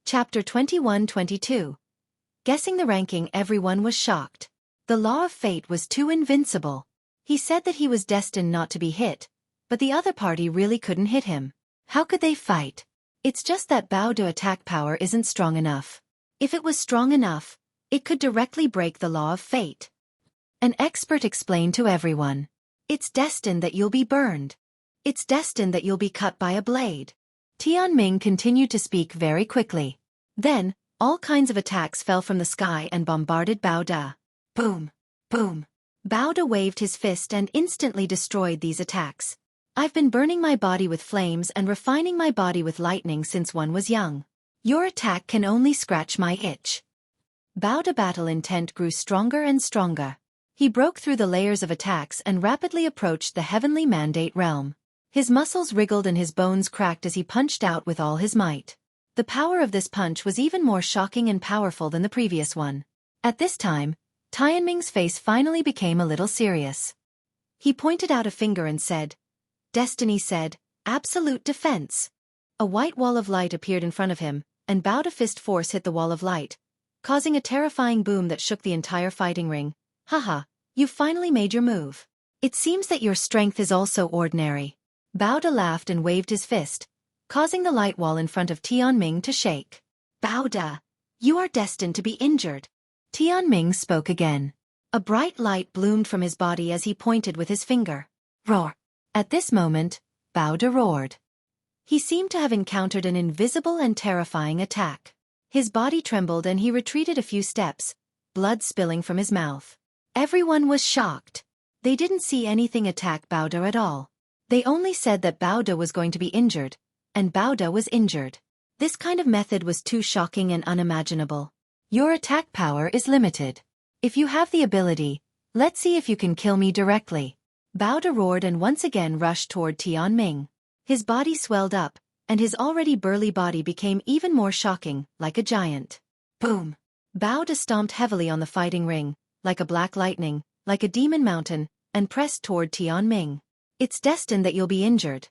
Chapter 21-22. Guessing the ranking, everyone was shocked. The law of fate was too invincible. He said that he was destined not to be hit, but the other party really couldn't hit him. How could they fight? It's just that Bao's attack power isn't strong enough. If it was strong enough, it could directly break the law of fate. An expert explained to everyone. It's destined that you'll be burned. It's destined that you'll be cut by a blade. Tianming continued to speak very quickly. Then, all kinds of attacks fell from the sky and bombarded Bao. Boom! Boom! Bao waved his fist and instantly destroyed these attacks. I've been burning my body with flames and refining my body with lightning since one was young. Your attack can only scratch my itch. Bao's battle intent grew stronger and stronger. He broke through the layers of attacks and rapidly approached the heavenly mandate realm. His muscles wriggled and his bones cracked as he punched out with all his might. The power of this punch was even more shocking and powerful than the previous one. At this time, Tianming's face finally became a little serious. He pointed out a finger and said, "Destiny said, absolute defense." A white wall of light appeared in front of him, and Bao's fist force hit the wall of light, causing a terrifying boom that shook the entire fighting ring. Haha, you finally made your move. It seems that your strength is also ordinary. Bao laughed and waved his fist, causing the light wall in front of Tianming to shake. Bao, you are destined to be injured. Tianming spoke again. A bright light bloomed from his body as he pointed with his finger. Roar! At this moment, Bao roared. He seemed to have encountered an invisible and terrifying attack. His body trembled and he retreated a few steps, blood spilling from his mouth. Everyone was shocked. They didn't see anything attack Bao at all. They only said that Bao was going to be injured, and Bao was injured. This kind of method was too shocking and unimaginable. Your attack power is limited. If you have the ability, let's see if you can kill me directly. Bao roared and once again rushed toward Tianming. His body swelled up, and his already burly body became even more shocking, like a giant. Boom! Bao stomped heavily on the fighting ring, like a black lightning, like a demon mountain, and pressed toward Tianming. It's destined that you'll be injured.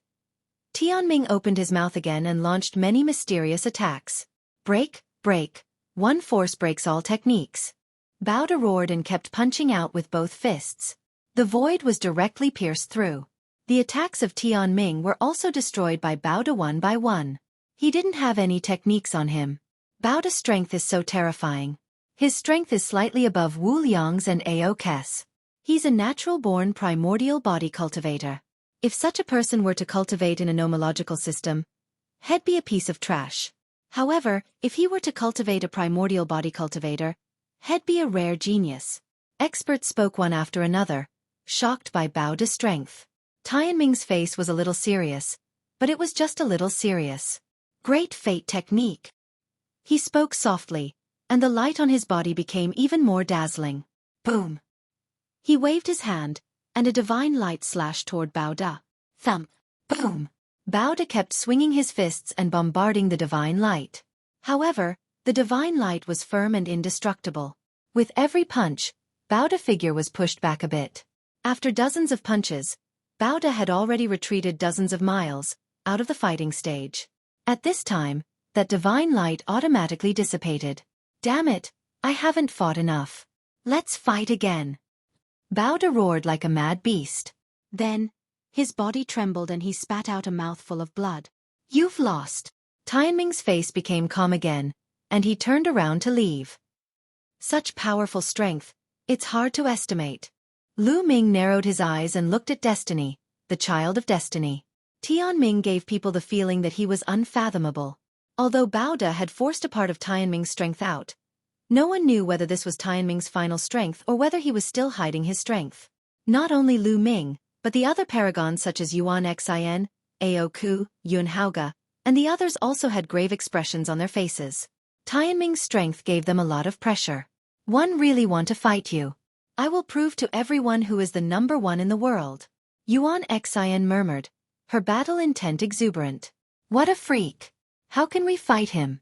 Tianming opened his mouth again and launched many mysterious attacks. Break, break. One force breaks all techniques. Bao roared and kept punching out with both fists. The void was directly pierced through. The attacks of Tianming were also destroyed by Bao one by one. He didn't have any techniques on him. Bao's strength is so terrifying. His strength is slightly above Wu Liang's and Aoge's. He's a natural-born primordial body cultivator. If such a person were to cultivate in a nomological system, he'd be a piece of trash. However, if he were to cultivate a primordial body cultivator, he'd be a rare genius. Experts spoke one after another, shocked by Bao's strength. Tianming's face was a little serious, but it was just a little serious. Great fate technique. He spoke softly, and the light on his body became even more dazzling. Boom! He waved his hand, and a divine light slashed toward Bao. Thump! Boom! Bao kept swinging his fists and bombarding the divine light. However, the divine light was firm and indestructible. With every punch, Bao's figure was pushed back a bit. After dozens of punches, Bao had already retreated dozens of miles, out of the fighting stage. At this time, that divine light automatically dissipated. Damn it, I haven't fought enough. Let's fight again. Bao roared like a mad beast. Then, his body trembled and he spat out a mouthful of blood. You've lost. Tianming's face became calm again, and he turned around to leave. Such powerful strength, it's hard to estimate. Ming narrowed his eyes and looked at Destiny, the child of destiny. Tianming gave people the feeling that he was unfathomable. Although Bao had forced a part of Tianming's strength out, no one knew whether this was Tianming's final strength or whether he was still hiding his strength. Not only Ming, but the other paragons such as Yuan, Aoge, Yuan Haoge, and the others also had grave expressions on their faces. Tianming's strength gave them a lot of pressure. One really want to fight you. I will prove to everyone who is the number one in the world. Yuan murmured, her battle intent exuberant. What a freak. How can we fight him?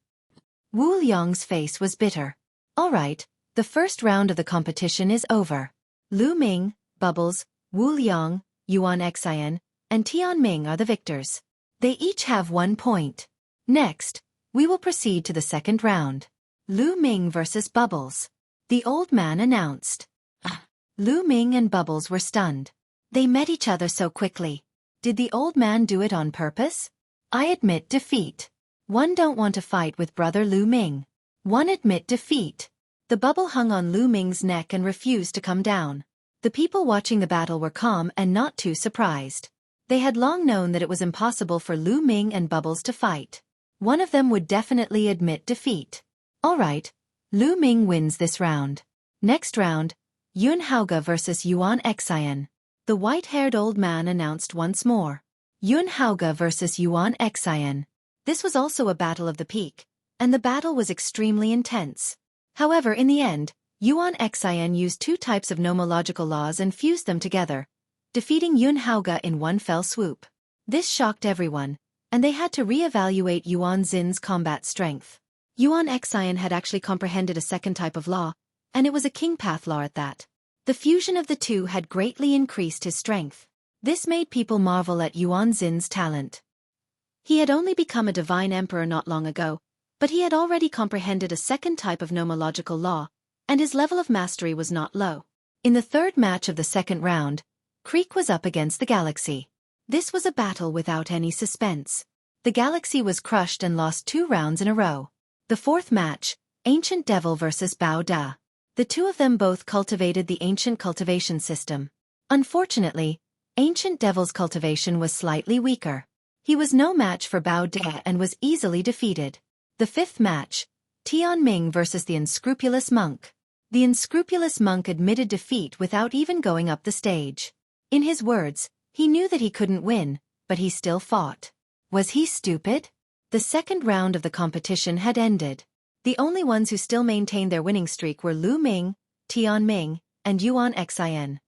Wu Liang's face was bitter. All right, the first round of the competition is over. Ming, Bubbles, Wu Liang, Yuan and Tianming are the victors. They each have 1 point. Next, We will proceed to the second round. Lu Ming versus Bubbles. The old man announced. Lu Ming and Bubbles were stunned. They met each other so quickly. Did the old man do it on purpose? I admit defeat. One don't want to fight with brother Lu Ming. One admit defeat. The bubble hung on Lu Ming's neck and refused to come down. The people watching the battle were calm and not too surprised. They had long known that it was impossible for Lu Ming and Bubbles to fight. One of them would definitely admit defeat. Alright, Lu Ming wins this round. Next round, Yuan Haoge versus Yuan Xian. The white-haired old man announced once more. Yuan Haoge versus Yuan Xian. This was also a battle of the peak, and the battle was extremely intense. However, in the end, Yuan Xian used two types of nomological laws and fused them together, defeating Yuan Haoge in one fell swoop. This shocked everyone, and they had to re-evaluate Yuan Xin's combat strength. Yuan Xian had actually comprehended a second type of law, and it was a king path law at that. The fusion of the two had greatly increased his strength. This made people marvel at Yuan Xin's talent. He had only become a divine emperor not long ago, but he had already comprehended a second type of nomological law, and his level of mastery was not low. In the third match of the second round, Xueqi was up against the Galaxy. This was a battle without any suspense. The Galaxy was crushed and lost 2 rounds in a row. The fourth match, Ancient Devil versus Bao Da. The two of them both cultivated the ancient cultivation system. Unfortunately, Ancient Devil's cultivation was slightly weaker. He was no match for Bao Da and was easily defeated. The fifth match, Tianming versus the Unscrupulous Monk. The Unscrupulous Monk admitted defeat without even going up the stage. In his words, he knew that he couldn't win, but he still fought. Was he stupid? The second round of the competition had ended. The only ones who still maintained their winning streak were Lu Ming, Tianming, and Yuan Xian.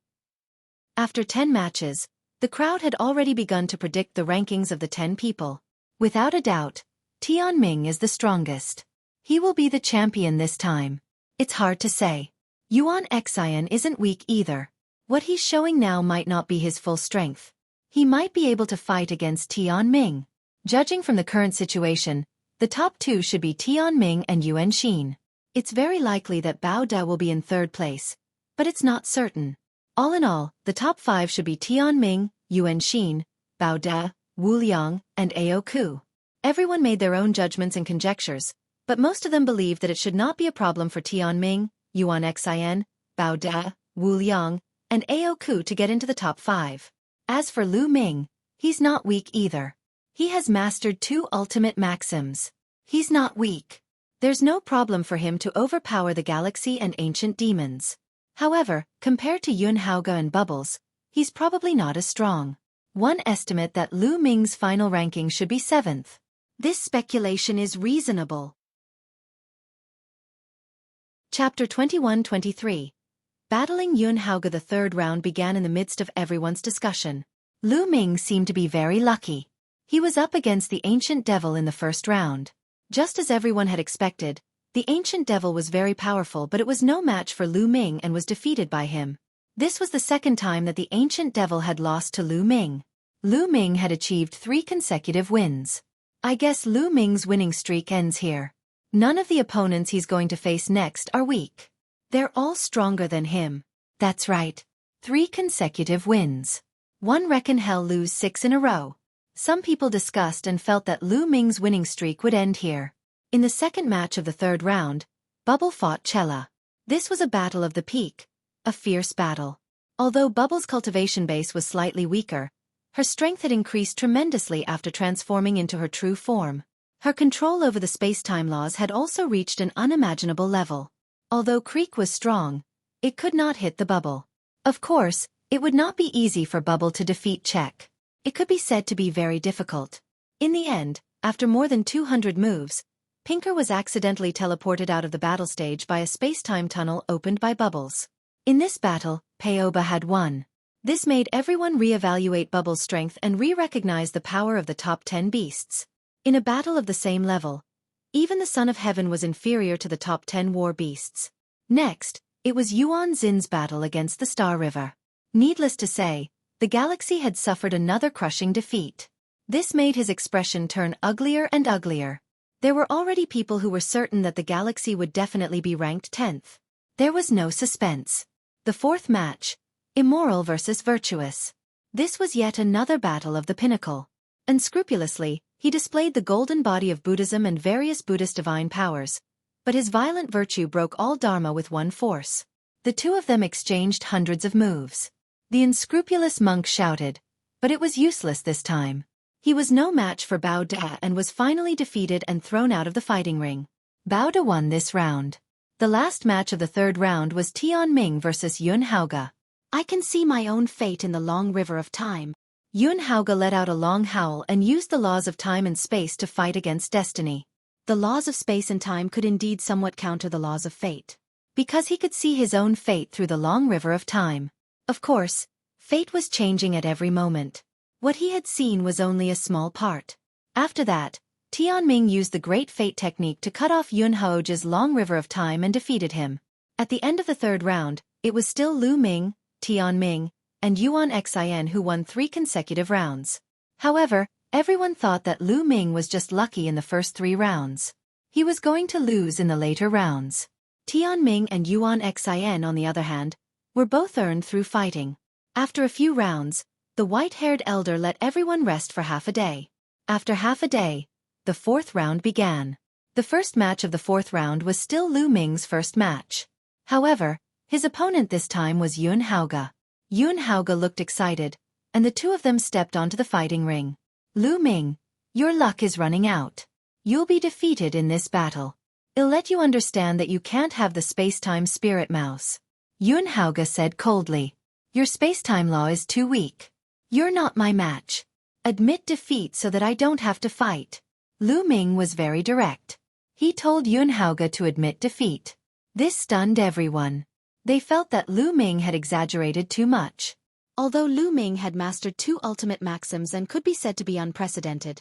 After 10 matches, the crowd had already begun to predict the rankings of the 10 people. Without a doubt, Tianming is the strongest. He will be the champion this time. It's hard to say. Yuan Xian isn't weak either. What he's showing now might not be his full strength. He might be able to fight against Tianming. Judging from the current situation, the top 2 should be Tianming and Yuan Xin. It's very likely that Bao Da will be in third place, but it's not certain. All in all, the top 5 should be Tianming, Yuan Xin, Bao Da, Wu Liang, and Aoku. Everyone made their own judgments and conjectures, but most of them believed that it should not be a problem for Tianming, Yuan Xian, Bao Da, Wu Liang, and Aoku to get into the top 5. As for Lu Ming, he's not weak either. He has mastered 2 ultimate maxims. He's not weak. There's no problem for him to overpower the Galaxy and ancient demons. However, compared to Yuan Haoge and Bubbles, he's probably not as strong. One estimate that Lu Ming's final ranking should be 7th. This speculation is reasonable. Chapter 21-23. Battling Yuan Haoge. The third round began in the midst of everyone's discussion. Lu Ming seemed to be very lucky. He was up against the Ancient Devil in the first round. Just as everyone had expected, the Ancient Devil was very powerful, but it was no match for Lu Ming and was defeated by him. This was the second time that the Ancient Devil had lost to Lu Ming. Lu Ming had achieved 3 consecutive wins. I guess Lu Ming's winning streak ends here. None of the opponents he's going to face next are weak. They're all stronger than him. That's right. 3 consecutive wins. One reckon he'll lose 6 in a row. Some people discussed and felt that Lu Ming's winning streak would end here. In the second match of the third round, Bubble fought Chella. This was a battle of the peak, a fierce battle. Although Bubble's cultivation base was slightly weaker, her strength had increased tremendously after transforming into her true form. Her control over the space-time laws had also reached an unimaginable level. Although Xueqi was strong, it could not hit the Bubble. Of course, it would not be easy for Bubble to defeat Xueqi. It could be said to be very difficult. In the end, after more than 200 moves, Pinker was accidentally teleported out of the battle stage by a space-time tunnel opened by Bubbles. In this battle, Paoba had won. This made everyone re-evaluate Bubbles' strength and re-recognize the power of the top 10 beasts. In a battle of the same level, even the Son of Heaven was inferior to the top 10 war beasts. Next, it was Yuan Xin's battle against the Star River. Needless to say, the Galaxy had suffered another crushing defeat. This made his expression turn uglier and uglier. There were already people who were certain that the galaxy would definitely be ranked 10th. There was no suspense. The fourth match, immoral versus virtuous. This was yet another battle of the pinnacle. Unscrupulously, he displayed the golden body of Buddhism and various Buddhist divine powers, but his violent virtue broke all dharma with one force. The two of them exchanged hundreds of moves. The unscrupulous monk shouted, but it was useless this time. He was no match for Bao De and was finally defeated and thrown out of the fighting ring. Bao De won this round. The last match of the third round was Tianming versus Yuan Haoge. I can see my own fate in the long river of time. Yuan Haoge let out a long howl and used the laws of time and space to fight against destiny. The laws of space and time could indeed somewhat counter the laws of fate, because he could see his own fate through the long river of time. Of course, fate was changing at every moment. What he had seen was only a small part. After that, Tianming used the Great Fate technique to cut off Yuan Haoge's long river of time and defeated him. At the end of the third round, it was still Lu Ming, Tianming, and Yuan Xin who won 3 consecutive rounds. However, everyone thought that Lu Ming was just lucky in the first 3 rounds. He was going to lose in the later rounds. Tianming and Yuan Xin, on the other hand, were both earned through fighting. After a few rounds, the white-haired elder let everyone rest for half a day. After half a day, the fourth round began. The first match of the fourth round was still Lu Ming's first match. However, his opponent this time was Yuan Haoge. Yuan Haoge looked excited, and the two of them stepped onto the fighting ring. Lu Ming, your luck is running out. You'll be defeated in this battle. I'll let you understand that you can't have the space-time spirit mouse. Yuan Haoge said coldly. Your space-time law is too weak. You're not my match. Admit defeat so that I don't have to fight. Lu Ming was very direct. He told Yuan Haoge to admit defeat. This stunned everyone. They felt that Lu Ming had exaggerated too much. Although Lu Ming had mastered 2 ultimate maxims and could be said to be unprecedented,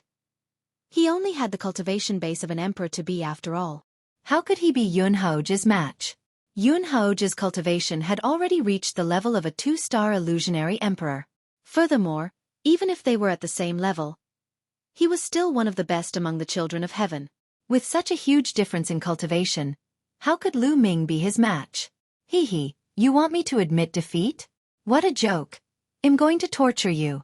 he only had the cultivation base of an emperor to be after all. How could he be Yuan Haoge's match? Yuan Haoge's cultivation had already reached the level of a 2-star illusionary emperor. Furthermore, even if they were at the same level, he was still one of the best among the children of heaven. With such a huge difference in cultivation, how could Lu Ming be his match? Hee, you want me to admit defeat? What a joke. I'm going to torture you.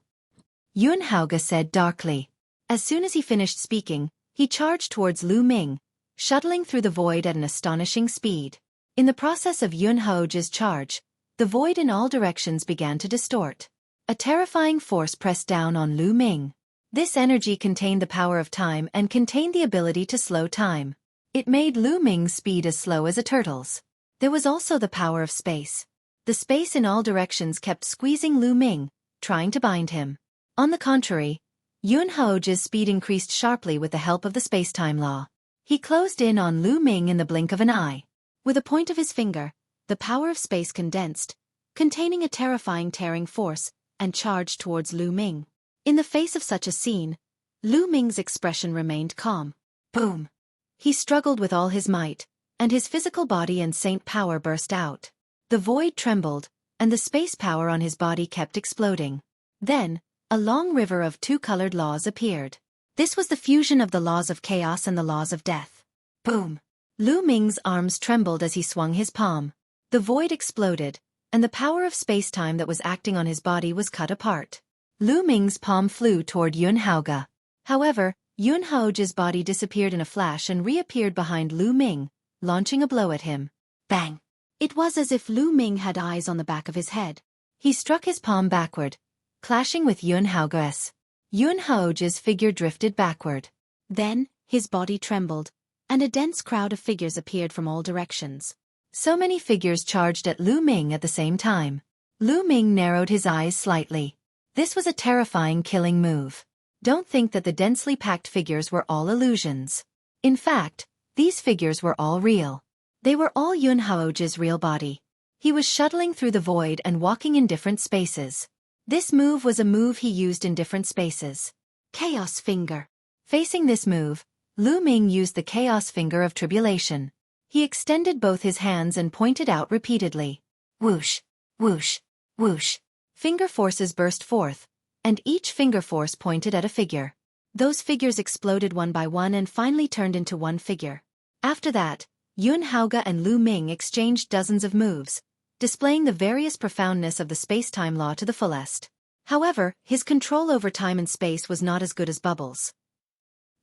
Yuan Haoge said darkly. As soon as he finished speaking, he charged towards Lu Ming, shuttling through the void at an astonishing speed. In the process of Yuan Haoge's charge, the void in all directions began to distort. A terrifying force pressed down on Lu Ming. This energy contained the power of time and contained the ability to slow time. It made Lu Ming's speed as slow as a turtle's. There was also the power of space. The space in all directions kept squeezing Lu Ming, trying to bind him. On the contrary, Yuan Haoge's speed increased sharply with the help of the space-time law. He closed in on Lu Ming in the blink of an eye. With a point of his finger, the power of space condensed, containing a terrifying tearing force, and charged towards Lu Ming. In the face of such a scene, Lu Ming's expression remained calm. Boom! He struggled with all his might, and his physical body and saint power burst out. The void trembled, and the space power on his body kept exploding. Then, a long river of 2-colored laws appeared. This was the fusion of the laws of chaos and the laws of death. Boom! Lu Ming's arms trembled as he swung his palm. The void exploded, and the power of space-time that was acting on his body was cut apart. Lu Ming's palm flew toward Yuan Haoge. However, Yuan Haoge's body disappeared in a flash and reappeared behind Lu Ming, launching a blow at him. Bang! It was as if Lu Ming had eyes on the back of his head. He struck his palm backward, clashing with Yuan Haoge's. Yuan Haoge's figure drifted backward. Then, his body trembled, and a dense crowd of figures appeared from all directions. So many figures charged at Lu Ming at the same time. Lu Ming narrowed his eyes slightly. This was a terrifying killing move. Don't think that the densely packed figures were all illusions. In fact, these figures were all real. They were all Yuan Haoge's real body. He was shuttling through the void and walking in different spaces. This move was a move he used in different spaces. Chaos Finger. Facing this move, Lu Ming used the Chaos Finger of Tribulation. He extended both his hands and pointed out repeatedly. Whoosh, whoosh, whoosh. Finger forces burst forth, and each finger force pointed at a figure. Those figures exploded one by one and finally turned into one figure. After that, Yuan Haoge and Lu Ming exchanged dozens of moves, displaying the various profoundness of the space-time law to the fullest. However, his control over time and space was not as good as Bubbles.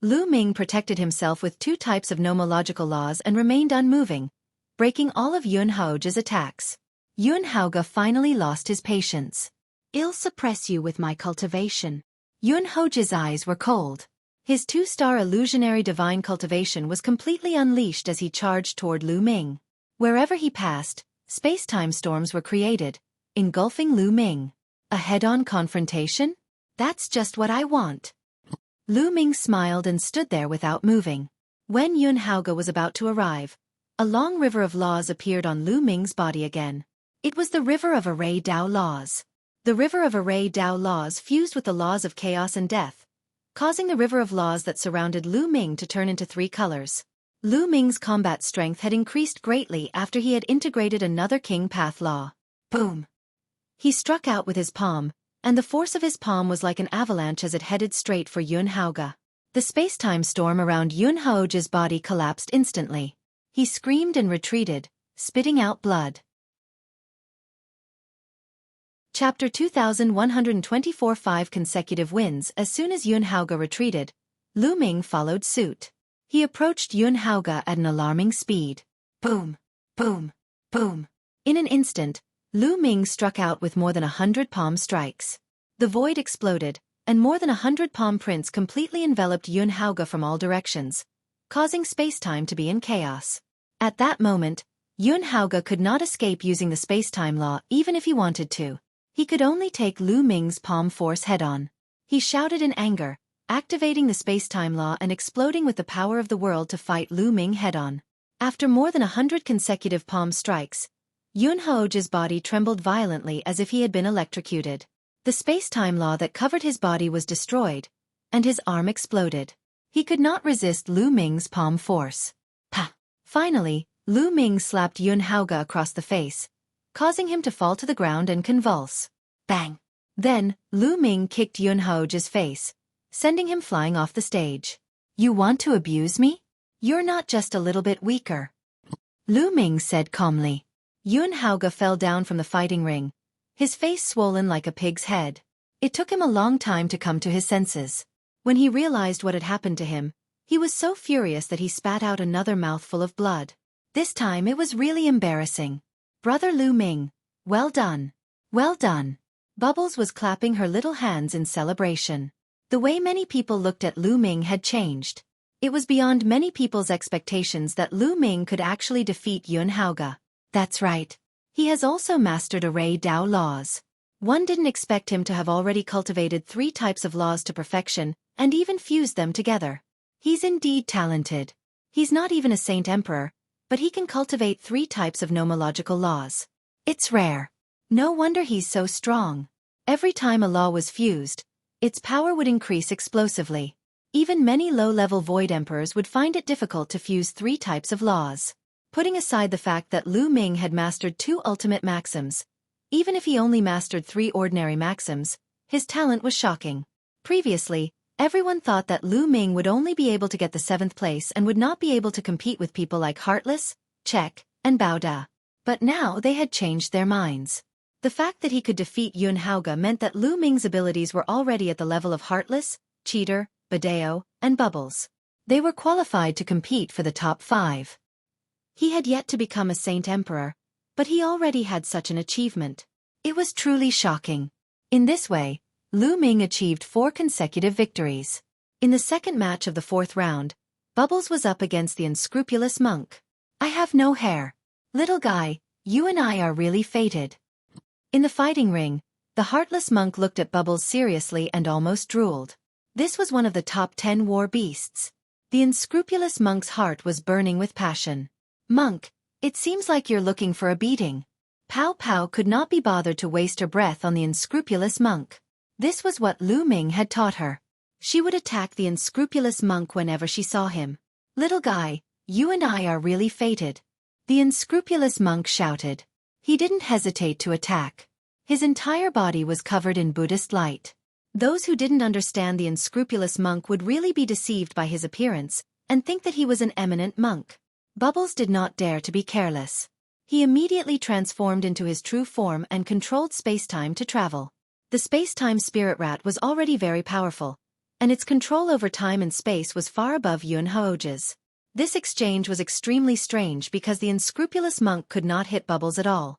Lu Ming protected himself with 2 types of nomological laws and remained unmoving, breaking all of Yuan Haoge's attacks. Yuan Haoge finally lost his patience. "I'll suppress you with my cultivation." Yuan Haoge's eyes were cold. His 2-star illusionary divine cultivation was completely unleashed as he charged toward Lu Ming. Wherever he passed, space-time storms were created, engulfing Lu Ming. A head-on confrontation? That's just what I want. Lu Ming smiled and stood there without moving. When Yuan Haoge was about to arrive, a long river of laws appeared on Lu Ming's body again. It was the river of array Dao laws. The river of array Dao laws fused with the laws of chaos and death, causing the river of laws that surrounded Lu Ming to turn into 3 colors. Lu Ming's combat strength had increased greatly after he had integrated another King Path law. Boom! He struck out with his palm, and the force of his palm was like an avalanche as it headed straight for Yuan Haoge. The space-time storm around Yuan Haoge's body collapsed instantly. He screamed and retreated, spitting out blood. Chapter 2124 5 consecutive wins. As soon as Yuan Haoge retreated, Lu Ming followed suit. He approached Yuan Haoge at an alarming speed. Boom! Boom! Boom! In an instant, Lu Ming struck out with more than 100 palm strikes. The void exploded, and more than 100 palm prints completely enveloped Yuan Haoge from all directions, causing space-time to be in chaos. At that moment, Yuan Haoge could not escape using the space-time law even if he wanted to. He could only take Lu Ming's palm force head-on. He shouted in anger, activating the space-time law and exploding with the power of the world to fight Lu Ming head-on. After more than 100 consecutive palm strikes, Yuan Haoge's body trembled violently as if he had been electrocuted. The space-time law that covered his body was destroyed, and his arm exploded. He could not resist Lu Ming's palm force. Pa! Finally, Lu Ming slapped Yuan Haoge across the face, causing him to fall to the ground and convulse. Bang! Then, Lu Ming kicked Yuan Haoge's face, sending him flying off the stage. "You want to abuse me? You're not just a little bit weaker," Lu Ming said calmly. Yuan Haoge fell down from the fighting ring, his face swollen like a pig's head. It took him a long time to come to his senses. When he realized what had happened to him, he was so furious that he spat out another mouthful of blood. This time it was really embarrassing. "Brother Lu Ming, well done. Well done." Bubbles was clapping her little hands in celebration. The way many people looked at Lu Ming had changed. It was beyond many people's expectations that Lu Ming could actually defeat Yuan Haoge. That's right. He has also mastered array Dao laws. One didn't expect him to have already cultivated 3 types of laws to perfection, and even fused them together. He's indeed talented. He's not even a saint emperor, but he can cultivate 3 types of nomological laws. It's rare. No wonder he's so strong. Every time a law was fused, its power would increase explosively. Even many low-level void emperors would find it difficult to fuse 3 types of laws. Putting aside the fact that Lu Ming had mastered 2 ultimate maxims, even if he only mastered 3 ordinary maxims, his talent was shocking. Previously, everyone thought that Lu Ming would only be able to get the 7th place and would not be able to compete with people like Heartless, Xueqi, and Bao Da. But now they had changed their minds. The fact that he could defeat Yuan Haoge meant that Lu Ming's abilities were already at the level of Heartless, Cheater, Badeo, and Bubbles. They were qualified to compete for the top 5. He had yet to become a Saint Emperor, but he already had such an achievement. It was truly shocking. In this way, Lu Ming achieved 4 consecutive victories. In the second match of the 4th round, Bubbles was up against the unscrupulous monk. "I have no hair. Little guy, you and I are really fated." In the fighting ring, the heartless monk looked at Bubbles seriously and almost drooled. This was one of the top 10 war beasts. The unscrupulous monk's heart was burning with passion. "Monk, it seems like you're looking for a beating." Pow Pow could not be bothered to waste her breath on the unscrupulous monk. This was what Lu Ming had taught her. She would attack the unscrupulous monk whenever she saw him. "Little guy, you and I are really fated," the unscrupulous monk shouted. He didn't hesitate to attack. His entire body was covered in Buddhist light. Those who didn't understand the unscrupulous monk would really be deceived by his appearance, and think that he was an eminent monk. Bubbles did not dare to be careless. He immediately transformed into his true form and controlled space-time to travel. The space-time spirit rat was already very powerful, and its control over time and space was far above Yuan Haoge's. This exchange was extremely strange because the unscrupulous monk could not hit Bubbles at all.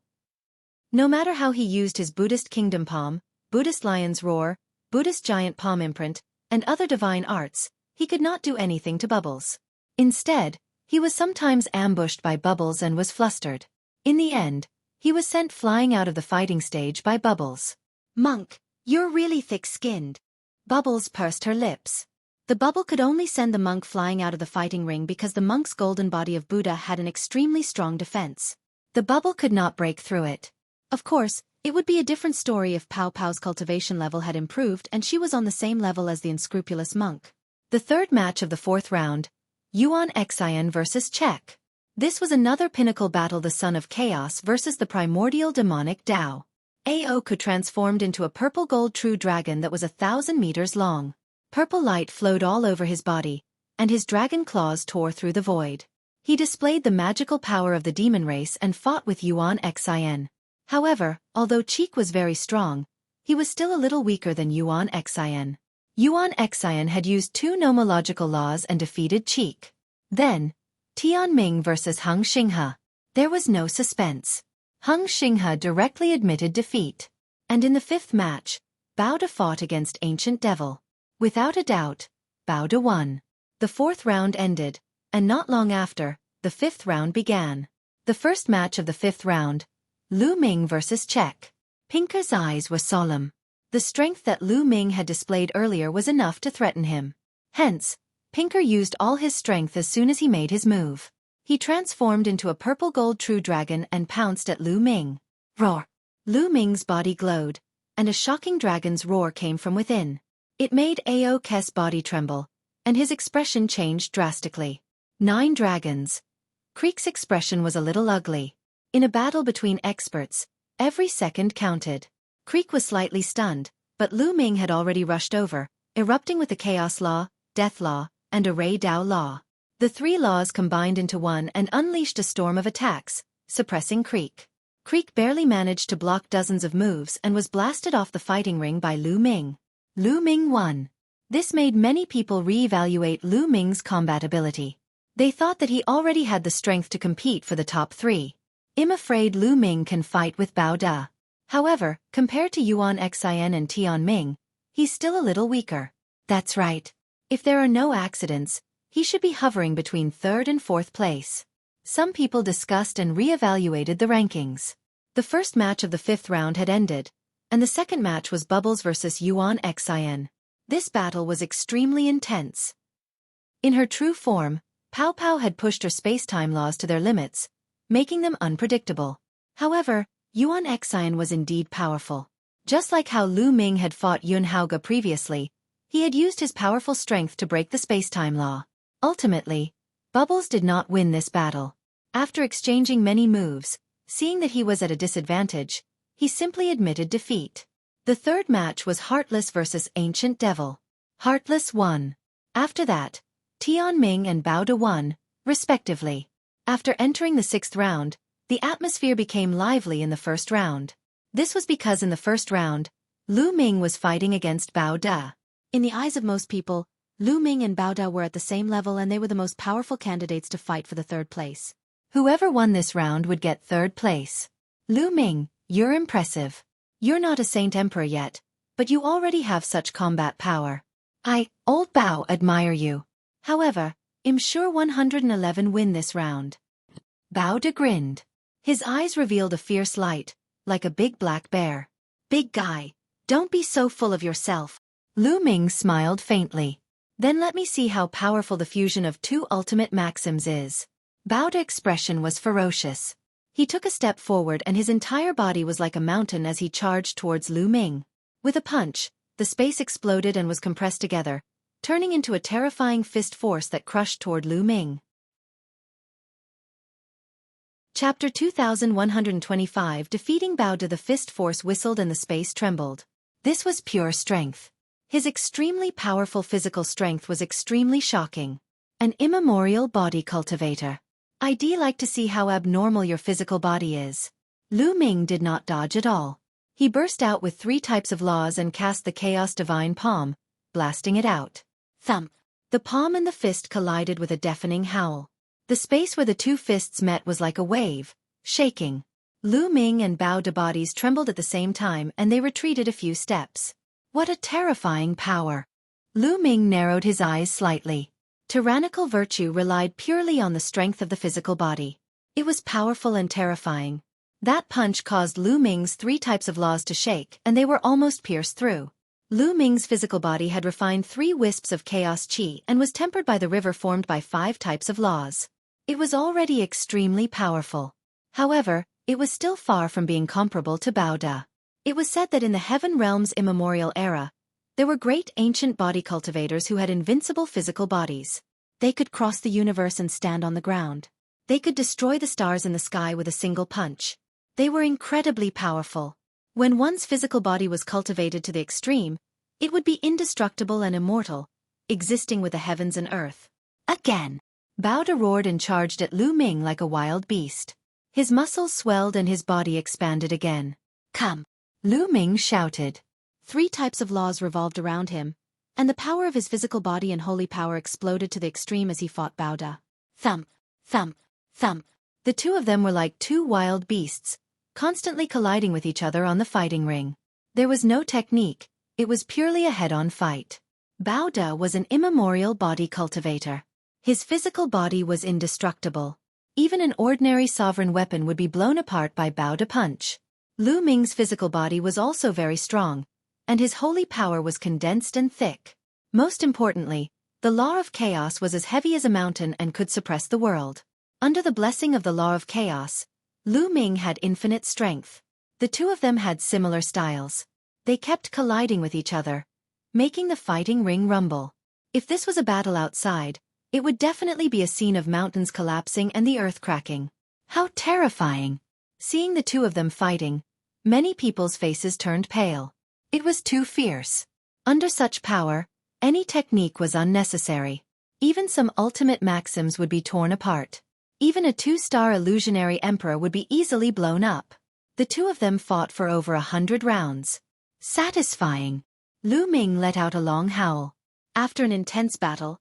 No matter how he used his Buddhist kingdom palm, Buddhist lion's roar, Buddhist giant palm imprint, and other divine arts, he could not do anything to Bubbles. Instead, he was sometimes ambushed by Bubbles and was flustered. In the end, he was sent flying out of the fighting stage by Bubbles. "Monk, you're really thick-skinned." Bubbles pursed her lips. The bubble could only send the monk flying out of the fighting ring because the monk's golden body of Buddha had an extremely strong defense. The bubble could not break through it. Of course, it would be a different story if Pao Pao's cultivation level had improved and she was on the same level as the unscrupulous monk. The third match of the fourth round, Yuan Xian versus Xueqi. This was another pinnacle battle, the Son of Chaos versus the primordial demonic Tao. Haoge transformed into a purple-gold true dragon that was 1,000 meters long. Purple light flowed all over his body, and his dragon claws tore through the void. He displayed the magical power of the demon race and fought with Yuan Xian. However, although Xueqi was very strong, he was still a little weaker than Yuan Xian. Yuan Xian had used 2 nomological laws and defeated Xueqi. Then, Tianming versus Hung Xinghe. There was no suspense. Hung Xinghe directly admitted defeat. And in the 5th match, Bao De fought against Ancient Devil. Without a doubt, Bao De won. The 4th round ended, and not long after, the 5th round began. The first match of the 5th round, Lu Ming versus Xueqi. Pinker's eyes were solemn. The strength that Lu Ming had displayed earlier was enough to threaten him. Hence, Pinker used all his strength as soon as he made his move. He transformed into a purple-gold true dragon and pounced at Lu Ming. Roar! Lu Ming's body glowed, and a shocking dragon's roar came from within. It made Haoge's body tremble, and his expression changed drastically. 9 dragons. Creek's expression was a little ugly. In a battle between experts, every second counted. Creek was slightly stunned, but Lu Ming had already rushed over, erupting with the Chaos Law, Death Law, and a Ray Dao Law. The 3 laws combined into one and unleashed a storm of attacks, suppressing Creek. Creek barely managed to block dozens of moves and was blasted off the fighting ring by Lu Ming. Lu Ming won. This made many people re-evaluate Lu Ming's combat ability. They thought that he already had the strength to compete for the top 3. I'm afraid Lu Ming can fight with Bao De. However, compared to Yuan Xian and Tianming, he's still a little weaker. That's right. If there are no accidents, he should be hovering between 3rd and 4th place. Some people discussed and re-evaluated the rankings. The first match of the 5th round had ended, and the second match was Bubbles versus Yuan Xian. This battle was extremely intense. In her true form, Pao Pao had pushed her space-time laws to their limits, making them unpredictable. However, Yuan Xian was indeed powerful. Just like how Lu Ming had fought Yuan Haoge previously, he had used his powerful strength to break the space-time law. Ultimately, Bubbles did not win this battle. After exchanging many moves, seeing that he was at a disadvantage, he simply admitted defeat. The third match was Heartless versus Ancient Devil. Heartless won. After that, Tianming and Bao De won, respectively. After entering the 6th round, the atmosphere became lively in the first round. This was because in the first round, Lu Ming was fighting against Bao De. In the eyes of most people, Lu Ming and Bao De were at the same level and they were the most powerful candidates to fight for the 3rd place. Whoever won this round would get 3rd place. Lu Ming, you're impressive. You're not a Saint Emperor yet, but you already have such combat power. Old Bao, admire you. However, I'm sure 111 win this round. Bao De grinned. His eyes revealed a fierce light, like a big black bear. Big guy, don't be so full of yourself. Lu Ming smiled faintly. Then let me see how powerful the fusion of 2 ultimate maxims is. Bao De's expression was ferocious. He took a step forward and his entire body was like a mountain as he charged towards Lu Ming. With a punch, the space exploded and was compressed together, turning into a terrifying fist force that crushed toward Lu Ming. Chapter 2125. Defeating Bao De. The fist force whistled and the space trembled. This was pure strength. His extremely powerful physical strength was extremely shocking. An immemorial body cultivator. I'd like to see how abnormal your physical body is. Ming did not dodge at all. He burst out with 3 types of laws and cast the Chaos Divine Palm, blasting it out. Thump! The palm and the fist collided with a deafening howl. The space where the 2 fists met was like a wave, shaking. Ming and Bao De bodies trembled at the same time and they retreated a few steps. What a terrifying power! Ming narrowed his eyes slightly. Tyrannical virtue relied purely on the strength of the physical body. It was powerful and terrifying. That punch caused Ming's 3 types of laws to shake and they were almost pierced through. Ming's physical body had refined 3 wisps of chaos qi and was tempered by the river formed by 5 types of laws. It was already extremely powerful. However, it was still far from being comparable to Bao De. It was said that in the Heaven Realm's immemorial era, there were great ancient body cultivators who had invincible physical bodies. They could cross the universe and stand on the ground. They could destroy the stars in the sky with a single punch. They were incredibly powerful. When one's physical body was cultivated to the extreme, it would be indestructible and immortal, existing with the heavens and earth. Again! Bao De roared and charged at Ming like a wild beast. His muscles swelled and his body expanded again. Come! Ming shouted. 3 types of laws revolved around him, and the power of his physical body and holy power exploded to the extreme as he fought Bao De. Thump! Thump! Thump! The 2 of them were like 2 wild beasts, constantly colliding with each other on the fighting ring. There was no technique, it was purely a head-on fight. Bao De was an immemorial body cultivator. His physical body was indestructible. Even an ordinary sovereign weapon would be blown apart by Bao De punch. Ming's physical body was also very strong, and his holy power was condensed and thick. Most importantly, the law of chaos was as heavy as a mountain and could suppress the world. Under the blessing of the law of chaos, Ming had infinite strength. The 2 of them had similar styles. They kept colliding with each other, making the fighting ring rumble. If this was a battle outside, it would definitely be a scene of mountains collapsing and the earth cracking. How terrifying! Seeing the 2 of them fighting, many people's faces turned pale. It was too fierce. Under such power, any technique was unnecessary. Even some ultimate maxims would be torn apart. Even a 2-star illusionary emperor would be easily blown up. The 2 of them fought for over 100 rounds. Satisfying. Ming let out a long howl. After an intense battle,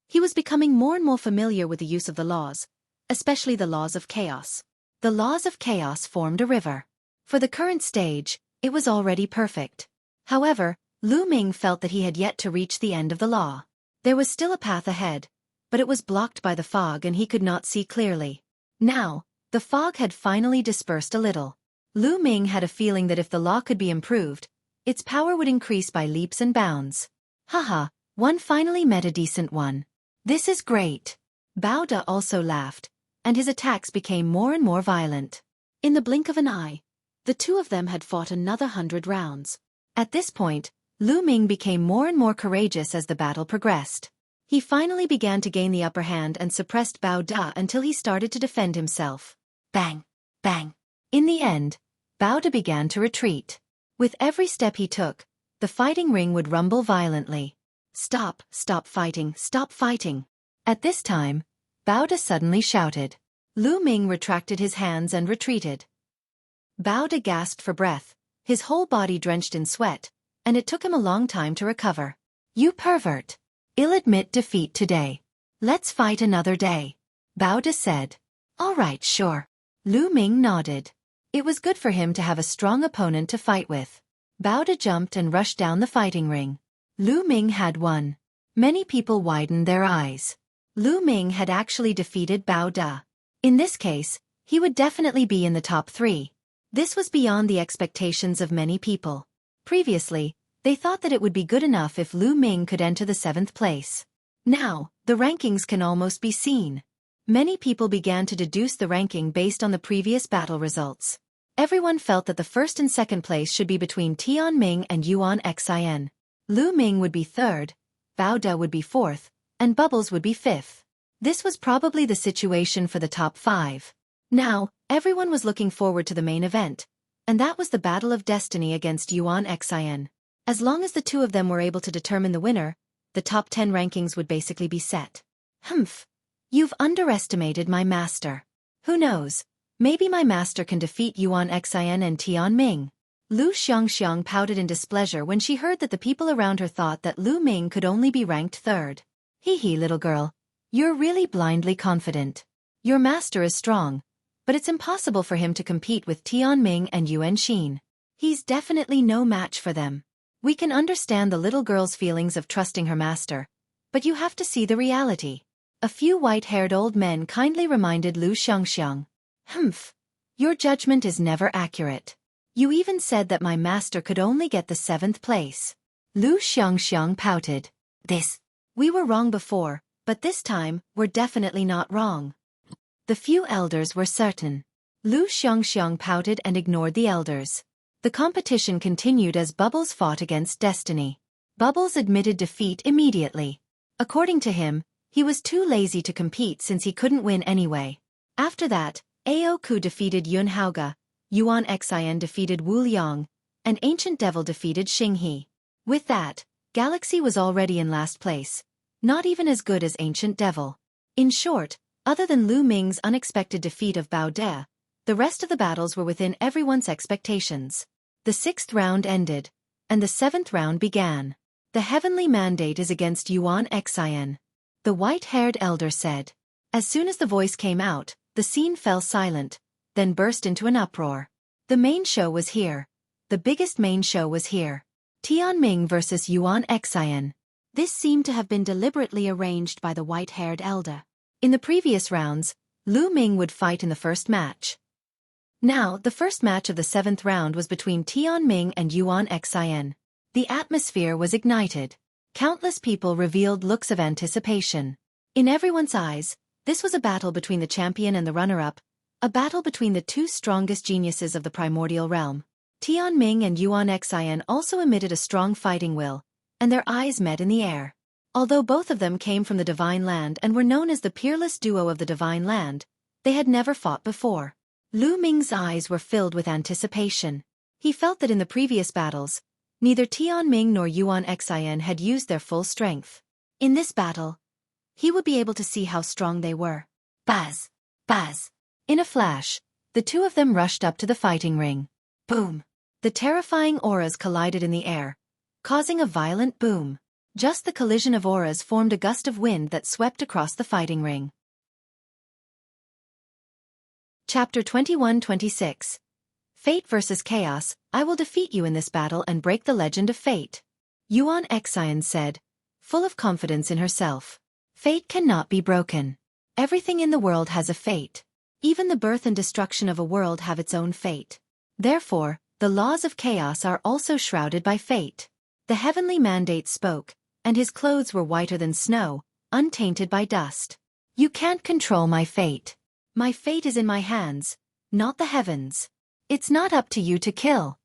he was becoming more and more familiar with the use of the laws, especially the laws of chaos. The laws of chaos formed a river. For the current stage, it was already perfect. However, Ming felt that he had yet to reach the end of the law. There was still a path ahead, but it was blocked by the fog and he could not see clearly. Now, the fog had finally dispersed a little. Ming had a feeling that if the law could be improved, its power would increase by leaps and bounds. Haha, one finally met a decent one. This is great. Bao De also laughed, and his attacks became more and more violent. In the blink of an eye, the 2 of them had fought another 100 rounds. At this point, Ming became more and more courageous as the battle progressed. He finally began to gain the upper hand and suppressed Bao De until he started to defend himself. Bang! Bang! In the end, Bao De began to retreat. With every step he took, the fighting ring would rumble violently. Stop! Stop fighting! Stop fighting! At this time, Bao De suddenly shouted. Ming retracted his hands and retreated. Bao De gasped for breath, his whole body drenched in sweat, and it took him a long time to recover. You pervert! I'll admit defeat today. Let's fight another day. Bao De said. All right, sure. Ming nodded. It was good for him to have a strong opponent to fight with. Bao De jumped and rushed down the fighting ring. Ming had won. Many people widened their eyes. Ming had actually defeated Bao De. In this case, he would definitely be in the top 3. This was beyond the expectations of many people. Previously, they thought that it would be good enough if Ming could enter the 7th place. Now, the rankings can almost be seen. Many people began to deduce the ranking based on the previous battle results. Everyone felt that the 1st and 2nd place should be between Tianming and Yuan Xin. Ming would be 3rd, Bao De would be 4th, and Bubbles would be 5th. This was probably the situation for the top 5. Now, everyone was looking forward to the main event, and that was the Battle of Destiny against Yuan Xin. As long as the two of them were able to determine the winner, the top 10 rankings would basically be set. Humph. You've underestimated my master. Who knows? Maybe my master can defeat Yuan Xin and Tianming. Lu Xiangxiang pouted in displeasure when she heard that the people around her thought that Lu Ming could only be ranked third. Hee hee, little girl. You're really blindly confident. Your master is strong, but it's impossible for him to compete with Tianming and Yuan Xin. He's definitely no match for them. We can understand the little girl's feelings of trusting her master, but you have to see the reality. A few white-haired old men kindly reminded Lu Xiangxiang. Humph. Your judgment is never accurate. You even said that my master could only get the 7th place. Lu Xiangxiang pouted. We were wrong before, but this time, we're definitely not wrong. The few elders were certain. Lu Xiangxiang pouted and ignored the elders. The competition continued as Bubbles fought against Destiny. Bubbles admitted defeat immediately. According to him, he was too lazy to compete since he couldn't win anyway. After that, Aoku defeated Yun Haoge, Yuan Xin defeated Wu Liang, and Ancient Devil defeated Xinghe. With that, Galaxy was already in last place, not even as good as Ancient Devil. In short, other than Lu Ming's unexpected defeat of Bao De, the rest of the battles were within everyone's expectations. The 6th round ended, and the 7th round began. The heavenly mandate is against Yuan Xin. The white-haired elder said. As soon as the voice came out, the scene fell silent, then burst into an uproar. The main show was here. The biggest main show was here. Tianming versus Yuan Xin. This seemed to have been deliberately arranged by the white-haired elder. In the previous rounds, Lu Ming would fight in the first match. Now, the first match of the 7th round was between Tianming and Yuan Xin. The atmosphere was ignited. Countless people revealed looks of anticipation. In everyone's eyes, this was a battle between the champion and the runner-up, a battle between the two strongest geniuses of the primordial realm. Tianming and Yuan Xin also emitted a strong fighting will, and their eyes met in the air. Although both of them came from the Divine Land and were known as the peerless duo of the Divine Land, they had never fought before. Lu Ming's eyes were filled with anticipation. He felt that in the previous battles, neither Tianming nor Yuan Xin had used their full strength. In this battle, he would be able to see how strong they were. Buzz! Buzz! In a flash, the two of them rushed up to the fighting ring. Boom! The terrifying auras collided in the air, causing a violent boom. Just the collision of auras formed a gust of wind that swept across the fighting ring. Chapter 21-26. Fate versus Chaos. I will defeat you in this battle and break the legend of fate. Yuan Xin said, full of confidence in herself. Fate cannot be broken. Everything in the world has a fate. Even the birth and destruction of a world have its own fate. Therefore, the laws of chaos are also shrouded by fate. The heavenly mandate spoke, and his clothes were whiter than snow, untainted by dust. You can't control my fate. My fate is in my hands, not the heavens. It's not up to you to kill.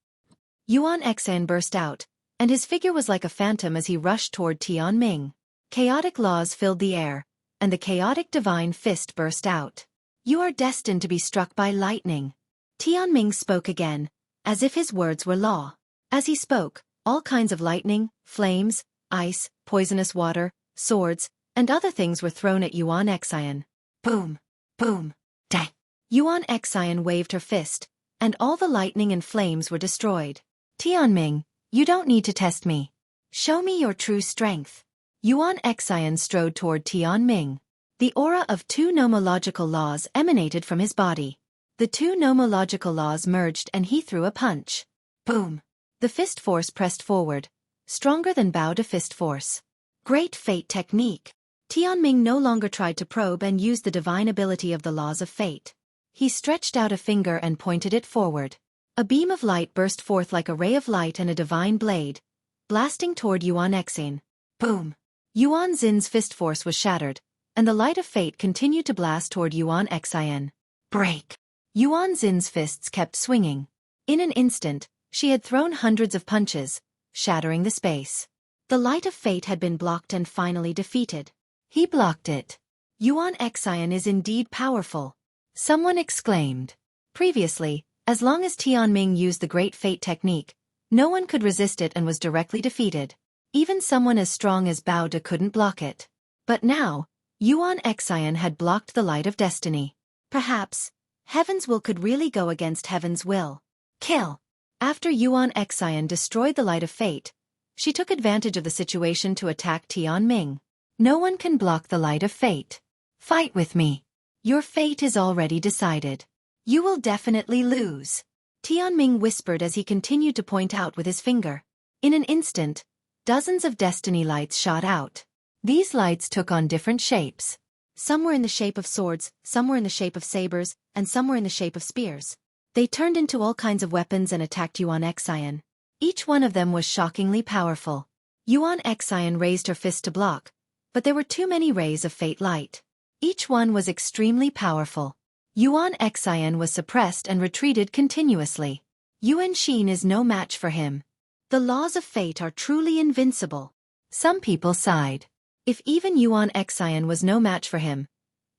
Yuan Xin burst out, and his figure was like a phantom as he rushed toward Tianming. Chaotic laws filled the air, and the chaotic divine fist burst out. You are destined to be struck by lightning. Tianming spoke again, as if his words were law. As he spoke, all kinds of lightning, flames, ice, poisonous water, swords, and other things were thrown at Yuan Xin. Boom! Boom! Dang! Yuan Xin waved her fist, and all the lightning and flames were destroyed. Tianming, you don't need to test me. Show me your true strength. Yuan Xin strode toward Tianming. The aura of two nomological laws emanated from his body. The two nomological laws merged and he threw a punch. Boom! The fist force pressed forward, stronger than Bao De fist force. Great fate technique. Tianming no longer tried to probe and used the divine ability of the laws of fate. He stretched out a finger and pointed it forward. A beam of light burst forth like a ray of light and a divine blade, blasting toward Yuan Xin. Boom! Yuan Xin's fist force was shattered, and the light of fate continued to blast toward Yuan Xin. Break! Yuan Xin's fists kept swinging. In an instant, she had thrown hundreds of punches, shattering the space. The light of fate had been blocked and finally defeated. He blocked it. Yuan Xin is indeed powerful. Someone exclaimed. Previously, as long as Tianming used the Great Fate technique, No one could resist it and was directly defeated. Even someone as strong as Bao De couldn't block it. But now, Yuan Xian had blocked the light of destiny. Perhaps, Heaven's will could really go against Heaven's will. Kill! After Yuan Xian destroyed the light of fate, she took advantage of the situation to attack Tianming. No one can block the light of fate. Fight with me. Your fate is already decided. You will definitely lose. Tianming whispered as he continued to point out with his finger. In an instant, dozens of destiny lights shot out. These lights took on different shapes. Some were in the shape of swords, some were in the shape of sabers, and some were in the shape of spears. They turned into all kinds of weapons and attacked Yuan Xian. Each one of them was shockingly powerful. Yuan Xian raised her fist to block, but there were too many rays of fate light. Each one was extremely powerful. Yuan Xian was suppressed and retreated continuously. Yuan Xin is no match for him. The laws of fate are truly invincible. Some people sighed. If even Yuan Xian was no match for him,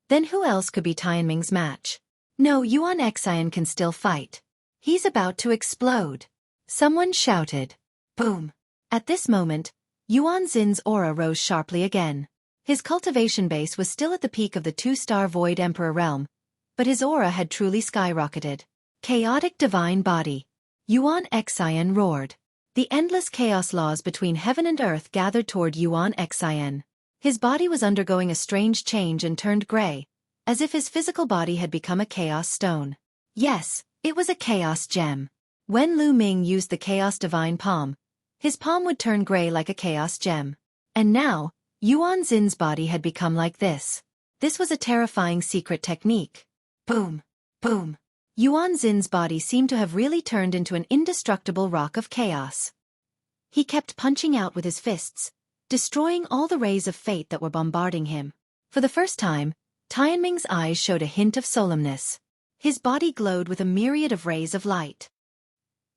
then who else could be Tianming's match? No, Yuan Xian can still fight. He's about to explode. Someone shouted. Boom. At this moment, Yuan Xin's aura rose sharply again. His cultivation base was still at the peak of the 2-star Void Emperor realm, but his aura had truly skyrocketed. Chaotic divine body. Yuan Xian roared. The endless chaos laws between heaven and earth gathered toward Yuan Xian. His body was undergoing a strange change and turned gray, as if his physical body had become a chaos stone. Yes, it was a chaos gem. When Ming used the chaos divine palm, his palm would turn gray like a chaos gem. And now, Yuan Xin's body had become like this. This was a terrifying secret technique. Boom, boom. Yuan Xin's body seemed to have really turned into an indestructible rock of chaos. He kept punching out with his fists, destroying all the rays of fate that were bombarding him. For the first time, Tianming's eyes showed a hint of solemnness. His body glowed with a myriad of rays of light.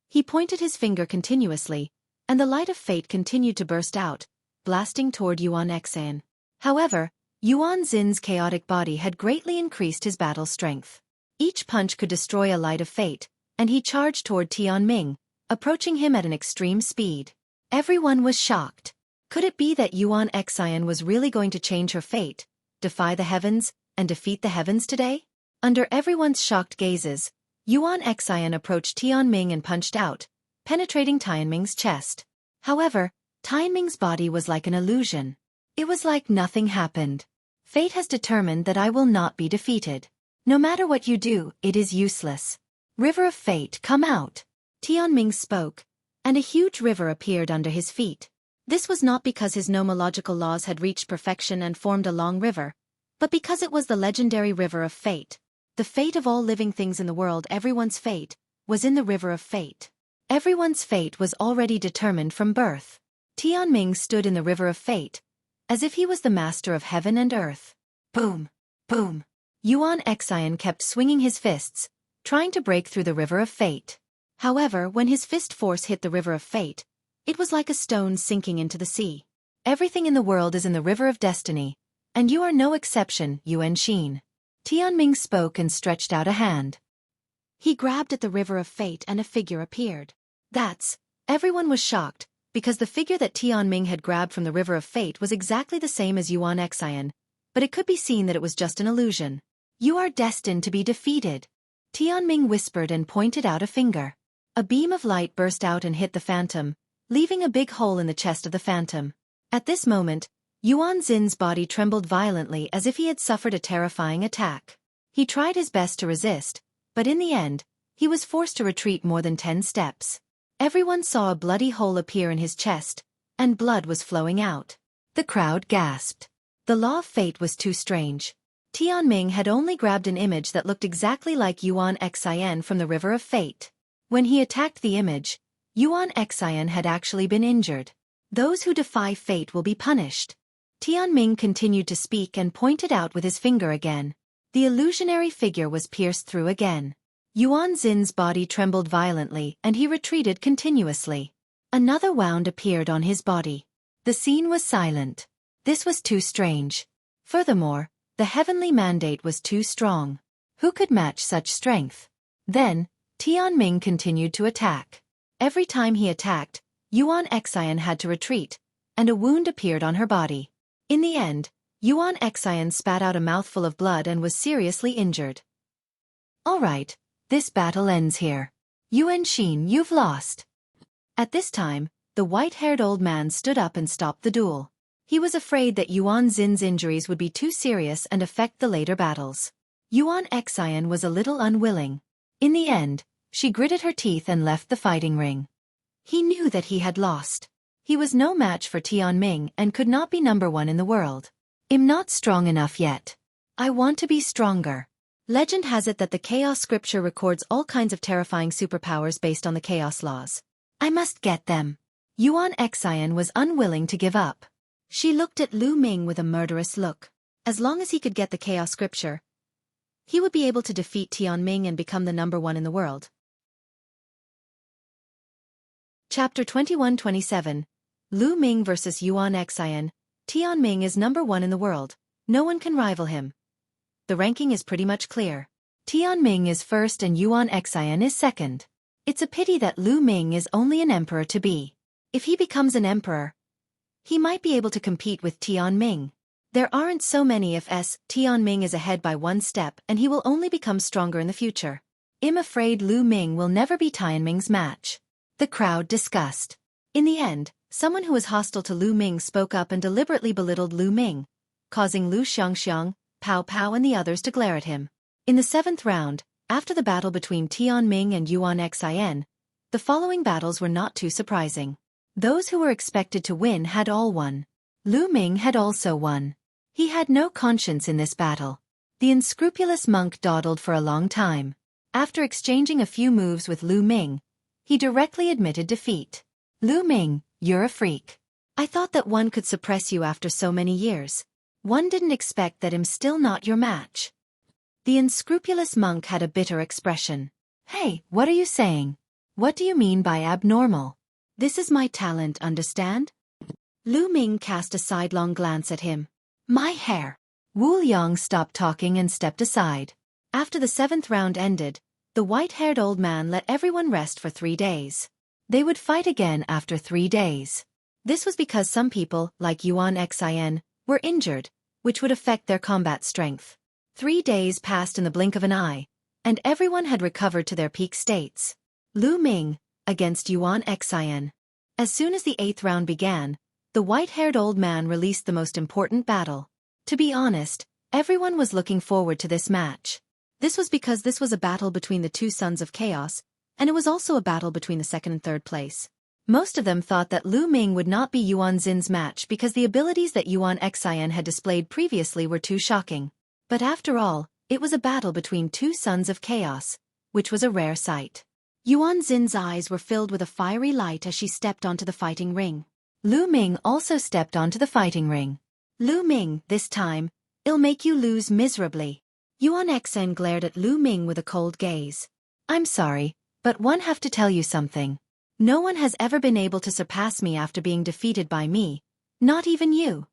He pointed his finger continuously, and the light of fate continued to burst out, blasting toward Yuan Xian. However, Yuan Xin's chaotic body had greatly increased his battle strength. Each punch could destroy a light of fate, and he charged toward Tianming, approaching him at an extreme speed. Everyone was shocked. Could it be that Yuan Xian was really going to change her fate, defy the heavens, and defeat the heavens today? Under everyone's shocked gazes, Yuan Xian approached Tianming and punched out, penetrating Tianming's chest. However, Tianming's body was like an illusion. It was like nothing happened. Fate has determined that I will not be defeated. No matter what you do, it is useless. River of Fate, come out. Tianming spoke, and a huge river appeared under his feet. This was not because his nomological laws had reached perfection and formed a long river, but because it was the legendary River of Fate. The fate of all living things in the world, everyone's fate, was in the River of Fate. Everyone's fate was already determined from birth. Tianming stood in the River of Fate, as if he was the master of heaven and earth. Boom, boom. Yuan Xian kept swinging his fists, trying to break through the River of Fate. However, when his fist force hit the River of Fate, it was like a stone sinking into the sea. Everything in the world is in the River of Destiny, and you are no exception, Yuan Xin. Tianming spoke and stretched out a hand. He grabbed at the River of Fate and a figure appeared. Everyone was shocked, because the figure that Tianming had grabbed from the River of Fate was exactly the same as Yuan Xian, but it could be seen that it was just an illusion. You are destined to be defeated. Tianming whispered and pointed out a finger. A beam of light burst out and hit the phantom, leaving a big hole in the chest of the phantom. At this moment, Yuan Xin's body trembled violently as if he had suffered a terrifying attack. He tried his best to resist, but in the end, he was forced to retreat more than 10 steps. Everyone saw a bloody hole appear in his chest, and blood was flowing out. The crowd gasped. The law of fate was too strange. Tianming had only grabbed an image that looked exactly like Yuan Xian from the River of Fate. When he attacked the image, Yuan Xian had actually been injured. Those who defy fate will be punished. Tianming continued to speak and pointed out with his finger again. The illusionary figure was pierced through again. Yuan Xin's body trembled violently and he retreated continuously. Another wound appeared on his body. The scene was silent. This was too strange. Furthermore, the heavenly mandate was too strong. Who could match such strength? Then, Tianming continued to attack. Every time he attacked, Yuan Xian had to retreat, and a wound appeared on her body. In the end, Yuan Xian spat out a mouthful of blood and was seriously injured. All right, this battle ends here. Yuan Xin, you've lost. At this time, the white-haired old man stood up and stopped the duel. He was afraid that Yuan Xin's injuries would be too serious and affect the later battles. Yuan Xian was a little unwilling. In the end, she gritted her teeth and left the fighting ring. He knew that he had lost. He was no match for Tianming and could not be #1 in the world. I'm not strong enough yet. I want to be stronger. Legend has it that the Chaos Scripture records all kinds of terrifying superpowers based on the Chaos laws. I must get them. Yuan Xian was unwilling to give up. She looked at Lu Ming with a murderous look. As long as he could get the Chaos Scripture, he would be able to defeat Tianming and become the #1 in the world. Chapter 21-27. Lu Ming vs. Yuan Xian. Tianming is #1 in the world. No one can rival him. The ranking is pretty much clear. Tianming is first and Yuan Xian is second. It's a pity that Lu Ming is only an emperor to be. If he becomes an emperor, he might be able to compete with Tianming. There aren't so many ifs. Tianming is ahead by one step and he will only become stronger in the future. I'm afraid Lu Ming will never be Tianming's match. The crowd discussed. In the end, someone who was hostile to Lu Ming spoke up and deliberately belittled Lu Ming, causing Lu Xiangxiang, Pao Pao and the others to glare at him. In the 7th round, after the battle between Tianming and Yuan Xian, the following battles were not too surprising. Those who were expected to win had all won. Lu Ming had also won. He had no conscience in this battle. The unscrupulous monk dawdled for a long time. After exchanging a few moves with Lu Ming, he directly admitted defeat. Lu Ming, you're a freak. I thought that one could suppress you after so many years. One didn't expect that I'm still not your match. The unscrupulous monk had a bitter expression. Hey, what are you saying? What do you mean by abnormal? This is my talent, understand? Lu Ming cast a sidelong glance at him. My hair. Wu Liang stopped talking and stepped aside. After the 7th round ended, the white-haired old man let everyone rest for 3 days. They would fight again after 3 days. This was because some people, like Yuan Xian, were injured, which would affect their combat strength. 3 days passed in the blink of an eye, and everyone had recovered to their peak states. Lu Ming, against Yuan Xian. As soon as the 8th round began, the white-haired old man released the most important battle. To be honest, everyone was looking forward to this match. This was because this was a battle between the 2 sons of chaos, and it was also a battle between the 2nd and 3rd place. Most of them thought that Lu Ming would not be Yuan Xin's match because the abilities that Yuan Xian had displayed previously were too shocking. But after all, it was a battle between 2 sons of chaos, which was a rare sight. Yuan Xin's eyes were filled with a fiery light as she stepped onto the fighting ring. Lu Ming also stepped onto the fighting ring. Lu Ming, this time, it'll make you lose miserably. Yuan Xian glared at Lu Ming with a cold gaze. I'm sorry, but one have to tell you something. No one has ever been able to surpass me after being defeated by me, not even you.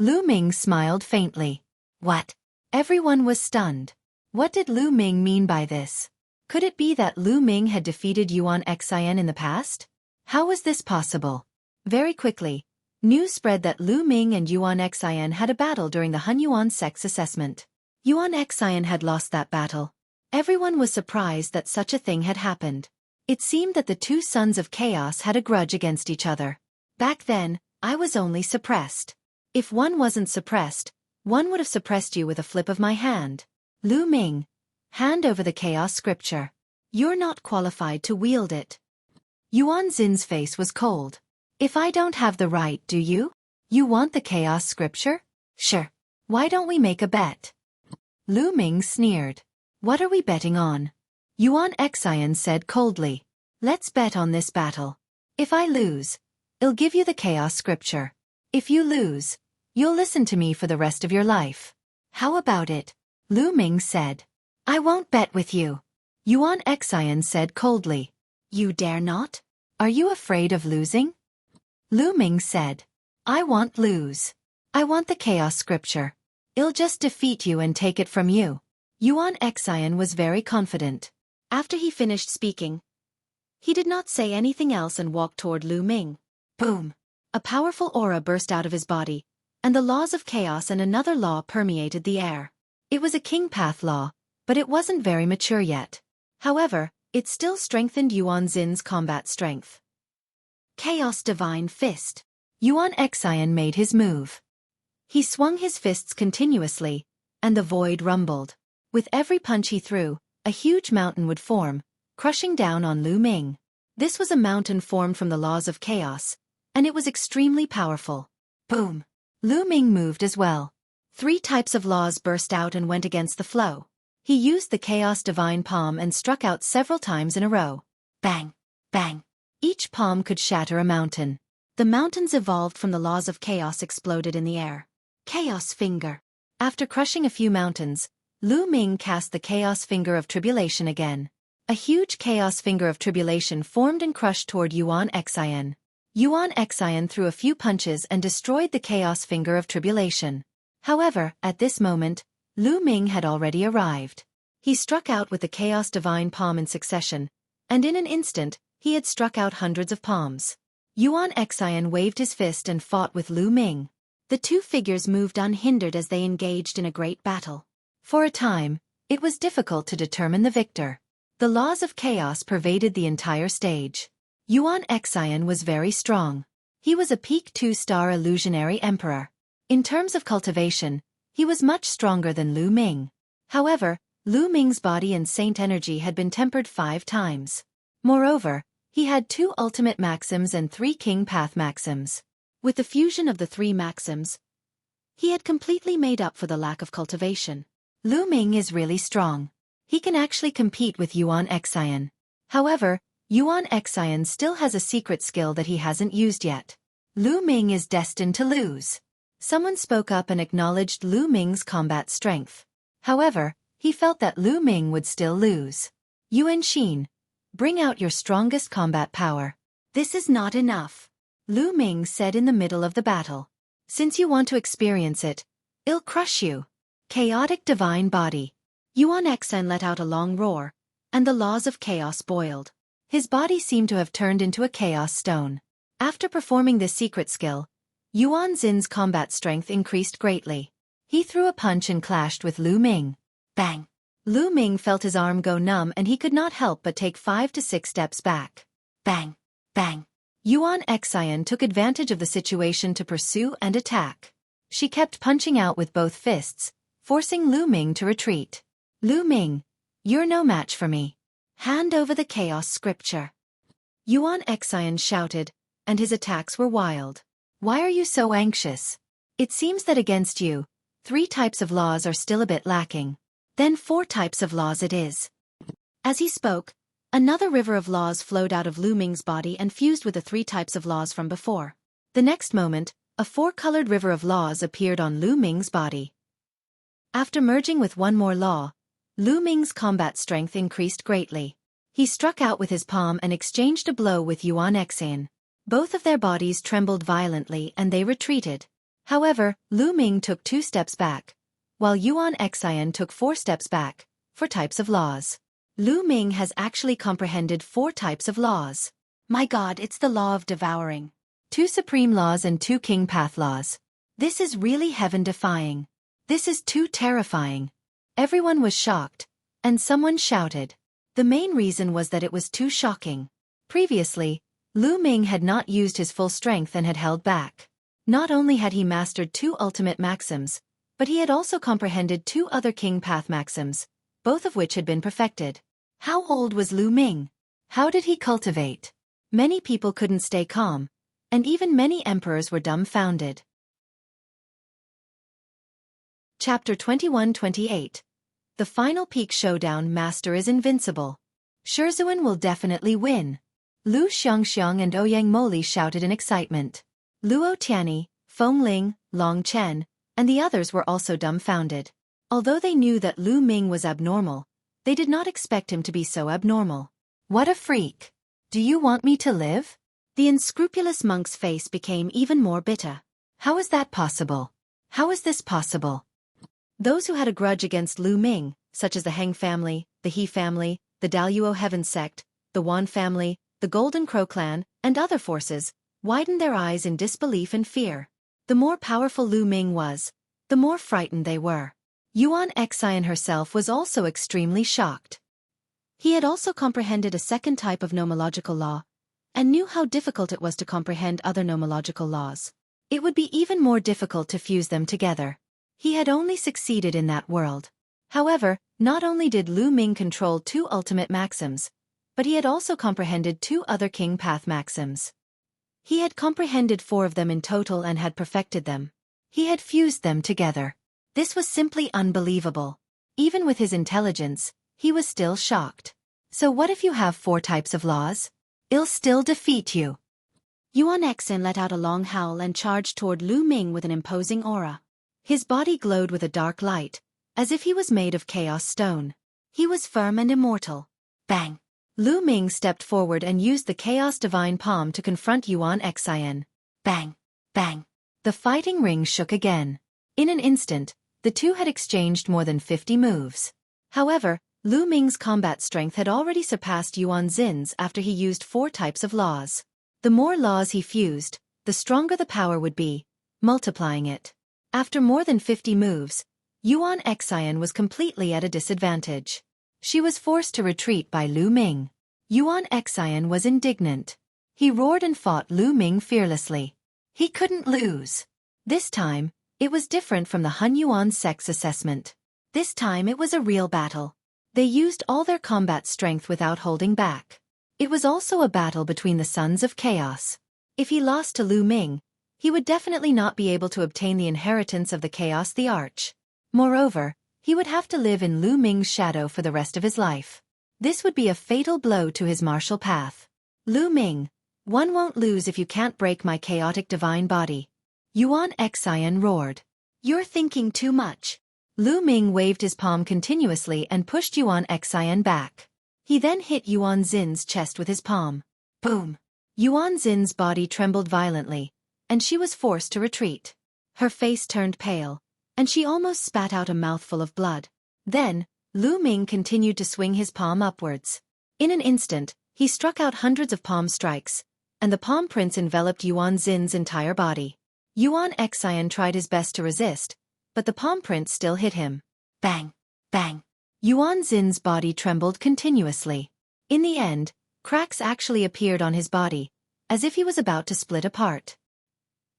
Lu Ming smiled faintly. What? Everyone was stunned. What did Lu Ming mean by this? Could it be that Lu Ming had defeated Yuan Xian in the past? How was this possible? Very quickly, news spread that Lu Ming and Yuan Xian had a battle during the Hunyuan sex assessment. Yuan Xian had lost that battle. Everyone was surprised that such a thing had happened. It seemed that the 2 sons of chaos had a grudge against each other. Back then, I was only suppressed. If one wasn't suppressed, one would have suppressed you with a flip of my hand. Lu Ming, hand over the Chaos Scripture. You're not qualified to wield it. Yuan Xin's face was cold. If I don't have the right, do you? You want the Chaos Scripture? Sure. Why don't we make a bet? Lu Ming sneered. What are we betting on? Yuan Xian said coldly. Let's bet on this battle. If I lose, I'll give you the Chaos Scripture. If you lose, you'll listen to me for the rest of your life. How about it? Lu Ming said. I won't bet with you. Yuan Xian said coldly. You dare not? Are you afraid of losing? Lu Ming said. I won't lose. I want the Chaos Scripture. I'll just defeat you and take it from you. Yuan Xian was very confident. After he finished speaking, He did not say anything else and walked toward Lu Ming. Boom! A powerful aura burst out of his body, and the laws of chaos and another law permeated the air. It was a king path law, but it wasn't very mature yet. However, it still strengthened Yuan Xin's combat strength. Chaos Divine Fist. Yuan Xian made his move. He swung his fists continuously, and the void rumbled. With every punch he threw, a huge mountain would form, crushing down on Lu Ming. This was a mountain formed from the laws of chaos, and it was extremely powerful. Boom! Lu Ming moved as well. 3 types of laws burst out and went against the flow. He used the Chaos Divine Palm and struck out several times in a row. Bang! Bang! Each palm could shatter a mountain. The mountains evolved from the laws of chaos exploded in the air. Chaos Finger. After crushing a few mountains, Lu Ming cast the Chaos Finger of Tribulation again. A huge Chaos Finger of Tribulation formed and crushed toward Yuan Xian. Yuan Xian threw a few punches and destroyed the Chaos Finger of Tribulation. However, at this moment, Lu Ming had already arrived. He struck out with the Chaos Divine Palm in succession, and in an instant, he had struck out hundreds of palms. Yuan Xian waved his fist and fought with Lu Ming. The two figures moved unhindered as they engaged in a great battle. For a time, it was difficult to determine the victor. The laws of chaos pervaded the entire stage. Yuan Xian was very strong. He was a peak 2-star illusionary emperor. In terms of cultivation, he was much stronger than Lu Ming. However, Lu Ming's body and saint energy had been tempered 5 times. Moreover, he had 2 ultimate maxims and 3 king path maxims. With the fusion of the 3 maxims, he had completely made up for the lack of cultivation. Lu Ming is really strong. He can actually compete with Yuan Xian. However, Yuan Xian still has a secret skill that he hasn't used yet. Lu Ming is destined to lose. Someone spoke up and acknowledged Lu Ming's combat strength. However, he felt that Lu Ming would still lose. Yuan Xin, bring out your strongest combat power. This is not enough, Lu Ming said in the middle of the battle. Since you want to experience it, I'll crush you. Chaotic Divine Body. Yuan Xian let out a long roar, and the laws of chaos boiled. His body seemed to have turned into a chaos stone. After performing this secret skill, Yuan Xin's combat strength increased greatly. He threw a punch and clashed with Lu Ming. Bang! Lu Ming felt his arm go numb and he could not help but take 5 to 6 steps back. Bang! Bang! Yuan Xian took advantage of the situation to pursue and attack. She kept punching out with both fists, forcing Lu Ming to retreat. Lu Ming, you're no match for me. Hand over the chaos scripture. Yuan Xian shouted, and his attacks were wild. Why are you so anxious? It seems that against you, 3 types of laws are still a bit lacking. Then 4 types of laws it is. As he spoke, another river of laws flowed out of Lu Ming's body and fused with the 3 types of laws from before. The next moment, a 4-colored river of laws appeared on Lu Ming's body. After merging with one more law, Lu Ming's combat strength increased greatly. He struck out with his palm and exchanged a blow with Yuan Xian. Both of their bodies trembled violently and they retreated. However, Lu Ming took 2 steps back, while Yuan Xian took 4 steps back, for types of laws. Lu Ming has actually comprehended 4 types of laws. My god, it's the law of devouring. 2 supreme laws and 2 king path laws. This is really heaven-defying. This is too terrifying. Everyone was shocked, and someone shouted. The main reason was that it was too shocking. Previously, Lu Ming had not used his full strength and had held back. Not only had he mastered 2 ultimate maxims, but he had also comprehended 2 other king path maxims, both of which had been perfected. How old was Lu Ming? How did he cultivate? Many people couldn't stay calm, and even many emperors were dumbfounded. Chapter 21-28. The final peak showdown. Master is invincible. Shizhuan will definitely win. Lu Xiangxiang and Ouyang Moli shouted in excitement. Luo Tianyi, Feng Ling, Long Chen, and the others were also dumbfounded. Although they knew that Lu Ming was abnormal, they did not expect him to be so abnormal. What a freak! Do you want me to live? The unscrupulous monk's face became even more bitter. How is that possible? How is this possible? Those who had a grudge against Lu Ming, such as the Heng family, the He family, the Daluo Heaven sect, the Wan family, the Golden Crow clan, and other forces, widened their eyes in disbelief and fear. The more powerful Lu Ming was, the more frightened they were. Yuan Xian herself was also extremely shocked. He had also comprehended a second type of nomological law, and knew how difficult it was to comprehend other nomological laws. It would be even more difficult to fuse them together. He had only succeeded in that world. However, not only did Lu Ming control 2 ultimate maxims, but he had also comprehended 2 other king path maxims. He had comprehended 4 of them in total and had perfected them. He had fused them together. This was simply unbelievable. Even with his intelligence, he was still shocked. So what if you have 4 types of laws? I'll still defeat you. Yuan Xian let out a long howl and charged toward Lu Ming with an imposing aura. His body glowed with a dark light, as if he was made of chaos stone. He was firm and immortal. Bang! Lu Ming stepped forward and used the Chaos Divine Palm to confront Yuan Xian. Bang! Bang! The fighting ring shook again. In an instant, the two had exchanged more than 50 moves. However, Lu Ming's combat strength had already surpassed Yuan Xin's after he used 4 types of laws. The more laws he fused, the stronger the power would be, multiplying it. After more than 50 moves, Yuan Xian was completely at a disadvantage. She was forced to retreat by Lu Ming. Yuan Xian was indignant. He roared and fought Lu Ming fearlessly. He couldn't lose. This time, it was different from the Hun Yuan sex assessment. This time it was a real battle. They used all their combat strength without holding back. It was also a battle between the Sons of Chaos. If he lost to Lu Ming, he would definitely not be able to obtain the inheritance of the Chaos Thearch. Moreover, he would have to live in Lu Ming's shadow for the rest of his life. This would be a fatal blow to his martial path. Lu Ming, one won't lose if you can't break my chaotic divine body. Yuan Xian roared. You're thinking too much. Lu Ming waved his palm continuously and pushed Yuan Xian back. He then hit Yuan Xin's chest with his palm. Boom! Yuan Xin's body trembled violently, and she was forced to retreat. Her face turned pale, and she almost spat out a mouthful of blood. Then, Lu Ming continued to swing his palm upwards. In an instant, he struck out hundreds of palm strikes, and the palm prints enveloped Yuan Xin's entire body. Yuan Xian tried his best to resist, but the palm prints still hit him. Bang! Bang! Yuan Xin's body trembled continuously. In the end, cracks actually appeared on his body, as if he was about to split apart.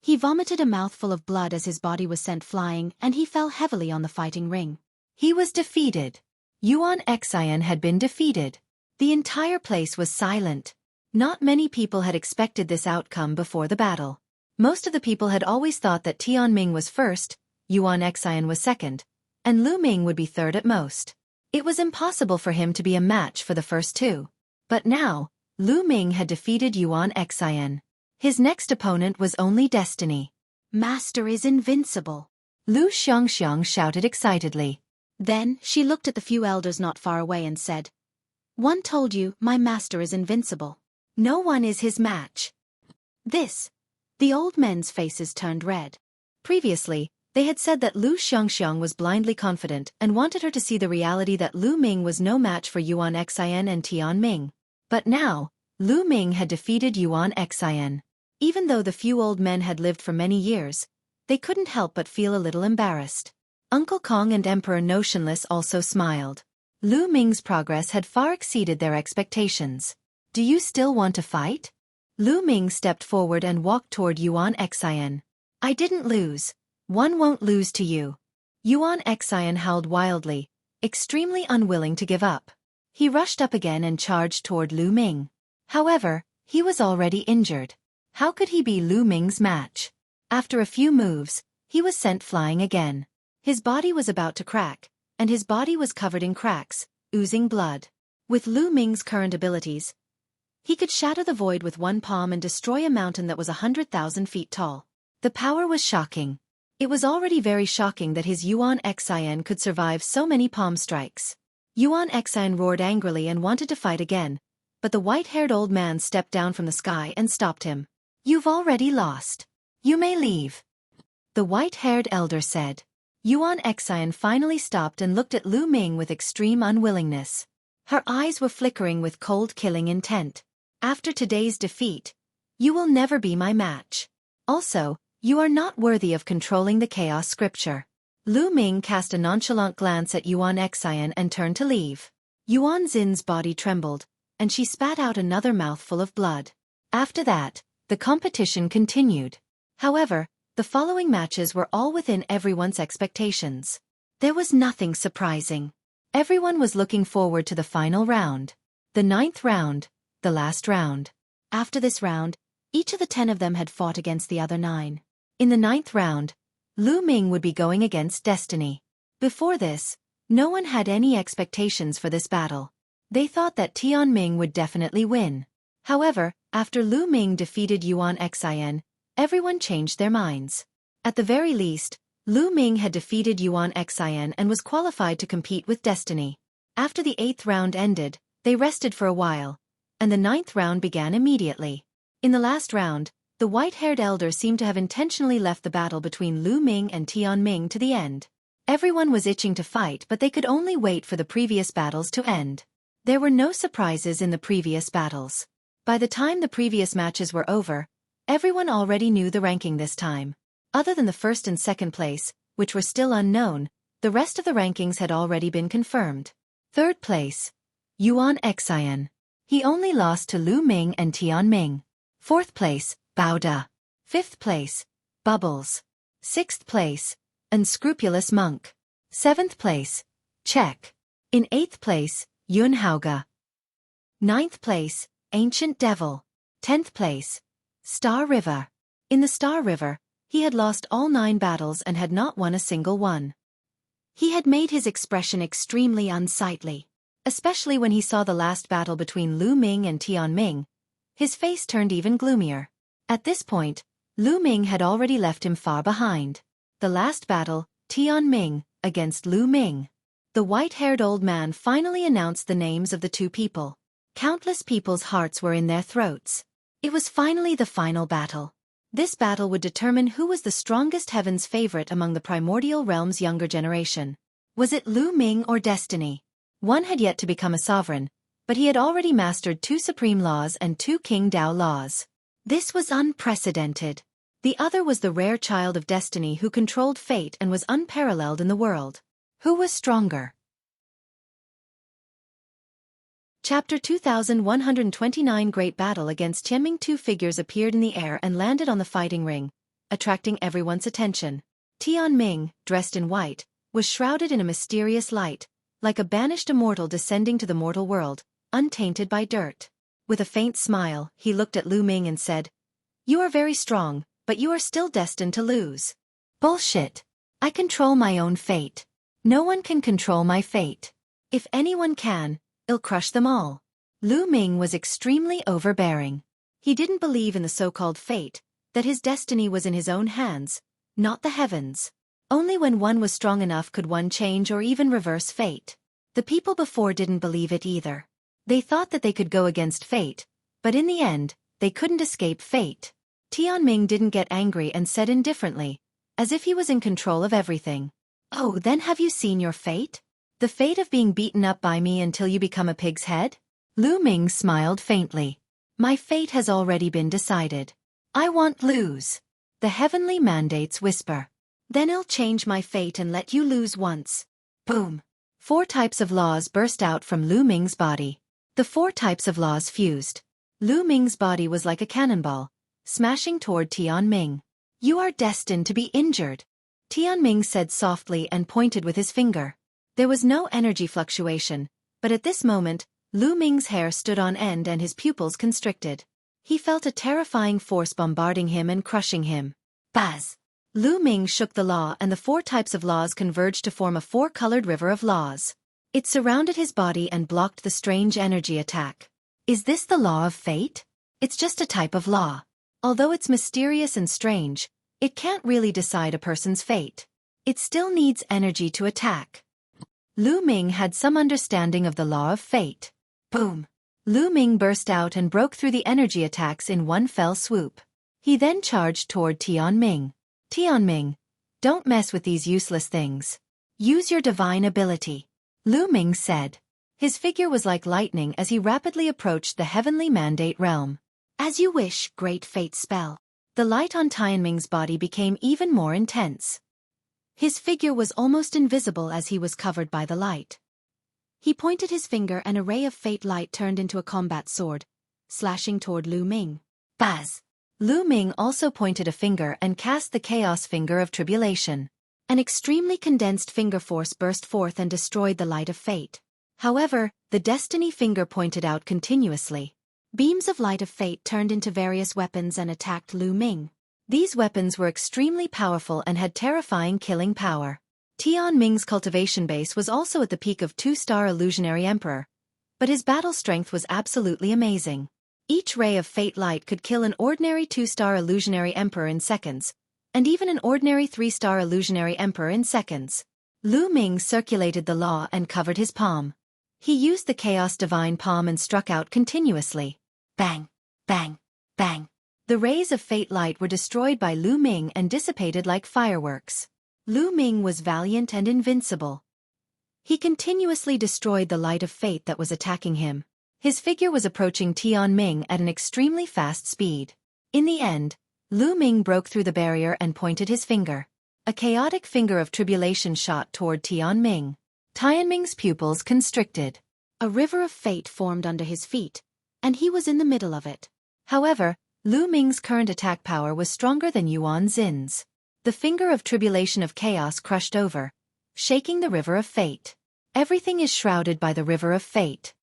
He vomited a mouthful of blood as his body was sent flying, and he fell heavily on the fighting ring. He was defeated. Yuan Xian had been defeated. The entire place was silent. Not many people had expected this outcome before the battle. Most of the people had always thought that Tianming was first, Yuan Xian was second, and Lu Ming would be third at most. It was impossible for him to be a match for the first 2. But now, Lu Ming had defeated Yuan Xian. His next opponent was only destiny. Master is invincible. Lu Xiangxiang shouted excitedly. Then, she looked at the few elders not far away and said, One told you, my master is invincible. No one is his match. The old men's faces turned red. Previously, they had said that Lu Xiangxiang was blindly confident and wanted her to see the reality that Lu Ming was no match for Yuan Xian and Tianming. But now, Lu Ming had defeated Yuan Xian. Even though the few old men had lived for many years, they couldn't help but feel a little embarrassed. Uncle Kong and Emperor Notionless also smiled. Lu Ming's progress had far exceeded their expectations. Do you still want to fight? Lu Ming stepped forward and walked toward Yuan Xian. I didn't lose. One won't lose to you. Yuan Xian howled wildly, extremely unwilling to give up. He rushed up again and charged toward Lu Ming. However, he was already injured. How could he be Lu Ming's match? After a few moves, he was sent flying again. His body was about to crack, and his body was covered in cracks, oozing blood. With Lu Ming's current abilities, he could shatter the void with one palm and destroy a mountain that was 100,000 feet tall. The power was shocking. It was already very shocking that his Yuan Xian could survive so many palm strikes. Yuan Xian roared angrily and wanted to fight again, but the white-haired old man stepped down from the sky and stopped him. You've already lost. You may leave. The white-haired elder said. Yuan Xian finally stopped and looked at Lu Ming with extreme unwillingness. Her eyes were flickering with cold killing intent. After today's defeat, you will never be my match. Also, you are not worthy of controlling the chaos scripture. Lu Ming cast a nonchalant glance at Yuan Xian and turned to leave. Yuan Xin's body trembled, and she spat out another mouthful of blood. After that, the competition continued. However, the following matches were all within everyone's expectations. There was nothing surprising. Everyone was looking forward to the final round. The 9th round, the last round. After this round, each of the 10 of them had fought against the other 9. In the 9th round, Lu Ming would be going against Destiny. Before this, no one had any expectations for this battle. They thought that Tianming would definitely win. However, after Lu Ming defeated Yuan Xian, everyone changed their minds. At the very least, Lu Ming had defeated Yuan Xian and was qualified to compete with Destiny. After the 8th round ended, they rested for a while, and the 9th round began immediately. In the last round, the white-haired elder seemed to have intentionally left the battle between Lu Ming and Tianming to the end. Everyone was itching to fight, but they could only wait for the previous battles to end. There were no surprises in the previous battles. By the time the previous matches were over, everyone already knew the ranking this time. Other than the 1st and 2nd place, which were still unknown, the rest of the rankings had already been confirmed. 3rd place, Yuan Xian. He only lost to Lu Ming and Tianming. 4th place, Baoda. 5th place, Bubbles. 6th place, Unscrupulous Monk. 7th place, Check. In 8th place, Yun Haoge. 9th place, Ancient Devil. 10th place, Star River. In the Star River, he had lost all 9 battles and had not won a single one. He had made his expression extremely unsightly, especially when he saw the last battle between Lu Ming and Tianming. His face turned even gloomier. At this point, Lu Ming had already left him far behind. The last battle, Tianming, against Lu Ming. The white-haired old man finally announced the names of the 2 people. Countless people's hearts were in their throats. It was finally the final battle. This battle would determine who was the strongest heaven's favorite among the primordial realm's younger generation. Was it Lu Ming or Destiny? One had yet to become a sovereign, but he had already mastered 2 supreme laws and 2 King Dao laws. This was unprecedented. The other was the rare child of Destiny who controlled fate and was unparalleled in the world. Who was stronger? Chapter 2129 Great Battle against Tianming. 2 figures appeared in the air and landed on the fighting ring, attracting everyone's attention. Tianming, dressed in white, was shrouded in a mysterious light, like a banished immortal descending to the mortal world, untainted by dirt. With a faint smile, he looked at Lu Ming and said, "You are very strong, but you are still destined to lose." "Bullshit. I control my own fate. No one can control my fate. If anyone can, I'll crush them all." Lu Ming was extremely overbearing. He didn't believe in the so-called fate, that his destiny was in his own hands, not the heavens. Only when one was strong enough could one change or even reverse fate. The people before didn't believe it either. They thought that they could go against fate, but in the end, they couldn't escape fate. Tianming didn't get angry and said indifferently, as if he was in control of everything, "Oh, then have you seen your fate? The fate of being beaten up by me until you become a pig's head?" Lu Ming smiled faintly. "My fate has already been decided. I won't lose. The heavenly mandates whisper. Then I'll change my fate and let you lose once." Boom. 4 types of laws burst out from Lu Ming's body. The 4 types of laws fused. Lu Ming's body was like a cannonball, smashing toward Tianming. "You are destined to be injured," Tianming said softly and pointed with his finger. There was no energy fluctuation, but at this moment, Lu Ming's hair stood on end and his pupils constricted. He felt a terrifying force bombarding him and crushing him. Buzz! Lu Ming shook the law and the 4 types of laws converged to form a 4-colored river of laws. It surrounded his body and blocked the strange energy attack. Is this the law of fate? It's just a type of law. Although it's mysterious and strange, it can't really decide a person's fate. It still needs energy to attack. Lu Ming had some understanding of the law of fate. Boom! Lu Ming burst out and broke through the energy attacks in one fell swoop. He then charged toward Tianming. "Tianming, don't mess with these useless things. Use your divine ability," Lu Ming said. His figure was like lightning as he rapidly approached the heavenly mandate realm. As you wish, great fate spell. The light on Tianming's body became even more intense. His figure was almost invisible as he was covered by the light. He pointed his finger and a ray of fate light turned into a combat sword, slashing toward Lu Ming. Buzz! Lu Ming also pointed a finger and cast the chaos finger of tribulation. An extremely condensed finger force burst forth and destroyed the light of fate. However, the destiny finger pointed out continuously. Beams of light of fate turned into various weapons and attacked Lu Ming. These weapons were extremely powerful and had terrifying killing power. Tianming's cultivation base was also at the peak of 2-star illusionary emperor, but his battle strength was absolutely amazing. Each ray of fate light could kill an ordinary 2-star illusionary emperor in seconds, and even an ordinary 3-star illusionary emperor in seconds. Lu Ming circulated the law and covered his palm. He used the chaos divine palm and struck out continuously. Bang! Bang! Bang! The rays of fate light were destroyed by Lu Ming and dissipated like fireworks. Lu Ming was valiant and invincible. He continuously destroyed the light of fate that was attacking him. His figure was approaching Tianming at an extremely fast speed. In the end, Lu Ming broke through the barrier and pointed his finger. A chaotic finger of tribulation shot toward Tianming. Tianming's pupils constricted. A river of fate formed under his feet, and he was in the middle of it. However, Lu Ming's current attack power was stronger than Yuan Xin's. The finger of tribulation of chaos crushed over, shaking the river of fate. Everything is shrouded by the river of fate.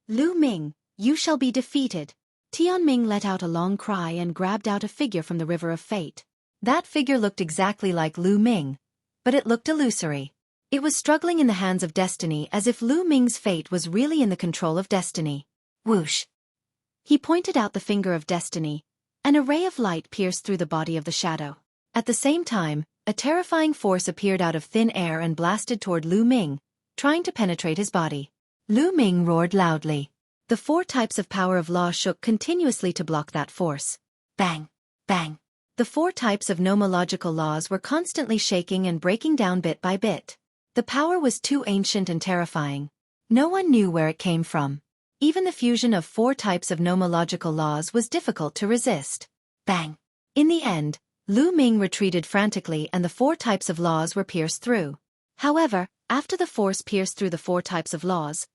Lu Ming, you shall be defeated. Tianming let out a long cry and grabbed out a figure from the river of fate. That figure looked exactly like Lu Ming, but it looked illusory. It was struggling in the hands of destiny as if Lu Ming's fate was really in the control of destiny. Whoosh! He pointed out the finger of destiny, and a ray of light pierced through the body of the shadow. At the same time, a terrifying force appeared out of thin air and blasted toward Lu Ming, trying to penetrate his body. Lu Ming roared loudly. The 4 types of power of law shook continuously to block that force. Bang! Bang! The 4 types of nomological laws were constantly shaking and breaking down bit by bit. The power was too ancient and terrifying. No one knew where it came from. Even the fusion of 4 types of nomological laws was difficult to resist. Bang! In the end, Lu Ming retreated frantically and the 4 types of laws were pierced through. However, after the force pierced through the 4 types of laws,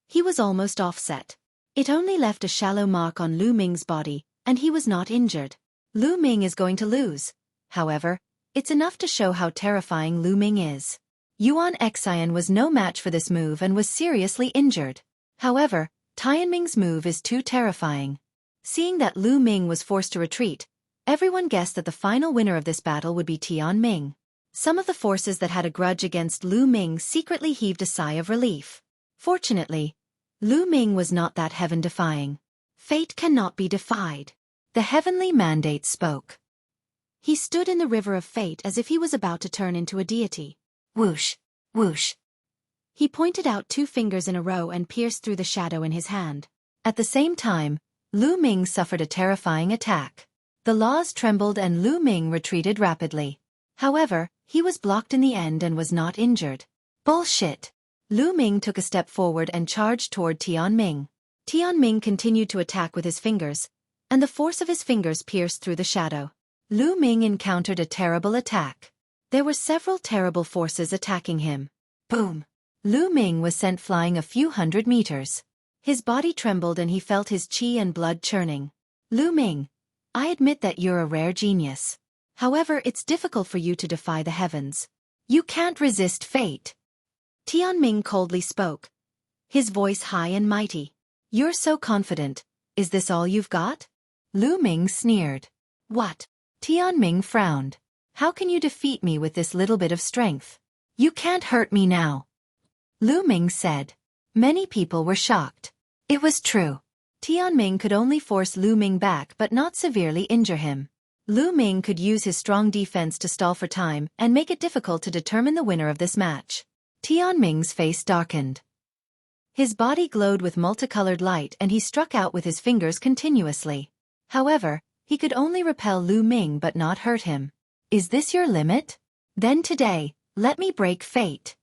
he was almost offset. It only left a shallow mark on Lu Ming's body, and he was not injured. Lu Ming is going to lose. However, it's enough to show how terrifying Lu Ming is. Yuan Xian was no match for this move and was seriously injured. However, Tianming's move is too terrifying. Seeing that Lu Ming was forced to retreat, everyone guessed that the final winner of this battle would be Tianming. Some of the forces that had a grudge against Lu Ming secretly heaved a sigh of relief. Fortunately, Lu Ming was not that heaven-defying. Fate cannot be defied. The heavenly mandate spoke. He stood in the river of fate as if he was about to turn into a deity. Whoosh! Whoosh! He pointed out 2 fingers in a row and pierced through the shadow in his hand. At the same time, Lu Ming suffered a terrifying attack. The laws trembled and Lu Ming retreated rapidly. However, he was blocked in the end and was not injured. Bullshit! Lu Ming took a step forward and charged toward Tianming. Tianming continued to attack with his fingers, and the force of his fingers pierced through the shadow. Lu Ming encountered a terrible attack. There were several terrible forces attacking him. Boom! Lu Ming was sent flying a few hundred meters. His body trembled and he felt his qi and blood churning. Lu Ming, I admit that you're a rare genius. However, it's difficult for you to defy the heavens. You can't resist fate. Tianming coldly spoke, his voice high and mighty. You're so confident. Is this all you've got? Lu Ming sneered. What? Tianming frowned. How can you defeat me with this little bit of strength? You can't hurt me now. Lu Ming said. Many people were shocked. It was true. Tianming could only force Lu Ming back but not severely injure him. Lu Ming could use his strong defense to stall for time and make it difficult to determine the winner of this match. Tianming's face darkened. His body glowed with multicolored light and he struck out with his fingers continuously. However, he could only repel Lu Ming but not hurt him. Is this your limit? Then today, let me break fate.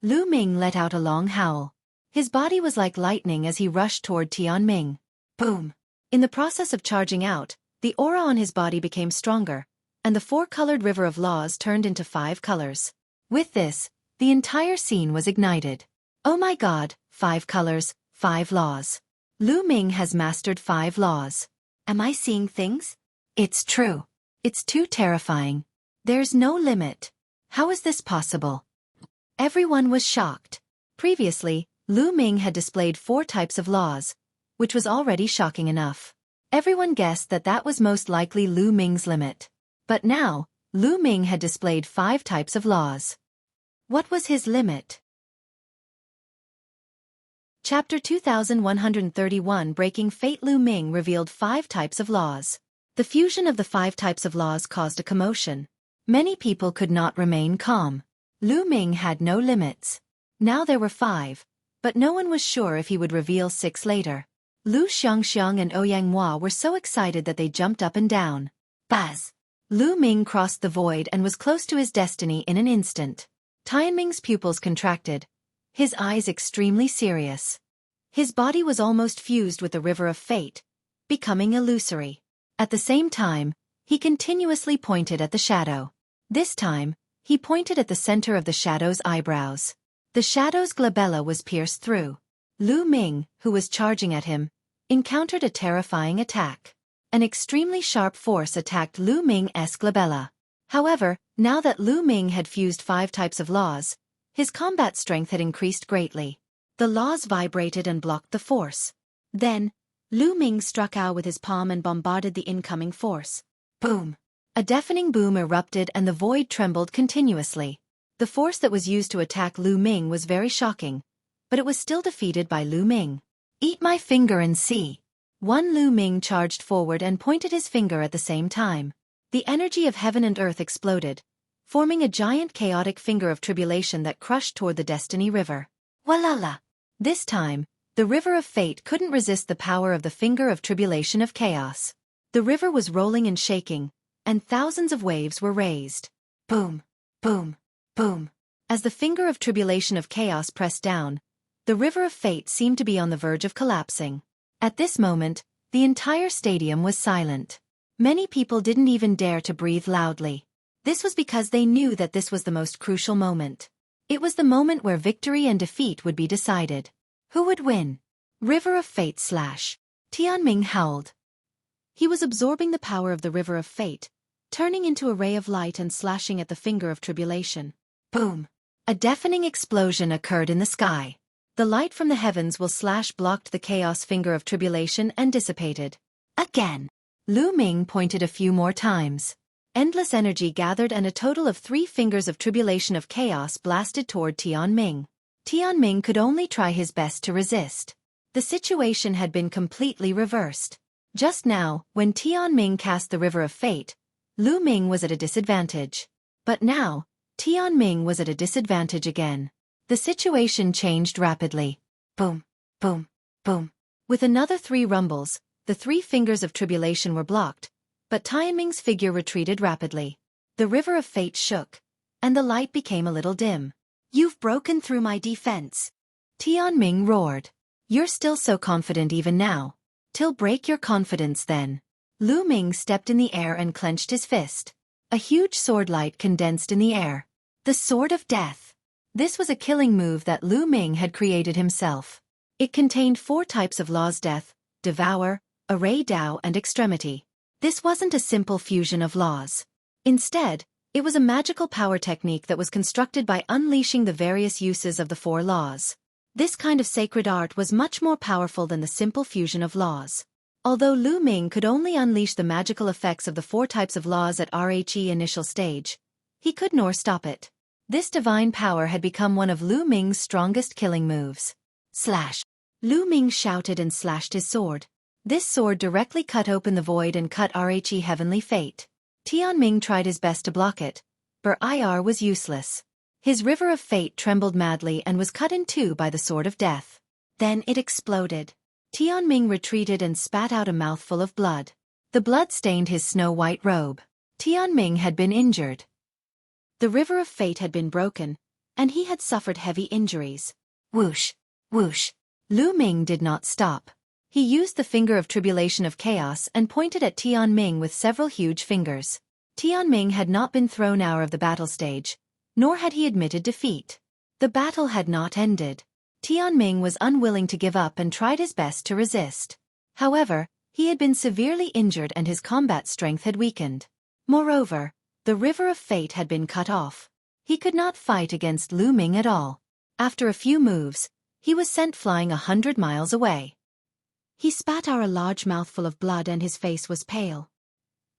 Lu Ming let out a long howl. His body was like lightning as he rushed toward Tianming. Boom! In the process of charging out, the aura on his body became stronger, and the four-colored river of laws turned into 5 colors. With this, the entire scene was ignited. Oh my god, 5 colors, 5 laws. Lu Ming has mastered 5 laws. Am I seeing things? It's true. It's too terrifying. There's no limit. How is this possible? Everyone was shocked. Previously, Lu Ming had displayed 4 types of laws, which was already shocking enough. Everyone guessed that that was most likely Lu Ming's limit. But now, Lu Ming had displayed 5 types of laws. What was his limit? Chapter 2131 Breaking Fate. Lu Ming revealed 5 types of laws. The fusion of the 5 types of laws caused a commotion. Many people could not remain calm. Lu Ming had no limits. Now there were 5, but no one was sure if he would reveal 6 later. Lu Xiangxiang and Ouyang Hua were so excited that they jumped up and down. Buzz! Lu Ming crossed the void and was close to his destiny in an instant. Tianming's pupils contracted, his eyes extremely serious. His body was almost fused with the river of fate, becoming illusory. At the same time, he continuously pointed at the shadow. This time, he pointed at the center of the shadow's eyebrows. The shadow's glabella was pierced through. Lu Ming, who was charging at him, encountered a terrifying attack. An extremely sharp force attacked Lu Ming's glabella. However, now that Lu Ming had fused 5 types of laws, his combat strength had increased greatly. The laws vibrated and blocked the force. Then, Lu Ming struck out with his palm and bombarded the incoming force. Boom! A deafening boom erupted and the void trembled continuously. The force that was used to attack Lu Ming was very shocking, but it was still defeated by Lu Ming. Eat my finger and see. One Lu Ming charged forward and pointed his finger at the same time. The energy of heaven and earth exploded, forming a giant chaotic finger of tribulation that crushed toward the Destiny River. Walala! This time, the river of fate couldn't resist the power of the finger of tribulation of chaos. The river was rolling and shaking, and thousands of waves were raised. Boom! Boom! Boom! As the finger of tribulation of chaos pressed down, the river of fate seemed to be on the verge of collapsing. At this moment, the entire stadium was silent. Many people didn't even dare to breathe loudly. This was because they knew that this was the most crucial moment. It was the moment where victory and defeat would be decided. Who would win? River of Fate / Tianming howled. He was absorbing the power of the River of Fate, turning into a ray of light and slashing at the finger of tribulation. Boom! A deafening explosion occurred in the sky. The light from the heavens blocked the chaos finger of tribulation and dissipated. Again! Lu Ming pointed a few more times. Endless energy gathered and a total of 3 fingers of tribulation of chaos blasted toward Tianming. Tianming could only try his best to resist. The situation had been completely reversed. Just now, when Tianming cast the River of Fate, Lu Ming was at a disadvantage. But now, Tianming was at a disadvantage again. The situation changed rapidly. Boom, boom, boom. With another 3 rumbles, the 3 fingers of tribulation were blocked, but Tianming's figure retreated rapidly. The River of Fate shook, and the light became a little dim. You've broken through my defense. Tianming roared. You're still so confident even now. Till break your confidence then. Lu Ming stepped in the air and clenched his fist. A huge sword light condensed in the air. The Sword of Death. This was a killing move that Lu Ming had created himself. It contained 4 types of laws: death, devour, array Dao and extremity. This wasn't a simple fusion of laws. Instead, it was a magical power technique that was constructed by unleashing the various uses of the 4 laws. This kind of sacred art was much more powerful than the simple fusion of laws. Although Lu Ming could only unleash the magical effects of the 4 types of laws at RHE initial stage, he could nor stop it. This divine power had become one of Lu Ming's strongest killing moves. Slash! Lu Ming shouted and slashed his sword. This sword directly cut open the void and cut RHE heavenly fate. Tianming tried his best to block it, but IR was useless. His River of Fate trembled madly and was cut in 2 by the Sword of Death. Then it exploded. Tianming retreated and spat out a mouthful of blood. The blood stained his snow-white robe. Tianming had been injured. The River of Fate had been broken, and he had suffered heavy injuries. Whoosh! Whoosh! Lu Ming did not stop. He used the finger of tribulation of chaos and pointed at Tianming with several huge fingers. Tianming had not been thrown out of the battle stage, nor had he admitted defeat. The battle had not ended. Tianming was unwilling to give up and tried his best to resist. However, he had been severely injured and his combat strength had weakened. Moreover, the river of fate had been cut off. He could not fight against Lu Ming at all. After a few moves, he was sent flying 100 miles away. He spat out a large mouthful of blood and his face was pale.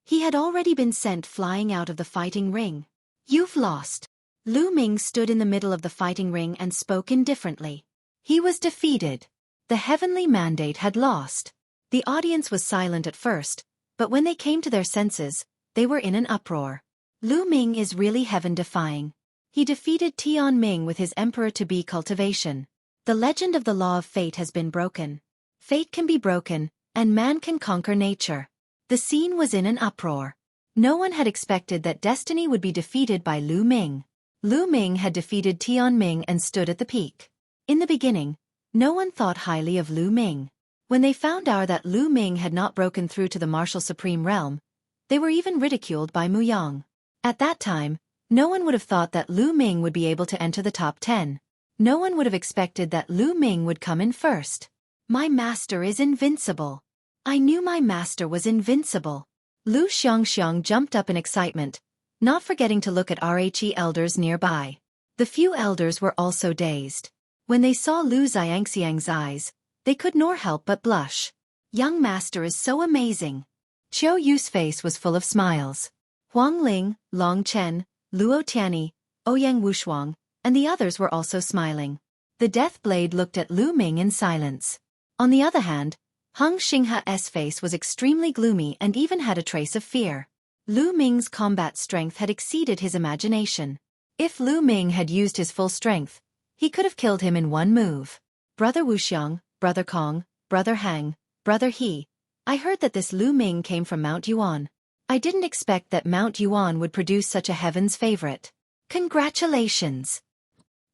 He had already been sent flying out of the fighting ring. You've lost. Lu Ming stood in the middle of the fighting ring and spoke indifferently. He was defeated. The heavenly mandate had lost. The audience was silent at first, but when they came to their senses, they were in an uproar. Lu Ming is really heaven-defying. He defeated Tianming with his emperor-to-be cultivation. The legend of the law of fate has been broken. Fate can be broken, and man can conquer nature. The scene was in an uproar. No one had expected that destiny would be defeated by Lu Ming. Lu Ming had defeated Tianming and stood at the peak. In the beginning, no one thought highly of Lu Ming. When they found out that Lu Ming had not broken through to the martial supreme realm, they were even ridiculed by Muyang. At that time, no one would have thought that Lu Ming would be able to enter the top 10. No one would have expected that Lu Ming would come in first. My master is invincible. I knew my master was invincible. Lu Xiangxiang jumped up in excitement, not forgetting to look at Rhe elders nearby. The few elders were also dazed. When they saw Lu Xiangxiang's eyes, they could nor help but blush. Young master is so amazing. Qiu Yu's face was full of smiles. Huang Ling, Long Chen, Luo Tianyi, Ouyang Wushuang, and the others were also smiling. The Death Blade looked at Lu Ming in silence. On the other hand, Heng Xingha's face was extremely gloomy and even had a trace of fear. Lu Ming's combat strength had exceeded his imagination. If Lu Ming had used his full strength, he could have killed him in one move. Brother Wuxiang, Brother Kong, Brother Hang, Brother He, I heard that this Lu Ming came from Mount Yuan. I didn't expect that Mount Yuan would produce such a heaven's favorite. Congratulations!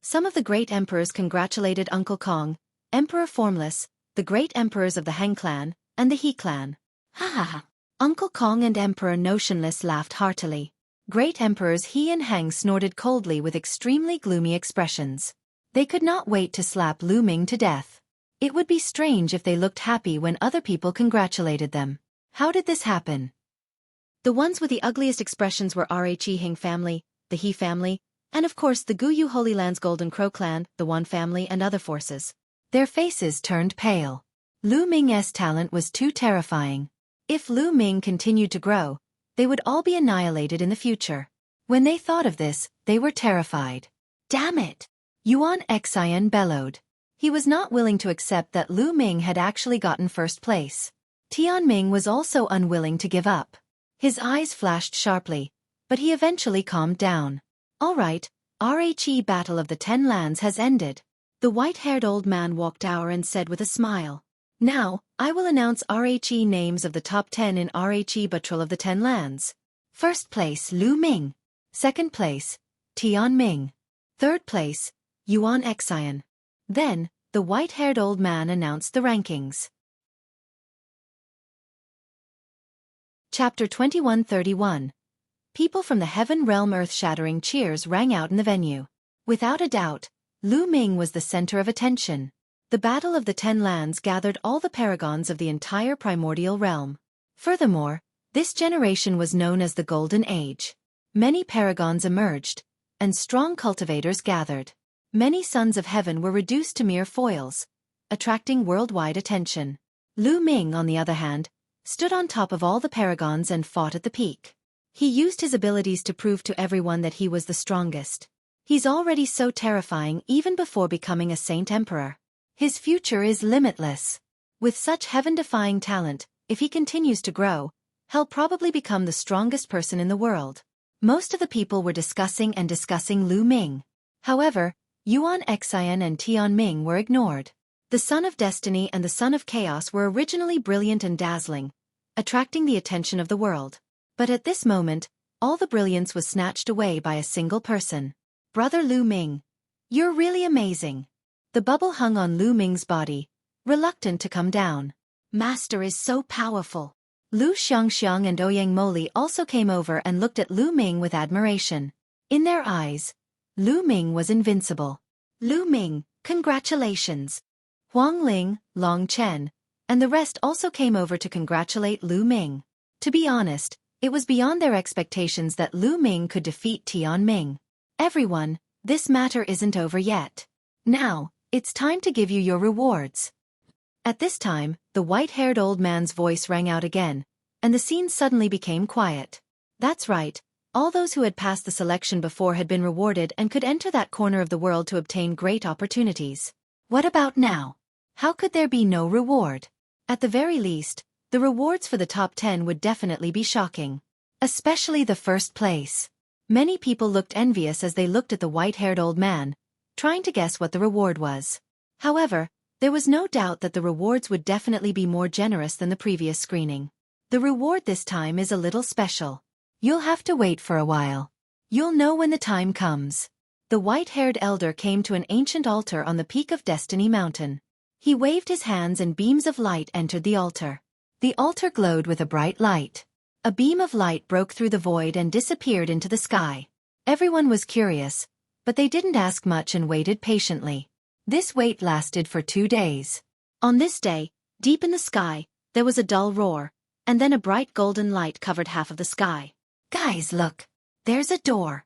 Some of the great emperors congratulated Uncle Kong, Emperor Formless, the great emperors of the Hang clan, and the He clan. Ha ha ha! Uncle Kong and Emperor Notionless laughed heartily. Great emperors He and Hang snorted coldly with extremely gloomy expressions. They could not wait to slap Lu Ming to death. It would be strange if they looked happy when other people congratulated them. How did this happen? The ones with the ugliest expressions were Rhe Hing family, the He family, and of course the Guyu Holy Land's Golden Crow clan, the Wan family and other forces. Their faces turned pale. Lu Ming's talent was too terrifying. If Lu Ming continued to grow, they would all be annihilated in the future. When they thought of this, they were terrified. Damn it! Yuan Xian bellowed. He was not willing to accept that Lu Ming had actually gotten first place. Tianming was also unwilling to give up. His eyes flashed sharply, but he eventually calmed down. All right, Rhe Battle of the 10 Lands has ended. The white-haired old man walked out and said with a smile. Now, I will announce Rhe names of the top 10 in Rhe Battle of the 10 Lands. First place Lu Ming. Second place, Tianming. Third place, Yuan Xian. Then, the white-haired old man announced the rankings. Chapter 2131. People from the heaven realm earth-shattering cheers rang out in the venue. Without a doubt, Lu Ming was the center of attention. The Battle of the 10 Lands gathered all the paragons of the entire primordial realm. Furthermore, this generation was known as the Golden Age. Many paragons emerged, and strong cultivators gathered. Many sons of heaven were reduced to mere foils, attracting worldwide attention. Lu Ming, on the other hand, stood on top of all the paragons and fought at the peak. He used his abilities to prove to everyone that he was the strongest. He's already so terrifying even before becoming a Saint Emperor. His future is limitless. With such heaven-defying talent, if he continues to grow, he'll probably become the strongest person in the world. Most of the people were discussing Lu Ming. However, Yuan Xian and Tianming were ignored. The Son of Destiny and the Son of Chaos were originally brilliant and dazzling, attracting the attention of the world. But at this moment, all the brilliance was snatched away by a single person. Brother Lu Ming. You're really amazing. The bubble hung on Lu Ming's body, reluctant to come down. Master is so powerful. Lu Xiangxiang and Ouyang Moli also came over and looked at Lu Ming with admiration. In their eyes, Lu Ming was invincible. Lu Ming, congratulations. Huang Ling, Long Chen, and the rest also came over to congratulate Lu Ming. To be honest, it was beyond their expectations that Lu Ming could defeat Tianming. Everyone, this matter isn't over yet. Now, it's time to give you your rewards. At this time, the white-haired old man's voice rang out again, and the scene suddenly became quiet. That's right, all those who had passed the selection before had been rewarded and could enter that corner of the world to obtain great opportunities. What about now? How could there be no reward? At the very least, the rewards for the top 10 would definitely be shocking. Especially the first place. Many people looked envious as they looked at the white-haired old man, trying to guess what the reward was. However, there was no doubt that the rewards would definitely be more generous than the previous screening. The reward this time is a little special. You'll have to wait for a while. You'll know when the time comes. The white-haired elder came to an ancient altar on the peak of Destiny Mountain. He waved his hands and beams of light entered the altar. The altar glowed with a bright light. A beam of light broke through the void and disappeared into the sky. Everyone was curious, but they didn't ask much and waited patiently. This wait lasted for 2 days. On this day, deep in the sky, there was a dull roar, and then a bright golden light covered half of the sky. Guys, look! There's a door!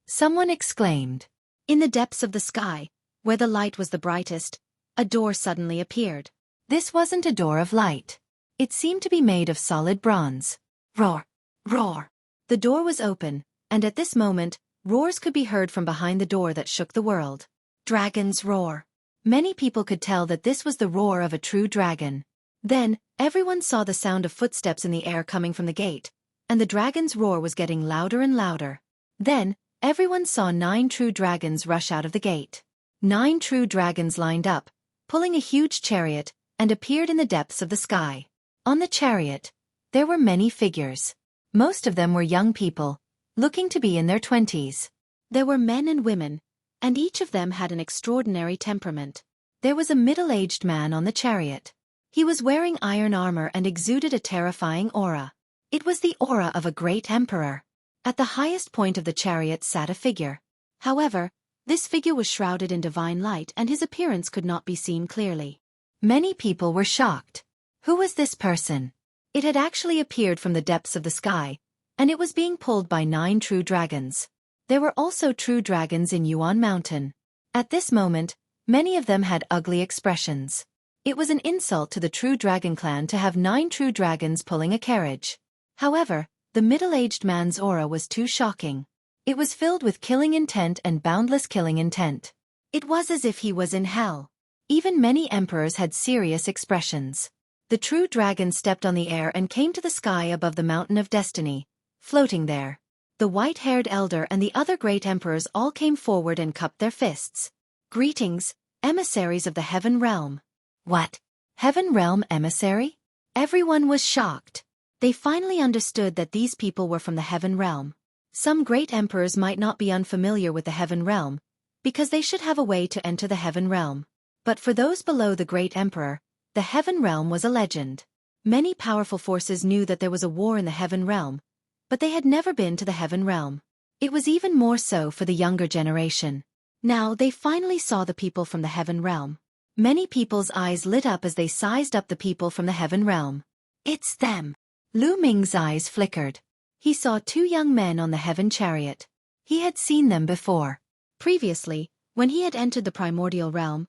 Someone exclaimed. In the depths of the sky, where the light was the brightest, a door suddenly appeared. This wasn't a door of light. It seemed to be made of solid bronze. Roar! Roar! The door was open, and at this moment, roars could be heard from behind the door that shook the world. Dragon's roar. Many people could tell that this was the roar of a true dragon. Then, everyone saw the sound of footsteps in the air coming from the gate, and the dragon's roar was getting louder and louder. Then, everyone saw 9 true dragons rush out of the gate. 9 true dragons lined up, pulling a huge chariot, and appeared in the depths of the sky. On the chariot, there were many figures. Most of them were young people, looking to be in their 20s. There were men and women, and each of them had an extraordinary temperament. There was a middle-aged man on the chariot. He was wearing iron armor and exuded a terrifying aura. It was the aura of a great emperor. At the highest point of the chariot sat a figure. However, this figure was shrouded in divine light and his appearance could not be seen clearly. Many people were shocked. Who was this person? It had actually appeared from the depths of the sky, and it was being pulled by 9 true dragons. There were also true dragons in Yuan Mountain. At this moment, many of them had ugly expressions. It was an insult to the true dragon clan to have 9 true dragons pulling a carriage. However, the middle-aged man's aura was too shocking. It was filled with killing intent and boundless killing intent. It was as if he was in hell. Even many emperors had serious expressions. The true dragon stepped on the air and came to the sky above the mountain of destiny, floating there. The white-haired elder and the other great emperors all came forward and cupped their fists. Greetings, emissaries of the Heaven Realm. What? Heaven Realm emissary? Everyone was shocked. They finally understood that these people were from the Heaven Realm. Some great emperors might not be unfamiliar with the Heaven Realm, because they should have a way to enter the Heaven Realm. But for those below the great emperor, the Heaven Realm was a legend. Many powerful forces knew that there was a war in the Heaven Realm, but they had never been to the Heaven Realm. It was even more so for the younger generation. Now they finally saw the people from the Heaven Realm. Many people's eyes lit up as they sized up the people from the Heaven Realm. It's them! Lu Ming's eyes flickered. He saw 2 young men on the Heaven Chariot. He had seen them before. Previously, when he had entered the Primordial Realm,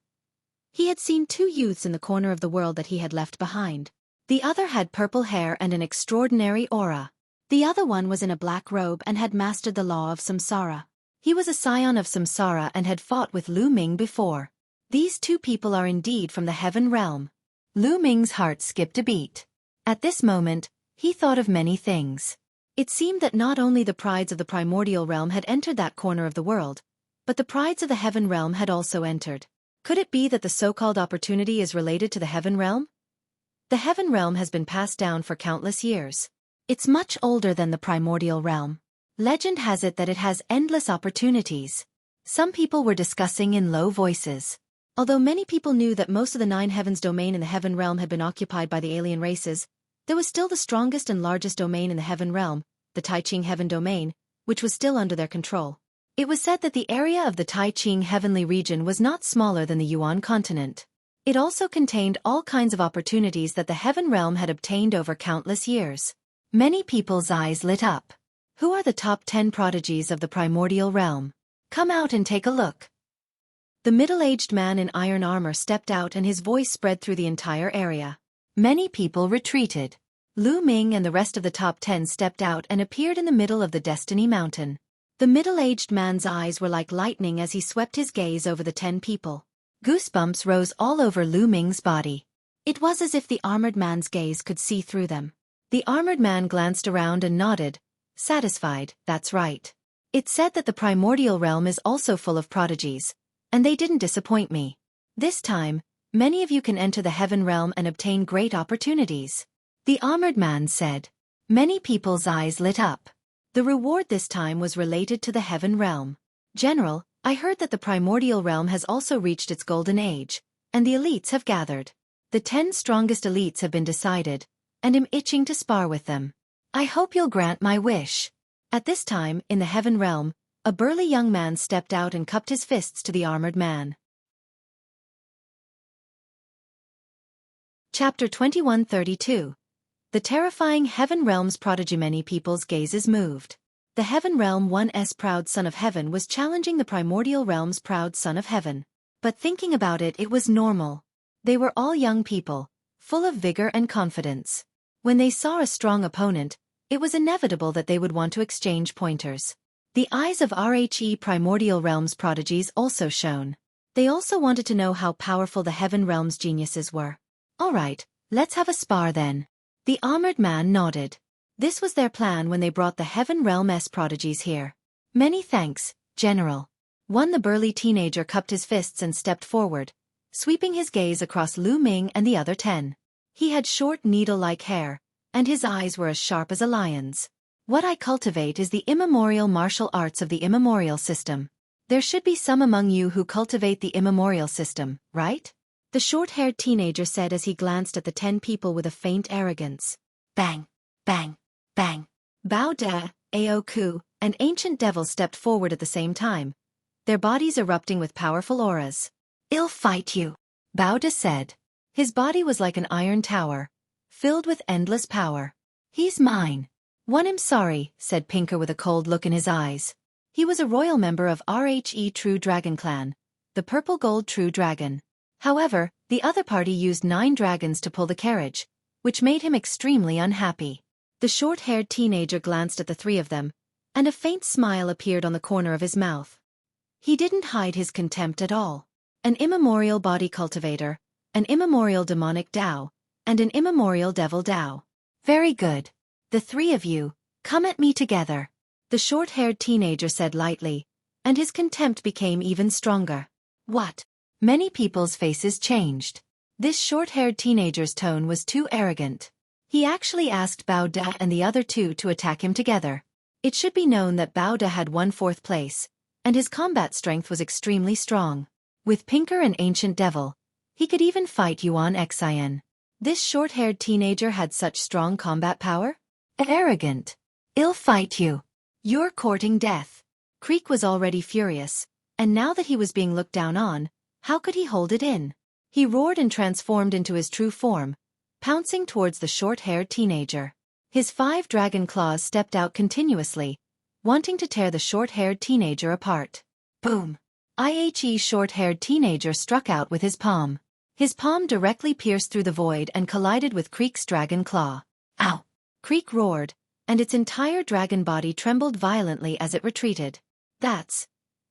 he had seen 2 youths in the corner of the world that he had left behind. The other had purple hair and an extraordinary aura. The other one was in a black robe and had mastered the law of samsara. He was a scion of samsara and had fought with Lu Ming before. These 2 people are indeed from the Heaven Realm. Lu Ming's heart skipped a beat. At this moment, he thought of many things. It seemed that not only the prides of the Primordial Realm had entered that corner of the world, but the prides of the Heaven Realm had also entered. Could it be that the so-called opportunity is related to the Heaven Realm? The Heaven Realm has been passed down for countless years. It's much older than the Primordial Realm. Legend has it that it has endless opportunities. Some people were discussing in low voices. Although many people knew that most of the Nine Heavens domain in the Heaven Realm had been occupied by the alien races, there was still the strongest and largest domain in the Heaven Realm, the Tianming Heaven Domain, which was still under their control. It was said that the area of the Tianming Heavenly region was not smaller than the Yuan continent. It also contained all kinds of opportunities that the Heaven Realm had obtained over countless years. Many people's eyes lit up. Who are the top 10 prodigies of the primordial realm? Come out and take a look. The middle-aged man in iron armor stepped out and his voice spread through the entire area. Many people retreated. Ming and the rest of the top 10 stepped out and appeared in the middle of the Destiny Mountain. The middle-aged man's eyes were like lightning as he swept his gaze over the 10 people. Goosebumps rose all over Ming's body. It was as if the armored man's gaze could see through them. The armored man glanced around and nodded, satisfied. That's right. It said that the primordial realm is also full of prodigies, and they didn't disappoint me. This time, many of you can enter the Heaven Realm and obtain great opportunities. The armored man said. Many people's eyes lit up. The reward this time was related to the Heaven Realm. General, I heard that the primordial realm has also reached its golden age, and the elites have gathered. The 10 strongest elites have been decided, and I'm itching to spar with them. I hope you'll grant my wish. At this time, in the Heaven Realm, a burly young man stepped out and cupped his fists to the armored man. Chapter 2132. The terrifying Heaven Realm's prodigy. Many people's gazes moved. The Heaven Realm 1's proud son of heaven was challenging the primordial realm's proud son of heaven. But thinking about it, it was normal. They were all young people, full of vigor and confidence. When they saw a strong opponent, it was inevitable that they would want to exchange pointers. The eyes of RHE primordial realm's prodigies also shone. They also wanted to know how powerful the Heaven Realm's geniuses were. All right, let's have a spar then. The armored man nodded. This was their plan when they brought the Heaven Realm's prodigies here. Many thanks, General. The burly teenager cupped his fists and stepped forward, sweeping his gaze across Ming and the other 10. He had short needle-like hair, and his eyes were as sharp as a lion's. What I cultivate is the immemorial martial arts of the immemorial system. There should be some among you who cultivate the immemorial system, right? The short-haired teenager said as he glanced at the 10 people with a faint arrogance. Bang, bang, bang. Bao Da, Aoku, and Ancient Devil stepped forward at the same time, their bodies erupting with powerful auras. I'll fight you, Bao Da said. His body was like an iron tower, filled with endless power. He's mine. I'm sorry, said Pinker with a cold look in his eyes. He was a royal member of RHE True Dragon Clan, the Purple Gold True Dragon. However, the other party used 9 dragons to pull the carriage, which made him extremely unhappy. The short-haired teenager glanced at the 3 of them, and a faint smile appeared on the corner of his mouth. He didn't hide his contempt at all. An immemorial body cultivator, an immemorial demonic Dao, and an immemorial devil Dao. Very good. The 3 of you, come at me together. The short-haired teenager said lightly, and his contempt became even stronger. What? Many people's faces changed. This short-haired teenager's tone was too arrogant. He actually asked Bao Da and the other 2 to attack him together. It should be known that Bao Da had won 4th place, and his combat strength was extremely strong. With Pinker and Ancient Devil, he could even fight Yuan Xian. This short-haired teenager had such strong combat power? Arrogant. I'll fight you. You're courting death. Creek was already furious, and now that he was being looked down on, how could he hold it in? He roared and transformed into his true form, pouncing towards the short-haired teenager. His 5 dragon claws stepped out continuously, wanting to tear the short-haired teenager apart. Boom! IHE short-haired teenager struck out with his palm. His palm directly pierced through the void and collided with Creek's dragon claw. Ow! Creek roared, and its entire dragon body trembled violently as it retreated.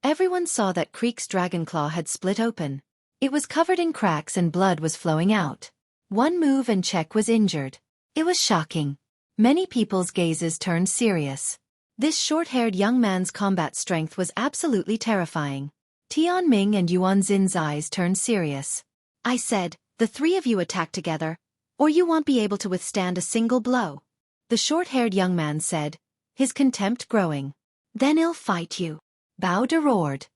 Everyone saw that Creek's dragon claw had split open. It was covered in cracks and blood was flowing out. One move and Xueqi was injured. It was shocking. Many people's gazes turned serious. This short-haired young man's combat strength was absolutely terrifying. Tianming and Yuan Xin's eyes turned serious. I said, the 3 of you attack together, or you won't be able to withstand a single blow. The short-haired young man said, his contempt growing. Then I'll fight you. Bao Da roared.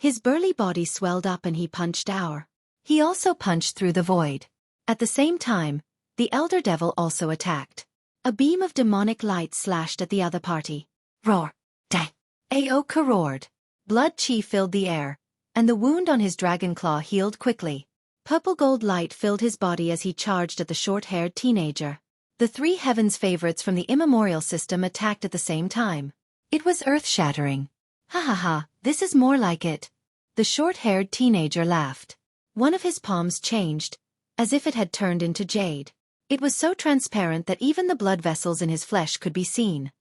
His burly body swelled up and he punched out. He also punched through the void. At the same time, the Elder Devil also attacked. A beam of demonic light slashed at the other party. Roar! Dang! Haoge roared. Blood chi filled the air, and the wound on his dragon claw healed quickly. Purple gold light filled his body as he charged at the short-haired teenager. The three Heavens favorites from the immemorial system attacked at the same time. It was earth-shattering. Ha ha ha, this is more like it. The short-haired teenager laughed. One of his palms changed, as if it had turned into jade. It was so transparent that even the blood vessels in his flesh could be seen.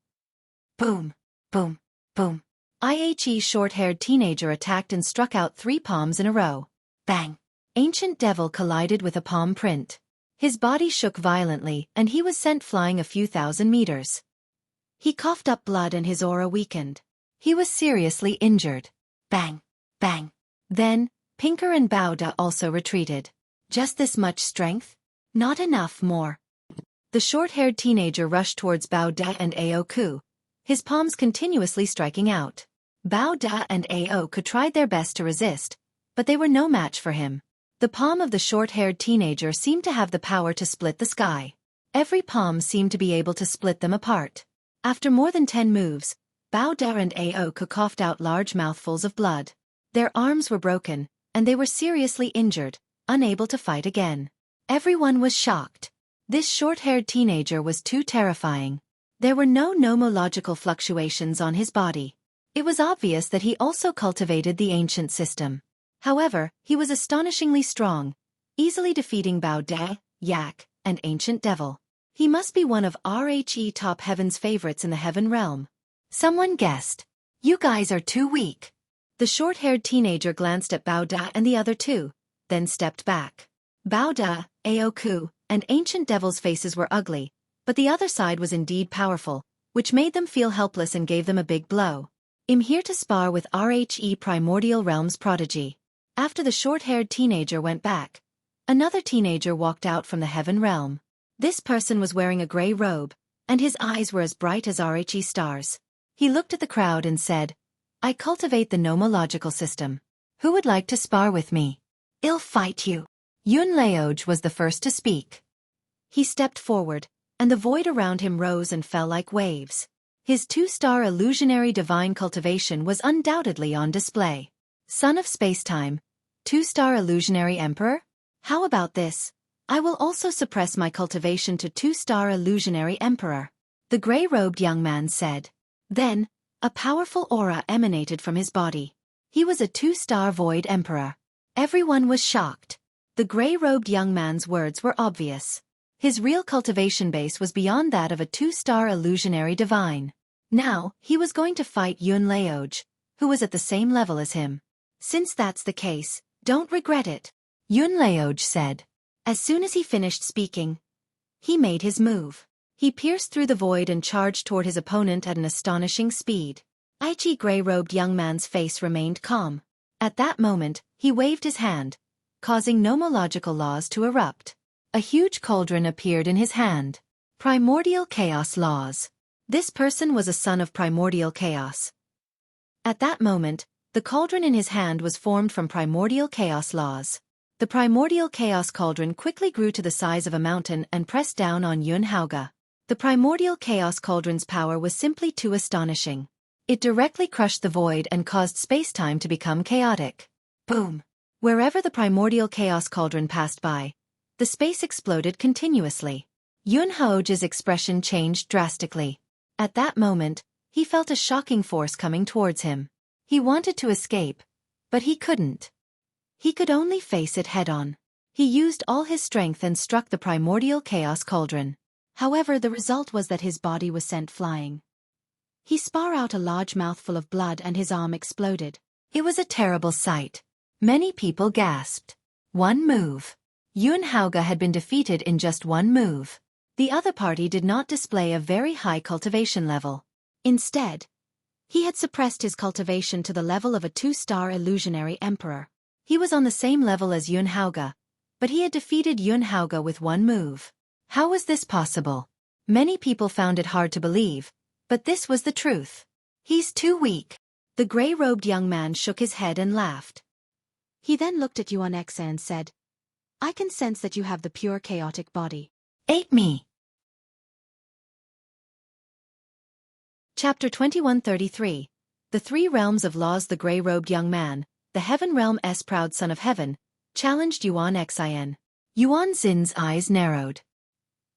Boom, boom, boom. IHE short-haired teenager attacked and struck out 3 palms in a row. Bang! Ancient Devil collided with a palm print. His body shook violently and he was sent flying a few thousand meters. He coughed up blood and his aura weakened. He was seriously injured. Bang! Bang! Then, Pinker and Bauda also retreated. Just this much strength? Not enough more. The short-haired teenager rushed towards Bauda and Haoge, his palms continuously striking out. Bauda and Haoge tried their best to resist, but they were no match for him. The palm of the short-haired teenager seemed to have the power to split the sky. Every palm seemed to be able to split them apart. After more than 10 moves, Bauda and Haoge coughed out large mouthfuls of blood. Their arms were broken, and they were seriously injured, unable to fight again. Everyone was shocked. This short-haired teenager was too terrifying. There were no nomological fluctuations on his body. It was obvious that he also cultivated the ancient system. However, he was astonishingly strong, easily defeating Bauda, Yak, and Ancient Devil. He must be one of RHE top Heaven's favorites in the Heaven realm. Someone guessed. You guys are too weak. The short-haired teenager glanced at Bauda and the other two, then stepped back. Bauda, Haoge, and Ancient Devil's faces were ugly, but the other side was indeed powerful, which made them feel helpless and gave them a big blow. I'm here to spar with RHE Primordial Realm's prodigy. After the short-haired teenager went back, another teenager walked out from the Heaven realm. This person was wearing a gray robe, and his eyes were as bright as RHE stars. He looked at the crowd and said, I cultivate the nomological system. Who would like to spar with me? I'll fight you. Yuan was the first to speak. He stepped forward, and the void around him rose and fell like waves. His 2-star illusionary divine cultivation was undoubtedly on display. Son of Spacetime, 2-star illusionary emperor? How about this? I will also suppress my cultivation to 2-star illusionary emperor. The gray-robed young man said. Then, a powerful aura emanated from his body. He was a 2-star void emperor. Everyone was shocked. The gray-robed young man's words were obvious. His real cultivation base was beyond that of a 2-star illusionary divine. Now, he was going to fight Yuan, who was at the same level as him. Since that's the case, don't regret it, Yuan said. As soon as he finished speaking, he made his move. He pierced through the void and charged toward his opponent at an astonishing speed. Ichi gray-robed young man's face remained calm. At that moment, he waved his hand, causing nomological laws to erupt. A huge cauldron appeared in his hand. Primordial Chaos Laws. This person was a son of Primordial Chaos. At that moment, the cauldron in his hand was formed from Primordial Chaos Laws. The Primordial Chaos Cauldron quickly grew to the size of a mountain and pressed down on Yuan Haoge. The Primordial Chaos Cauldron's power was simply too astonishing. It directly crushed the void and caused space-time to become chaotic. Boom! Wherever the Primordial Chaos Cauldron passed by, the space exploded continuously. Yuan Haoge's expression changed drastically. At that moment, he felt a shocking force coming towards him. He wanted to escape, but he couldn't. He could only face it head-on. He used all his strength and struck the Primordial Chaos Cauldron. However, the result was that his body was sent flying. He spat out a large mouthful of blood and his arm exploded. It was a terrible sight. Many people gasped. One move. Yuan Haoge had been defeated in just one move. The other party did not display a very high cultivation level. Instead, he had suppressed his cultivation to the level of a 2-star illusionary emperor. He was on the same level as Yuan Haoge, but he had defeated Yuan Haoge with one move. How was this possible? Many people found it hard to believe, but this was the truth. He's too weak. The gray-robed young man shook his head and laughed. He then looked at Yuan and said, I can sense that you have the pure chaotic body. Ate me. Chapter 2133. The Three Realms of Laws. The gray-robed young man, the Heaven Realm's proud son of heaven, challenged Yuan Xin. Yuan Xin's eyes narrowed.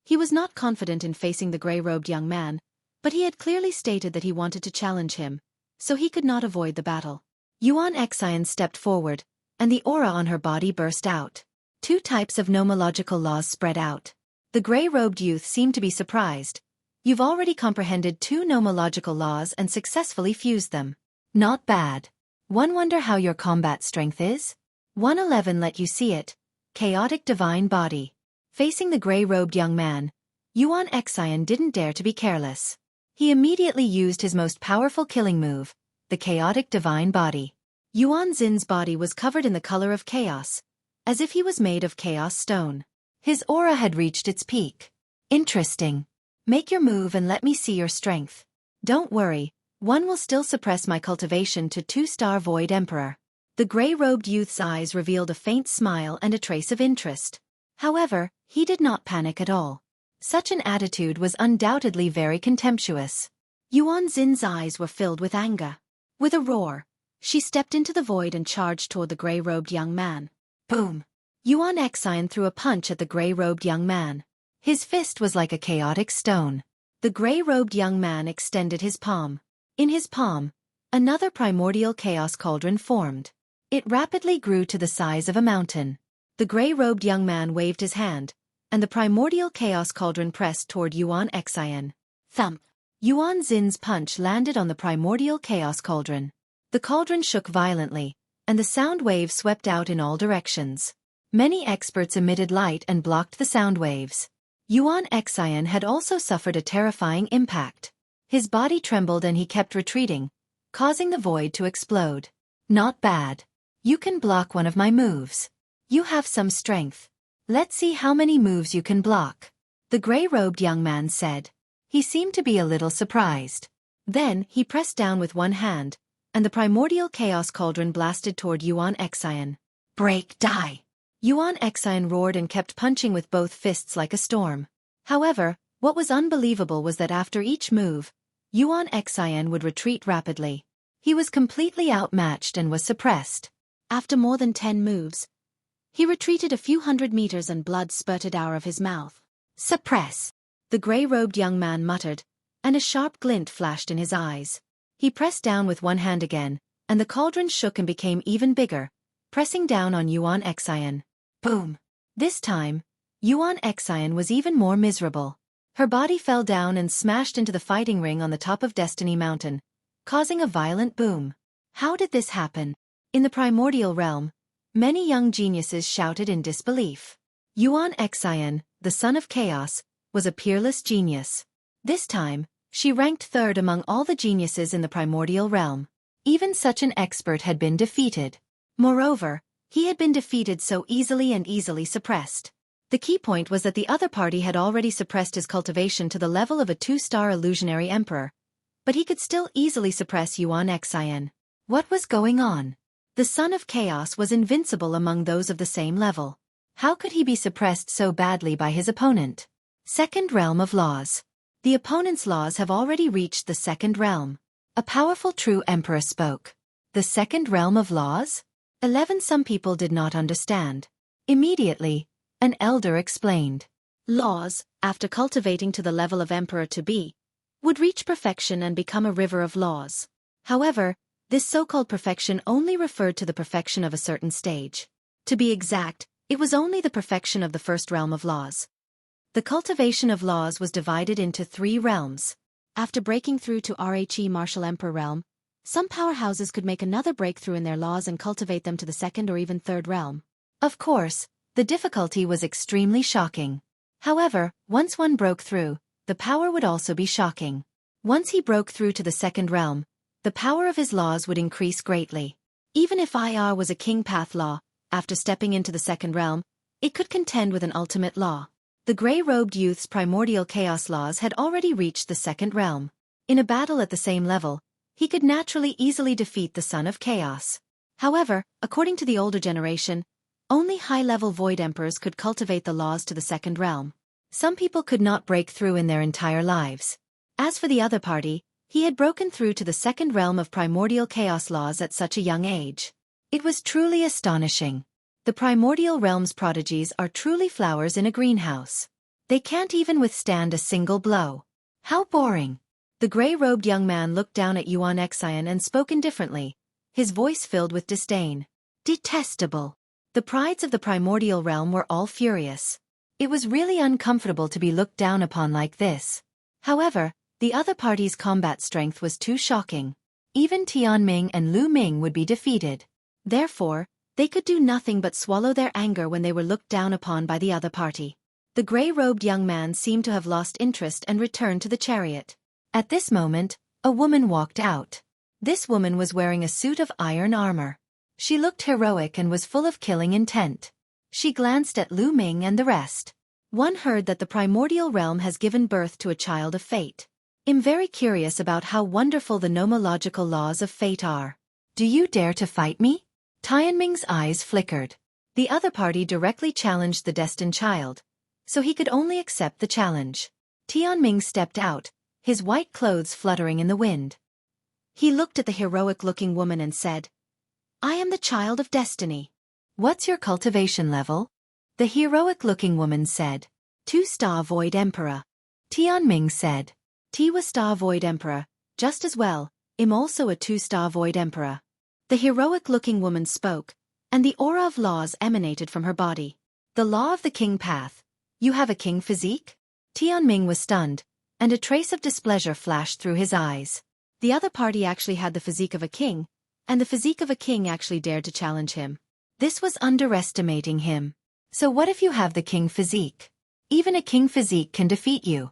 He was not confident in facing the gray-robed young man, but he had clearly stated that he wanted to challenge him, so he could not avoid the battle. Yuan Xin stepped forward, and the aura on her body burst out. Two types of nomological laws spread out. The gray-robed youth seemed to be surprised. You've already comprehended two nomological laws and successfully fused them. Not bad. One wonder how your combat strength is? 111 let you see it. Chaotic divine body. Facing the gray-robed young man, Yuan Xin didn't dare to be careless. He immediately used his most powerful killing move, the chaotic divine body. Yuan Xin's body was covered in the color of chaos, as if he was made of chaos stone. His aura had reached its peak. Interesting. Make your move and let me see your strength. Don't worry, one will still suppress my cultivation to 2-star Void Emperor. The gray-robed youth's eyes revealed a faint smile and a trace of interest. However, he did not panic at all. Such an attitude was undoubtedly very contemptuous. Yuan Xin's eyes were filled with anger. With a roar, she stepped into the void and charged toward the gray-robed young man. Boom! Yuan Xin threw a punch at the gray-robed young man. His fist was like a chaotic stone. The gray-robed young man extended his palm. In his palm, another primordial chaos cauldron formed. It rapidly grew to the size of a mountain. The gray-robed young man waved his hand, and the primordial chaos cauldron pressed toward Yuan Xin. Thump! Yuan Xin's punch landed on the primordial chaos cauldron. The cauldron shook violently, and the sound waves swept out in all directions. Many experts emitted light and blocked the sound waves. Yuan Xin had also suffered a terrifying impact. His body trembled and he kept retreating, causing the void to explode. Not bad. You can block one of my moves. You have some strength. Let's see how many moves you can block. The gray-robed young man said. He seemed to be a little surprised. Then, he pressed down with one hand, and the primordial chaos cauldron blasted toward Yuan Xin. Break, die! Yuan Xin roared and kept punching with both fists like a storm. However, what was unbelievable was that after each move, Yuan Xin would retreat rapidly. He was completely outmatched and was suppressed. After more than 10 moves, he retreated a few hundred meters and blood spurted out of his mouth. Suppress! The gray-robed young man muttered, and a sharp glint flashed in his eyes. He pressed down with one hand again, and the cauldron shook and became even bigger, pressing down on Yuan Xin. Boom! This time, Yuan Xin was even more miserable. Her body fell down and smashed into the fighting ring on the top of Destiny Mountain, causing a violent boom. How did this happen? In the primordial realm, many young geniuses shouted in disbelief. Yuan Xin, the son of chaos, was a peerless genius. This time, she ranked third among all the geniuses in the primordial realm. Even such an expert had been defeated. Moreover, he had been defeated so easily and easily suppressed. The key point was that the other party had already suppressed his cultivation to the level of a 2-star illusionary emperor, but he could still easily suppress Yuan Xin. What was going on? The son of chaos was invincible among those of the same level. How could he be suppressed so badly by his opponent? Second realm of laws. The opponent's laws have already reached the second realm. A powerful true emperor spoke. The second realm of laws? 11 Some people did not understand. Immediately, an elder explained. Laws, after cultivating to the level of emperor to be, would reach perfection and become a river of laws. However, this so-called perfection only referred to the perfection of a certain stage. To be exact, it was only the perfection of the first realm of laws. The cultivation of laws was divided into 3 realms. After breaking through to Rhe Martial Emperor realm, some powerhouses could make another breakthrough in their laws and cultivate them to the second or even third realm. Of course, the difficulty was extremely shocking. However, once one broke through, the power would also be shocking. Once he broke through to the second realm, the power of his laws would increase greatly. Even if IR was a king path law, after stepping into the second realm, it could contend with an ultimate law. The gray-robed youth's primordial chaos laws had already reached the second realm. In a battle at the same level, he could naturally easily defeat the Son of Chaos. However, according to the older generation, only high-level Void Emperors could cultivate the laws to the second realm. Some people could not break through in their entire lives. As for the other party, he had broken through to the second realm of primordial chaos laws at such a young age. It was truly astonishing. The primordial realm's prodigies are truly flowers in a greenhouse. They can't even withstand a single blow. How boring. The gray-robed young man looked down at Yuan Xian and spoke indifferently, his voice filled with disdain. Detestable. The prides of the primordial realm were all furious. It was really uncomfortable to be looked down upon like this. However, the other party's combat strength was too shocking. Even Tianming and Lu Ming would be defeated. Therefore, they could do nothing but swallow their anger when they were looked down upon by the other party. The gray-robed young man seemed to have lost interest and returned to the chariot. At this moment, a woman walked out. This woman was wearing a suit of iron armor. She looked heroic and was full of killing intent. She glanced at Lu Ming and the rest. One heard that the primordial realm has given birth to a child of fate. I'm very curious about how wonderful the nomological laws of fate are. Do you dare to fight me? Tianming's eyes flickered. The other party directly challenged the destined child, so he could only accept the challenge. Tianming stepped out, his white clothes fluttering in the wind. He looked at the heroic-looking woman and said, I am the child of destiny. What's your cultivation level? The heroic-looking woman said. 2-star Void Emperor. Tianming said. T was star Void Emperor, just as well, I'm also a 2-star Void Emperor. The heroic-looking woman spoke, and the aura of laws emanated from her body. The law of the king path. You have a king physique? Tianming was stunned, and a trace of displeasure flashed through his eyes. The other party actually had the physique of a king, and the physique of a king actually dared to challenge him. This was underestimating him. So what if you have the king physique? Even a king physique can defeat you.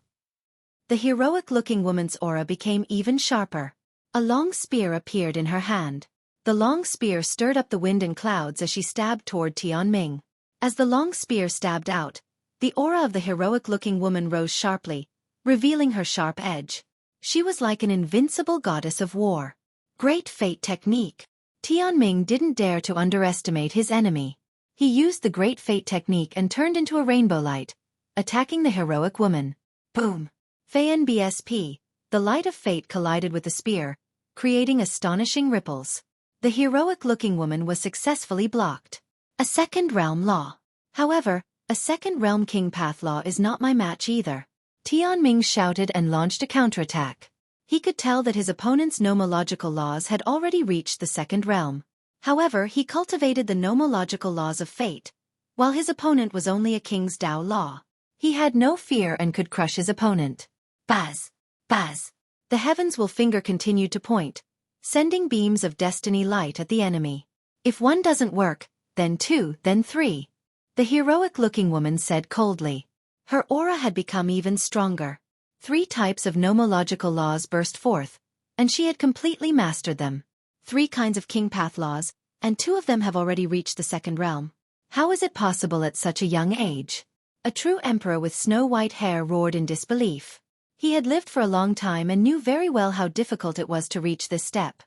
The heroic-looking woman's aura became even sharper. A long spear appeared in her hand. The long spear stirred up the wind and clouds as she stabbed toward Tianming. As the long spear stabbed out, the aura of the heroic-looking woman rose sharply, revealing her sharp edge. She was like an invincible goddess of war. Great fate technique. Tianming didn't dare to underestimate his enemy. He used the great fate technique and turned into a rainbow light, attacking the heroic woman. Boom! Feyan BSP, the light of fate collided with the spear, creating astonishing ripples. The heroic-looking woman was successfully blocked. A second realm law. However, a second realm king path law is not my match either. Tianming shouted and launched a counterattack. He could tell that his opponent's nomological laws had already reached the second realm. However, he cultivated the nomological laws of fate, while his opponent was only a king's Dao law. He had no fear and could crush his opponent. Buzz! Buzz! The heavens will finger continued to point, sending beams of destiny light at the enemy. If one doesn't work, then 2, then 3. The heroic-looking woman said coldly. Her aura had become even stronger. 3 types of nomological laws burst forth, and she had completely mastered them. 3 kinds of king path laws, and 2 of them have already reached the second realm. How is it possible at such a young age? A true emperor with snow-white hair roared in disbelief. He had lived for a long time and knew very well how difficult it was to reach this step.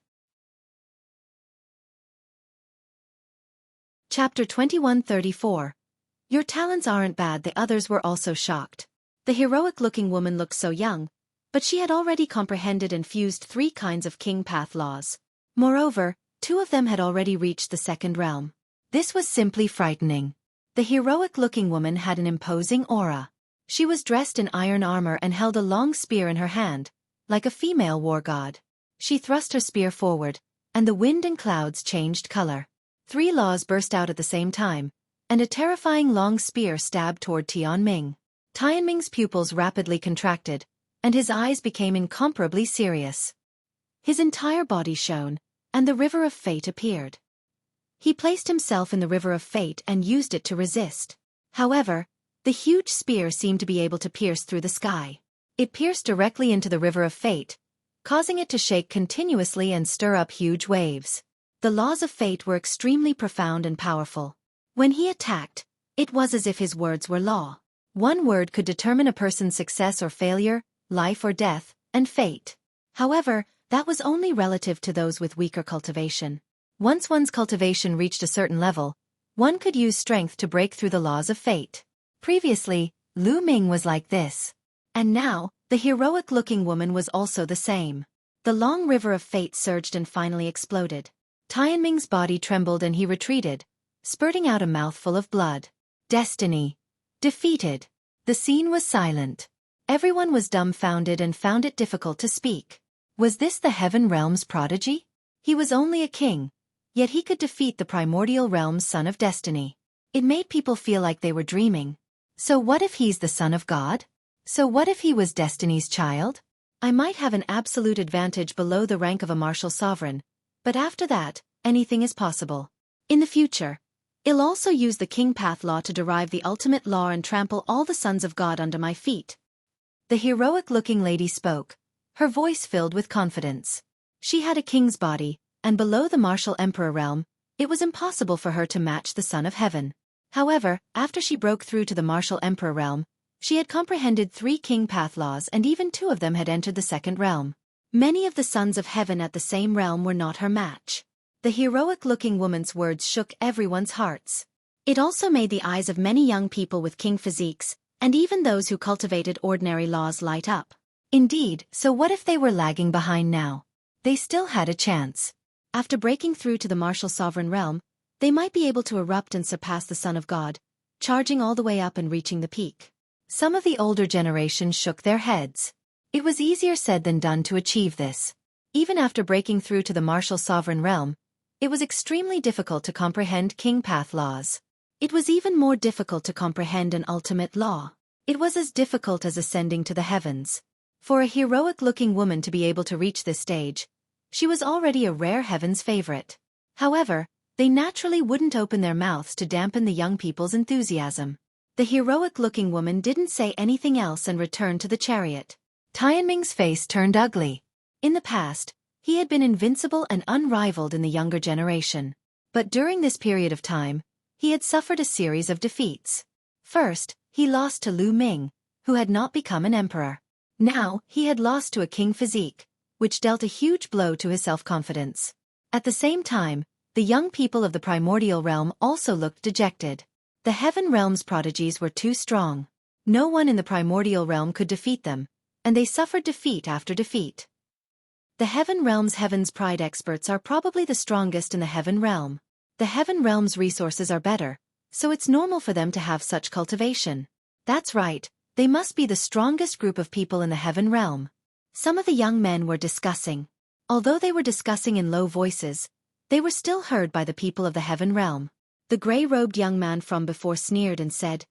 Chapter 2134. Your talents aren't bad. The others were also shocked. The heroic-looking woman looked so young, but she had already comprehended and fused 3 kinds of king path laws. Moreover, 2 of them had already reached the second realm. This was simply frightening. The heroic-looking woman had an imposing aura. She was dressed in iron armor and held a long spear in her hand, like a female war god. She thrust her spear forward, and the wind and clouds changed color. 3 laws burst out at the same time, and a terrifying long spear stabbed toward Tianming. Tianming's pupils rapidly contracted, and his eyes became incomparably serious. His entire body shone, and the river of fate appeared. He placed himself in the river of fate and used it to resist. However, the huge spear seemed to be able to pierce through the sky. It pierced directly into the river of fate, causing it to shake continuously and stir up huge waves. The laws of fate were extremely profound and powerful. When he attacked, it was as if his words were law. One word could determine a person's success or failure, life or death, and fate. However, That was only relative to those with weaker cultivation. Once one's cultivation reached a certain level, one could use strength to break through the laws of fate. Previously, Ming was like this. And now, the heroic-looking woman was also the same. The long river of fate surged and finally exploded. Tianming's body trembled and he retreated, spurting out a mouthful of blood. Destiny. Defeated. The scene was silent. Everyone was dumbfounded and found it difficult to speak. Was this the Heaven Realm's prodigy? He was only a king, yet he could defeat the primordial realm's son of destiny. It made people feel like they were dreaming. So what if he's the son of God? So what if he was Destiny's child? I might have an absolute advantage below the rank of a martial sovereign, but after that, anything is possible. In the future, I'll also use the King Path Law to derive the ultimate law and trample all the sons of God under my feet. The heroic-looking lady spoke, her voice filled with confidence. She had a king's body, and below the martial emperor realm, it was impossible for her to match the Son of Heaven. However, after she broke through to the martial emperor realm, she had comprehended 3 king path laws and even 2 of them had entered the second realm. Many of the sons of heaven at the same realm were not her match. The heroic-looking woman's words shook everyone's hearts. It also made the eyes of many young people with king physiques, and even those who cultivated ordinary laws light up. Indeed, so what if they were lagging behind now? They still had a chance. After breaking through to the martial sovereign realm, they might be able to erupt and surpass the Son of God, charging all the way up and reaching the peak. Some of the older generation shook their heads. It was easier said than done to achieve this. Even after breaking through to the martial sovereign realm, it was extremely difficult to comprehend king path laws. It was even more difficult to comprehend an ultimate law. It was as difficult as ascending to the heavens. For a heroic-looking woman to be able to reach this stage, she was already a rare heaven's favorite. However, they naturally wouldn't open their mouths to dampen the young people's enthusiasm. The heroic-looking woman didn't say anything else and returned to the chariot. Tianming's face turned ugly. In the past, he had been invincible and unrivaled in the younger generation. But during this period of time, he had suffered a series of defeats. First, he lost to Ming, who had not become an emperor. Now, he had lost to a king physique, which dealt a huge blow to his self-confidence. At the same time, the young people of the primordial realm also looked dejected. The heaven realm's prodigies were too strong. No one in the primordial realm could defeat them, and they suffered defeat after defeat. The heaven realm's heaven's pride experts are probably the strongest in the heaven realm. The heaven realm's resources are better, so it's normal for them to have such cultivation. That's right, they must be the strongest group of people in the heaven realm. Some of the young men were discussing. Although they were discussing in low voices, they were still heard by the people of the heaven realm. The gray-robed young man from before sneered and said,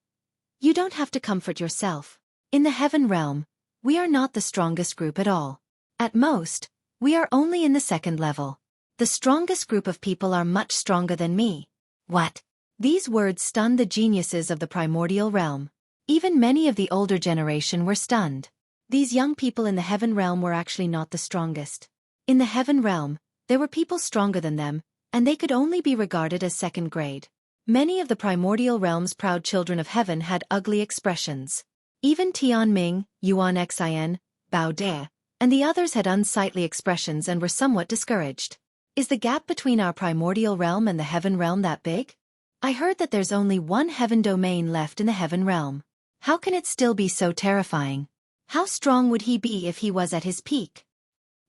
"You don't have to comfort yourself. In the heaven realm, we are not the strongest group at all. At most, we are only in the second level. The strongest group of people are much stronger than me." What? These words stunned the geniuses of the primordial realm. Even many of the older generation were stunned. These young people in the heaven realm were actually not the strongest. In the heaven realm, there were people stronger than them, and they could only be regarded as second grade. Many of the primordial realm's proud children of heaven had ugly expressions. Even Tianming, Yuan, Bao De, and the others had unsightly expressions and were somewhat discouraged. Is the gap between our primordial realm and the heaven realm that big? I heard that there's only one heaven domain left in the heaven realm. How can it still be so terrifying? How strong would he be if he was at his peak?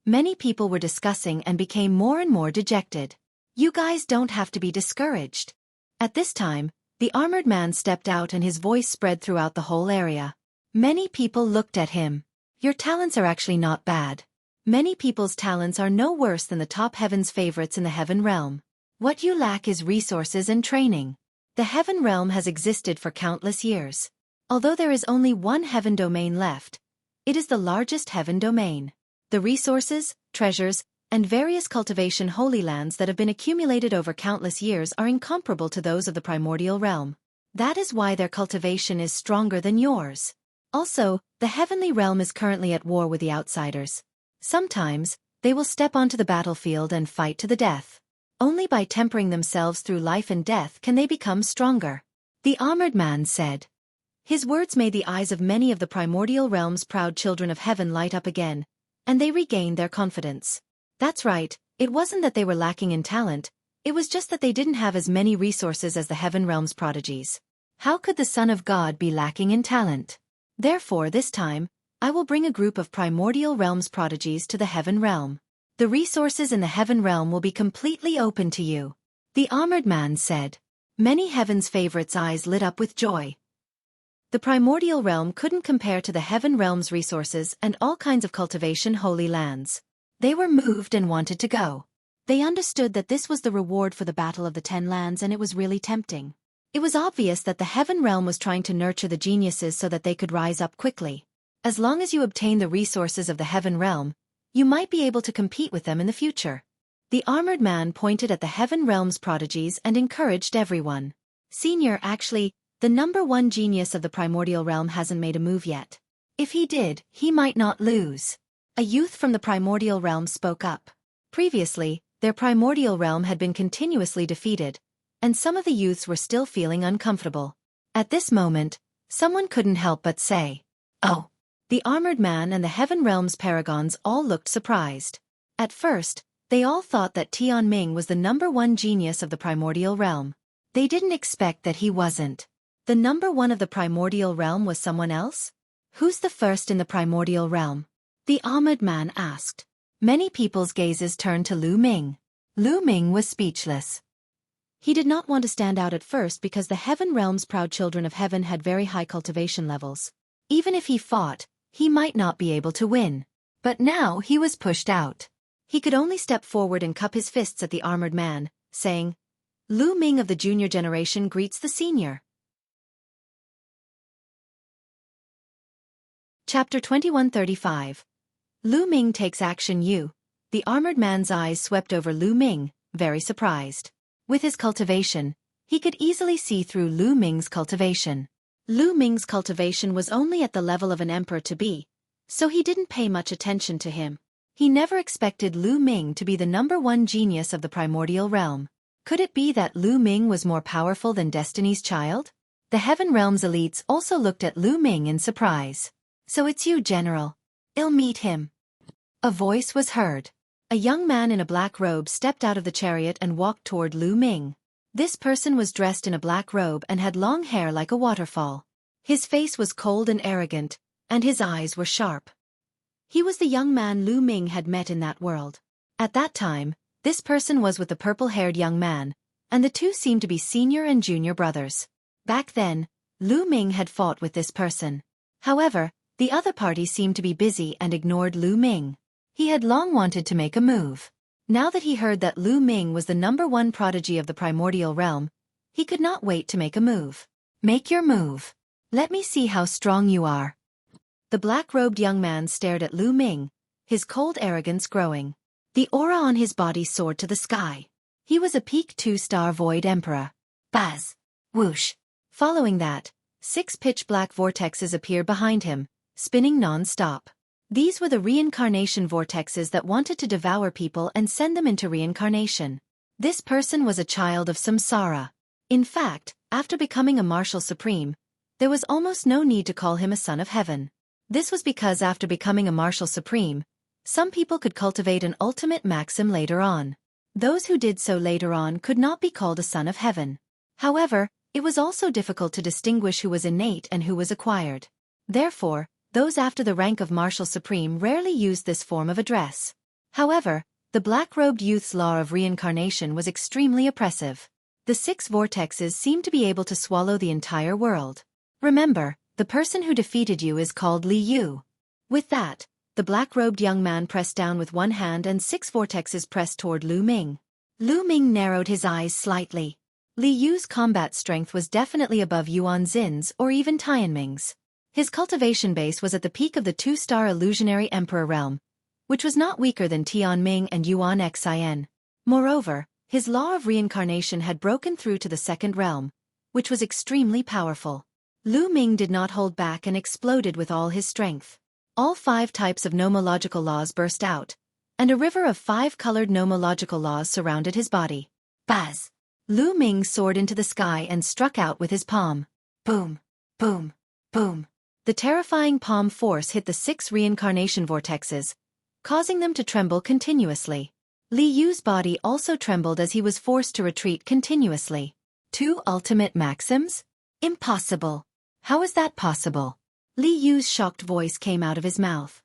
Many people were discussing and became more and more dejected. You guys don't have to be discouraged. At this time, the armored man stepped out and his voice spread throughout the whole area. Many people looked at him. Your talents are actually not bad. Many people's talents are no worse than the top heaven's favorites in the heaven realm. What you lack is resources and training. The heaven realm has existed for countless years. Although there is only one heaven domain left, it is the largest heaven domain. The resources, treasures, and various cultivation holy lands that have been accumulated over countless years are incomparable to those of the primordial realm. That is why their cultivation is stronger than yours. Also, the heavenly realm is currently at war with the outsiders. Sometimes, they will step onto the battlefield and fight to the death. Only by tempering themselves through life and death can they become stronger. The armored man said. His words made the eyes of many of the primordial realm's proud children of heaven light up again, and they regained their confidence. That's right, it wasn't that they were lacking in talent, it was just that they didn't have as many resources as the Heaven Realm's prodigies. How could the Son of God be lacking in talent? Therefore, this time, I will bring a group of Primordial Realms prodigies to the Heaven Realm. The resources in the Heaven Realm will be completely open to you. The armored man said. Many Heaven's favorites' eyes lit up with joy. The Primordial Realm couldn't compare to the Heaven Realm's resources and all kinds of cultivation holy lands. They were moved and wanted to go. They understood that this was the reward for the Battle of the 10 Lands, and it was really tempting. It was obvious that the Heaven Realm was trying to nurture the geniuses so that they could rise up quickly. As long as you obtain the resources of the Heaven Realm, you might be able to compete with them in the future. The armored man pointed at the Heaven Realm's prodigies and encouraged everyone. Senior, actually, the #1 genius of the Primordial Realm hasn't made a move yet. If he did, he might not lose. A youth from the Primordial Realm spoke up. Previously, their Primordial Realm had been continuously defeated, and some of the youths were still feeling uncomfortable. At this moment, someone couldn't help but say, "Oh." The armored man and the Heaven Realm's paragons all looked surprised. At first, they all thought that Tianming was the #1 genius of the Primordial Realm. They didn't expect that he wasn't. The #1 of the Primordial Realm was someone else? Who's the first in the Primordial Realm? The armored man asked. Many people's gazes turned to Ming. Ming was speechless. He did not want to stand out at first because the Heaven Realm's proud children of heaven had very high cultivation levels. Even if he fought, he might not be able to win. But now he was pushed out. He could only step forward and cup his fists at the armored man, saying, Ming of the junior generation greets the senior. Chapter 2135. Ming takes action. The armored man's eyes swept over Ming, very surprised. With his cultivation, he could easily see through Ming's cultivation. Ming's cultivation was only at the level of an emperor to be, so he didn't pay much attention to him. He never expected Ming to be the #1 genius of the Primordial Realm. Could it be that Ming was more powerful than Destiny's Child? The Heaven Realm's elites also looked at Ming in surprise. So it's you, General. I'll meet him. A voice was heard. A young man in a black robe stepped out of the chariot and walked toward Ming. This person was dressed in a black robe and had long hair like a waterfall. His face was cold and arrogant, and his eyes were sharp. He was the young man Ming had met in that world. At that time, this person was with the purple-haired young man, and the two seemed to be senior and junior brothers. Back then, Ming had fought with this person. However, the other party seemed to be busy and ignored Ming. He had long wanted to make a move. Now that he heard that Ming was the #1 prodigy of the Primordial Realm, he could not wait to make a move. Make your move. Let me see how strong you are. The black-robed young man stared at Ming, his cold arrogance growing. The aura on his body soared to the sky. He was a peak 2-star Void Emperor. Buzz. Whoosh. Following that, 6 pitch-black vortexes appeared behind him, spinning non-stop. These were the reincarnation vortexes that wanted to devour people and send them into reincarnation. This person was a child of samsara. In fact, after becoming a Martial Supreme, there was almost no need to call him a son of heaven. This was because after becoming a Martial Supreme, some people could cultivate an ultimate maxim later on. Those who did so later on could not be called a son of heaven. However, it was also difficult to distinguish who was innate and who was acquired. Therefore, those after the rank of Martial Supreme rarely used this form of address. However, the black-robed youth's law of reincarnation was extremely oppressive. The 6 vortexes seemed to be able to swallow the entire world. Remember, the person who defeated you is called Liu. With that, the black-robed young man pressed down with one hand and 6 vortexes pressed toward Ming. Ming narrowed his eyes slightly. Liu's combat strength was definitely above Yuan Xin's or even Tianming's. His cultivation base was at the peak of the 2-star illusionary emperor realm, which was not weaker than Tianming and Yuan Xin. Moreover, his law of reincarnation had broken through to the 2nd realm, which was extremely powerful. Ming did not hold back and exploded with all his strength. All 5 types of nomological laws burst out, and a river of 5-colored nomological laws surrounded his body. Buzz! Ming soared into the sky and struck out with his palm. Boom! Boom! Boom! The terrifying palm force hit the 6 reincarnation vortexes, causing them to tremble continuously. Li Yu's body also trembled as he was forced to retreat continuously. 2 ultimate maxims? Impossible. How is that possible? Li Yu's shocked voice came out of his mouth.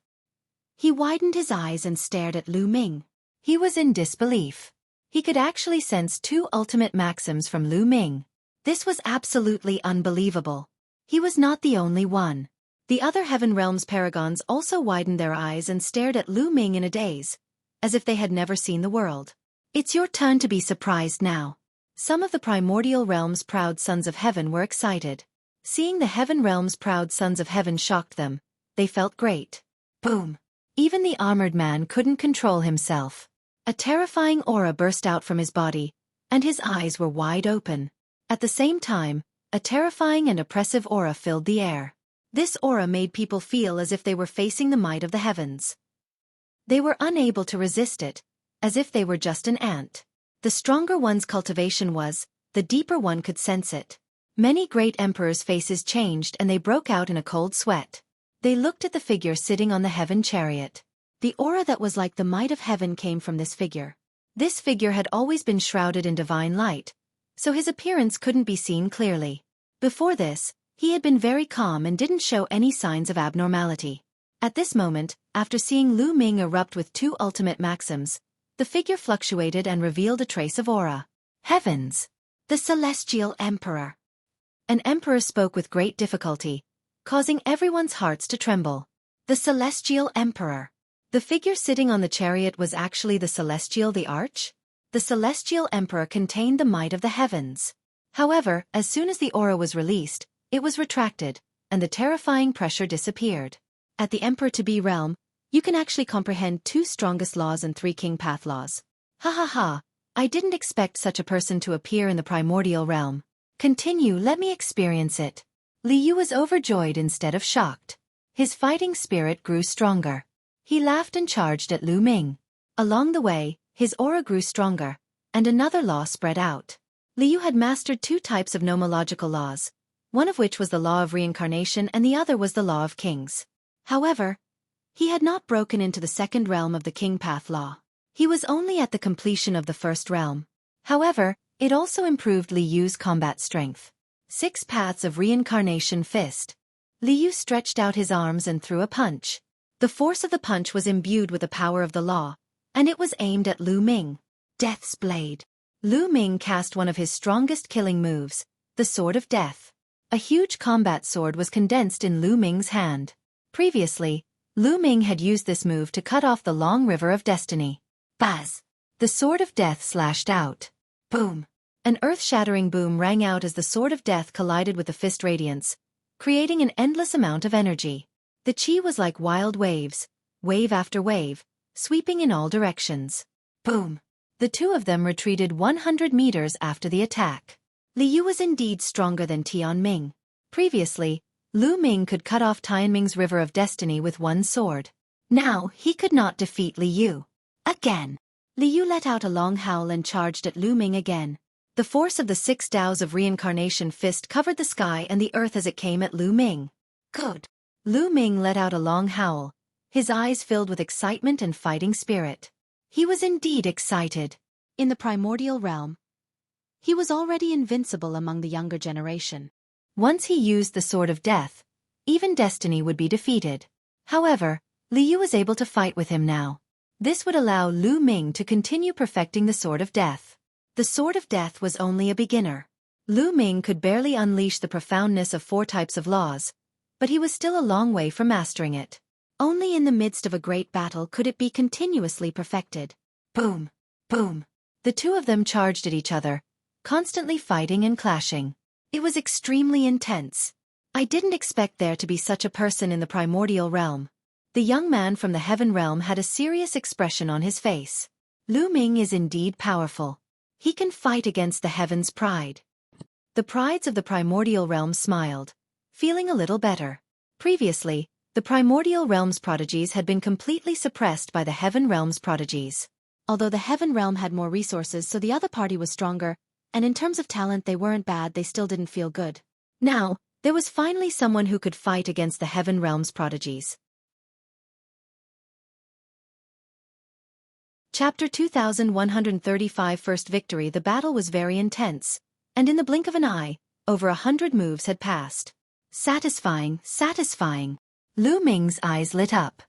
He widened his eyes and stared at Lu Ming. He was in disbelief. He could actually sense 2 ultimate maxims from Lu Ming. This was absolutely unbelievable. He was not the only one. The other Heaven Realms paragons also widened their eyes and stared at Lu Ming in a daze, as if they had never seen the world. It's your turn to be surprised now. Some of the Primordial Realm's proud sons of heaven were excited. Seeing the Heaven Realm's proud sons of heaven shocked them, they felt great. Boom! Even the armored man couldn't control himself. A terrifying aura burst out from his body, and his eyes were wide open. At the same time, a terrifying and oppressive aura filled the air. This aura made people feel as if they were facing the might of the heavens. They were unable to resist it, as if they were just an ant. The stronger one's cultivation was, the deeper one could sense it. Many great emperors' faces changed and they broke out in a cold sweat. They looked at the figure sitting on the heaven chariot. The aura that was like the might of heaven came from this figure. This figure had always been shrouded in divine light, so his appearance couldn't be seen clearly. Before this, he had been very calm and didn't show any signs of abnormality. At this moment, after seeing Lu Ming erupt with 2 ultimate maxims, the figure fluctuated and revealed a trace of aura. Heavens! The Celestial Emperor! An emperor spoke with great difficulty, causing everyone's hearts to tremble. The Celestial Emperor! The figure sitting on the chariot was actually the Celestial Thearch? The Celestial Emperor contained the might of the heavens. However, as soon as the aura was released, it was retracted, and the terrifying pressure disappeared. At the Emperor-to-be realm, you can actually comprehend 2 strongest laws and 3 king path laws. Ha ha ha, I didn't expect such a person to appear in the primordial realm. Continue, let me experience it. Li Yu was overjoyed instead of shocked. His fighting spirit grew stronger. He laughed and charged at Lu Ming. Along the way, his aura grew stronger, and another law spread out. Li Yu had mastered 2 types of nomological laws, one of which was the law of reincarnation and the other was the law of kings. However, he had not broken into the second realm of the king path law. He was only at the completion of the first realm. However, it also improved Li Yu's combat strength. 6 paths of reincarnation fist. Li Yu stretched out his arms and threw a punch. The force of the punch was imbued with the power of the law, and it was aimed at Lu Ming. Death's Blade. Lu Ming cast one of his strongest killing moves, the Sword of Death. A huge combat sword was condensed in Lu Ming's hand. Previously, Lu Ming had used this move to cut off the long river of destiny. Buzz! The Sword of Death slashed out. Boom! An earth-shattering boom rang out as the Sword of Death collided with the fist radiance, creating an endless amount of energy. The chi was like wild waves, wave after wave, sweeping in all directions. Boom! The 2 of them retreated 100 meters after the attack. Li Yu was indeed stronger than Tianming. Previously, Lu Ming could cut off Tianming's river of destiny with one sword. Now, he could not defeat Li Yu. Again! Li Yu let out a long howl and charged at Lu Ming again. The force of the 6 Daos of reincarnation fist covered the sky and the earth as it came at Lu Ming. Good! Lu Ming let out a long howl, his eyes filled with excitement and fighting spirit. He was indeed excited. In the primordial realm, he was already invincible among the younger generation. Once he used the Sword of Death, even destiny would be defeated. However, Li Yu was able to fight with him now. This would allow Lu Ming to continue perfecting the Sword of Death. The Sword of Death was only a beginner. Lu Ming could barely unleash the profoundness of 4 types of laws, but he was still a long way from mastering it. Only in the midst of a great battle could it be continuously perfected. Boom! Boom! The 2 of them charged at each other, constantly fighting and clashing. It was extremely intense. I didn't expect there to be such a person in the primordial realm. The young man from the heaven realm had a serious expression on his face. Lu Ming is indeed powerful. He can fight against the heaven's pride. The prides of the primordial realm smiled, feeling a little better. Previously, the primordial realm's prodigies had been completely suppressed by the heaven realm's prodigies. Although the heaven realm had more resources so the other party was stronger, and in terms of talent they weren't bad, they still didn't feel good. Now, there was finally someone who could fight against the heaven realm's prodigies. Chapter 2135 First Victory. The battle was very intense, and in the blink of an eye, over 100 moves had passed. Satisfying, satisfying. Lu Ming's eyes lit up.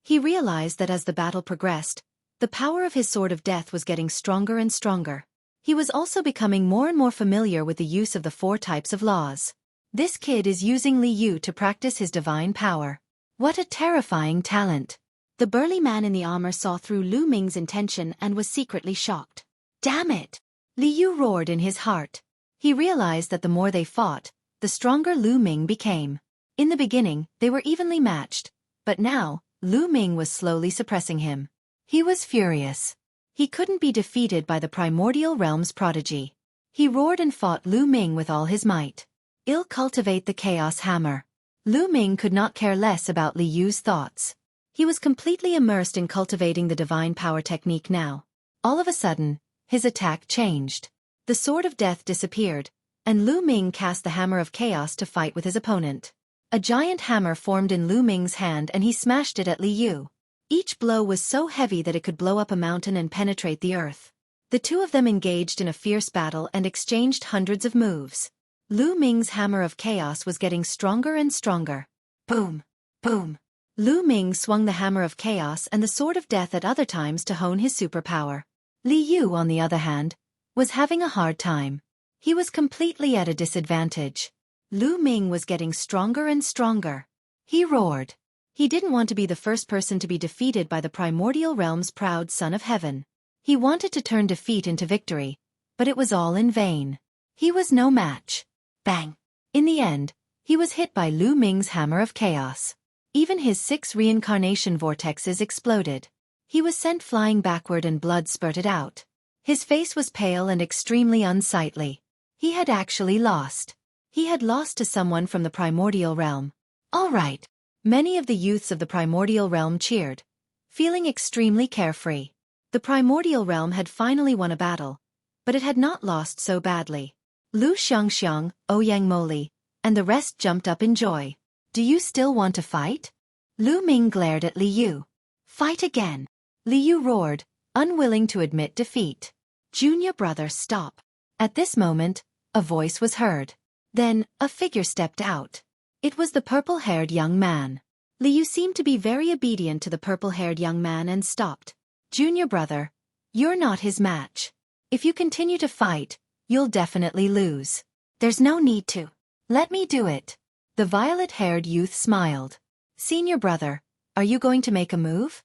He realized that as the battle progressed, the power of his Sword of Death was getting stronger and stronger. He was also becoming more and more familiar with the use of the 4 types of laws. This kid is using Li Yu to practice his divine power. What a terrifying talent. The burly man in the armor saw through Lu Ming's intention and was secretly shocked. Damn it! Li Yu roared in his heart. He realized that the more they fought, the stronger Lu Ming became. In the beginning, they were evenly matched, but now, Lu Ming was slowly suppressing him. He was furious. He couldn't be defeated by the primordial realm's prodigy. He roared and fought Lu Ming with all his might. I'll cultivate the chaos hammer. Lu Ming could not care less about Li Yu's thoughts. He was completely immersed in cultivating the divine power technique now. All of a sudden, his attack changed. The Sword of Death disappeared, and Lu Ming cast the Hammer of Chaos to fight with his opponent. A giant hammer formed in Lu Ming's hand and he smashed it at Li Yu. Each blow was so heavy that it could blow up a mountain and penetrate the earth. The two of them engaged in a fierce battle and exchanged hundreds of moves. Lu Ming's Hammer of Chaos was getting stronger and stronger. Boom! Boom! Lu Ming swung the Hammer of Chaos and the Sword of Death at other times to hone his superpower. Li Yu, on the other hand, was having a hard time. He was completely at a disadvantage. Lu Ming was getting stronger and stronger. He roared. He didn't want to be the first person to be defeated by the primordial realm's proud son of heaven. He wanted to turn defeat into victory, but it was all in vain. He was no match. Bang! In the end, he was hit by Lu Ming's Hammer of Chaos. Even his 6 reincarnation vortexes exploded. He was sent flying backward and blood spurted out. His face was pale and extremely unsightly. He had actually lost. He had lost to someone from the primordial realm. All right. Many of the youths of the primordial realm cheered, feeling extremely carefree. The primordial realm had finally won a battle, but it had not lost so badly. Lu Xiangxiang, Ouyang Moli, and the rest jumped up in joy. Do you still want to fight? Lu Ming glared at Li Yu. Fight again. Li Yu roared, unwilling to admit defeat. Junior brother, stop. At this moment, a voice was heard. Then, a figure stepped out. It was the purple-haired young man. Li Yu seemed to be very obedient to the purple-haired young man and stopped. Junior brother, you're not his match. If you continue to fight, you'll definitely lose. There's no need to. Let me do it. The violet-haired youth smiled. Senior brother, are you going to make a move?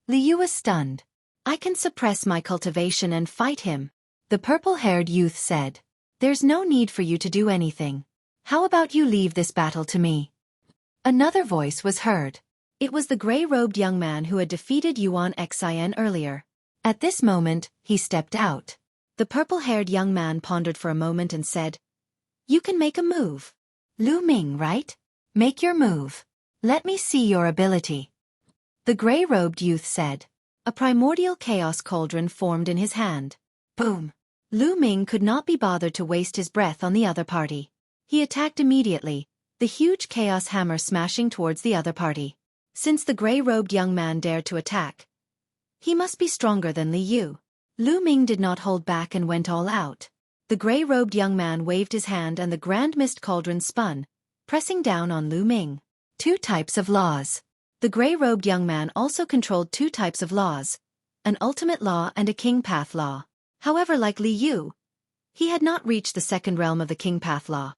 Li Yu was stunned. I can suppress my cultivation and fight him, the purple-haired youth said. There's no need for you to do anything. How about you leave this battle to me? Another voice was heard. It was the gray-robed young man who had defeated Yuan Xin earlier. At this moment, he stepped out. The purple-haired young man pondered for a moment and said, You can make a move. Lu Ming, right? Make your move. Let me see your ability. The gray-robed youth said. A primordial chaos cauldron formed in his hand. Boom. Lu Ming could not be bothered to waste his breath on the other party. He attacked immediately, the huge chaos hammer smashing towards the other party. Since the gray-robed young man dared to attack, he must be stronger than Li Yu. Lu Ming did not hold back and went all out. The gray-robed young man waved his hand and the grand mist cauldron spun, pressing down on Lu Ming. 2 types of laws. The gray-robed young man also controlled 2 types of laws, an ultimate law and a king path law. However, like Li Yu, he had not reached the second realm of the king path law.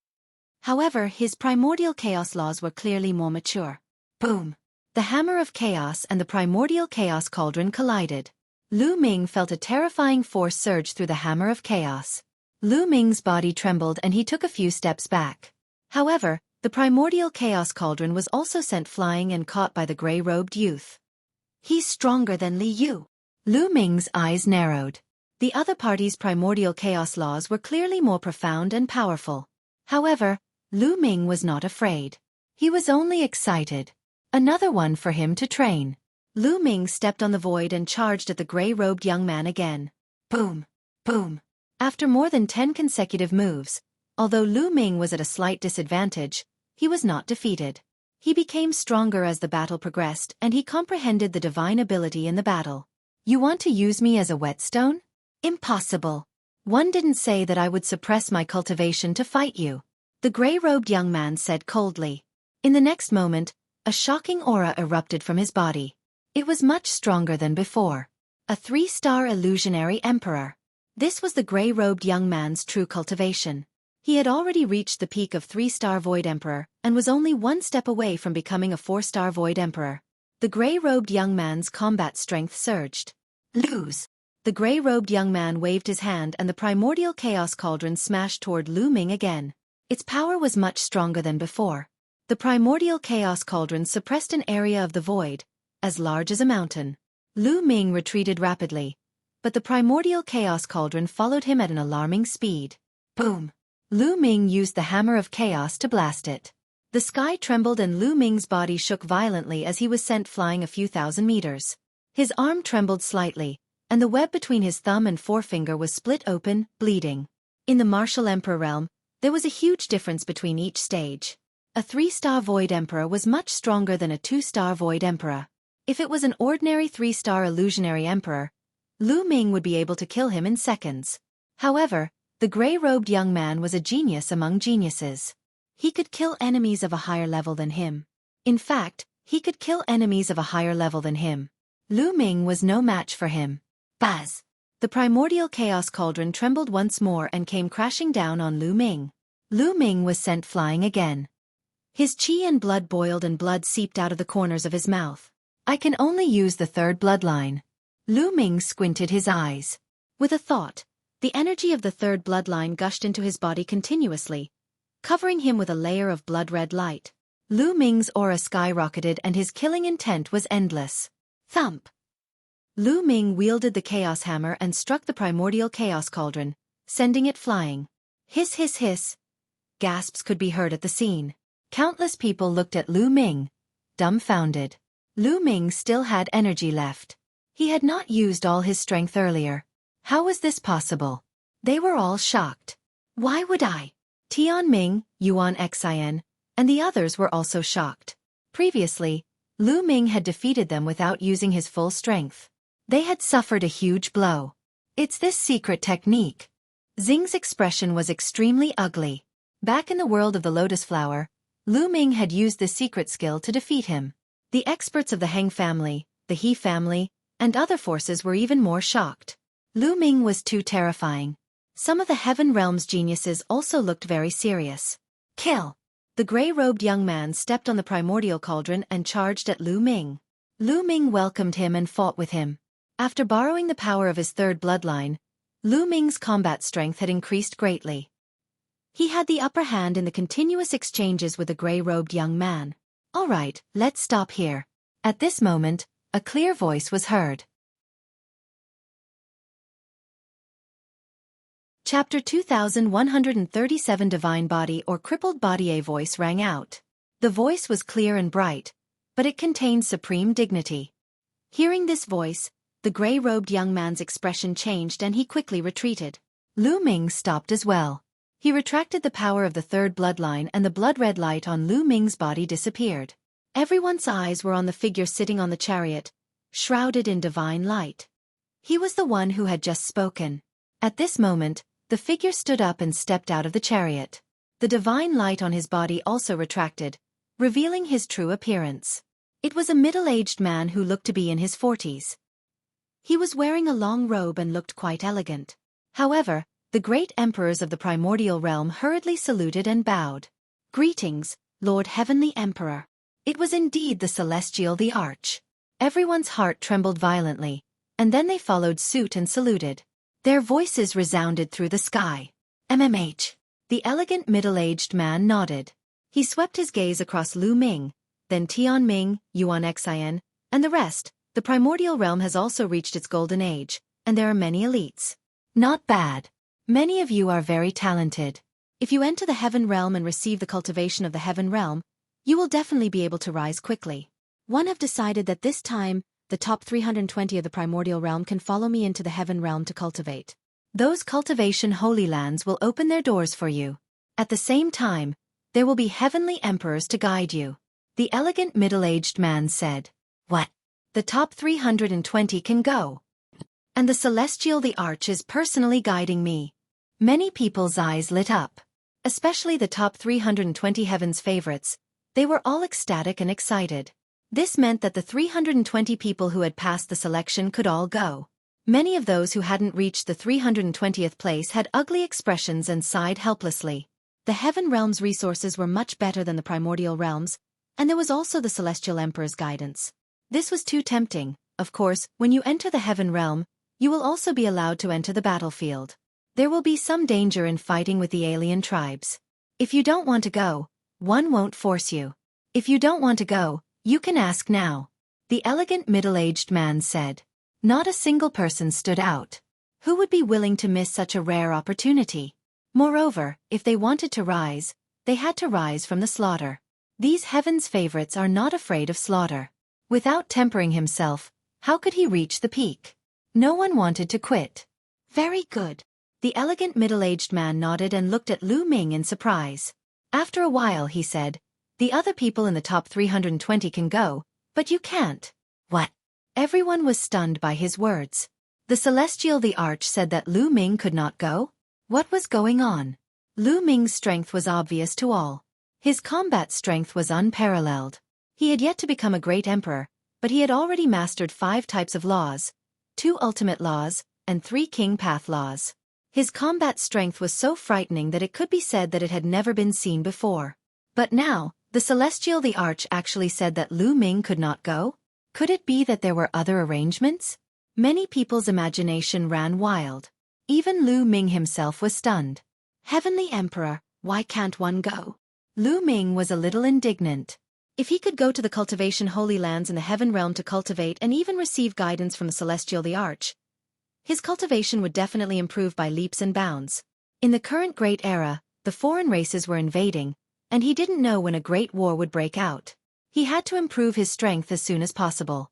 However, his primordial chaos laws were clearly more mature. Boom! The Hammer of Chaos and the primordial chaos cauldron collided. Lu Ming felt a terrifying force surge through the Hammer of Chaos. Lu Ming's body trembled and he took a few steps back. However, the primordial chaos cauldron was also sent flying and caught by the gray-robed youth. He's stronger than Li Yu. Lu Ming's eyes narrowed. The other party's primordial chaos laws were clearly more profound and powerful. However, Lu Ming was not afraid. He was only excited. Another one for him to train. Lu Ming stepped on the void and charged at the gray-robed young man again. Boom! Boom! After more than 10 consecutive moves, although Lu Ming was at a slight disadvantage, he was not defeated. He became stronger as the battle progressed and he comprehended the divine ability in the battle. You want to use me as a whetstone? Impossible. One didn't say that I would suppress my cultivation to fight you. The gray-robed young man said coldly. In the next moment, a shocking aura erupted from his body. It was much stronger than before. A 3-star illusionary emperor. This was the gray-robed young man's true cultivation. He had already reached the peak of 3-star Void Emperor and was only one step away from becoming a 4-star Void Emperor. The gray-robed young man's combat strength surged. Lose. The gray-robed young man waved his hand and the primordial chaos cauldron smashed toward Lu Ming again. Its power was much stronger than before. The primordial chaos cauldron suppressed an area of the void, as large as a mountain. Lu Ming retreated rapidly, but the primordial chaos cauldron followed him at an alarming speed. Boom! Lu Ming used the hammer of chaos to blast it. The sky trembled and Lu Ming's body shook violently as he was sent flying a few thousand meters. His arm trembled slightly, and the web between his thumb and forefinger was split open, bleeding. In the martial emperor realm, there was a huge difference between each stage. A 3-star Void Emperor was much stronger than a 2-star Void Emperor. If it was an ordinary 3-star illusionary emperor, Lu Ming would be able to kill him in seconds. However, the gray-robed young man was a genius among geniuses. He could kill enemies of a higher level than him. In fact, he could kill enemies of a higher level than him. Lu Ming was no match for him. Buzz! The primordial chaos cauldron trembled once more and came crashing down on Lu Ming. Lu Ming was sent flying again. His chi and blood boiled and blood seeped out of the corners of his mouth. I can only use the 3rd bloodline. Lu Ming squinted his eyes. With a thought, the energy of the 3rd bloodline gushed into his body continuously, covering him with a layer of blood-red light. Lu Ming's aura skyrocketed and his killing intent was endless. Thump! Lu Ming wielded the chaos hammer and struck the primordial chaos cauldron, sending it flying. Hiss hiss hiss. Gasps could be heard at the scene. Countless people looked at Lu Ming, dumbfounded. Lu Ming still had energy left. He had not used all his strength earlier. How was this possible? They were all shocked. Why would I? Tianming, Yuan Xin, and the others were also shocked. Previously, Lu Ming had defeated them without using his full strength. They had suffered a huge blow. It's this secret technique. Xing's expression was extremely ugly. Back in the world of the lotus flower, Lu Ming had used this secret skill to defeat him. The experts of the Heng family, the He family, and other forces were even more shocked. Lu Ming was too terrifying. Some of the Heaven Realm's geniuses also looked very serious. Kill! The gray-robed young man stepped on the primordial cauldron and charged at Lu Ming. Lu Ming welcomed him and fought with him. After borrowing the power of his 3rd bloodline, Lu Ming's combat strength had increased greatly. He had the upper hand in the continuous exchanges with the gray-robed young man. All right, let's stop here. At this moment, a clear voice was heard. Chapter 2137 Divine Body or Crippled Body. A voice rang out. The voice was clear and bright, but it contained supreme dignity. Hearing this voice, the gray-robed young man's expression changed and he quickly retreated. Lu Ming stopped as well. He retracted the power of the 3rd bloodline and the blood-red light on Lu Ming's body disappeared. Everyone's eyes were on the figure sitting on the chariot, shrouded in divine light. He was the one who had just spoken. At this moment, the figure stood up and stepped out of the chariot. The divine light on his body also retracted, revealing his true appearance. It was a middle-aged man who looked to be in his 40s. He was wearing a long robe and looked quite elegant. However, the great emperors of the primordial realm hurriedly saluted and bowed. Greetings, Lord Heavenly Emperor. It was indeed the celestial Thearch. Everyone's heart trembled violently, and then they followed suit and saluted. Their voices resounded through the sky. MMH. The elegant middle-aged man nodded. He swept his gaze across Lu Ming, then Tianming, Yuan Xin, and the rest. The primordial realm has also reached its golden age, and there are many elites. Not bad. Many of you are very talented. If you enter the Heaven Realm and receive the cultivation of the Heaven Realm, you will definitely be able to rise quickly. One have decided that this time, the top 320 of the primordial realm can follow me into the Heaven Realm to cultivate. Those cultivation holy lands will open their doors for you. At the same time, there will be heavenly emperors to guide you. The elegant middle-aged man said. What? The top 320 can go. And the celestial Thearch is personally guiding me. Many people's eyes lit up. Especially the top 320 Heaven's favorites. They were all ecstatic and excited. This meant that the 320 people who had passed the selection could all go. Many of those who hadn't reached the 320th place had ugly expressions and sighed helplessly. The Heaven Realm's resources were much better than the Primordial Realms, and there was also the Celestial Emperor's guidance. This was too tempting. Of course, when you enter the Heaven Realm, you will also be allowed to enter the battlefield. There will be some danger in fighting with the alien tribes. If you don't want to go, one won't force you. If you don't want to go, you can ask now. The elegant middle-aged man said. Not a single person stood out. Who would be willing to miss such a rare opportunity? Moreover, if they wanted to rise, they had to rise from the slaughter. These Heaven's favorites are not afraid of slaughter. Without tempering himself, how could he reach the peak? No one wanted to quit. Very good. The elegant middle-aged man nodded and looked at Ming in surprise. After a while he said, the other people in the top 320 can go, but you can't. What? Everyone was stunned by his words. The celestial Thearch said that Ming could not go? What was going on? Ming's strength was obvious to all. His combat strength was unparalleled. He had yet to become a great emperor, but he had already mastered 5 types of laws, 2 ultimate laws, and 3 king path laws. His combat strength was so frightening that it could be said that it had never been seen before. But now, the celestial Thearch actually said that Ming could not go? Could it be that there were other arrangements? Many people's imagination ran wild. Even Ming himself was stunned. Heavenly Emperor, why can't one go? Ming was a little indignant. If he could go to the cultivation holy lands in the Heaven Realm to cultivate and even receive guidance from the celestial Thearch, his cultivation would definitely improve by leaps and bounds. In the current Great Era, the foreign races were invading, and he didn't know when a great war would break out. He had to improve his strength as soon as possible.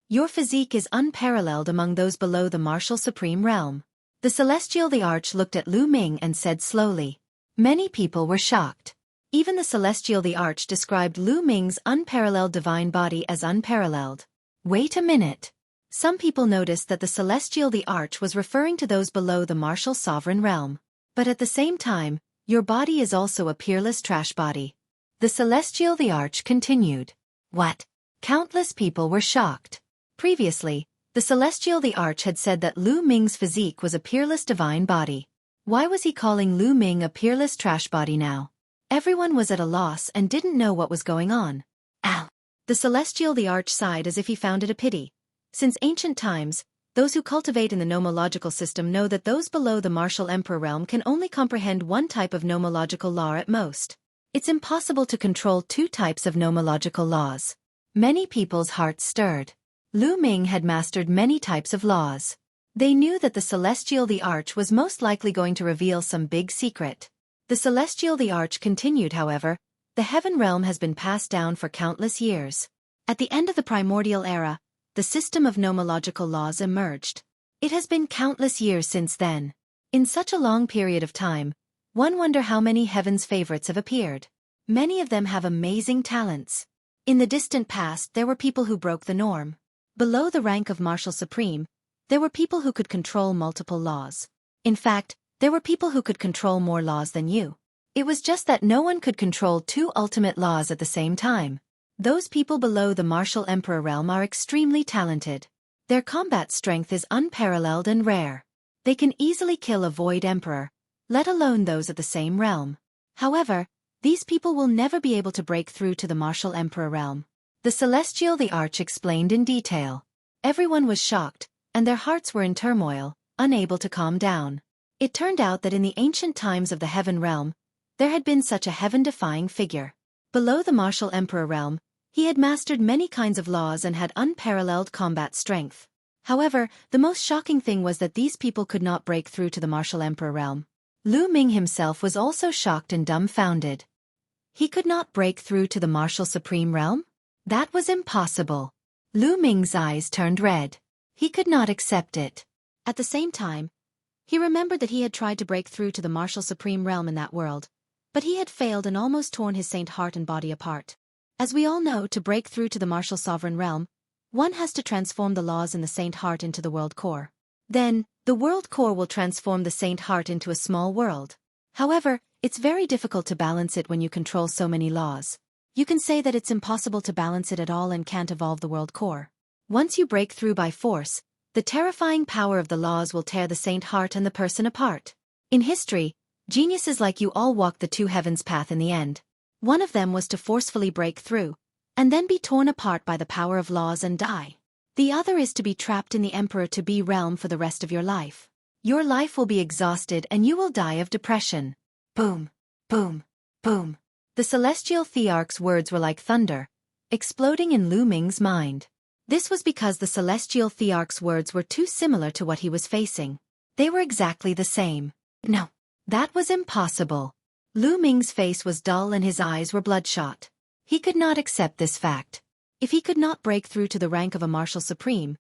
Your physique is unparalleled among those below the martial supreme realm. The celestial Thearch looked at Ming and said slowly. Many people were shocked. Even the celestial Thearch described Ming's unparalleled divine body as unparalleled. Wait a minute. Some people noticed that the celestial Thearch was referring to those below the martial sovereign realm. But at the same time, your body is also a peerless trash body. The celestial Thearch continued. What? Countless people were shocked. Previously, the celestial Thearch had said that Ming's physique was a peerless divine body. Why was he calling Ming a peerless trash body now? Everyone was at a loss and didn't know what was going on. Ow! The celestial Thearch sighed as if he found it a pity. Since ancient times, those who cultivate in the nomological system know that those below the martial emperor realm can only comprehend 1 type of nomological law at most. It's impossible to control 2 types of nomological laws. Many people's hearts stirred. Ming had mastered many types of laws. They knew that the celestial Thearch was most likely going to reveal some big secret. The celestial Thearch continued, however, the Heaven Realm has been passed down for countless years. At the end of the Primordial Era, the system of nomological laws emerged. It has been countless years since then. In such a long period of time, one wonder how many Heaven's favorites have appeared. Many of them have amazing talents. In the distant past there were people who broke the norm. Below the rank of Martial Supreme, there were people who could control multiple laws. In fact, there were people who could control more laws than you. It was just that no one could control 2 ultimate laws at the same time. Those people below the martial emperor realm are extremely talented. Their combat strength is unparalleled and rare. They can easily kill a void emperor, let alone those at the same realm. However, these people will never be able to break through to the martial emperor realm. The celestial Thearch explained in detail. Everyone was shocked, and their hearts were in turmoil, unable to calm down. It turned out that in the ancient times of the Heaven Realm, there had been such a heaven-defying figure. Below the martial emperor realm, he had mastered many kinds of laws and had unparalleled combat strength. However, the most shocking thing was that these people could not break through to the martial emperor realm. Ming himself was also shocked and dumbfounded. He could not break through to the martial supreme realm? That was impossible. Ming's eyes turned red. He could not accept it. At the same time, he remembered that he had tried to break through to the martial supreme realm in that world, but he had failed and almost torn his saint heart and body apart. As we all know, to break through to the martial sovereign realm, One has to transform the laws in the Saint Heart into the world core. Then, the world core will transform the Saint Heart into a small world. However, it's very difficult to balance it when you control so many laws. You can say that it's impossible to balance it at all and can't evolve the world core. Once you break through by force, the terrifying power of the laws will tear the Saint Heart and the person apart. In history, geniuses like you all walked the two heavens path in the end. One of them was to forcefully break through, and then be torn apart by the power of laws and die. The other is to be trapped in the Emperor-to-be realm for the rest of your life. Your life will be exhausted and you will die of depression. Boom, boom, boom. The celestial Thearch's words were like thunder, exploding in Lu Ming's mind. This was because the celestial Thearch's words were too similar to what he was facing. They were exactly the same. No, that was impossible. Lu Ming's face was dull and his eyes were bloodshot. He could not accept this fact. If he could not break through to the rank of a martial supreme,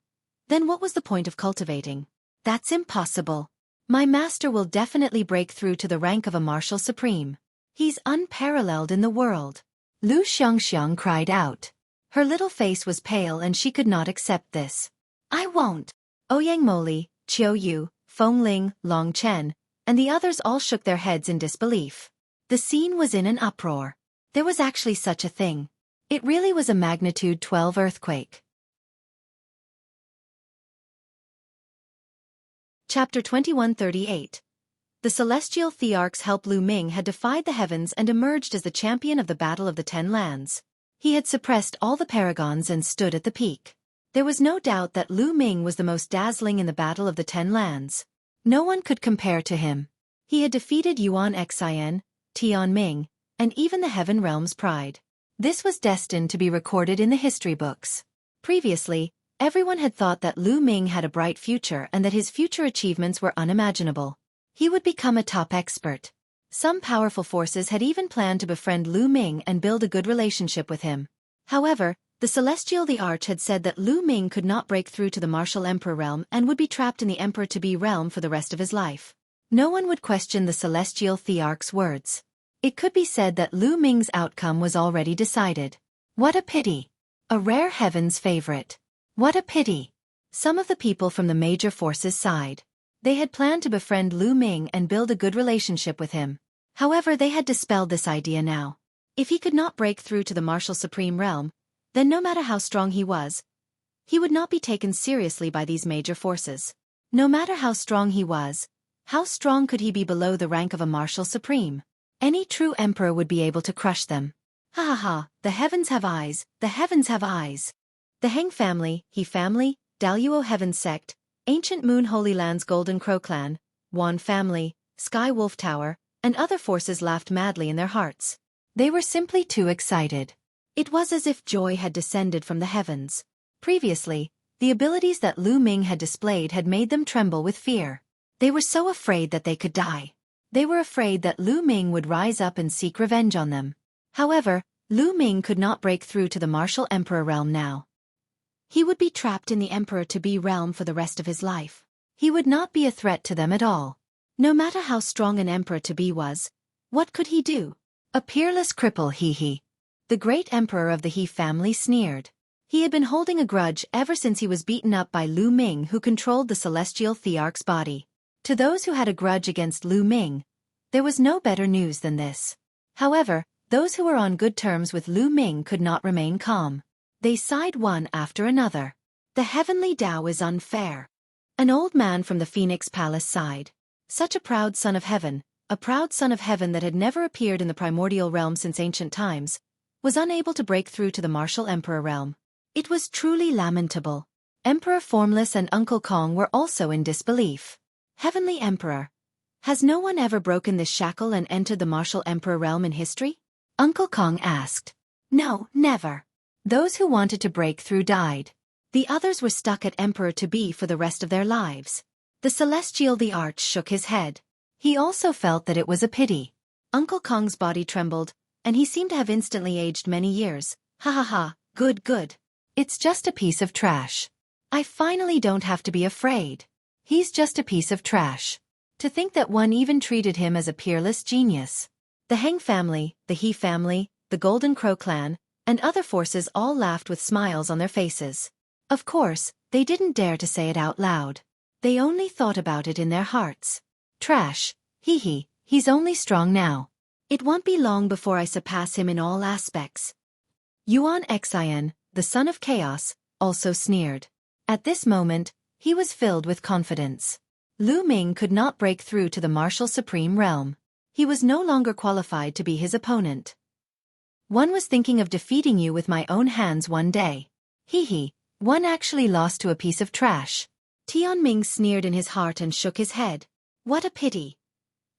then what was the point of cultivating? That's impossible. My master will definitely break through to the rank of a martial supreme. He's unparalleled in the world. Lu Xiangxiang cried out. Her little face was pale and she could not accept this. I won't. Ouyang Moli, Qiu Yu, Feng Ling, Long Chen, and the others all shook their heads in disbelief. The scene was in an uproar. There was actually such a thing. It really was a magnitude 12 earthquake. Chapter 2138. The celestial Thearch's help Lu Ming had defied the heavens and emerged as the champion of the Battle of the Ten Lands. He had suppressed all the paragons and stood at the peak. There was no doubt that Lu Ming was the most dazzling in the Battle of the Ten Lands. No one could compare to him. He had defeated Yuan Xian, Tianming, and even the Heaven Realm's pride. This was destined to be recorded in the history books. Previously, everyone had thought that Lu Ming had a bright future and that his future achievements were unimaginable. He would become a top expert. Some powerful forces had even planned to befriend Lu Ming and build a good relationship with him. However, the celestial Thearch had said that Lu Ming could not break through to the martial emperor realm and would be trapped in the Emperor-to-be realm for the rest of his life. No one would question the celestial Thearch's words. It could be said that Lu Ming's outcome was already decided. What a pity! A rare heaven's favorite. What a pity! Some of the people from the major forces sighed. They had planned to befriend Lu Ming and build a good relationship with him. However, they had dispelled this idea now. If he could not break through to the martial supreme realm, then no matter how strong he was, he would not be taken seriously by these major forces. No matter how strong he was, how strong could he be below the rank of a martial supreme? Any true emperor would be able to crush them. Ha ha ha, the heavens have eyes, the heavens have eyes. The Heng family, He family, Daluo Heaven sect, Ancient Moon Holy Land's Golden Crow clan, Yuan family, Sky Wolf Tower, and other forces laughed madly in their hearts. They were simply too excited. It was as if joy had descended from the heavens. Previously, the abilities that Lu Ming had displayed had made them tremble with fear. They were so afraid that they could die. They were afraid that Lu Ming would rise up and seek revenge on them. However, Lu Ming could not break through to the martial emperor realm now. He would be trapped in the Emperor-to-be realm for the rest of his life. He would not be a threat to them at all. No matter how strong an Emperor-to-be was, what could he do? A peerless cripple, he. The great emperor of the He family sneered. He had been holding a grudge ever since he was beaten up by Lu Ming, who controlled the celestial Thearch's body. To those who had a grudge against Lu Ming, there was no better news than this. However, those who were on good terms with Lu Ming could not remain calm. They sighed one after another. The heavenly Tao is unfair. An old man from the Phoenix Palace sighed. Such a proud son of heaven, a proud son of heaven that had never appeared in the primordial realm since ancient times, was unable to break through to the martial emperor realm. It was truly lamentable. Emperor Formless and Uncle Kong were also in disbelief. Heavenly Emperor, has no one ever broken this shackle and entered the martial emperor realm in history? Uncle Kong asked. No, never. Those who wanted to break through died. The others were stuck at Emperor-to-be for the rest of their lives. The celestial Thearch shook his head. He also felt that it was a pity. Uncle Kong's body trembled, and he seemed to have instantly aged many years. Ha ha ha, good. It's just a piece of trash. I finally don't have to be afraid. He's just a piece of trash. To think that one even treated him as a peerless genius. The Heng family, the He family, the Golden Crow clan, and other forces all laughed with smiles on their faces. Of course, they didn't dare to say it out loud. They only thought about it in their hearts. Trash, hee, he's only strong now. It won't be long before I surpass him in all aspects. Yuan Xian, the son of chaos, also sneered. At this moment, he was filled with confidence. Lu Ming could not break through to the martial supreme realm. He was no longer qualified to be his opponent. One was thinking of defeating you with my own hands one day. Hee, one actually lost to a piece of trash. Tianming sneered in his heart and shook his head. What a pity.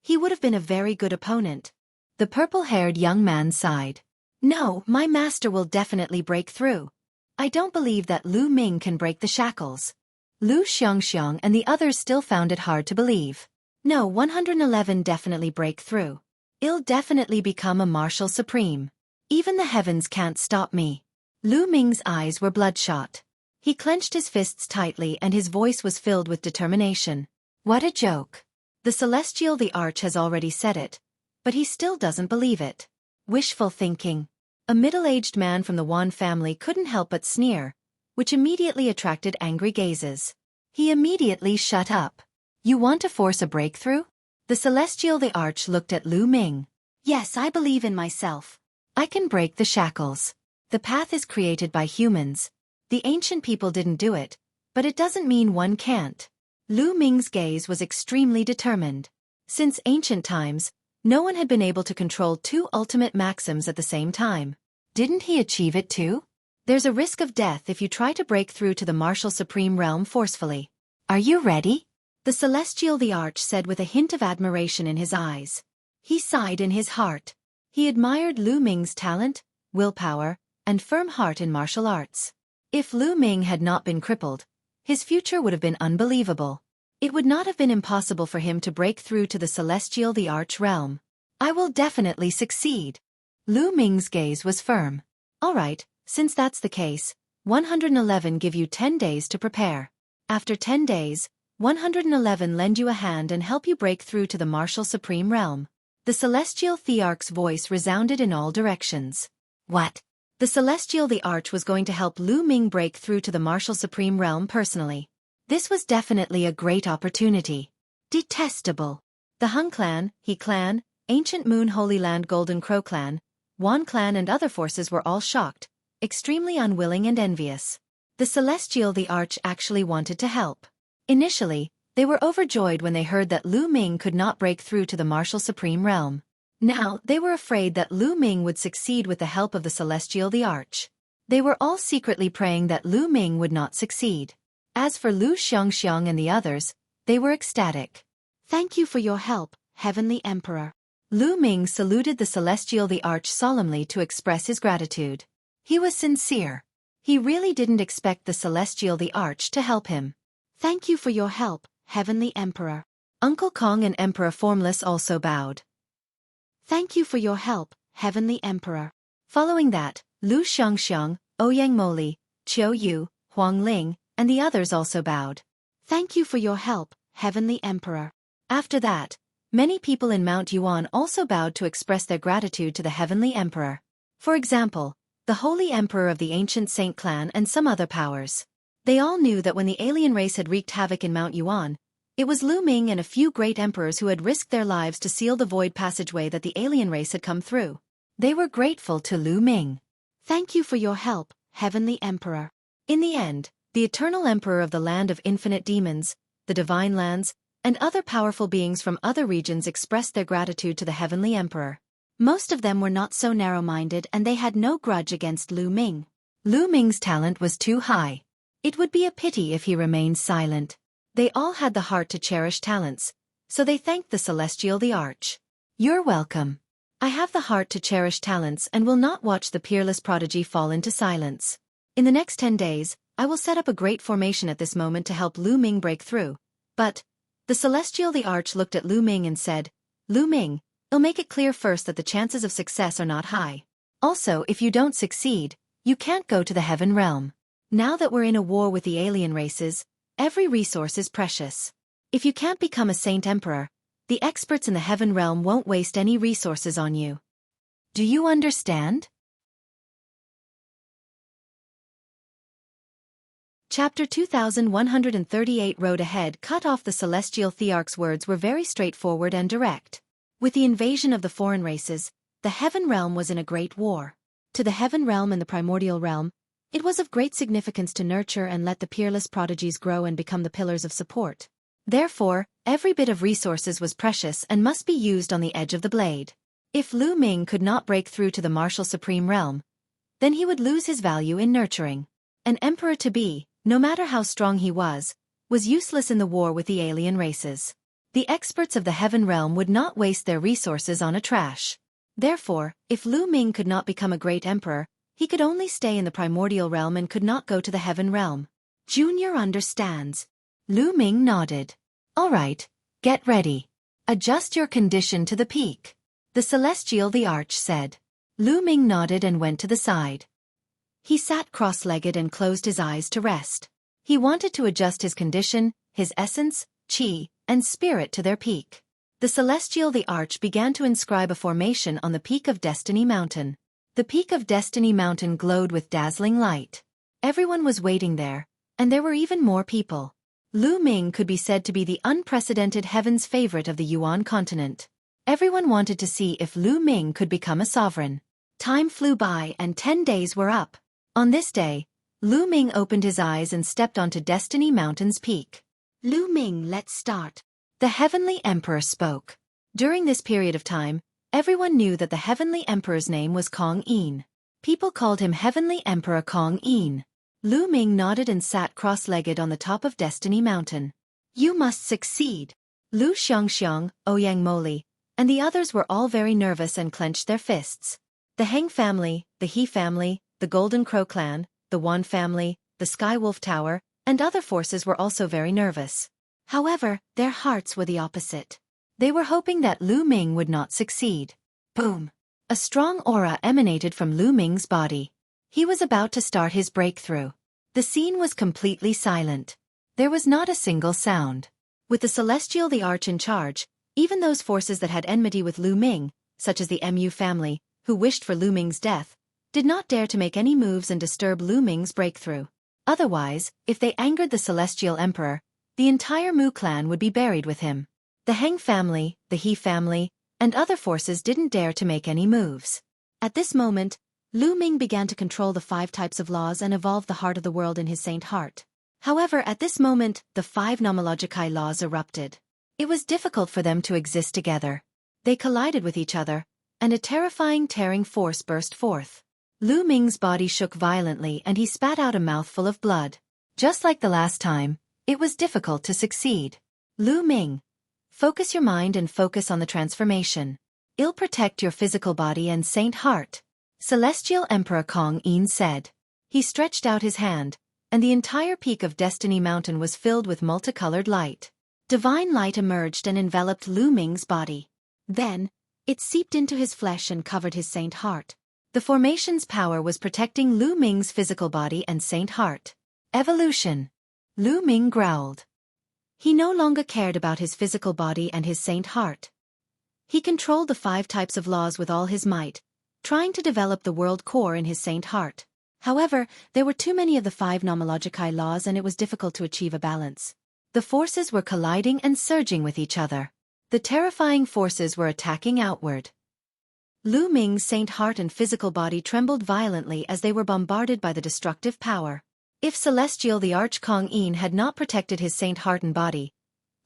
He would have been a very good opponent. The purple-haired young man sighed. No, my master will definitely break through. I don't believe that Lu Ming can break the shackles. Lu Xiangxiang and the others still found it hard to believe. No, 111 definitely break through. I'll definitely become a martial supreme. Even the heavens can't stop me. Lu Ming's eyes were bloodshot. He clenched his fists tightly and his voice was filled with determination. What a joke. The Celestial Thearch has already said it, but he still doesn't believe it. Wishful thinking. A middle-aged man from the Yuan family couldn't help but sneer, which immediately attracted angry gazes. He immediately shut up. You want to force a breakthrough? The Celestial Thearch looked at Lu Ming. Yes, I believe in myself. I can break the shackles. The path is created by humans. The ancient people didn't do it, but it doesn't mean one can't. Lu Ming's gaze was extremely determined. Since ancient times, no one had been able to control two ultimate maxims at the same time. Didn't he achieve it too? There's a risk of death if you try to break through to the martial supreme realm forcefully. Are you ready? The Celestial Thearch said with a hint of admiration in his eyes. He sighed in his heart. He admired Lu Ming's talent, willpower, and firm heart in martial arts. If Lu Ming had not been crippled, his future would have been unbelievable. It would not have been impossible for him to break through to the Celestial Thearch realm. I will definitely succeed. Lu Ming's gaze was firm. All right, since that's the case, 111 give you 10 days to prepare. After 10 days, 111 lend you a hand and help you break through to the martial supreme realm. The Celestial Thearch's voice resounded in all directions. What? The Celestial Thearch was going to help Lu Ming break through to the martial supreme realm personally. This was definitely a great opportunity. Detestable. The Hung Clan, He Clan, Ancient Moon Holy Land Golden Crow Clan, Yuan Clan and other forces were all shocked, extremely unwilling and envious. The Celestial Thearch actually wanted to help. Initially, they were overjoyed when they heard that Lu Ming could not break through to the martial supreme realm. Now, they were afraid that Lu Ming would succeed with the help of the Celestial Thearch. They were all secretly praying that Lu Ming would not succeed. As for Lu Xiangxiang and the others, they were ecstatic. Thank you for your help, Heavenly Emperor. Lu Ming saluted the Celestial Thearch solemnly to express his gratitude. He was sincere. He really didn't expect the Celestial Thearch to help him. Thank you for your help, Heavenly Emperor. Uncle Kong and Emperor Formless also bowed. Thank you for your help, Heavenly Emperor. Following that, Lu Xiangxiang, Ouyang Moli, Qiu Yu, Huang Ling, and the others also bowed. Thank you for your help, Heavenly Emperor. After that, many people in Mount Yuan also bowed to express their gratitude to the Heavenly Emperor. For example, the Holy Emperor of the Ancient Saint Clan and some other powers. They all knew that when the alien race had wreaked havoc in Mount Yuan, it was Lu Ming and a few great emperors who had risked their lives to seal the void passageway that the alien race had come through. They were grateful to Lu Ming. Thank you for your help, Heavenly Emperor. In the end, the Eternal Emperor of the Land of Infinite Demons, the Divine Lands, and other powerful beings from other regions expressed their gratitude to the Heavenly Emperor. Most of them were not so narrow-minded and they had no grudge against Lu Ming. Lu Ming's talent was too high. It would be a pity if he remained silent. They all had the heart to cherish talents, so they thanked the Celestial Thearch. You're welcome. I have the heart to cherish talents and will not watch the peerless prodigy fall into silence. In the next 10 days, I will set up a great formation at this moment to help Lu Ming break through. But, the Celestial Thearch looked at Lu Ming and said, Lu Ming, I'll make it clear first that the chances of success are not high. Also, if you don't succeed, you can't go to the Heaven Realm. Now that we're in a war with the alien races, every resource is precious. If you can't become a Saint Emperor, the experts in the Heaven Realm won't waste any resources on you. Do you understand? Chapter 2138 Road Ahead. Cut off. The celestial Thearch's words were very straightforward and direct. With the invasion of the foreign races, the Heaven Realm was in a great war. To the Heaven Realm and the Primordial Realm, it was of great significance to nurture and let the peerless prodigies grow and become the pillars of support. Therefore, every bit of resources was precious and must be used on the edge of the blade. If Lu Ming could not break through to the martial supreme realm, then he would lose his value in nurturing. An emperor-to-be, no matter how strong he was useless in the war with the alien races. The experts of the Heaven Realm would not waste their resources on a trash. Therefore, if Lu Ming could not become a great emperor, he could only stay in the Primordial Realm and could not go to the Heaven Realm. Junior understands. Lu Ming nodded. All right, get ready. Adjust your condition to the peak. The Celestial Thearch said. Lu Ming nodded and went to the side. He sat cross-legged and closed his eyes to rest. He wanted to adjust his condition, his essence, chi, and spirit to their peak. The Celestial Thearch began to inscribe a formation on the peak of Destiny Mountain. The peak of Destiny Mountain glowed with dazzling light. Everyone was waiting there, and there were even more people. Lu Ming could be said to be the unprecedented heaven's favorite of the Yuan continent. Everyone wanted to see if Lu Ming could become a sovereign. Time flew by and 10 days were up. On this day, Lu Ming opened his eyes and stepped onto Destiny Mountain's peak. Lu Ming, let's start. The Heavenly Emperor spoke. During this period of time, everyone knew that the Heavenly Emperor's name was Kong Yin. People called him Heavenly Emperor Kong Yin. Lu Ming nodded and sat cross-legged on the top of Destiny Mountain. You must succeed. Lu Xiangxiang, Ouyang Moli, and the others were all very nervous and clenched their fists. The Heng family, the He family, the Golden Crow clan, the Wan family, the Skywolf Tower, and other forces were also very nervous. However, their hearts were the opposite. They were hoping that Lu Ming would not succeed. Boom! A strong aura emanated from Lu Ming's body. He was about to start his breakthrough. The scene was completely silent. There was not a single sound. With the Celestial Thearch in charge, even those forces that had enmity with Lu Ming, such as the Mu family, who wished for Lu Ming's death, did not dare to make any moves and disturb Lu Ming's breakthrough. Otherwise, if they angered the Celestial Emperor, the entire Mu clan would be buried with him. The Heng family, the He family, and other forces didn't dare to make any moves. At this moment, Lu Ming began to control the 5 types of laws and evolve the heart of the world in his saint heart. However, at this moment, the 5 nomological laws erupted. It was difficult for them to exist together. They collided with each other, and a terrifying tearing force burst forth. Lu Ming's body shook violently and he spat out a mouthful of blood. Just like the last time, it was difficult to succeed. Lu Ming, focus your mind and focus on the transformation. It'll protect your physical body and saint heart. Celestial Emperor Kong Yin said. He stretched out his hand, and the entire peak of Destiny Mountain was filled with multicolored light. Divine light emerged and enveloped Lu Ming's body. Then, it seeped into his flesh and covered his saint heart. The formation's power was protecting Lu Ming's physical body and saint heart. Evolution. Lu Ming growled. He no longer cared about his physical body and his saint heart. He controlled the 5 types of laws with all his might, trying to develop the world core in his saint heart. However, there were too many of the 5 nomological laws and it was difficult to achieve a balance. The forces were colliding and surging with each other. The terrifying forces were attacking outward. Lu Ming's saint heart and physical body trembled violently as they were bombarded by the destructive power. If Celestial Thearch Kong Yin had not protected his saint heart and body,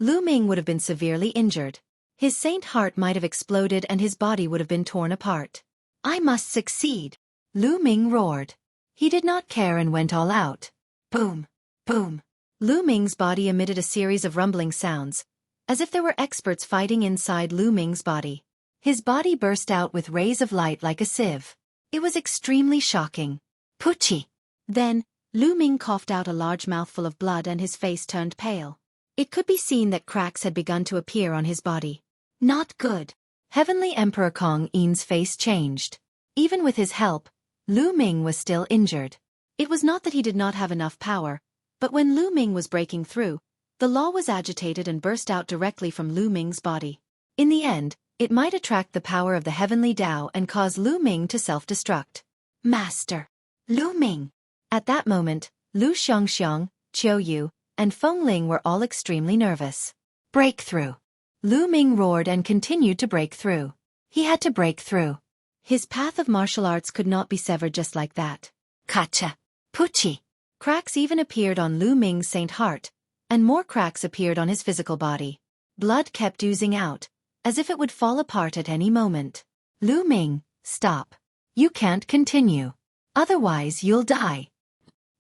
Lu Ming would have been severely injured. His saint heart might have exploded and his body would have been torn apart. I must succeed! Lu Ming roared. He did not care and went all out. Boom! Boom! Lu Ming's body emitted a series of rumbling sounds, as if there were experts fighting inside Lu Ming's body. His body burst out with rays of light like a sieve. It was extremely shocking. Puchi! Then, Lu Ming coughed out a large mouthful of blood and his face turned pale. It could be seen that cracks had begun to appear on his body. Not good. Heavenly Emperor Kong Yin's face changed. Even with his help, Lu Ming was still injured. It was not that he did not have enough power, but when Lu Ming was breaking through, the law was agitated and burst out directly from Lu Ming's body. In the end, it might attract the power of the heavenly Tao and cause Lu Ming to self-destruct. Master! Lu Ming! At that moment, Lu Xiangxiang, Yu, and Fengling were all extremely nervous. Breakthrough. Lu Ming roared and continued to break through. He had to break through. His path of martial arts could not be severed just like that. Kacha. Puchi. Cracks even appeared on Lu Ming's Saint Heart, and more cracks appeared on his physical body. Blood kept oozing out, as if it would fall apart at any moment. Lu Ming, stop. You can't continue. Otherwise you'll die.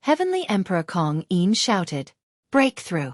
Heavenly Emperor Kong Yin shouted. Breakthrough.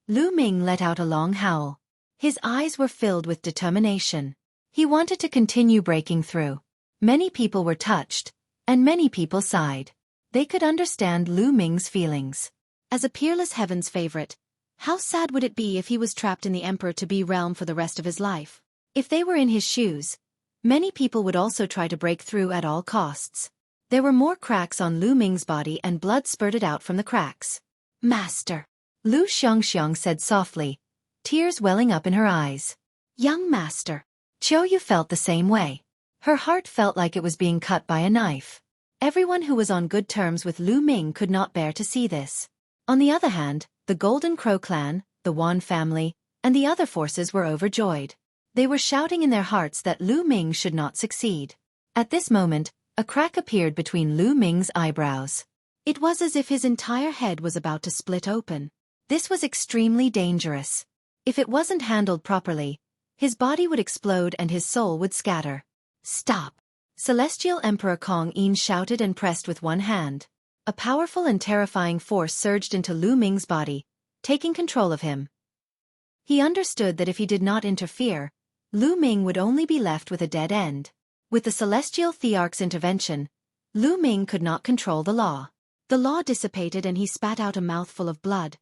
Lu Ming let out a long howl. His eyes were filled with determination. He wanted to continue breaking through. Many people were touched, and many people sighed. They could understand Lu Ming's feelings. As a peerless heaven's favorite, how sad would it be if he was trapped in the Emperor-to-be realm for the rest of his life? If they were in his shoes, many people would also try to break through at all costs. There were more cracks on Lu Ming's body and blood spurted out from the cracks. Master. Lu Xiangxiang said softly, tears welling up in her eyes. Young master. Yu felt the same way. Her heart felt like it was being cut by a knife. Everyone who was on good terms with Lu Ming could not bear to see this. On the other hand, the Golden Crow clan, the Yuan family, and the other forces were overjoyed. They were shouting in their hearts that Lu Ming should not succeed. At this moment, a crack appeared between Lu Ming's eyebrows. It was as if his entire head was about to split open. This was extremely dangerous. If it wasn't handled properly, his body would explode and his soul would scatter. Stop. Celestial Emperor Kong Yin shouted and pressed with one hand. A powerful and terrifying force surged into Lu Ming's body, taking control of him. He understood that if he did not interfere, Lu Ming would only be left with a dead end. With the celestial Thearch's intervention, Lu Ming could not control the law. The law dissipated and he spat out a mouthful of blood,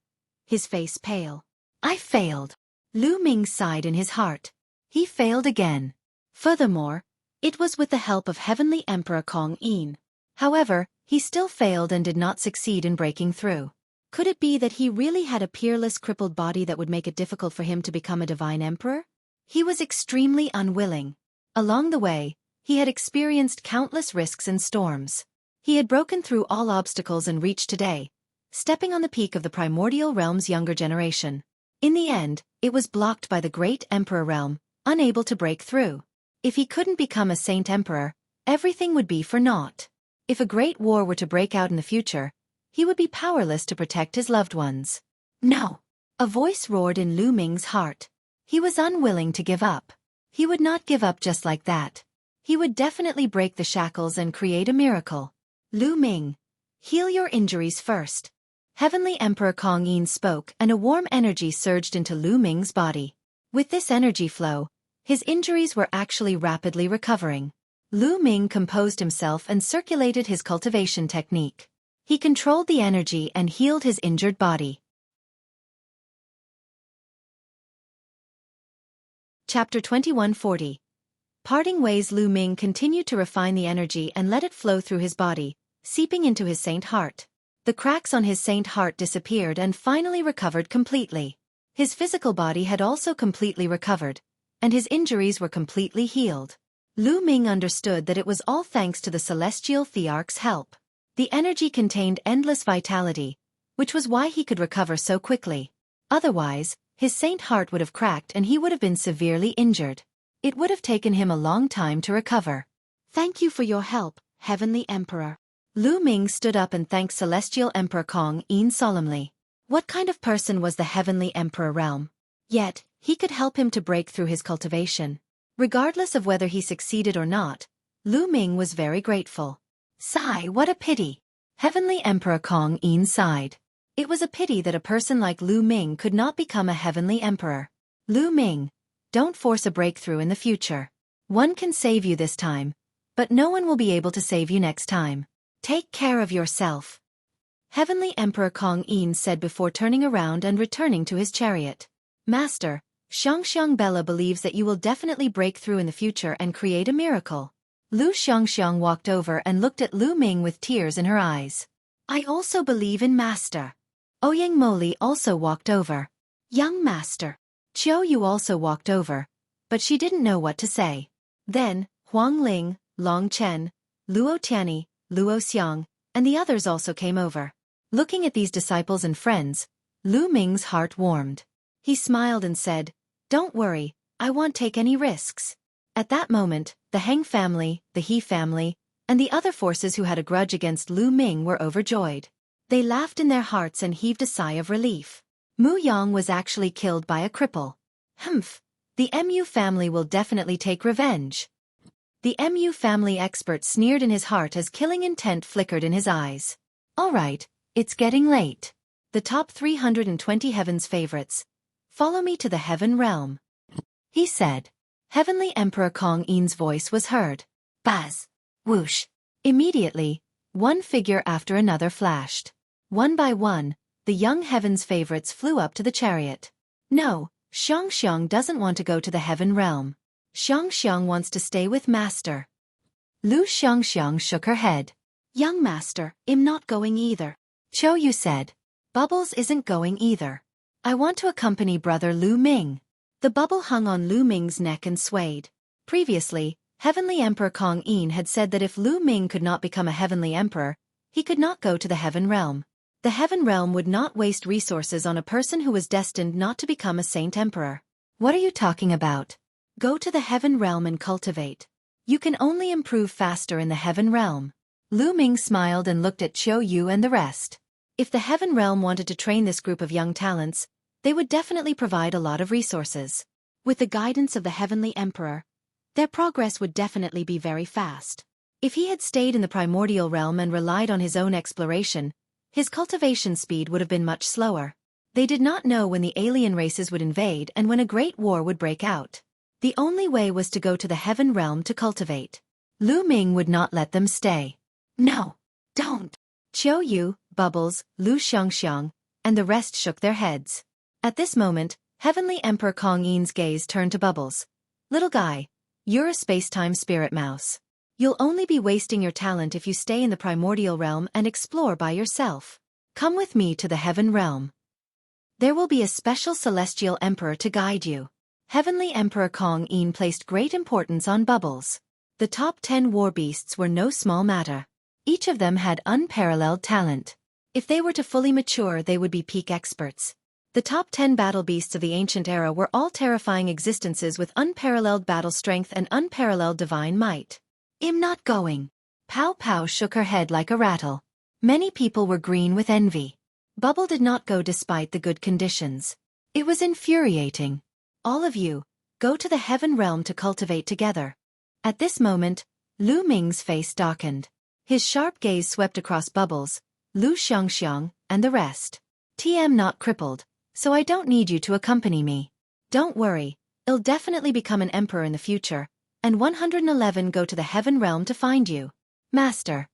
his face pale. I failed. Lu Ming sighed in his heart. He failed again. Furthermore, it was with the help of Heavenly Emperor Kong Yin. However, he still failed and did not succeed in breaking through. Could it be that he really had a peerless crippled body that would make it difficult for him to become a divine emperor? He was extremely unwilling. Along the way, he had experienced countless risks and storms. He had broken through all obstacles and reached today, stepping on the peak of the primordial realm's younger generation. In the end, it was blocked by the great emperor realm, unable to break through. If he couldn't become a saint emperor, everything would be for naught. If a great war were to break out in the future, he would be powerless to protect his loved ones. No! A voice roared in Lu Ming's heart. He was unwilling to give up. He would not give up just like that. He would definitely break the shackles and create a miracle. Lu Ming, heal your injuries first. Heavenly Emperor Kong Yin spoke and a warm energy surged into Lu Ming's body. With this energy flow, his injuries were actually rapidly recovering. Lu Ming composed himself and circulated his cultivation technique. He controlled the energy and healed his injured body. Chapter 2140. Parting ways. Lu Ming continued to refine the energy and let it flow through his body, seeping into his Saint Heart. The cracks on his Saint Heart disappeared and finally recovered completely. His physical body had also completely recovered, and his injuries were completely healed. Lu Ming understood that it was all thanks to the celestial Thearch's help. The energy contained endless vitality, which was why he could recover so quickly. Otherwise, his Saint Heart would have cracked and he would have been severely injured. It would have taken him a long time to recover. Thank you for your help, Heavenly Emperor. Lu Ming stood up and thanked Celestial Emperor Kong Yin solemnly. What kind of person was the Heavenly Emperor realm? Yet, he could help him to break through his cultivation. Regardless of whether he succeeded or not, Lu Ming was very grateful. Sigh, what a pity. Heavenly Emperor Kong Yin sighed. It was a pity that a person like Lu Ming could not become a Heavenly Emperor. Lu Ming, don't force a breakthrough in the future. One can save you this time, but no one will be able to save you next time. Take care of yourself. Heavenly Emperor Kong Yin said before turning around and returning to his chariot. Master, Xiangxiang Bella believes that you will definitely break through in the future and create a miracle. Lu Xiangxiang walked over and looked at Lu Ming with tears in her eyes. I also believe in Master. Ouyang Moli also walked over. Young Master. Yu also walked over, but she didn't know what to say. Then, Huang Ling, Long Chen, Luo Tianyi, Luo Xiang, and the others also came over. Looking at these disciples and friends, Lu Ming's heart warmed. He smiled and said, "Don't worry, I won't take any risks." At that moment, the Heng family, the He family, and the other forces who had a grudge against Lu Ming were overjoyed. They laughed in their hearts and heaved a sigh of relief. Mu Yang was actually killed by a cripple. Humph. The Mu family will definitely take revenge. The Mu family expert sneered in his heart as killing intent flickered in his eyes. All right, it's getting late. The top 320 heaven's favorites. Follow me to the heaven realm, he said. Heavenly Emperor Kong Yin's voice was heard. Buzz. Whoosh. Immediately, one figure after another flashed. One by one, the young heaven's favorites flew up to the chariot. No, Xiang doesn't want to go to the heaven realm. Xiang wants to stay with Master. Lu Xiang shook her head. Young Master, I'm not going either. Yu said. Bubbles isn't going either. I want to accompany brother Lu Ming. The bubble hung on Lu Ming's neck and swayed. Previously, Heavenly Emperor Kong Yin had said that if Lu Ming could not become a heavenly emperor, he could not go to the heaven realm. The heaven realm would not waste resources on a person who was destined not to become a saint emperor. What are you talking about? Go to the heaven realm and cultivate. You can only improve faster in the heaven realm. Lu Ming smiled and looked at Yu and the rest. If the heaven realm wanted to train this group of young talents, they would definitely provide a lot of resources. With the guidance of the heavenly emperor, their progress would definitely be very fast. If he had stayed in the primordial realm and relied on his own exploration, his cultivation speed would have been much slower. They did not know when the alien races would invade and when a great war would break out. The only way was to go to the heaven realm to cultivate. Lu Ming would not let them stay. No, don't. Yu, Bubbles, Lu Xiang, and the rest shook their heads. At this moment, Heavenly Emperor Kong Yin's gaze turned to Bubbles. Little guy, you're a space-time spirit mouse. You'll only be wasting your talent if you stay in the primordial realm and explore by yourself. Come with me to the heaven realm. There will be a special celestial emperor to guide you. Heavenly Emperor Kong Yin placed great importance on Bubbles. The top 10 war beasts were no small matter. Each of them had unparalleled talent. If they were to fully mature, they would be peak experts. The top 10 battle beasts of the ancient era were all terrifying existences with unparalleled battle strength and unparalleled divine might. I'm not going. Pow Pow shook her head like a rattle. Many people were green with envy. Bubble did not go despite the good conditions. It was infuriating. All of you, go to the heaven realm to cultivate together. At this moment, Lu Ming's face darkened. His sharp gaze swept across Bubbles, Lu Xiang, and the rest. TM not crippled, so I don't need you to accompany me. Don't worry, I'll definitely become an emperor in the future, and 111 go to the heaven realm to find you. Master.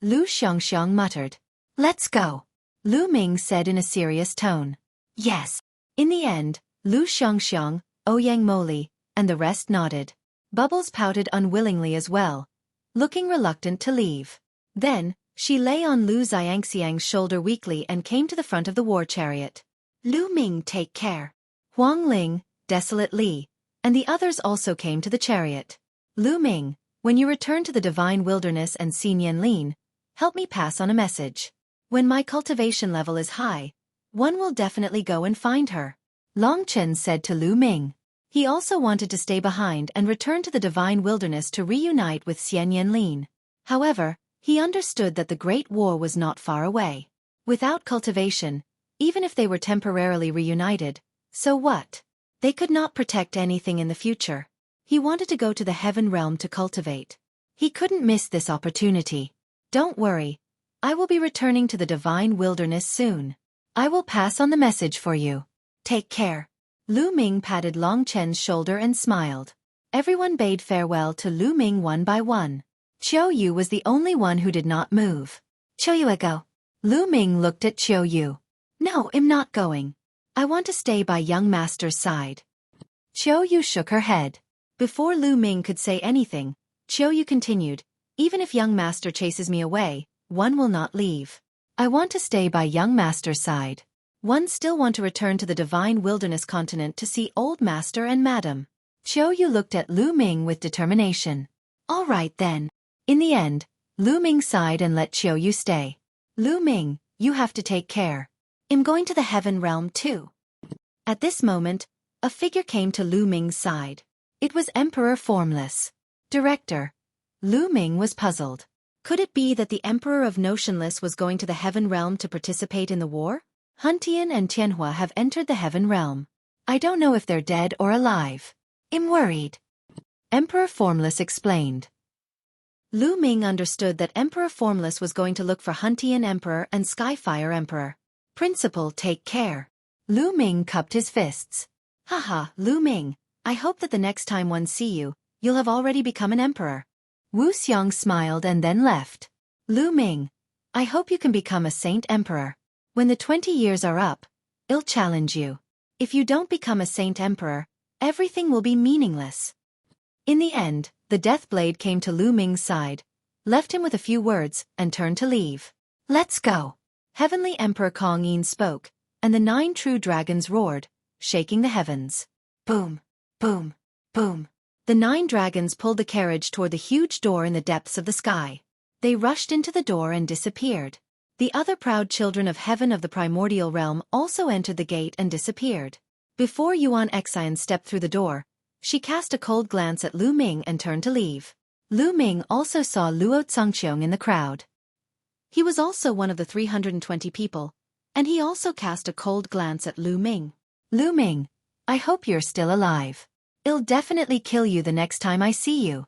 Lu Xiang muttered. Let's go. Lu Ming said in a serious tone. Yes. In the end, Lu Xiang, Ouyang Moli, and the rest nodded. Bubbles pouted unwillingly as well, looking reluctant to leave. Then, she lay on Lu Xiangxiang's shoulder weakly and came to the front of the war chariot. Lu Ming, take care. Huang Ling, Desolate Li, and the others also came to the chariot. Lu Ming, when you return to the divine wilderness and see Nian Lin, help me pass on a message. When my cultivation level is high, one will definitely go and find her. Long Chen said to Lu Ming. He also wanted to stay behind and return to the divine wilderness to reunite with Nian Lin. However, he understood that the Great War was not far away. Without cultivation, even if they were temporarily reunited, so what? They could not protect anything in the future. He wanted to go to the heaven realm to cultivate. He couldn't miss this opportunity. Don't worry, I will be returning to the divine wilderness soon. I will pass on the message for you. Take care. Lu Ming patted Long Chen's shoulder and smiled. Everyone bade farewell to Lu Ming one by one. Yu was the only one who did not move. Yu go. Lu Ming looked at Yu. No, I'm not going. I want to stay by young master's side. Yu shook her head. Before Lu Ming could say anything, Yu continued, even if young master chases me away, one will not leave. I want to stay by young master's side. One still want to return to the divine wilderness continent to see old master and madam. Yu looked at Lu Ming with determination. All right then. In the end, Lu Ming sighed and let Yu stay. Lu Ming, you have to take care. I'm going to the heaven realm too. At this moment, a figure came to Lu Ming's side. It was Emperor Formless. Director. Lu Ming was puzzled. Could it be that the Emperor of Notionless was going to the heaven realm to participate in the war? Huntian and Tianhua have entered the heaven realm. I don't know if they're dead or alive. I'm worried. Emperor Formless explained. Lu Ming understood that Emperor Formless was going to look for Huntian Emperor and Skyfire Emperor. Principal, take care. Lu Ming cupped his fists. Haha, Lu Ming, I hope that the next time one see you, you'll have already become an emperor. Wu Xiong smiled and then left. Lu Ming, I hope you can become a saint emperor. When the 20 years are up, I'll challenge you. If you don't become a saint emperor, everything will be meaningless. In the end, the death blade came to Lu Ming's side, left him with a few words, and turned to leave. Let's go. Heavenly Emperor Kong Yin spoke, and the 9 true dragons roared, shaking the heavens. Boom, boom, boom. The 9 dragons pulled the carriage toward the huge door in the depths of the sky. They rushed into the door and disappeared. The other proud children of heaven of the primordial realm also entered the gate and disappeared. Before Yuan Xian stepped through the door, she cast a cold glance at Lu Ming and turned to leave. Lu Ming also saw Luo Tsangqiong in the crowd. He was also one of the 320 people, and he also cast a cold glance at Lu Ming. Lu Ming, I hope you're still alive. I'll definitely kill you the next time I see you.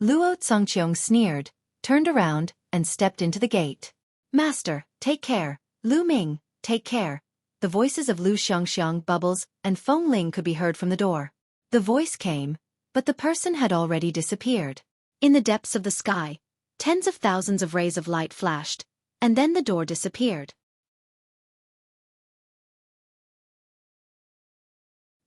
Luo Tsangqiong sneered, turned around, and stepped into the gate. Master, take care. Lu Ming, take care. The voices of Lu Xiangxiang, Bubbles, and Feng Ling could be heard from the door. The voice came, but the person had already disappeared. In the depths of the sky, tens of thousands of rays of light flashed, and then the door disappeared.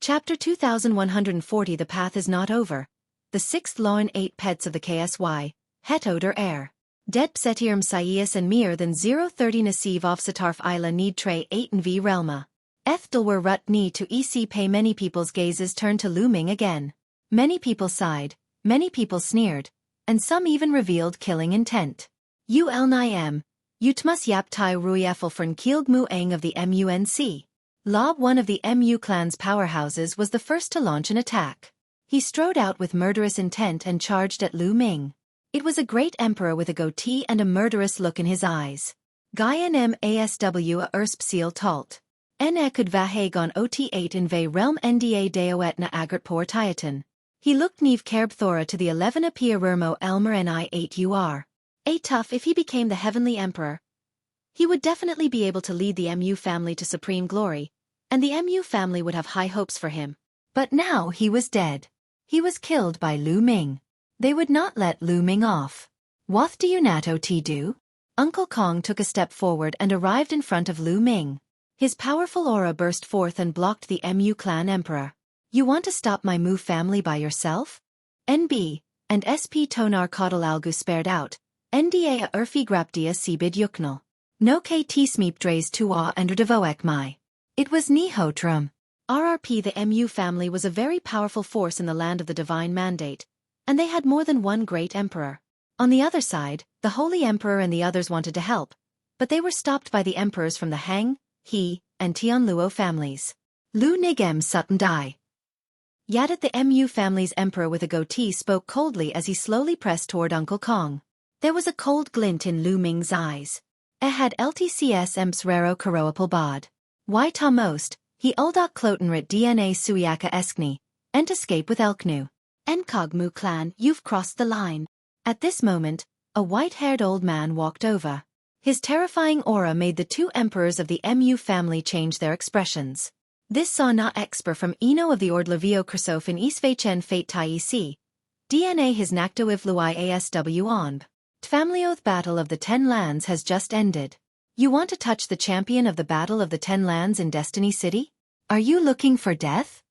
Chapter 2140. The path is not over. The 6th law and 8 pets of the KSY, het oder air. Det psetirm sias and meer than 030 nasiv of satarf isla need tray 8 and v relma. Ethdalwer rut ni to ec pay. Many people's gazes turned to Lu Ming again. Many people sighed, many people sneered, and some even revealed killing intent. Ul Niem, Utmas Yap Tai Rui Effelfern Kielg Mu Ang of the MUNC. Lob, one of the MU clan's powerhouses, was the first to launch an attack. He strode out with murderous intent and charged at Lu Ming. It was a great emperor with a goatee and a murderous look in his eyes. Gaian M ASW a Erspseal Talt. Ne could Vahagon OT8 in Ve Realm Nda Deoetna Agert Por Tiatan. He looked Neve Kerb Thora to the 11 Apia Rermo Elmer Ni8 UR. A tough if he became the heavenly emperor. He would definitely be able to lead the MU family to supreme glory, and the MU family would have high hopes for him. But now he was dead. He was killed by Lu Ming. They would not let Lu Ming off. What do you Nato T do? Uncle Kong took a step forward and arrived in front of Lu Ming. His powerful aura burst forth and blocked the MU clan emperor. You want to stop my Mu family by yourself? NB, and SP Tonar Kodal Algu spared out, NDA a Urfi Grapdia Sibid Yuknal. No KT Smeep Drays Tua and Devoek Mai. It was Nihotrum. RRP. The MU family was a very powerful force in the land of the divine mandate, and they had more than one great emperor. On the other side, the Holy Emperor and the others wanted to help, but they were stopped by the emperors from the Hang, He, and Tianluo families. Lu Nigem Sutton Dai. Yadat. The MU family's emperor with a goatee spoke coldly as he slowly pressed toward Uncle Kong. There was a cold glint in Lu Ming's eyes. Had LTCS Emps Raro Karoapal Bod. Why ta most, he Uldok Clotenrit DNA Suiaka Eskni, and escape with Elknu. Enkog Mu clan, you've crossed the line. At this moment, a white-haired old man walked over. His terrifying aura made the 2 emperors of the MU family change their expressions. This saw na exper from Eno of the Ordlavio Krisof in Isvechen Fate Tai Ec. DNA his Nakto Ivluai ASW Onb. Tfamlioth Battle of the 10 Lands has just ended. You want to touch the champion of the Battle of the 10 Lands in Destiny City? Are you looking for death?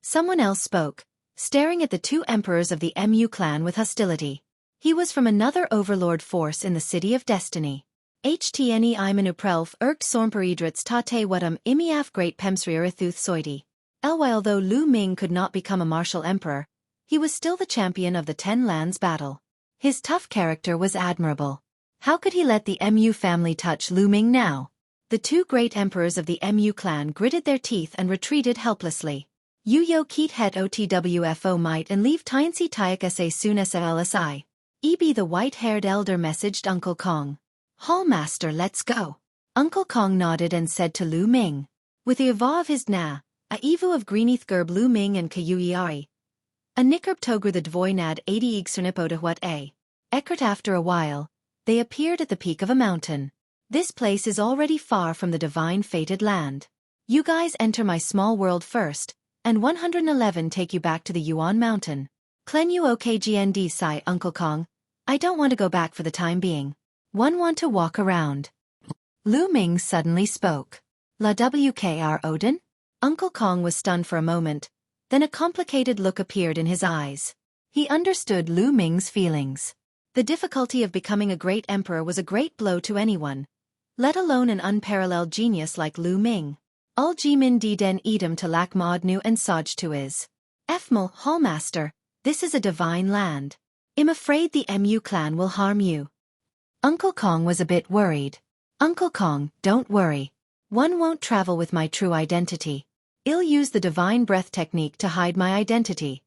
Someone else spoke, staring at the 2 emperors of the MU clan with hostility. He was from another overlord force in the City of Destiny. Htne Imanuprelf Ergt Sormperidrits Tate Wadum Imiaf Great Pemsriarithuth Soidi. While though Lu Ming could not become a martial emperor, he was still the champion of the 10 Lands battle. His tough character was admirable. How could he let the Mu family touch Lu Ming now? The two great emperors of the Mu clan gritted their teeth and retreated helplessly. Yo keet het otwfo might and leave Tiansi Tiak sa soon as lsi. Eb the white-haired elder messaged Uncle Kong. Hallmaster, let's go. Uncle Kong nodded and said to Lu Ming. With the ava of his na, a evu of greeneath gerb Lu Ming and Kayuiari. A nikerb togr the dvoinad 80 igsernipo to what a. Eckert after a while, they appeared at the peak of a mountain. This place is already far from the divine fated land. You guys enter my small world first, and 111 take you back to the Yuan mountain. Clen you okgnd sigh Uncle Kong. I don't want to go back for the time being. One want to walk around. Lu Ming suddenly spoke. La WKR Odin? Uncle Kong was stunned for a moment, then a complicated look appeared in his eyes. He understood Lu Ming's feelings. The difficulty of becoming a great emperor was a great blow to anyone, let alone an unparalleled genius like Lu Ming. Ul jimin di den edom to lak modnu and saj to is. Efmal, Hallmaster, this is a divine land. I'm afraid the Mu clan will harm you. Uncle Kong was a bit worried. Uncle Kong, don't worry. One won't travel with my true identity. I'll use the divine breath technique to hide my identity.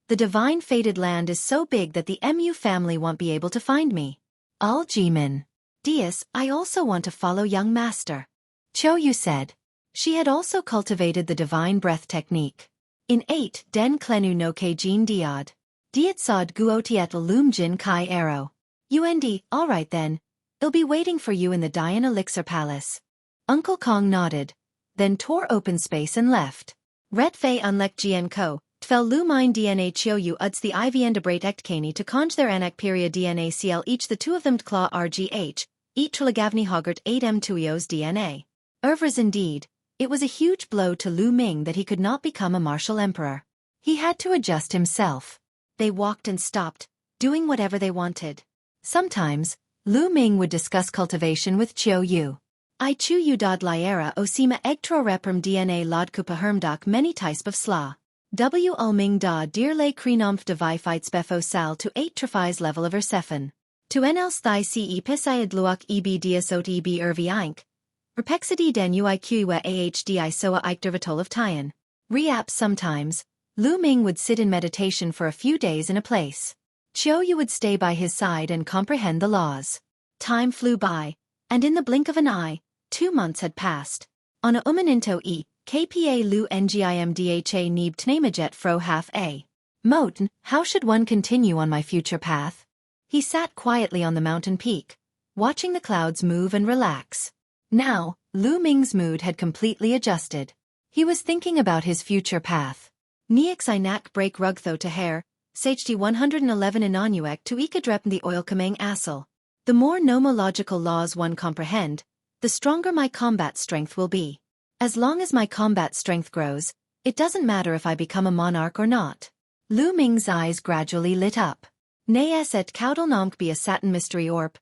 The divine fated land is so big that the Mu family won't be able to find me. Ul jimin. Dias, I also want to follow young master. Choyu said. She had also cultivated the divine breath technique. In 8 Den Klenu no Kejin Diad. Diat Sod Guotiet Lum Jin Kai Arrow. UND, alright then. I'll be waiting for you in the Dian Elixir Palace. Uncle Kong nodded, then tore open space and left. Ret Fei Unlek Gien Ko, Tfel Lu Mine DNA Choyu Uds the IVN Debrat Ektkani to conj their anak period DNA CL each the two of them Tkla RGH, eat Trilagavni Hoggart 8M Tuios DNA. Ervras indeed. It was a huge blow to Lu Ming that he could not become a martial emperor. He had to adjust himself. They walked and stopped, doing whatever they wanted. Sometimes, Lu Ming would discuss cultivation with Chiu Yu. I chu yu dod liera osima egtro reprum DNA lodkupa hermdak many types of sla. W ulming da dearle krenomf devi fights befo sal to 8 traphize level of Ersephan. To nls thigh ce pisayad luak eb diasot eb ervi eink. Repexity den uiqwa ahdi soa ikdervatol of Tian. Reaps sometimes, Lu Ming would sit in meditation for a few days in a place. Chiu Yu would stay by his side and comprehend the laws. Time flew by, and in the blink of an eye, 2 months had passed. On a umaninto e, kpa lu ngimdha neeb tnamajet fro half a. Moten, how should one continue on my future path? He sat quietly on the mountain peak, watching the clouds move and relax. Now, Lu Ming's mood had completely adjusted. He was thinking about his future path. Niak inak break rugtho to hair, saged 111 inanuek to ikadrep the oil kamang assel. The more nomological laws one comprehend, the stronger my combat strength will be. As long as my combat strength grows, it doesn't matter if I become a monarch or not. Lu Ming's eyes gradually lit up. Nayes et kaudalnomk be a satin mystery orp.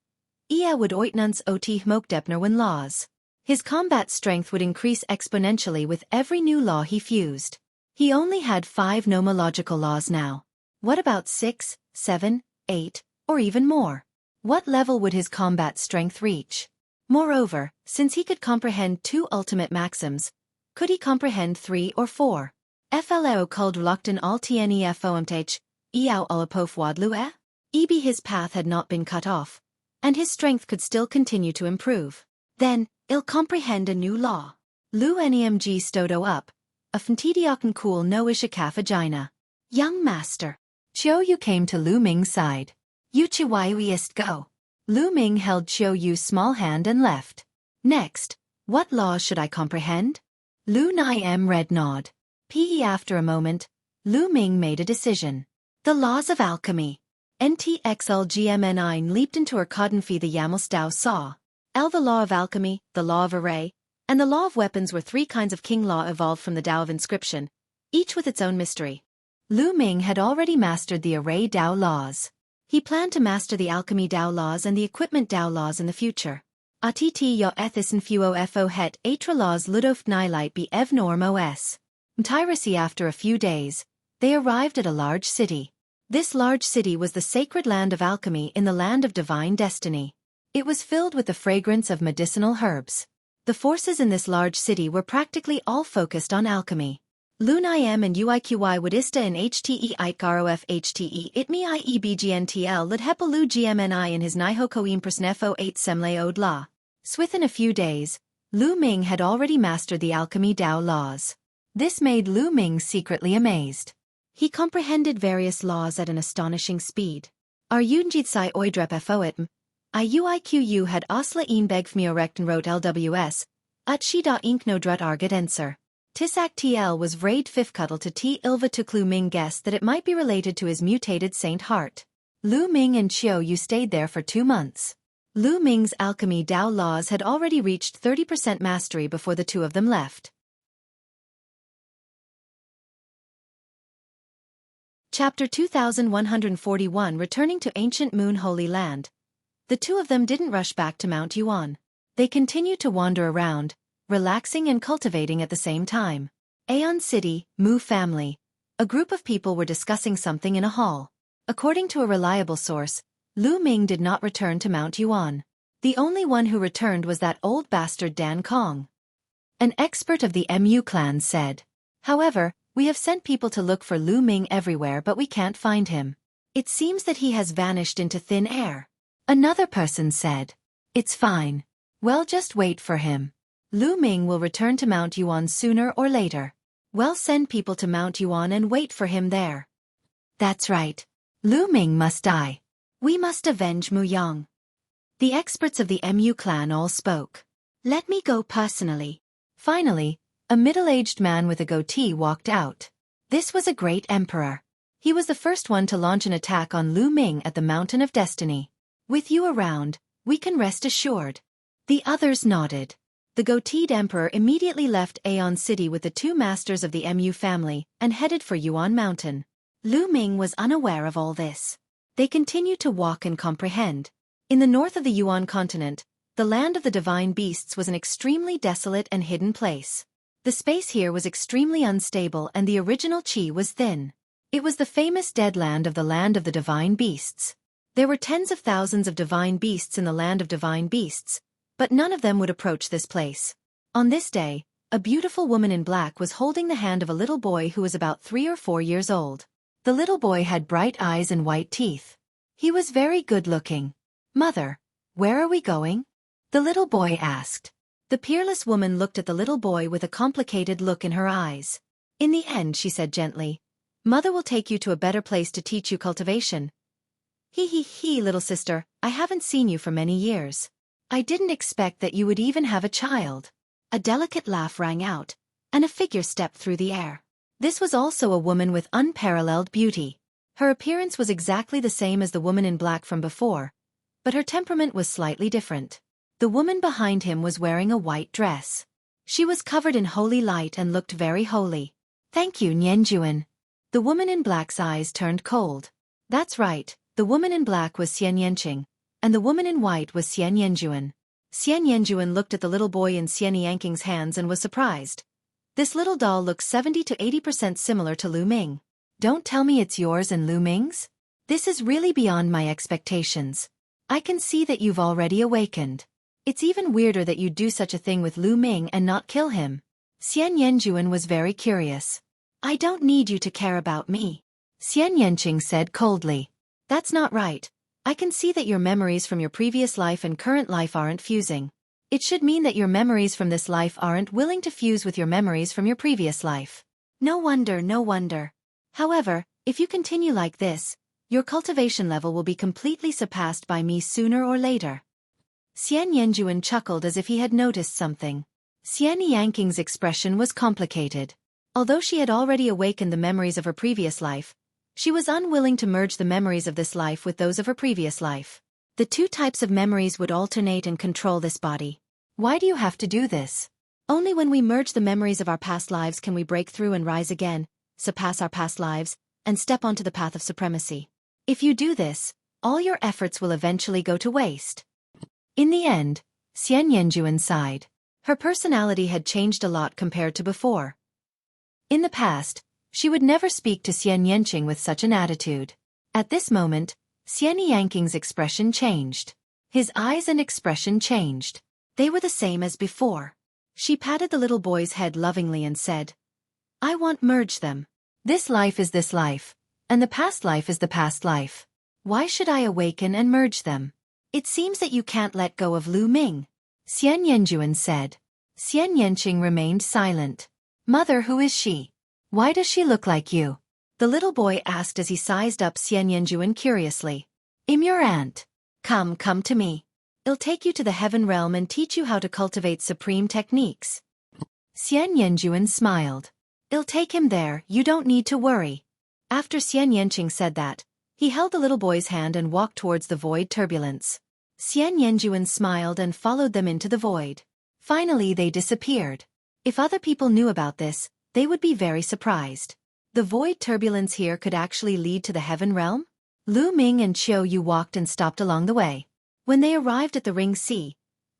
Ia would oitnuns ot mokdepner when laws. His combat strength would increase exponentially with every new law he fused. He only had 5 nomological laws now. What about 6, 7, 8, or even more? What level would his combat strength reach? Moreover, since he could comprehend 2 ultimate maxims, could he comprehend 3 or 4? Fleo called reluctant al tnefomth, eau ulapofwadlue? Ebi his path had not been cut off, and his strength could still continue to improve. Then, I'll comprehend a new law. Lu nemg stodo up, a fntidiokan cool no ishaka vagina. Young master. Chiu Yu came to Lu Ming's side. Uchiwaiuist go. Lu Ming held Chiu Yu's small hand and left. Next, what laws should I comprehend? Lu Niem red nod. Pe after a moment, Lu Ming made a decision. The laws of alchemy. NTXLGMN9 leaped into her cottonfee the Yamelstau saw. The law of alchemy, the law of array, and the law of weapons were 3 kinds of king law evolved from the Tao of inscription, each with its own mystery. Lu Ming had already mastered the array Tao laws. He planned to master the alchemy Tao laws and the equipment Tao laws in the future. Att yo ethis fuo fo het atra laws ludoft nilite be ev norm os. Mtiracy after a few days, they arrived at a large city. This large city was the sacred land of alchemy in the land of divine destiny. It was filled with the fragrance of medicinal herbs. The forces in this large city were practically all focused on alchemy. Lun im and uiqi would ista in hte itgarof hte itmi iebgntl lid hepalu gmni in his nihokoim persnefo 8 semle od la. Within a few days, Lu Ming had already mastered the alchemy Dao laws. This made Lu Ming secretly amazed. He comprehended various laws at an astonishing speed. Ar yunjitsai oidrep foitm, iuiqu had osla beg fmiorekten wrote lws, utshi da inkno drut argat enser. Tisak tl was vraid fifcuttle to t ilva took Lu Ming guessed that it might be related to his mutated saint heart. Lu Ming and Xiu stayed there for 2 months. Lu Ming's alchemy Dao laws had already reached 30% mastery before the two of them left. Chapter 2141 Returning to Ancient Moon Holy Land. The two of them didn't rush back to Mount Yuan. They continued to wander around, relaxing and cultivating at the same time. Aeon City, Mu family. A group of people were discussing something in a hall. According to a reliable source, Lu Ming did not return to Mount Yuan. The only one who returned was that old bastard Dan Kong. An expert of the Mu clan said. However, we have sent people to look for Lu Ming everywhere but we can't find him. It seems that he has vanished into thin air. Another person said. It's fine. Well, just wait for him. Lu Ming will return to Mount Yuan sooner or later. Well, send people to Mount Yuan and wait for him there. That's right. Lu Ming must die. We must avenge Mu Yang. The experts of the Mu clan all spoke. Let me go personally. Finally, a middle-aged man with a goatee walked out. This was a great emperor. He was the first one to launch an attack on Lu Ming at the Mountain of Destiny. With you around, we can rest assured. The others nodded. The goateed emperor immediately left Aeon City with the 2 masters of the Mu family and headed for Yuan Mountain. Lu Ming was unaware of all this. They continued to walk and comprehend. In the north of the Yuan continent, the land of the divine beasts was an extremely desolate and hidden place. The space here was extremely unstable and the original qi was thin. It was the famous dead land of the divine beasts. There were tens of thousands of divine beasts in the land of divine beasts, but none of them would approach this place. On this day, a beautiful woman in black was holding the hand of a little boy who was about 3 or 4 years old. The little boy had bright eyes and white teeth. He was very good-looking. Mother, where are we going? The little boy asked. The peerless woman looked at the little boy with a complicated look in her eyes. In the end, she said gently, Mother will take you to a better place to teach you cultivation. He, little sister, I haven't seen you for many years. I didn't expect that you would even have a child. A delicate laugh rang out, and a figure stepped through the air. This was also a woman with unparalleled beauty. Her appearance was exactly the same as the woman in black from before, but her temperament was slightly different. The woman behind him was wearing a white dress. She was covered in holy light and looked very holy. Thank you, Nianjuan. The woman in black's eyes turned cold. That's right, the woman in black was Xian Yanqing, and the woman in white was Xian Yanjuan. Xian Yanjuan looked at the little boy in Xian Yanking's hands and was surprised. This little doll looks 70 to 80% similar to Lu Ming. Don't tell me it's yours and Lu Ming's? This is really beyond my expectations. I can see that you've already awakened. It's even weirder that you'd do such a thing with Lu Ming and not kill him. Xian Yanjuan was very curious. I don't need you to care about me. Xian Yanqing said coldly. That's not right. I can see that your memories from your previous life and current life aren't fusing. It should mean that your memories from this life aren't willing to fuse with your memories from your previous life. No wonder, no wonder. However, if you continue like this, your cultivation level will be completely surpassed by me sooner or later. Xian Yanjuan chuckled as if he had noticed something. Xian Yanking's expression was complicated. Although she had already awakened the memories of her previous life, she was unwilling to merge the memories of this life with those of her previous life. The 2 types of memories would alternate and control this body. Why do you have to do this? Only when we merge the memories of our past lives can we break through and rise again, surpass our past lives, and step onto the path of supremacy. If you do this, all your efforts will eventually go to waste. In the end, Xian Yanjuan sighed. Her personality had changed a lot compared to before. In the past, she would never speak to Xian Yanqing with such an attitude. At this moment, Xian Yanking's expression changed. His eyes and expression changed. They were the same as before. She patted the little boy's head lovingly and said, I won't merge them. This life is this life, and the past life is the past life. Why should I awaken and merge them? It seems that you can't let go of Lu Ming, Xian Yanjuan said. Xian Yanqing remained silent. Mother, who is she? Why does she look like you? The little boy asked as he sized up Xian Yanjuan curiously. I'm your aunt. Come to me. I'll take you to the heaven realm and teach you how to cultivate supreme techniques. Xian Yanjuan smiled. I'll take him there, you don't need to worry. After Xian Yanqing said that, he held the little boy's hand and walked towards the void turbulence. Xian Yanjuan smiled and followed them into the void. Finally they disappeared. If other people knew about this, they would be very surprised. The void turbulence here could actually lead to the heaven realm? Lu Ming and Xueqi walked and stopped along the way. When they arrived at the Ring Sea,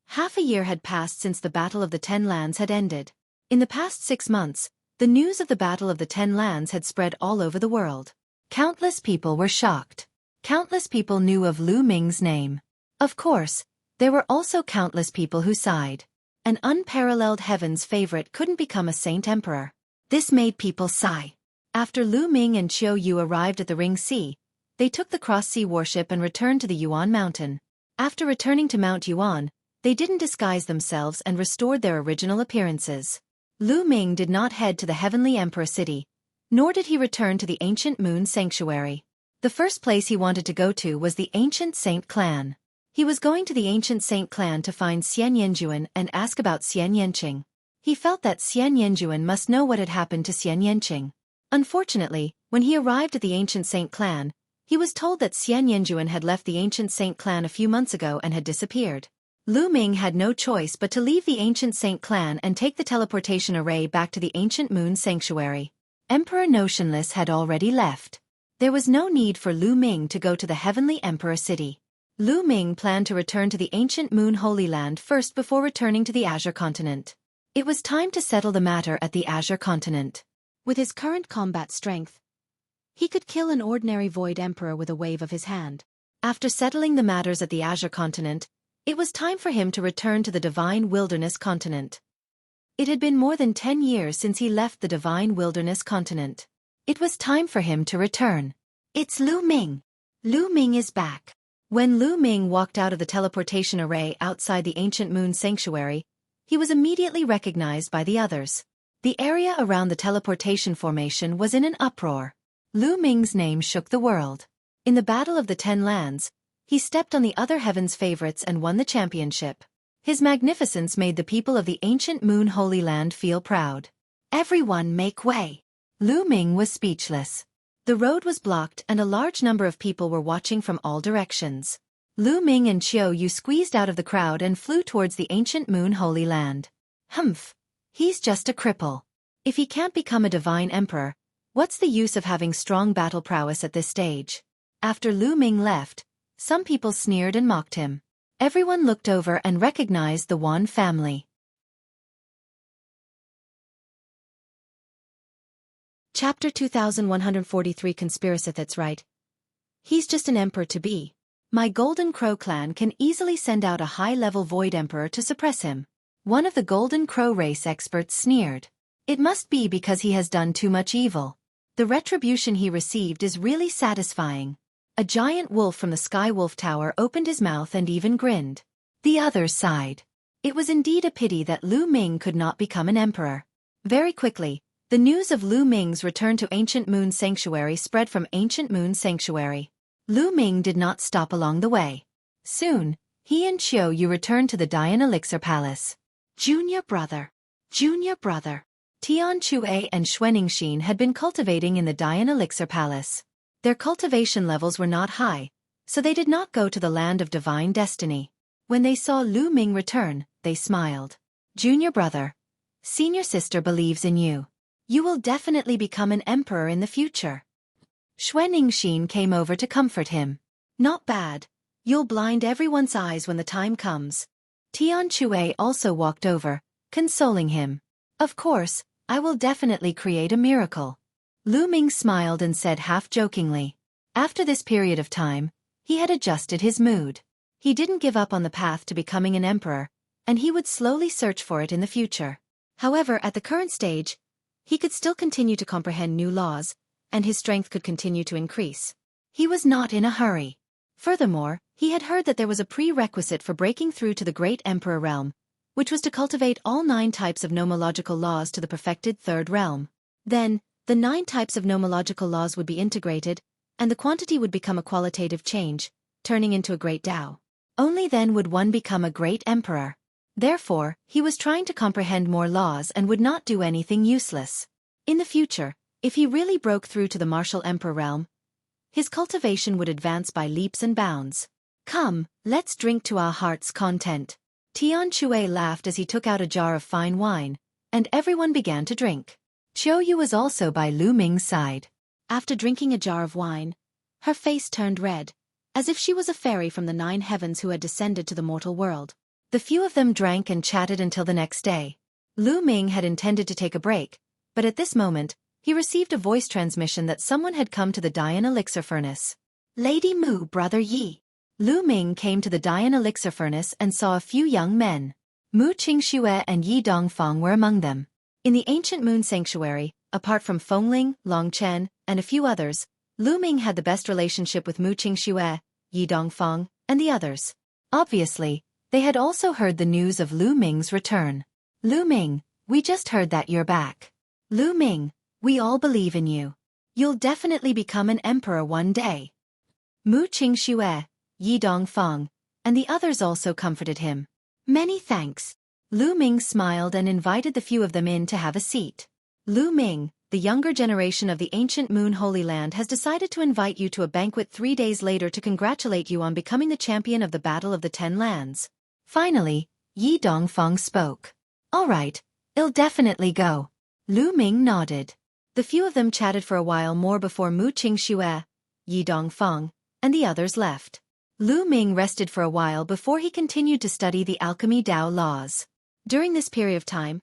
half a year had passed since the Battle of the Ten Lands had ended. In the past 6 months, the news of the Battle of the Ten Lands had spread all over the world. Countless people were shocked. Countless people knew of Lu Ming's name. Of course, there were also countless people who sighed. An unparalleled heaven's favorite couldn't become a saint emperor. This made people sigh. After Lu Ming and Xueqi arrived at the Ring Sea, they took the cross-sea warship and returned to the Yuan mountain. After returning to Mount Yuan, they didn't disguise themselves and restored their original appearances. Lu Ming did not head to the Heavenly Emperor City, nor did he return to the Ancient Moon Sanctuary. The first place he wanted to go to was the Ancient Saint Clan. He was going to the Ancient Saint Clan to find Xian Yanjuan and ask about Xian Yanqing. He felt that Xian Yanjuan must know what had happened to Xian Yanqing. Unfortunately, when he arrived at the Ancient Saint Clan, he was told that Xian Yanjuan had left the Ancient Saint Clan a few months ago and had disappeared. Lu Ming had no choice but to leave the Ancient Saint Clan and take the teleportation array back to the Ancient Moon Sanctuary. Emperor Notionless had already left. There was no need for Lu Ming to go to the Heavenly Emperor City. Lu Ming planned to return to the Ancient Moon Holy Land first before returning to the Azure Continent. It was time to settle the matter at the Azure Continent. With his current combat strength, he could kill an ordinary Void Emperor with a wave of his hand. After settling the matters at the Azure Continent, it was time for him to return to the Divine Wilderness Continent. It had been more than 10 years since he left the Divine Wilderness Continent. It was time for him to return. It's Lu Ming. Lu Ming is back. When Lu Ming walked out of the teleportation array outside the Ancient Moon Sanctuary, he was immediately recognized by the others. The area around the teleportation formation was in an uproar. Lu Ming's name shook the world. In the Battle of the Ten Lands, he stepped on the other heaven's favorites and won the championship. His magnificence made the people of the Ancient Moon Holy Land feel proud. Everyone make way. Lu Ming was speechless. The road was blocked and a large number of people were watching from all directions. Lu Ming and Xueqi squeezed out of the crowd and flew towards the Ancient Moon Holy Land. Humph. He's just a cripple. If he can't become a divine emperor, what's the use of having strong battle prowess at this stage? After Lu Ming left, some people sneered and mocked him. Everyone looked over and recognized the Yuan family. Chapter 2143 Conspiracy. That's right. He's just an emperor to be. My Golden Crow clan can easily send out a high-level Void Emperor to suppress him. One of the Golden Crow race experts sneered. It must be because he has done too much evil. The retribution he received is really satisfying. A giant wolf from the Sky Wolf Tower opened his mouth and even grinned. The others sighed. It was indeed a pity that Lu Ming could not become an emperor. Very quickly, the news of Lu Ming's return to Ancient Moon Sanctuary spread from Ancient Moon Sanctuary. Lu Ming did not stop along the way. Soon, he and Xueqi returned to the Dian Elixir Palace. Junior brother. Tian Xue and Xueningshin had been cultivating in the Dian Elixir Palace. Their cultivation levels were not high, so they did not go to the land of divine destiny. When they saw Lu Ming return, they smiled. Junior brother. Senior sister believes in you. You will definitely become an emperor in the future. Xueningshin came over to comfort him. Not bad. You'll blind everyone's eyes when the time comes. Tian Xue also walked over, consoling him. Of course, I will definitely create a miracle. Lu Ming smiled and said half-jokingly. After this period of time, he had adjusted his mood. He didn't give up on the path to becoming an emperor, and he would slowly search for it in the future. However, at the current stage, he could still continue to comprehend new laws, and his strength could continue to increase. He was not in a hurry. Furthermore, he had heard that there was a prerequisite for breaking through to the great emperor realm, which was to cultivate all 9 types of nomological laws to the perfected 3rd realm. Then, the 9 types of nomological laws would be integrated, and the quantity would become a qualitative change, turning into a great Tao. Only then would one become a great emperor. Therefore, he was trying to comprehend more laws and would not do anything useless. In the future, if he really broke through to the martial emperor realm, his cultivation would advance by leaps and bounds. Come, let's drink to our heart's content. Xueqi laughed as he took out a jar of fine wine, and everyone began to drink. Xueqi was also by Lu Ming's side. After drinking a jar of wine, her face turned red, as if she was a fairy from the 9 heavens who had descended to the mortal world. The few of them drank and chatted until the next day. Lu Ming had intended to take a break, but at this moment, he received a voice transmission that someone had come to the Dian elixir furnace. Lady Mu, Brother Yi. Lu Ming came to the Dian elixir furnace and saw a few young men. Mu Qingxue and Yi Dongfang were among them. In the ancient moon sanctuary, apart from Fengling, Long Chen, and a few others, Lu Ming had the best relationship with Mu Qingxue, Yi Dongfang, and the others. Obviously, they had also heard the news of Lu Ming's return. Lu Ming, we just heard that you're back. Lu Ming, we all believe in you. You'll definitely become an emperor one day. Mu Qingxue, Yi Dongfang, and the others also comforted him. Many thanks. Lu Ming smiled and invited the few of them in to have a seat. Lu Ming, the younger generation of the ancient Moon Holy Land has decided to invite you to a banquet 3 days later to congratulate you on becoming the champion of the Battle of the 10 Lands. Finally, Yi Dongfang spoke. All right, I'll definitely go. Lu Ming nodded. The few of them chatted for a while more before Mu Qingxue, Yi Dongfang, and the others left. Lu Ming rested for a while before he continued to study the alchemy Dao laws. During this period of time,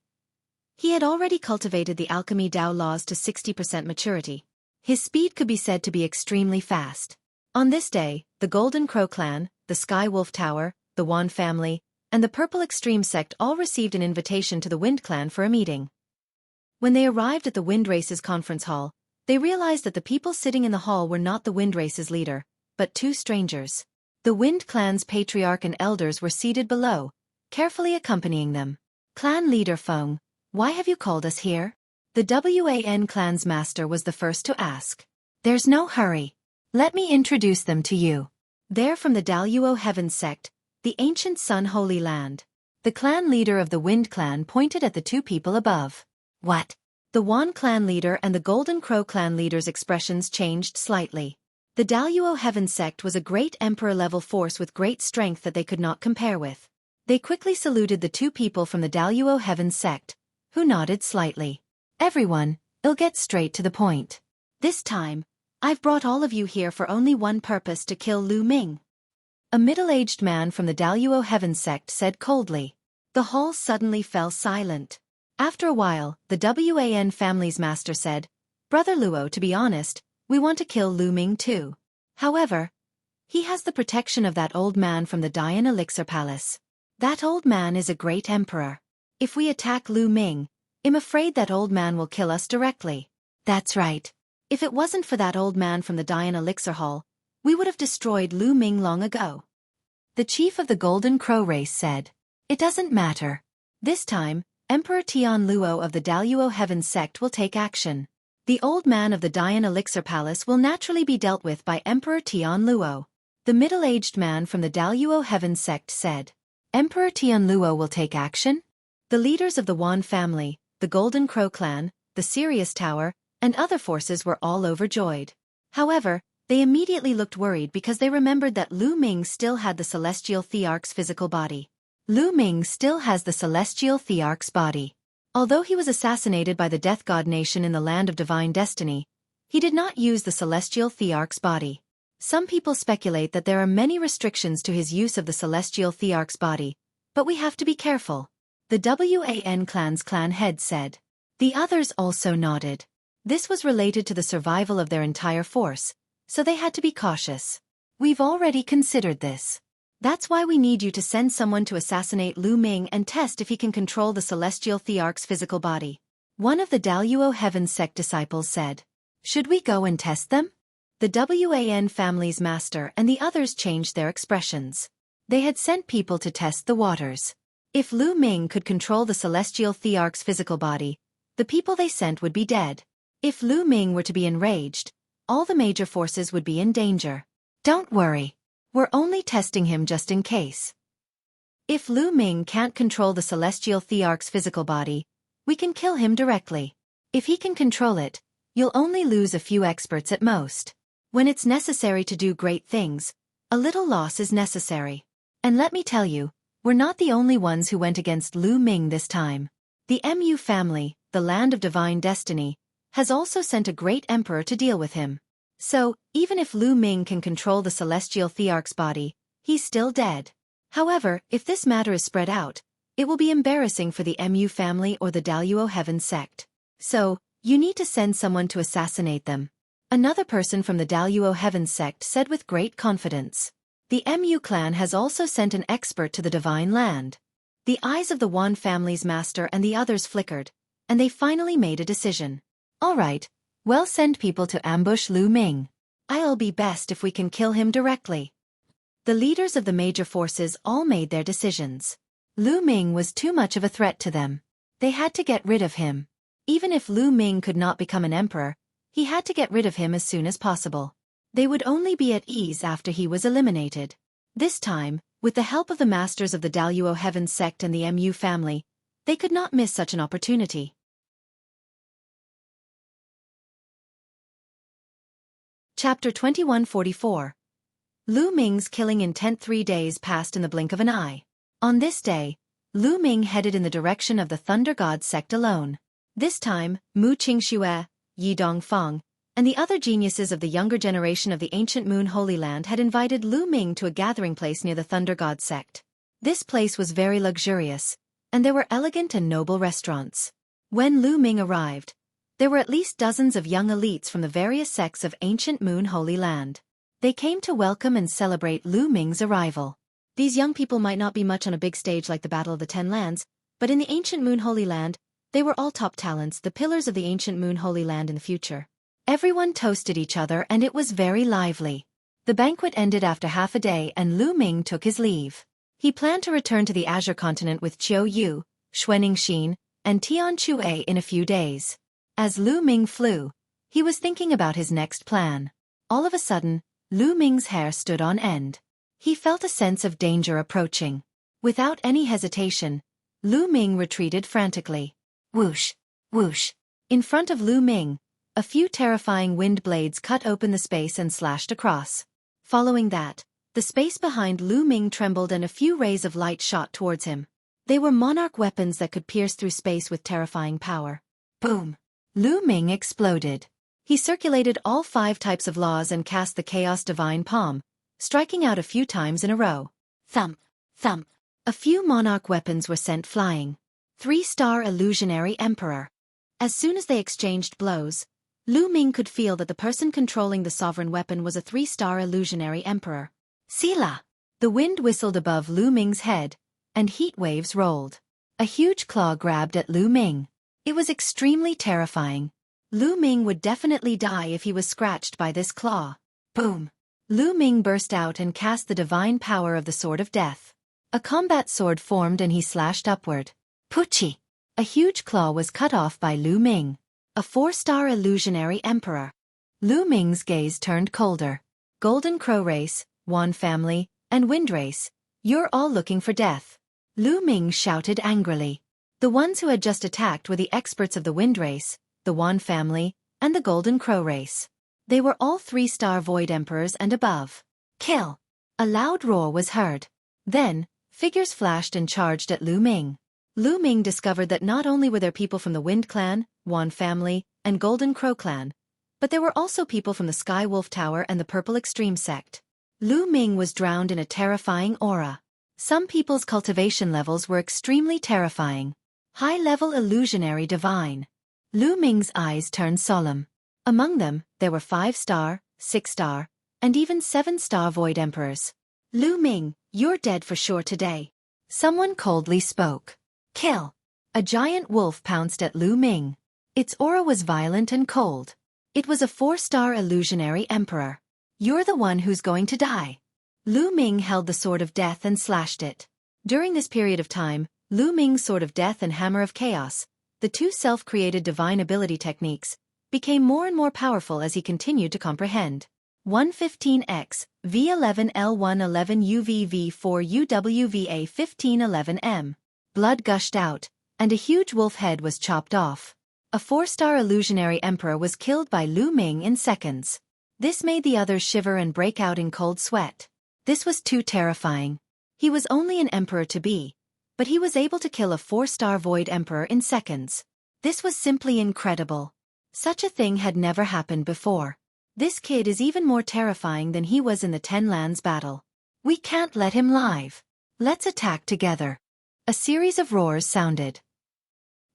he had already cultivated the alchemy Dao laws to 60% maturity. His speed could be said to be extremely fast. On this day, the Golden Crow clan, the Sky Wolf Tower, the Yuan family, and the Purple Extreme sect all received an invitation to the Wind clan for a meeting. When they arrived at the Wind Race's conference hall, they realized that the people sitting in the hall were not the Wind Race's leader, but 2 strangers. The Wind clan's patriarch and elders were seated below, carefully accompanying them. Clan leader Feng, why have you called us here? The Yuan clan's master was the first to ask. There's no hurry. Let me introduce them to you. They're from the Daluo Heaven sect, the ancient Sun Holy Land. The clan leader of the Wind clan pointed at the 2 people above. What? The Yuan clan leader and the Golden Crow clan leader's expressions changed slightly. The Daluo Heaven sect was a great emperor-level force with great strength that they could not compare with. They quickly saluted the 2 people from the Daluo Heaven sect, who nodded slightly. Everyone, I'll get straight to the point. This time, I've brought all of you here for only one purpose: to kill Lu Ming. A middle-aged man from the Daluo Heaven sect said coldly. The hall suddenly fell silent. After a while, the Yuan family's master said, Brother Luo, to be honest, we want to kill Lu Ming too. However, he has the protection of that old man from the Dian Elixir Palace. That old man is a great emperor. If we attack Lu Ming, I'm afraid that old man will kill us directly. That's right. If it wasn't for that old man from the Dian Elixir Hall, we would have destroyed Lu Ming long ago. The chief of the Golden Crow race said. It doesn't matter. This time, Emperor Tian Luo of the Daluo Heaven sect will take action. The old man of the Dian Elixir Palace will naturally be dealt with by Emperor Tian Luo. The middle-aged man from the Daluo Heaven sect said. Emperor Tian Luo will take action? The leaders of the Yuan family, the Golden Crow clan, the Sirius Tower, and other forces were all overjoyed. However, they immediately looked worried because they remembered that Lu Ming still had the celestial Thearch's physical body. Lu Ming still has the celestial Thearch's body. Although he was assassinated by the Death God Nation in the Land of Divine Destiny, he did not use the celestial Thearch's body. Some people speculate that there are many restrictions to his use of the celestial Thearch's body, but we have to be careful. The Yuan clan's clan head said. The others also nodded. This was related to the survival of their entire force, so they had to be cautious. We've already considered this. That's why we need you to send someone to assassinate Lu Ming and test if he can control the celestial Thearch's physical body. One of the Daluo Heaven sect disciples said. Should we go and test them? The Wan family's master and the others changed their expressions. They had sent people to test the waters. If Lu Ming could control the celestial Thearch's physical body, the people they sent would be dead. If Lu Ming were to be enraged, all the major forces would be in danger. Don't worry. We're only testing him just in case. If Lu Ming can't control the celestial Thearch's physical body, we can kill him directly. If he can control it, you'll only lose a few experts at most. When it's necessary to do great things, a little loss is necessary. And let me tell you, we're not the only ones who went against Lu Ming this time. The Mu family, the land of divine destiny, has also sent a great emperor to deal with him. So, even if Lu Ming can control the celestial Thearch's body, he's still dead. However, if this matter is spread out, it will be embarrassing for the Mu family or the Daluo Heaven sect. So, you need to send someone to assassinate them. Another person from the Daluo Heaven sect said with great confidence. The Mu clan has also sent an expert to the divine land. The eyes of the Yuan family's master and the others flickered, and they finally made a decision. All right. Well, send people to ambush Lu Ming. I'll be best if we can kill him directly. The leaders of the major forces all made their decisions. Lu Ming was too much of a threat to them. They had to get rid of him. Even if Lu Ming could not become an emperor, he had to get rid of him as soon as possible. They would only be at ease after he was eliminated. This time, with the help of the masters of the Daluo Heaven sect and the Mu family, they could not miss such an opportunity. Chapter 2144. Lu Ming's killing intent. 3 days passed in the blink of an eye. On this day, Lu Ming headed in the direction of the Thunder God sect alone. This time, Mu Qingxue, Yi Dongfang, and the other geniuses of the younger generation of the ancient Moon Holy Land had invited Lu Ming to a gathering place near the Thunder God sect. This place was very luxurious, and there were elegant and noble restaurants. When Lu Ming arrived, there were at least dozens of young elites from the various sects of ancient Moon Holy Land. They came to welcome and celebrate Lu Ming's arrival. These young people might not be much on a big stage like the Battle of the Ten Lands, but in the ancient Moon Holy Land, they were all top talents, the pillars of the ancient Moon Holy Land in the future. Everyone toasted each other and it was very lively. The banquet ended after half a day and Lu Ming took his leave. He planned to return to the Azure continent with Qiu Yu, Xuening and Tian Chue in a few days. As Lu Ming flew, he was thinking about his next plan. All of a sudden, Lu Ming's hair stood on end. He felt a sense of danger approaching. Without any hesitation, Lu Ming retreated frantically. Whoosh, whoosh. In front of Lu Ming, a few terrifying wind blades cut open the space and slashed across. Following that, the space behind Lu Ming trembled and a few rays of light shot towards him. They were monarch weapons that could pierce through space with terrifying power. Boom! Lu Ming exploded. He circulated all 5 types of laws and cast the Chaos Divine Palm, striking out a few times in a row. Thump, thump. A few monarch weapons were sent flying. 3-star illusionary emperor. As soon as they exchanged blows, Lu Ming could feel that the person controlling the sovereign weapon was a 3-star illusionary emperor. Sila! The wind whistled above Lu Ming's head, and heat waves rolled. A huge claw grabbed at Lu Ming. It was extremely terrifying. Lu Ming would definitely die if he was scratched by this claw. Boom! Lu Ming burst out and cast the divine power of the Sword of Death. A combat sword formed and he slashed upward. Puchi! A huge claw was cut off by Lu Ming. A 4-star illusionary emperor. Lu Ming's gaze turned colder. Golden Crow Race, Yuan family, and Wind Race, you're all looking for death. Lu Ming shouted angrily. The ones who had just attacked were the experts of the Wind Race, the Yuan family, and the Golden Crow Race. They were all 3-star Void Emperors and above. Kill! A loud roar was heard. Then, figures flashed and charged at Lu Ming. Lu Ming discovered that not only were there people from the Wind Clan, Yuan family, and Golden Crow Clan, but there were also people from the Sky Wolf Tower and the Purple Extreme sect. Lu Ming was drowned in a terrifying aura. Some people's cultivation levels were extremely terrifying. High-level illusionary divine. Lu Ming's eyes turned solemn. Among them, there were 5-star, 6-star, and even 7-star Void Emperors. Lu Ming, you're dead for sure today. Someone coldly spoke. Kill. A giant wolf pounced at Lu Ming. Its aura was violent and cold. It was a 4-star illusionary emperor. You're the one who's going to die. Lu Ming held the sword of death and slashed it. During this period of time, Lu Ming's sword of death and hammer of chaos, the two self-created divine ability techniques, became more and more powerful as he continued to comprehend. 115x, V11 L111 UV V4 UWVA 1511M. Blood gushed out, and a huge wolf head was chopped off. A 4-star illusionary emperor was killed by Lu Ming in seconds. This made the others shiver and break out in cold sweat. This was too terrifying. He was only an emperor to be, but he was able to kill a 4-star void emperor in seconds. This was simply incredible. Such a thing had never happened before. This kid is even more terrifying than he was in the Ten Lands battle. We can't let him live. Let's attack together. A series of roars sounded.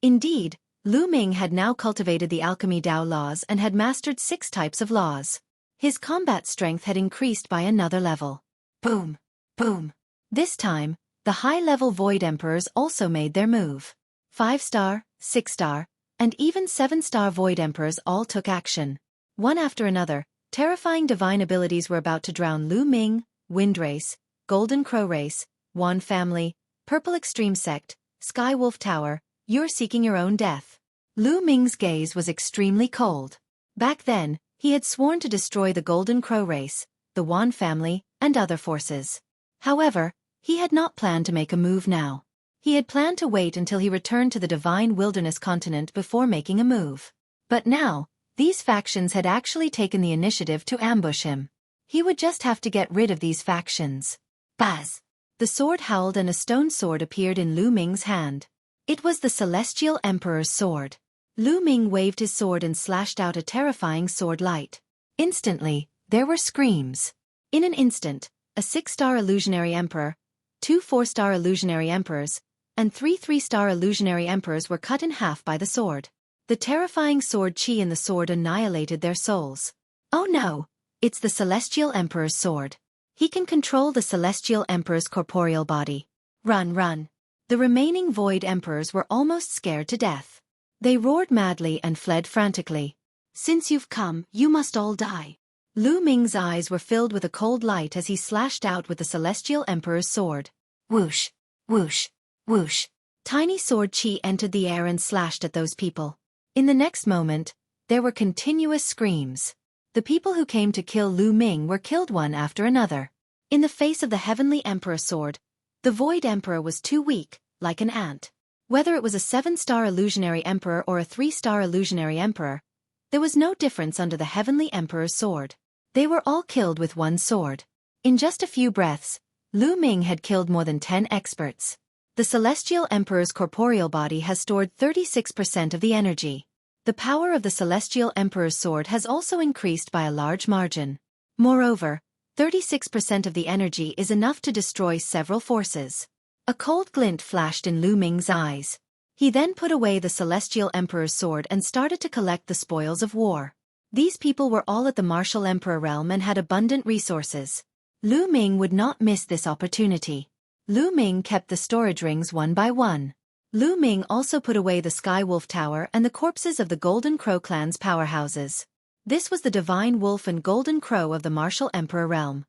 Indeed, Lu Ming had now cultivated the alchemy Dao laws and had mastered 6 types of laws. His combat strength had increased by another level. Boom! Boom! This time, the high-level Void Emperors also made their move. 5-star, 6-star, and even 7-star Void Emperors all took action. One after another, terrifying divine abilities were about to drown Lu Ming, Wind Race, Golden Crow Race, Yuan Family, Purple Extreme Sect, Sky Wolf Tower. You're seeking your own death. Lu Ming's gaze was extremely cold. Back then, he had sworn to destroy the Golden Crow Race, the Yuan Family, and other forces. However, he had not planned to make a move now. He had planned to wait until he returned to the Divine Wilderness continent before making a move. But now, these factions had actually taken the initiative to ambush him. He would just have to get rid of these factions. Buzz! The sword howled and a stone sword appeared in Lu Ming's hand. It was the Celestial Emperor's sword. Lu Ming waved his sword and slashed out a terrifying sword light. Instantly, there were screams. In an instant, a 6-star illusionary emperor, 2 4-star illusionary emperors, and 3 3-star illusionary emperors were cut in half by the sword. The terrifying sword chi in the sword annihilated their souls. Oh no! It's the Celestial Emperor's sword. He can control the Celestial Emperor's corporeal body. Run, run! The remaining Void Emperors were almost scared to death. They roared madly and fled frantically. Since you've come, you must all die. Lu Ming's eyes were filled with a cold light as he slashed out with the Celestial Emperor's sword. Whoosh! Whoosh! Whoosh! Tiny sword chi entered the air and slashed at those people. In the next moment, there were continuous screams. The people who came to kill Lu Ming were killed one after another. In the face of the Heavenly Emperor sword, the Void Emperor was too weak, like an ant. Whether it was a 7-star illusionary emperor or a 3-star illusionary emperor, there was no difference under the Heavenly Emperor's sword. They were all killed with one sword. In just a few breaths, Lu Ming had killed more than 10 experts. The Celestial Emperor's corporeal body has stored 36% of the energy. The power of the Celestial Emperor's sword has also increased by a large margin. Moreover, 36% of the energy is enough to destroy several forces. A cold glint flashed in Lu Ming's eyes. He then put away the Celestial Emperor's sword and started to collect the spoils of war. These people were all at the Martial Emperor realm and had abundant resources. Lu Ming would not miss this opportunity. Lu Ming kept the storage rings one by one. Lu Ming also put away the Sky Wolf Tower and the corpses of the Golden Crow clan's powerhouses. This was the Divine Wolf and Golden Crow of the Martial Emperor realm.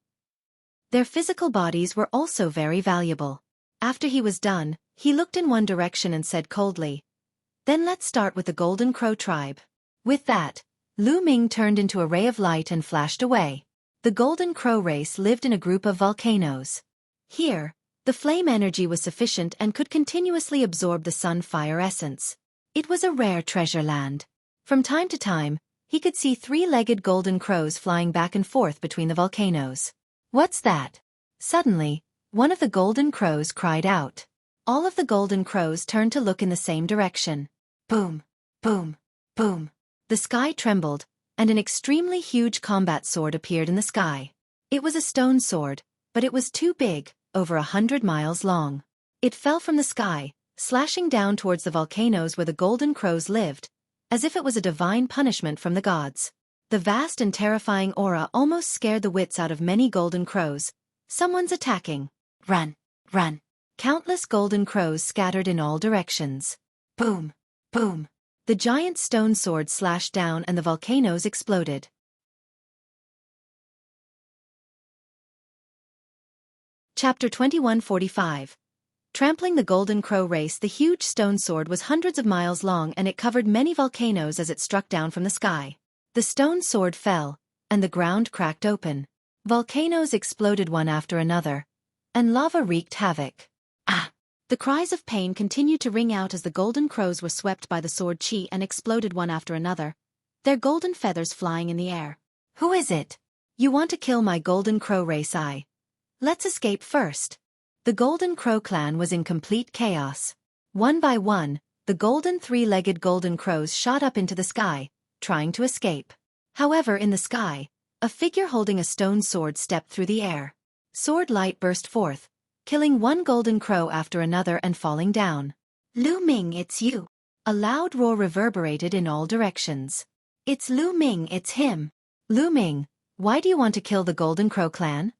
Their physical bodies were also very valuable. After he was done, he looked in one direction and said coldly, "Then let's start with the Golden Crow tribe." With that, Lu Ming turned into a ray of light and flashed away. The Golden Crow race lived in a group of volcanoes. Here, the flame energy was sufficient and could continuously absorb the sun fire essence. It was a rare treasure land. From time to time, he could see 3-legged golden crows flying back and forth between the volcanoes. "What's that?" Suddenly, one of the golden crows cried out. All of the golden crows turned to look in the same direction. Boom! Boom! Boom! The sky trembled, and an extremely huge combat sword appeared in the sky. It was a stone sword, but it was too big, over 100 miles long. It fell from the sky, slashing down towards the volcanoes where the golden crows lived, as if it was a divine punishment from the gods. The vast and terrifying aura almost scared the wits out of many golden crows, Someone's attacking. Run, run. Countless golden crows scattered in all directions. Boom, boom. The giant stone sword slashed down and the volcanoes exploded. Chapter 2145. Trampling the Golden Crow Race. The huge stone sword was hundreds of miles long and it covered many volcanoes as it struck down from the sky. The stone sword fell, and the ground cracked open. Volcanoes exploded one after another, and lava wreaked havoc. Ah! The cries of pain continued to ring out as the golden crows were swept by the sword chi and exploded one after another, their golden feathers flying in the air. Who is it? You want to kill my Golden Crow Race? Let's escape first. The Golden Crow clan was in complete chaos. One by one, the golden three-legged golden crows shot up into the sky, trying to escape. However, in the sky, a figure holding a stone sword stepped through the air. Sword light burst forth, killing one golden crow after another and falling down. Lu Ming, it's you. A loud roar reverberated in all directions. It's Lu Ming, it's him. Lu Ming, why do you want to kill the Golden Crow clan?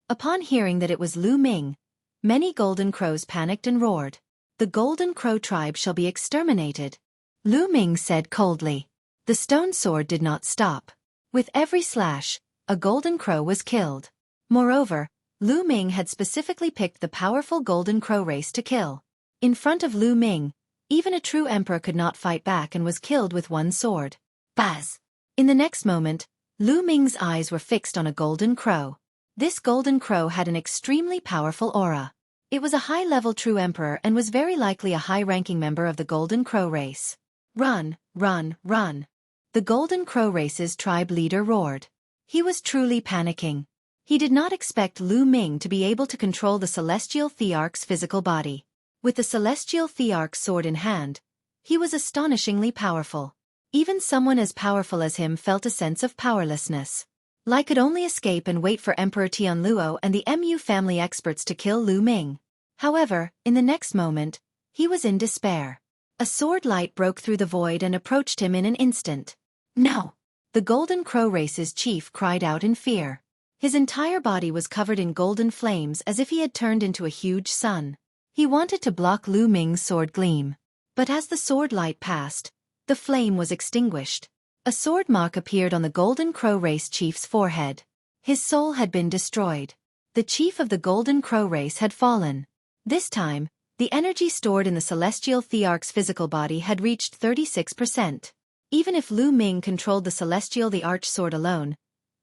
Upon hearing that it was Lu Ming, many golden crows panicked and roared. The Golden Crow tribe shall be exterminated. Lu Ming said coldly. The stone sword did not stop. With every slash, a golden crow was killed. Moreover, Lu Ming had specifically picked the powerful Golden Crow race to kill. In front of Lu Ming, even a true emperor could not fight back and was killed with one sword. Buzz! In the next moment, Lu Ming's eyes were fixed on a golden crow. This golden crow had an extremely powerful aura. It was a high-level true emperor and was very likely a high-ranking member of the Golden Crow race. Run, run, run. The Golden Crow race's tribe leader roared. He was truly panicking. He did not expect Lu Ming to be able to control the celestial Thearch's physical body. With the celestial Thearch's sword in hand, he was astonishingly powerful. Even someone as powerful as him felt a sense of powerlessness. Lai could only escape and wait for Emperor Tianluo and the Mu family experts to kill Lu Ming. However, in the next moment, he was in despair. A sword light broke through the void and approached him in an instant. No! The Golden Crow race's chief cried out in fear. His entire body was covered in golden flames as if he had turned into a huge sun. He wanted to block Lu Ming's sword gleam. But as the sword light passed, the flame was extinguished. A sword mark appeared on the Golden Crow race chief's forehead. His soul had been destroyed. The chief of the Golden Crow race had fallen. This time, the energy stored in the celestial Thearch's physical body had reached 36%. Even if Lu Ming controlled the celestial Thearch sword alone,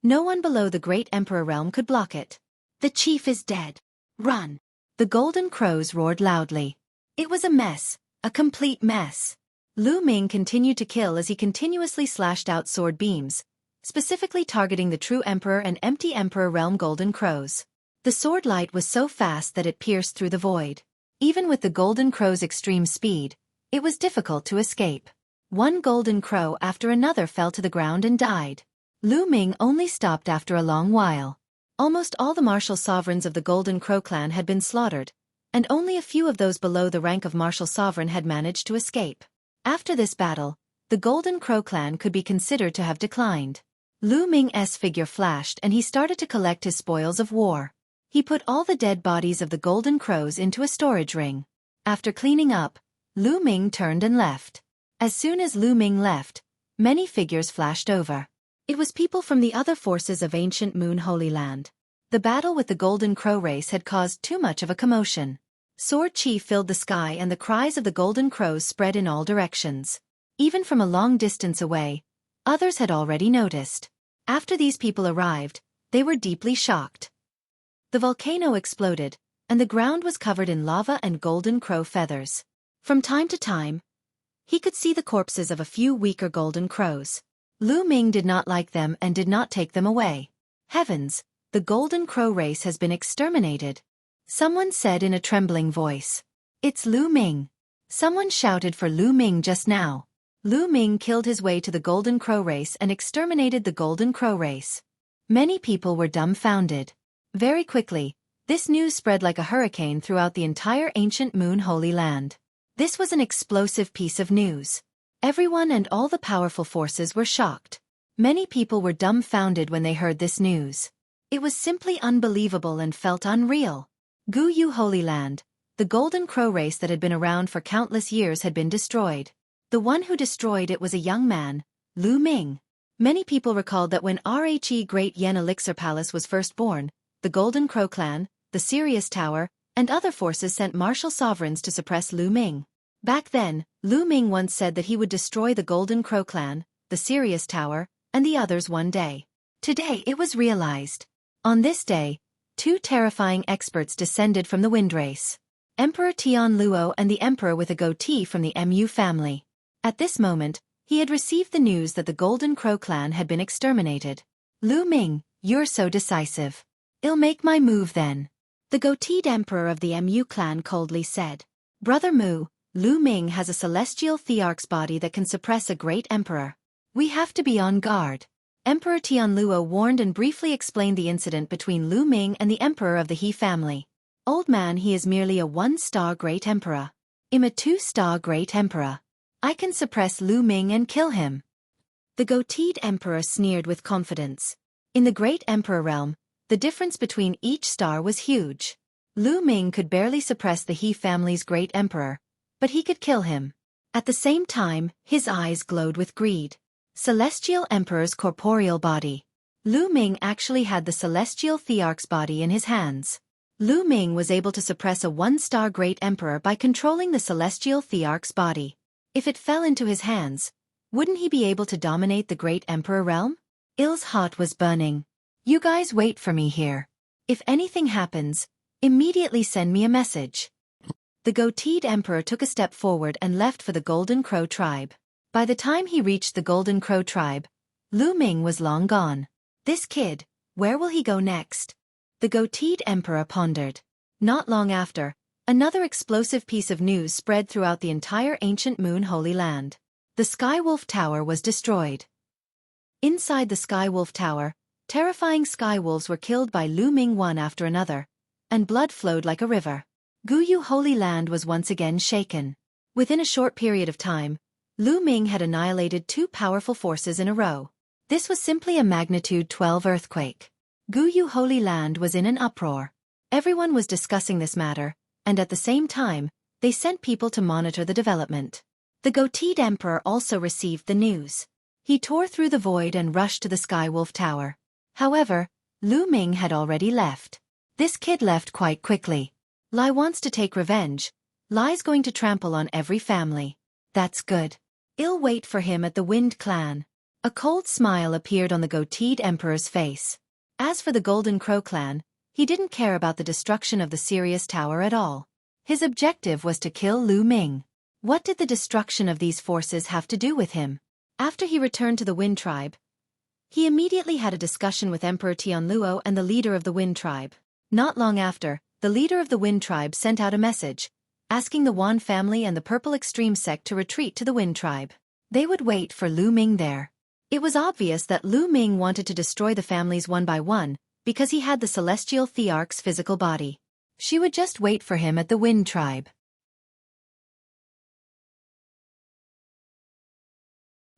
no one below the Great Emperor realm could block it. The chief is dead. Run! The golden crows roared loudly. It was a mess, a complete mess. Lu Ming continued to kill as he continuously slashed out sword beams, specifically targeting the true emperor and empty emperor realm golden crows. The sword light was so fast that it pierced through the void. Even with the golden crow's extreme speed, it was difficult to escape. One golden crow after another fell to the ground and died. Lu Ming only stopped after a long while. Almost all the martial sovereigns of the Golden Crow clan had been slaughtered, and only a few of those below the rank of martial sovereign had managed to escape. After this battle, the Golden Crow clan could be considered to have declined. Lu Ming's figure flashed and he started to collect his spoils of war. He put all the dead bodies of the golden crows into a storage ring. After cleaning up, Lu Ming turned and left. As soon as Lu Ming left, many figures flashed over. It was people from the other forces of ancient Moon Holy Land. The battle with the Golden Crow race had caused too much of a commotion. Sword chi filled the sky and the cries of the golden crows spread in all directions. Even from a long distance away, others had already noticed. After these people arrived, they were deeply shocked. The volcano exploded, and the ground was covered in lava and golden crow feathers. From time to time, he could see the corpses of a few weaker golden crows. Lu Ming did not like them and did not take them away. Heavens, the Golden Crow race has been exterminated. Someone said in a trembling voice. It's Lu Ming. Someone shouted for Lu Ming just now. Lu Ming killed his way to the Golden Crow race and exterminated the Golden Crow race. Many people were dumbfounded. Very quickly, this news spread like a hurricane throughout the entire ancient Moon Holy Land. This was an explosive piece of news. Everyone and all the powerful forces were shocked. Many people were dumbfounded when they heard this news. It was simply unbelievable and felt unreal. Guyu Holy Land, the golden crow race that had been around for countless years, had been destroyed. The one who destroyed it was a young man, Lu Ming. Many people recalled that when Rhe Great Yen Elixir Palace was first born, the Golden Crow clan, the Sirius Tower, and other forces sent martial sovereigns to suppress Lu Ming. Back then, Lu Ming once said that he would destroy the Golden Crow clan, the Sirius Tower, and the others one day. Today it was realized. On this day, two terrifying experts descended from the wind race. Emperor Tian Luo and the emperor with a goatee from the Mu family. At this moment, he had received the news that the Golden Crow clan had been exterminated. Lu Ming, you're so decisive. I'll make my move then. The goateed emperor of the Mu clan coldly said. Brother Mu, Lu Ming has a celestial Thearch's body that can suppress a great emperor. We have to be on guard. Emperor Tianluo warned and briefly explained the incident between Lu Ming and the emperor of the He family. Old man, he is merely a 1-star great emperor. I'm a 2-star great emperor. I can suppress Lu Ming and kill him. The goateed emperor sneered with confidence. In the great emperor realm, the difference between each star was huge. Lu Ming could barely suppress the He family's great emperor, but he could kill him. At the same time, his eyes glowed with greed. Celestial Emperor's corporeal body. Lu Ming actually had the Celestial Thearch's body in his hands. Lu Ming was able to suppress a 1-star great emperor by controlling the Celestial Thearch's body. If it fell into his hands, wouldn't he be able to dominate the great emperor realm? Il's heart was burning. You guys wait for me here. If anything happens, immediately send me a message. The goateed emperor took a step forward and left for the Golden Crow tribe. By the time he reached the Golden Crow tribe, Lu Ming was long gone. This kid, where will he go next? The goateed emperor pondered. Not long after, another explosive piece of news spread throughout the entire ancient Moon Holy Land. The Skywolf Tower was destroyed. Inside the Skywolf Tower, terrifying skywolves were killed by Lu Ming one after another, and blood flowed like a river. Guyu Holy Land was once again shaken. Within a short period of time, Lu Ming had annihilated two powerful forces in a row. This was simply a magnitude 12 earthquake. Guyu Holy Land was in an uproar. Everyone was discussing this matter, and at the same time, they sent people to monitor the development. The goateed emperor also received the news. He tore through the void and rushed to the Skywolf Tower. However, Lu Ming had already left. This kid left quite quickly. Lai wants to take revenge. Lai's going to trample on every family. That's good. I'll wait for him at the Wind Clan. A cold smile appeared on the goateed emperor's face. As for the Golden Crow clan, he didn't care about the destruction of the Sirius Tower at all. His objective was to kill Lu Ming. What did the destruction of these forces have to do with him? After he returned to the Wind Tribe, he immediately had a discussion with Emperor Tianluo and the leader of the Wind Tribe. Not long after, the leader of the Wind Tribe sent out a message, asking the Yuan family and the Purple Extreme sect to retreat to the Wind Tribe. They would wait for Lu Ming there. It was obvious that Lu Ming wanted to destroy the families one by one, because he had the Celestial Thearch's physical body. She would just wait for him at the Wind Tribe.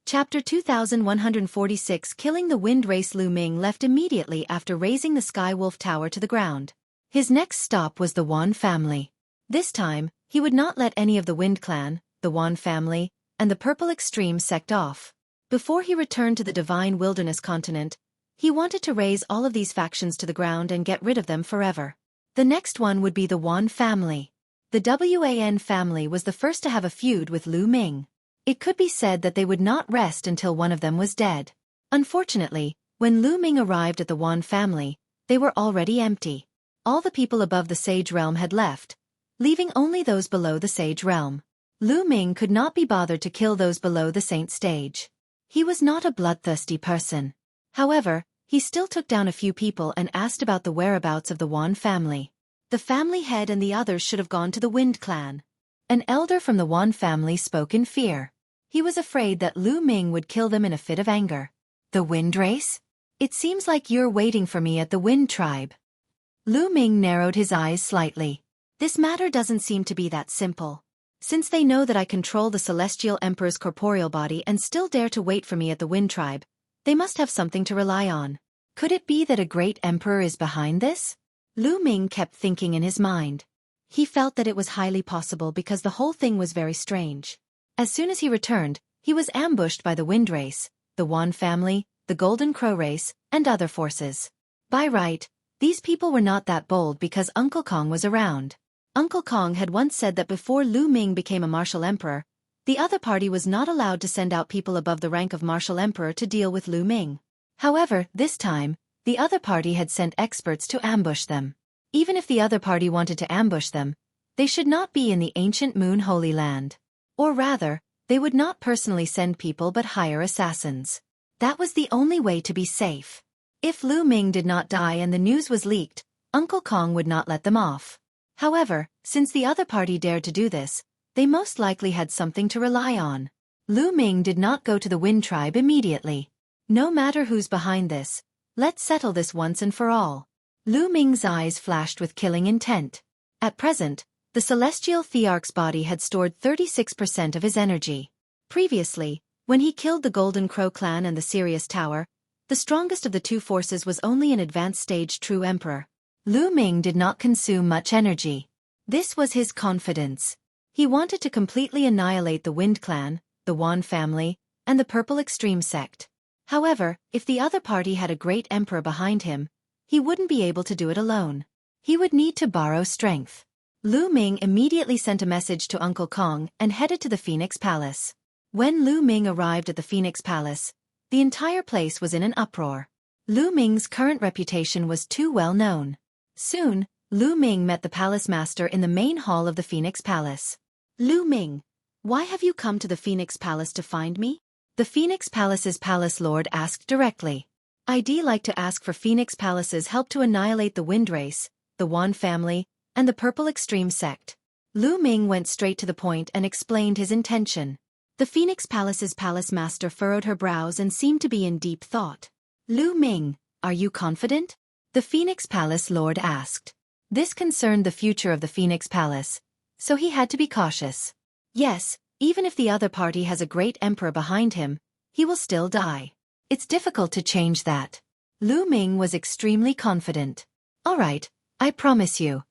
Chapter 2146. Killing the Wind Race. Lu Ming left immediately after razing the Skywolf Tower to the ground. His next stop was the Yuan family. This time, he would not let any of the Wind Clan, the Yuan family, and the Purple Extreme sect off. Before he returned to the Divine Wilderness continent, he wanted to raze all of these factions to the ground and get rid of them forever. The next one would be the Yuan family. The Yuan family was the first to have a feud with Lu Ming. It could be said that they would not rest until one of them was dead. Unfortunately, when Lu Ming arrived at the Yuan family, they were already empty. All the people above the Sage Realm had left, leaving only those below the Sage Realm. Lu Ming could not be bothered to kill those below the Saint stage. He was not a bloodthirsty person. However, he still took down a few people and asked about the whereabouts of the Yuan family. The family head and the others should have gone to the Wind Clan. An elder from the Yuan family spoke in fear. He was afraid that Lu Ming would kill them in a fit of anger. The Wind Race? It seems like you're waiting for me at the Wind Tribe. Lu Ming narrowed his eyes slightly. This matter doesn't seem to be that simple. Since they know that I control the Celestial Emperor's corporeal body and still dare to wait for me at the Wind Tribe, they must have something to rely on. Could it be that a great emperor is behind this? Lu Ming kept thinking in his mind. He felt that it was highly possible because the whole thing was very strange. As soon as he returned, he was ambushed by the Wind Race, the Yuan family, the Golden Crow Race, and other forces. By right, these people were not that bold because Uncle Kong was around. Uncle Kong had once said that before Lu Ming became a martial emperor, the other party was not allowed to send out people above the rank of martial emperor to deal with Lu Ming. However, this time, the other party had sent experts to ambush them. Even if the other party wanted to ambush them, they should not be in the ancient Moon Holy Land. Or rather, they would not personally send people but hire assassins. That was the only way to be safe. If Lu Ming did not die and the news was leaked, Uncle Kong would not let them off. However, since the other party dared to do this, they most likely had something to rely on. Lu Ming did not go to the Wind Tribe immediately. No matter who's behind this, let's settle this once and for all. Lu Ming's eyes flashed with killing intent. At present, the celestial Thearch's body had stored 36% of his energy. Previously, when he killed the Golden Crow clan and the Sirius Tower, the strongest of the two forces was only an advanced stage true emperor. Lu Ming did not consume much energy. This was his confidence. He wanted to completely annihilate the Wind Clan, the Yuan family, and the Purple Extreme sect. However, if the other party had a great emperor behind him, he wouldn't be able to do it alone. He would need to borrow strength. Lu Ming immediately sent a message to Uncle Kong and headed to the Phoenix Palace. When Lu Ming arrived at the Phoenix Palace, the entire place was in an uproar. Lu Ming's current reputation was too well known. Soon, Lu Ming met the palace master in the main hall of the Phoenix Palace. Lu Ming, why have you come to the Phoenix Palace to find me? The Phoenix Palace's palace lord asked directly. I'd like to ask for Phoenix Palace's help to annihilate the Wind Race, the Yuan family, and the Purple Extreme sect. Lu Ming went straight to the point and explained his intention. The Phoenix Palace's palace master furrowed her brows and seemed to be in deep thought. Lu Ming, are you confident? The Phoenix Palace lord asked. This concerned the future of the Phoenix Palace, so he had to be cautious. Yes, even if the other party has a great emperor behind him, he will still die. It's difficult to change that. Lu Ming was extremely confident. All right, I promise you.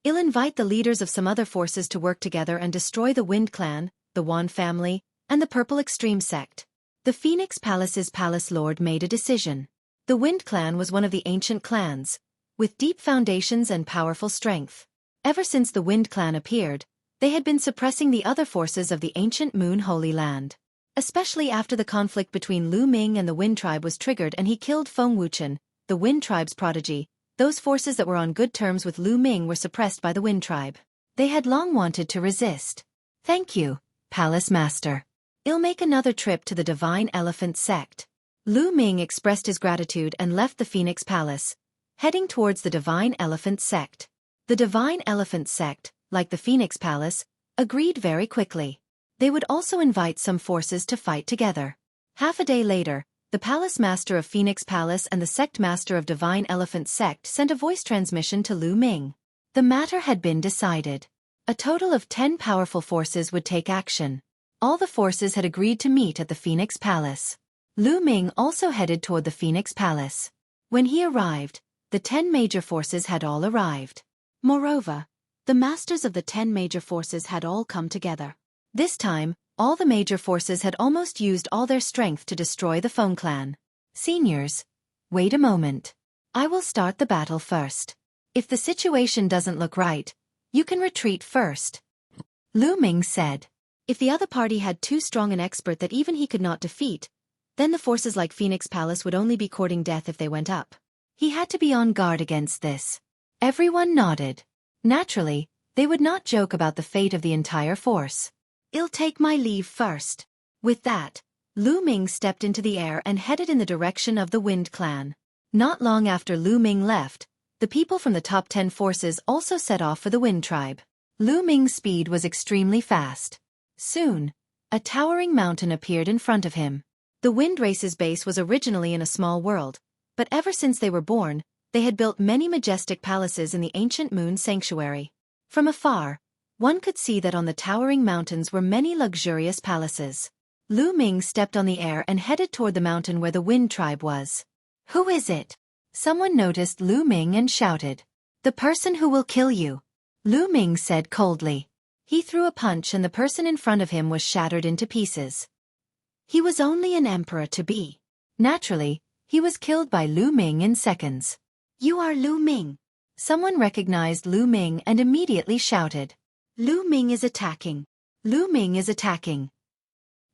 I'll invite the leaders of some other forces to work together and destroy the Wind Clan, the Yuan family, and the Purple Extreme sect. The Phoenix Palace's palace lord made a decision. The Wind Clan was one of the ancient clans, with deep foundations and powerful strength. Ever since the Wind Clan appeared, they had been suppressing the other forces of the ancient Moon Holy Land. Especially after the conflict between Lu Ming and the Wind Tribe was triggered and he killed Feng Wuchen, the Wind Tribe's prodigy, those forces that were on good terms with Lu Ming were suppressed by the Wind Tribe. They had long wanted to resist. Thank you, Palace Master. I'll make another trip to the Divine Elephant sect. Lu Ming expressed his gratitude and left the Phoenix Palace, heading towards the Divine Elephant sect. The Divine Elephant sect, like the Phoenix Palace, agreed very quickly. They would also invite some forces to fight together. Half a day later, the Palace Master of Phoenix Palace and the Sect Master of Divine Elephant Sect sent a voice transmission to Lu Ming. The matter had been decided. A total of 10 powerful forces would take action. All the forces had agreed to meet at the Phoenix Palace. Lu Ming also headed toward the Phoenix Palace. When he arrived, the 10 major forces had all arrived. Moreover, the masters of the 10 major forces had all come together. This time, all the major forces had almost used all their strength to destroy the Feng clan. Seniors, wait a moment. I will start the battle first. If the situation doesn't look right, you can retreat first. Lu Ming said. If the other party had too strong an expert that even he could not defeat, then the forces like Phoenix Palace would only be courting death if they went up. He had to be on guard against this. Everyone nodded. Naturally, they would not joke about the fate of the entire force. I'll take my leave first. With that, Lu Ming stepped into the air and headed in the direction of the Wind Clan. Not long after Lu Ming left, the people from the top 10 forces also set off for the Wind Tribe. Lu Ming's speed was extremely fast. Soon, a towering mountain appeared in front of him. The Wind Race's base was originally in a small world, but ever since they were born, they had built many majestic palaces in the ancient Moon Sanctuary. From afar, one could see that on the towering mountains were many luxurious palaces. Lu Ming stepped on the air and headed toward the mountain where the Wind Tribe was. Who is it? Someone noticed Lu Ming and shouted. The person who will kill you. Lu Ming said coldly. He threw a punch and the person in front of him was shattered into pieces. He was only an emperor to be. Naturally, he was killed by Lu Ming in seconds. You are Lu Ming. Someone recognized Lu Ming and immediately shouted. Lu Ming is attacking. Lu Ming is attacking.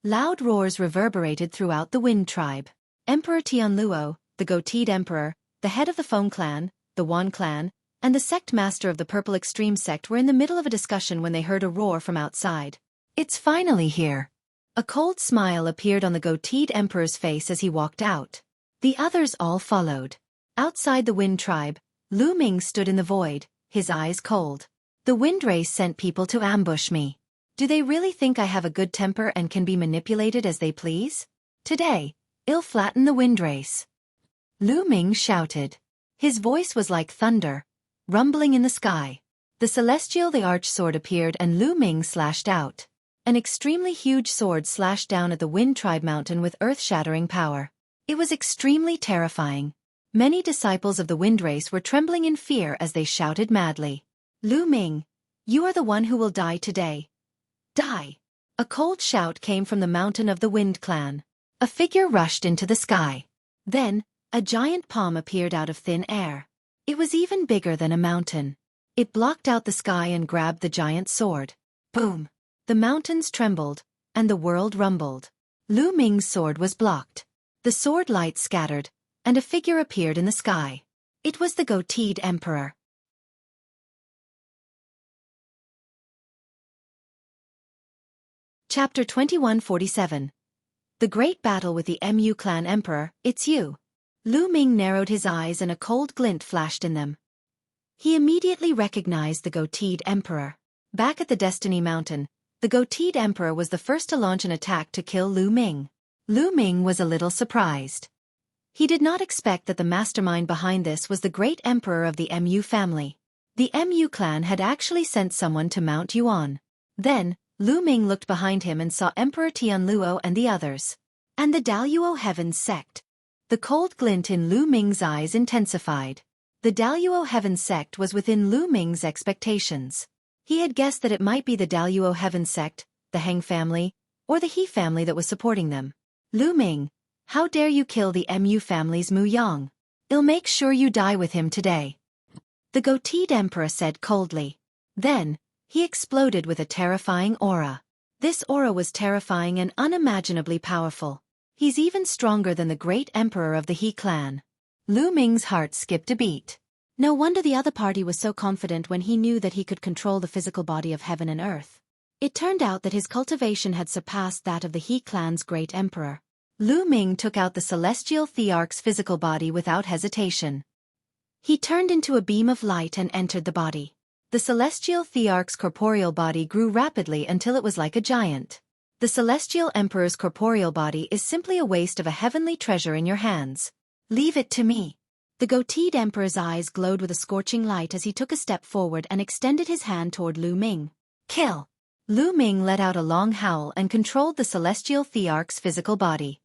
Loud roars reverberated throughout the Wind tribe. Emperor Tianluo, the goateed emperor, the head of the Feng clan, the Yuan clan, and the sect master of the Purple Extreme sect were in the middle of a discussion when they heard a roar from outside. It's finally here. A cold smile appeared on the goateed emperor's face as he walked out. The others all followed. Outside the Wind tribe, Lu Ming stood in the void, his eyes cold. The Wind race sent people to ambush me. Do they really think I have a good temper and can be manipulated as they please? Today, I'll flatten the Wind race. Lu Ming shouted. His voice was like thunder, rumbling in the sky. The celestial Thearch sword appeared and Lu Ming slashed out. An extremely huge sword slashed down at the Wind tribe mountain with earth-shattering power. It was extremely terrifying. Many disciples of the Wind race were trembling in fear as they shouted madly. Lu Ming, you are the one who will die today. Die! A cold shout came from the mountain of the Wind clan. A figure rushed into the sky. Then, a giant palm appeared out of thin air. It was even bigger than a mountain. It blocked out the sky and grabbed the giant sword. Boom! The mountains trembled, and the world rumbled. Lu Ming's sword was blocked. The sword light scattered, and a figure appeared in the sky. It was the goateed emperor. Chapter 2147. The Great Battle with the Mu Clan Emperor, it's you. Lu Ming narrowed his eyes and a cold glint flashed in them. He immediately recognized the goateed emperor. Back at the Destiny Mountain, the goateed emperor was the first to launch an attack to kill Lu Ming. Lu Ming was a little surprised. He did not expect that the mastermind behind this was the great emperor of the Mu family. The Mu clan had actually sent someone to Mount Yuan. Then, Lu Ming looked behind him and saw Emperor Tianluo and the others. And the Daluo Heavens sect. The cold glint in Lu Ming's eyes intensified. The Daluo Heavens sect was within Lu Ming's expectations. He had guessed that it might be the Daluo Heavens sect, the Heng family, or the He family that was supporting them. Lu Ming, how dare you kill the Mu family's Mu Yang? I'll make sure you die with him today. The goateed emperor said coldly. Then, he exploded with a terrifying aura. This aura was terrifying and unimaginably powerful. He's even stronger than the great emperor of the He clan. Lu Ming's heart skipped a beat. No wonder the other party was so confident when he knew that he could control the physical body of heaven and earth. It turned out that his cultivation had surpassed that of the He clan's great emperor. Lu Ming took out the celestial Thearch's physical body without hesitation. He turned into a beam of light and entered the body. The celestial Thearch's corporeal body grew rapidly until it was like a giant. The celestial emperor's corporeal body is simply a waste of a heavenly treasure in your hands. Leave it to me. The goateed emperor's eyes glowed with a scorching light as he took a step forward and extended his hand toward Lu Ming. Kill! Lu Ming let out a long howl and controlled the celestial Thearch's physical body.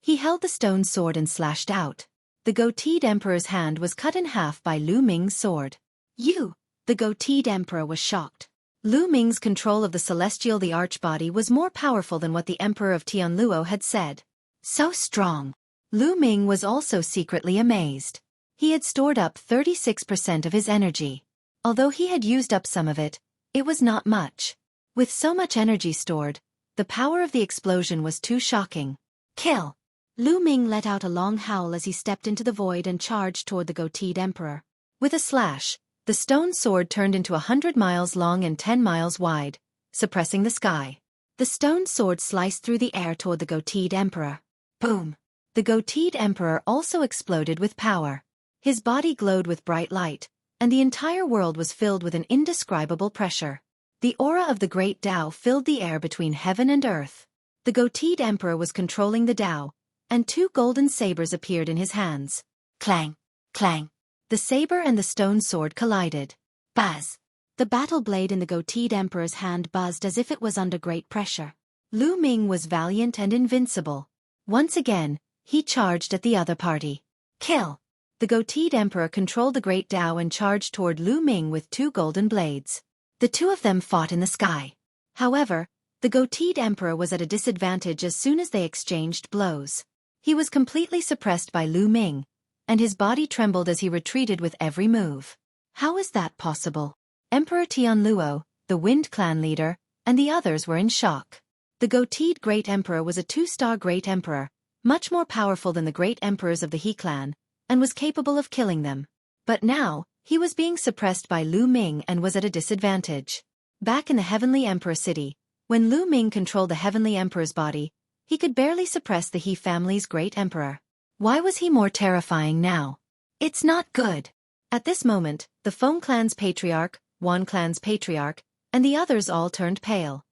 He held the stone sword and slashed out. The goateed emperor's hand was cut in half by Lu Ming's sword. You! The goateed emperor was shocked. Lu Ming's control of the celestial Thearch body was more powerful than what the emperor of Tianluo had said. So strong! Lu Ming was also secretly amazed. He had stored up 36% of his energy. Although he had used up some of it, it was not much. With so much energy stored, the power of the explosion was too shocking. Kill! Lu Ming let out a long howl as he stepped into the void and charged toward the goateed emperor. With a slash, the stone sword turned into 100 miles long and 10 miles wide, suppressing the sky. The stone sword sliced through the air toward the goateed emperor. Boom! The goateed emperor also exploded with power. His body glowed with bright light, and the entire world was filled with an indescribable pressure. The aura of the great Tao filled the air between heaven and earth. The goateed emperor was controlling the Tao, and two golden sabers appeared in his hands. Clang! Clang! The saber and the stone sword collided. Buzz! The battle blade in the goateed emperor's hand buzzed as if it was under great pressure. Lu Ming was valiant and invincible. Once again, he charged at the other party. Kill! The goateed emperor controlled the great Dao and charged toward Lu Ming with 2 golden blades. The two of them fought in the sky. However, the goateed emperor was at a disadvantage as soon as they exchanged blows. He was completely suppressed by Lu Ming, and his body trembled as he retreated with every move. How is that possible? Emperor Tianluo, the Wind Clan leader, and the others were in shock. The goateed Great Emperor was a 2-star Great Emperor, much more powerful than the Great Emperors of the He Clan, and was capable of killing them. But now, he was being suppressed by Lu Ming and was at a disadvantage. Back in the Heavenly Emperor city, when Lu Ming controlled the Heavenly Emperor's body, he could barely suppress the He family's Great Emperor. Why was he more terrifying now? It's not good. At this moment, the Feng clan's patriarch, Yuan clan's patriarch, and the others all turned pale.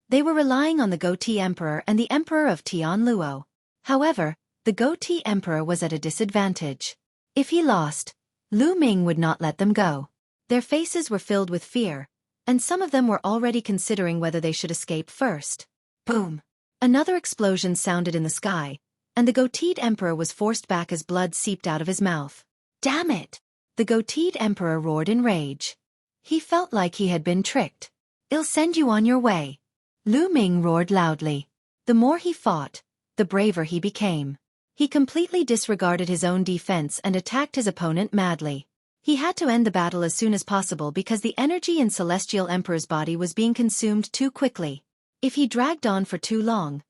They were relying on the goatee emperor and the emperor of Tianluo. However, the goatee emperor was at a disadvantage. If he lost, Lu Ming would not let them go. Their faces were filled with fear, and some of them were already considering whether they should escape first. Boom! Another explosion sounded in the sky, and the goateed emperor was forced back as blood seeped out of his mouth. Damn it! The goateed emperor roared in rage. He felt like he had been tricked. I'll send you on your way. Lu Ming roared loudly. The more he fought, the braver he became. He completely disregarded his own defense and attacked his opponent madly. He had to end the battle as soon as possible because the energy in Celestial Emperor's body was being consumed too quickly. If he dragged on for too long,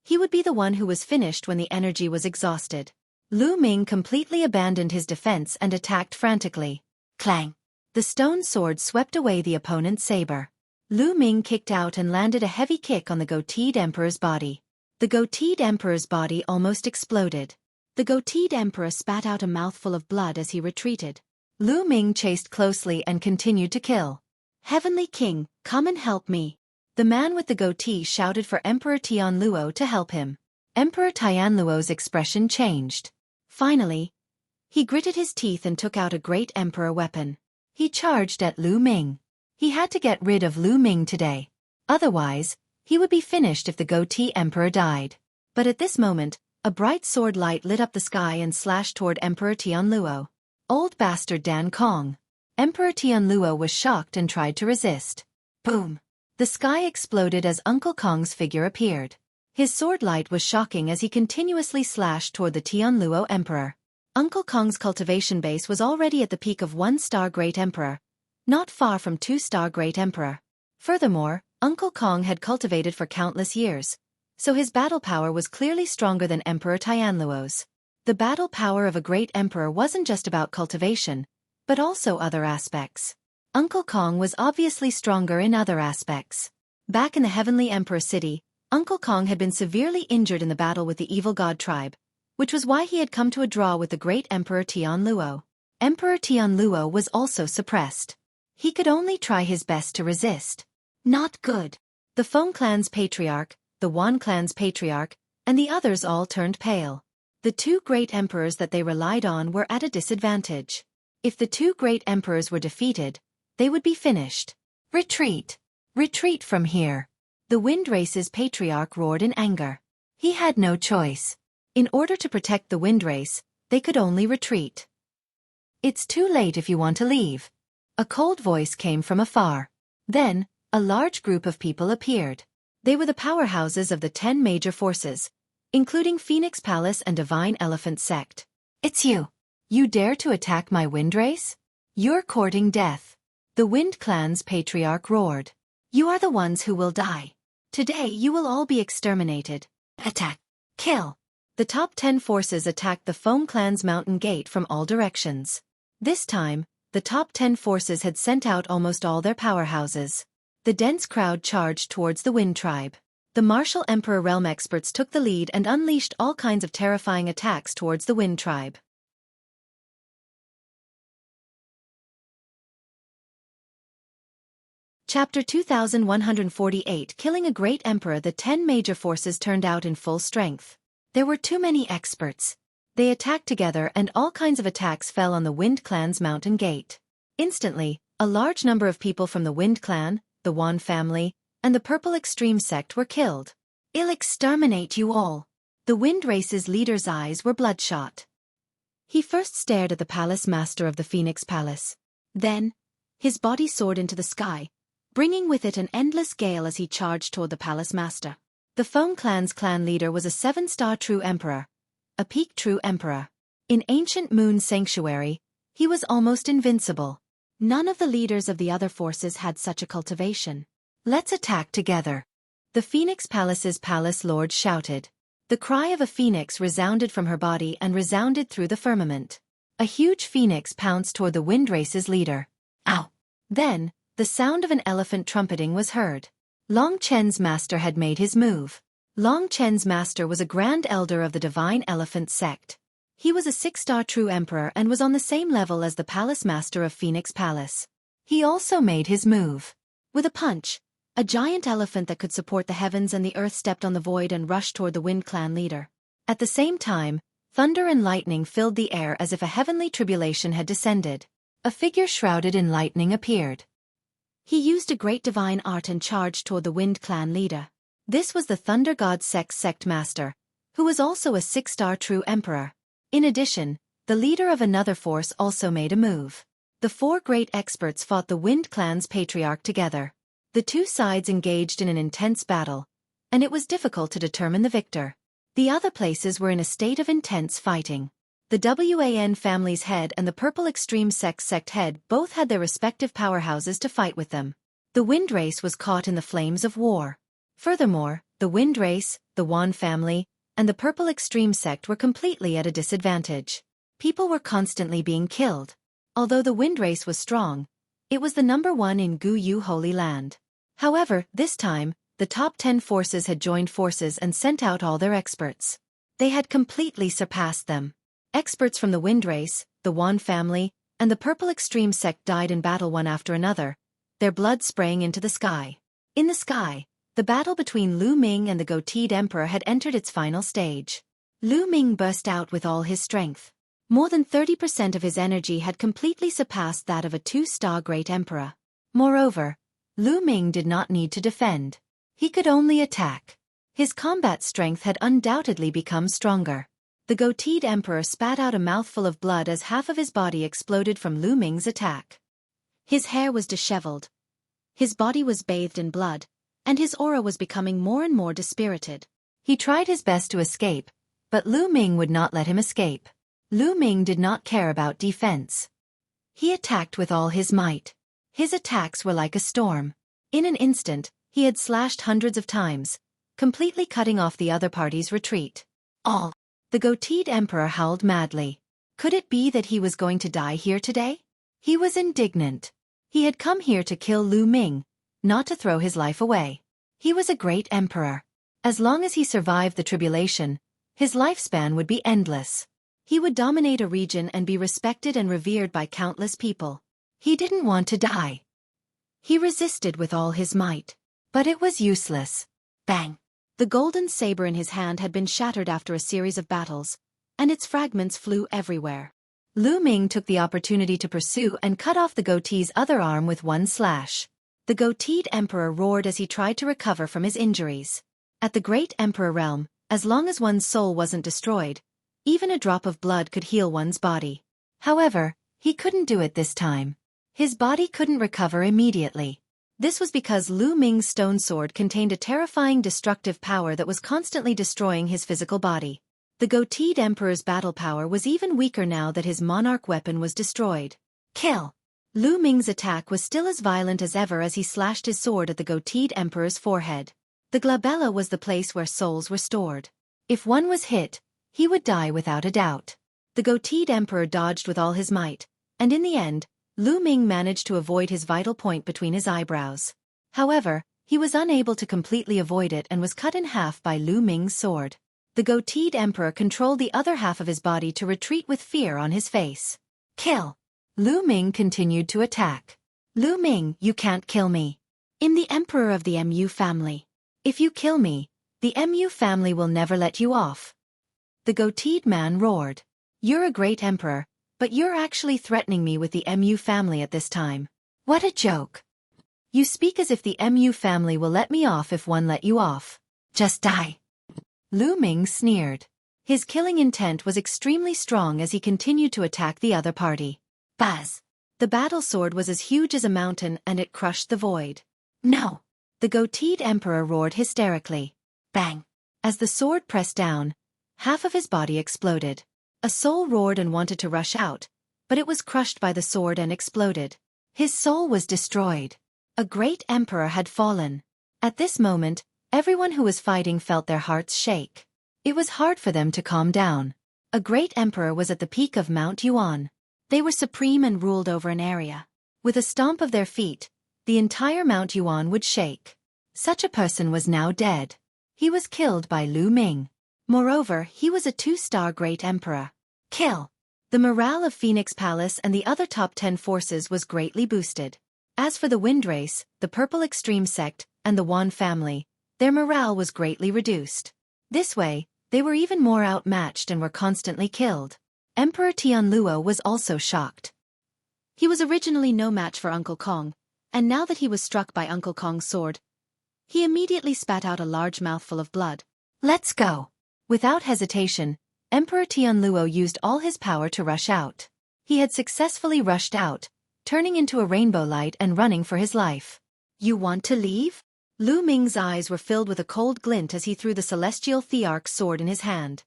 he would be the one who was finished when the energy was exhausted. Lu Ming completely abandoned his defense and attacked frantically. Clang! The stone sword swept away the opponent's saber. Lu Ming kicked out and landed a heavy kick on the goateed emperor's body. The goateed emperor's body almost exploded. The goateed emperor spat out a mouthful of blood as he retreated. Lu Ming chased closely and continued to kill. Heavenly King, come and help me. The man with the goatee shouted for Emperor Tianluo to help him. Emperor Tianluo's expression changed. Finally, he gritted his teeth and took out a great emperor weapon. He charged at Lu Ming. He had to get rid of Lu Ming today. Otherwise, he would be finished if the goatee emperor died. But at this moment, a bright sword light lit up the sky and slashed toward Emperor Tianluo. Old bastard Dan Kong. Emperor Tianluo was shocked and tried to resist. Boom! The sky exploded as Uncle Kong's figure appeared. His sword light was shocking as he continuously slashed toward the Tianluo emperor. Uncle Kong's cultivation base was already at the peak of 1-star Great Emperor, not far from 2-star Great Emperor. Furthermore, Uncle Kong had cultivated for countless years, so his battle power was clearly stronger than Emperor Tianluo's. The battle power of a great emperor wasn't just about cultivation, but also other aspects. Uncle Kong was obviously stronger in other aspects. Back in the Heavenly Emperor city, Uncle Kong had been severely injured in the battle with the evil god tribe, which was why he had come to a draw with the great Emperor Tianluo. Emperor Tianluo was also suppressed. He could only try his best to resist. Not good. The Feng clan's patriarch, the Yuan clan's patriarch, and the others all turned pale. The 2 great emperors that they relied on were at a disadvantage. If the 2 great emperors were defeated, they would be finished. Retreat! Retreat from here! The Wind Race's patriarch roared in anger. He had no choice. In order to protect the Wind Race, they could only retreat. It's too late if you want to leave. A cold voice came from afar. Then, a large group of people appeared. They were the powerhouses of the 10 major forces, including Phoenix Palace and Divine Elephant Sect. It's you. You dare to attack my Wind Race? You're courting death. The Wind Clan's patriarch roared. You are the ones who will die. Today you will all be exterminated. Attack. Kill. The top 10 forces attacked the Foam Clan's mountain gate from all directions. This time, the top 10 forces had sent out almost all their powerhouses. The dense crowd charged towards the Wind Tribe. The Martial Emperor Realm experts took the lead and unleashed all kinds of terrifying attacks towards the Wind Tribe. Chapter 2148 Killing a Great Emperor. The 10 major forces turned out in full strength. There were too many experts. They attacked together and all kinds of attacks fell on the Wind Clan's mountain gate. Instantly, a large number of people from the Wind Clan, the Yuan family, and the Purple Extreme sect were killed. I'll exterminate you all. The Wind Race's leader's eyes were bloodshot. He first stared at the palace master of the Phoenix Palace. Then, his body soared into the sky, bringing with it an endless gale as he charged toward the palace master. The Feng clan's clan leader was a 7-star true emperor, a peak true emperor. In ancient Moon Sanctuary, he was almost invincible. None of the leaders of the other forces had such a cultivation. Let's attack together. The Phoenix Palace's palace lord shouted. The cry of a phoenix resounded from her body and resounded through the firmament. A huge phoenix pounced toward the Windrace's leader. Ow! Then, the sound of an elephant trumpeting was heard. Long Chen's master had made his move. Long Chen's master was a grand elder of the Divine Elephant sect. He was a 6-star true emperor and was on the same level as the palace master of Phoenix Palace. He also made his move. With a punch, a giant elephant that could support the heavens and the earth stepped on the void and rushed toward the Wind Clan leader. At the same time, thunder and lightning filled the air as if a heavenly tribulation had descended. A figure shrouded in lightning appeared. He used a great divine art and charged toward the Wind Clan leader. This was the Thunder God sect master, who was also a 6-star true emperor. In addition, the leader of another force also made a move. The 4 great experts fought the Wind Clan's patriarch together. The two sides engaged in an intense battle, and it was difficult to determine the victor. The other places were in a state of intense fighting. The Yuan family's head and the Purple Extreme sect head both had their respective powerhouses to fight with them. The Windrace was caught in the flames of war. Furthermore, the Windrace, the Yuan family, and the Purple Extreme sect were completely at a disadvantage. People were constantly being killed. Although the Windrace was strong, it was the number 1 in Gu Yu Holy Land. However, this time, the top 10 forces had joined forces and sent out all their experts. They had completely surpassed them. Experts from the Windrace, the Yuan family, and the Purple Extreme sect died in battle one after another, their blood spraying into the sky. In the sky, the battle between Lu Ming and the goateed emperor had entered its final stage. Lu Ming burst out with all his strength. More than 30% of his energy had completely surpassed that of a 2-star great emperor. Moreover, Lu Ming did not need to defend. He could only attack. His combat strength had undoubtedly become stronger. The goateed emperor spat out a mouthful of blood as half of his body exploded from Lu Ming's attack. His hair was disheveled. His body was bathed in blood, and his aura was becoming more and more dispirited. He tried his best to escape, but Lu Ming would not let him escape. Lu Ming did not care about defense. He attacked with all his might. His attacks were like a storm. In an instant, he had slashed hundreds of times, completely cutting off the other party's retreat. All. The goateed emperor howled madly. Could it be that he was going to die here today? He was indignant. He had come here to kill Lu Ming, not to throw his life away. He was a great emperor. As long as he survived the tribulation, his lifespan would be endless. He would dominate a region and be respected and revered by countless people. He didn't want to die. He resisted with all his might. But it was useless. Bang! The golden saber in his hand had been shattered after a series of battles, and its fragments flew everywhere. Lu Ming took the opportunity to pursue and cut off the goatee's other arm with one slash. The goateed emperor roared as he tried to recover from his injuries. At the great emperor realm, as long as one's soul wasn't destroyed, even a drop of blood could heal one's body. However, he couldn't do it this time. His body couldn't recover immediately. This was because Lu Ming's stone sword contained a terrifying destructive power that was constantly destroying his physical body. The goateed emperor's battle power was even weaker now that his monarch weapon was destroyed. Kill! Lu Ming's attack was still as violent as ever as he slashed his sword at the goateed emperor's forehead. The glabella was the place where souls were stored. If one was hit, he would die without a doubt. The goateed emperor dodged with all his might, and in the end, Lu Ming managed to avoid his vital point between his eyebrows. However, he was unable to completely avoid it and was cut in half by Lu Ming's sword. The goateed emperor controlled the other half of his body to retreat with fear on his face. Kill! Lu Ming continued to attack. Lu Ming, you can't kill me. I'm the emperor of the Mu family. If you kill me, the Mu family will never let you off. The goateed man roared. You're a great emperor, but you're actually threatening me with the Mu family at this time. What a joke. You speak as if the Mu family will let me off if one let you off. Just die. Lu Ming sneered. His killing intent was extremely strong as he continued to attack the other party. Buzz! The battle sword was as huge as a mountain and it crushed the void. No! The goateed emperor roared hysterically. Bang! As the sword pressed down, half of his body exploded. A soul roared and wanted to rush out, but it was crushed by the sword and exploded. His soul was destroyed. A great emperor had fallen. At this moment, everyone who was fighting felt their hearts shake. It was hard for them to calm down. A great emperor was at the peak of Mount Yuan. They were supreme and ruled over an area. With a stomp of their feet, the entire Mount Yuan would shake. Such a person was now dead. He was killed by Ming. Moreover, he was a 2-star great emperor. Kill! The morale of Phoenix Palace and the other top 10 forces was greatly boosted. As for the Wind Race, the Purple Extreme Sect, and the Yuan family, their morale was greatly reduced. This way, they were even more outmatched and were constantly killed. Emperor Tianluo was also shocked. He was originally no match for Uncle Kong, and now that he was struck by Uncle Kong's sword, he immediately spat out a large mouthful of blood. Let's go! Without hesitation, Emperor Tianluo used all his power to rush out. He had successfully rushed out, turning into a rainbow light and running for his life. You want to leave? Ming's eyes were filled with a cold glint as he threw the celestial Thearch's sword in his hand.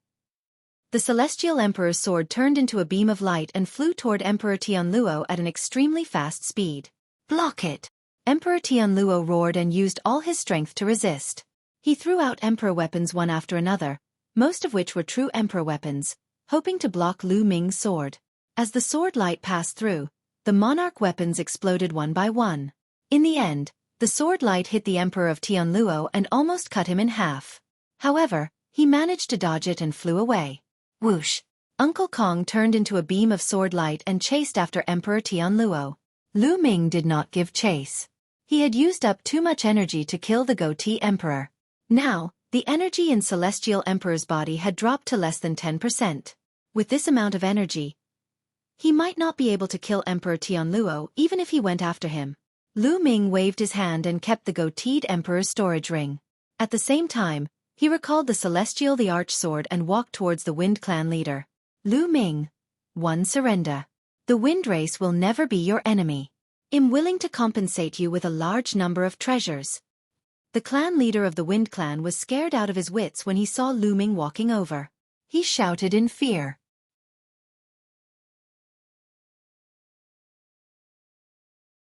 The celestial emperor's sword turned into a beam of light and flew toward Emperor Tianluo at an extremely fast speed. Block it! Emperor Tianluo roared and used all his strength to resist. He threw out emperor weapons one after another, most of which were true emperor weapons, hoping to block Ming's sword. As the sword light passed through, the monarch weapons exploded one by one. In the end, the sword light hit the emperor of Tianluo and almost cut him in half. However, he managed to dodge it and flew away. Whoosh! Uncle Kong turned into a beam of sword light and chased after Emperor Tianluo. Ming did not give chase. He had used up too much energy to kill the goatee emperor. Now, the energy in Celestial Emperor's body had dropped to less than 10%. With this amount of energy, he might not be able to kill Emperor Tianluo even if he went after him. Ming waved his hand and kept the goateed emperor's storage ring. At the same time, he recalled the Celestial Thearch sword and walked towards the Wind Clan leader. Ming, one surrender. The Wind Race will never be your enemy. I'm willing to compensate you with a large number of treasures. The clan leader of the Wind Clan was scared out of his wits when he saw Ming walking over. He shouted in fear.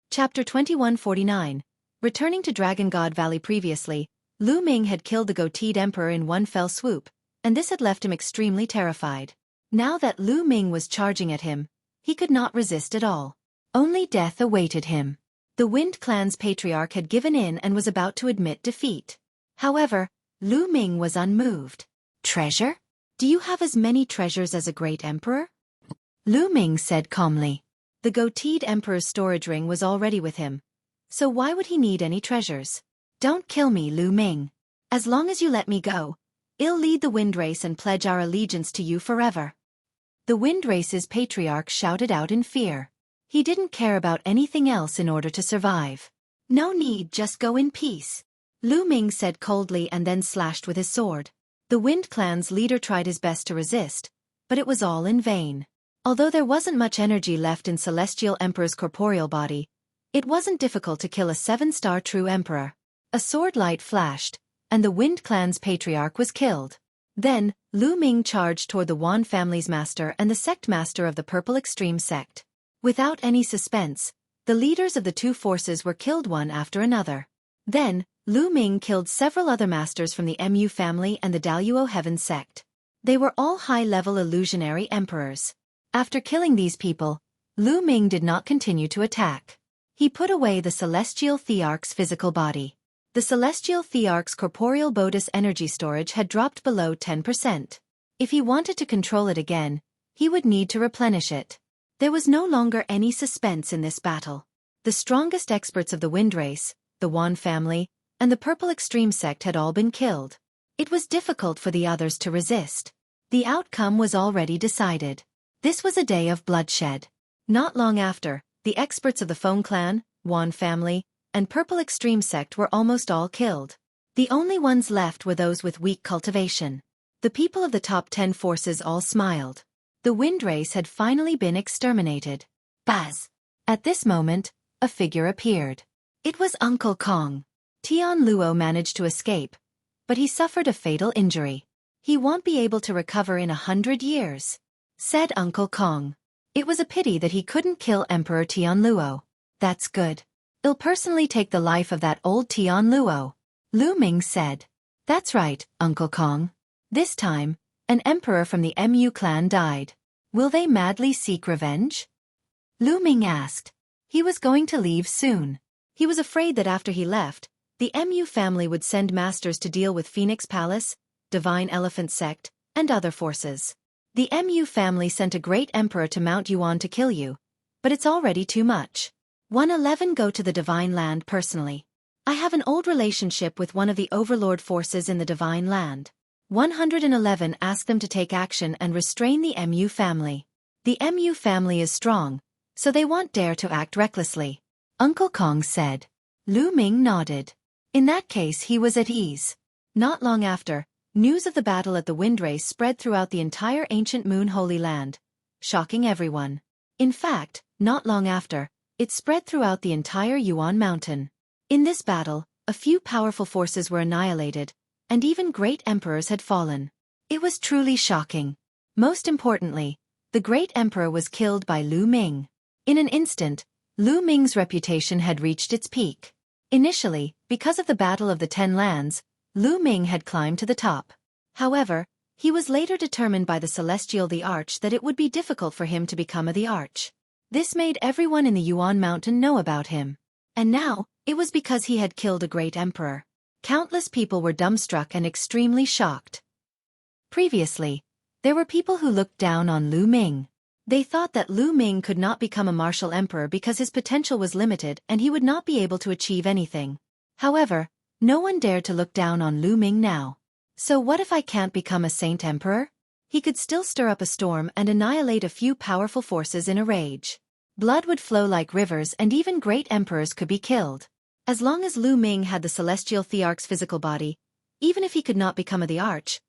Chapter 2149. Returning to Dragon God Valley previously, Ming had killed the goateed emperor in one fell swoop, and this had left him extremely terrified. Now that Ming was charging at him, he could not resist at all. Only death awaited him. The Wind Clan's patriarch had given in and was about to admit defeat. However, Ming was unmoved. Treasure? Do you have as many treasures as a great emperor? Ming said calmly. The goateed emperor's storage ring was already with him, so why would he need any treasures? Don't kill me, Ming. As long as you let me go, I'll lead the Wind Race and pledge our allegiance to you forever. The Wind Race's patriarch shouted out in fear. He didn't care about anything else in order to survive. No need, just go in peace. Ming said coldly and then slashed with his sword. The Wind Clan's leader tried his best to resist, but it was all in vain. Although there wasn't much energy left in Celestial Emperor's corporeal body, it wasn't difficult to kill a 7-star true emperor. A sword light flashed, and the Wind Clan's patriarch was killed. Then, Ming charged toward the Yuan family's master and the sect master of the Purple Extreme Sect. Without any suspense, the leaders of the two forces were killed one after another. Then, Ming killed several other masters from the Mu family and the Daluo Heaven sect. They were all high-level illusionary emperors. After killing these people, Ming did not continue to attack. He put away the Celestial Thearch's physical body. The Celestial Thearch's corporeal bodis energy storage had dropped below 10%. If he wanted to control it again, he would need to replenish it. There was no longer any suspense in this battle. The strongest experts of the Wind Race, the Yuan family, and the Purple Extreme Sect had all been killed. It was difficult for the others to resist. The outcome was already decided. This was a day of bloodshed. Not long after, the experts of the Phone Clan, Yuan family, and Purple Extreme Sect were almost all killed. The only ones left were those with weak cultivation. The people of the top 10 forces all smiled. The wind race had finally been exterminated. Buzz! At this moment, a figure appeared. It was Uncle Kong. Tian Luo managed to escape, but he suffered a fatal injury. He won't be able to recover in 100 years, said Uncle Kong. It was a pity that he couldn't kill Emperor Tian Luo. That's good. I'll personally take the life of that old Tian Luo, Lu Ming said. That's right, Uncle Kong. This time, an emperor from the Mu clan died. Will they madly seek revenge? Lu Ming asked. He was going to leave soon. He was afraid that after he left, the Mu family would send masters to deal with Phoenix Palace, Divine Elephant Sect, and other forces. The Mu family sent a great emperor to Mount Yuan to kill you, but it's already too much. 111 Go to the Divine Land personally. I have an old relationship with one of the overlord forces in the Divine Land. 111 Ask them to take action and restrain the Mu family. The Mu family is strong, so they won't dare to act recklessly, Uncle Kong said. Lu Ming nodded. In that case he was at ease. Not long after, news of the battle at the Windrace spread throughout the entire ancient Moon Holy Land, shocking everyone. In fact, not long after, it spread throughout the entire Yuan Mountain. In this battle, a few powerful forces were annihilated, and even great emperors had fallen. It was truly shocking. Most importantly, the great emperor was killed by Lu Ming. In an instant, Lu Ming's reputation had reached its peak. Initially, because of the Battle of the 10 Lands, Lu Ming had climbed to the top. However, he was later determined by the celestial Thearch that it would be difficult for him to become a Thearch. This made everyone in the Yuan Mountain know about him. And now, it was because he had killed a great emperor. Countless people were dumbstruck and extremely shocked. Previously, there were people who looked down on Lu Ming. They thought that Lu Ming could not become a martial emperor because his potential was limited and he would not be able to achieve anything. However, no one dared to look down on Lu Ming now. So what if I can't become a saint emperor? He could still stir up a storm and annihilate a few powerful forces in a rage. Blood would flow like rivers and even great emperors could be killed. As long as Lu Ming had the celestial Thearch's physical body, even if he could not become a Thearch,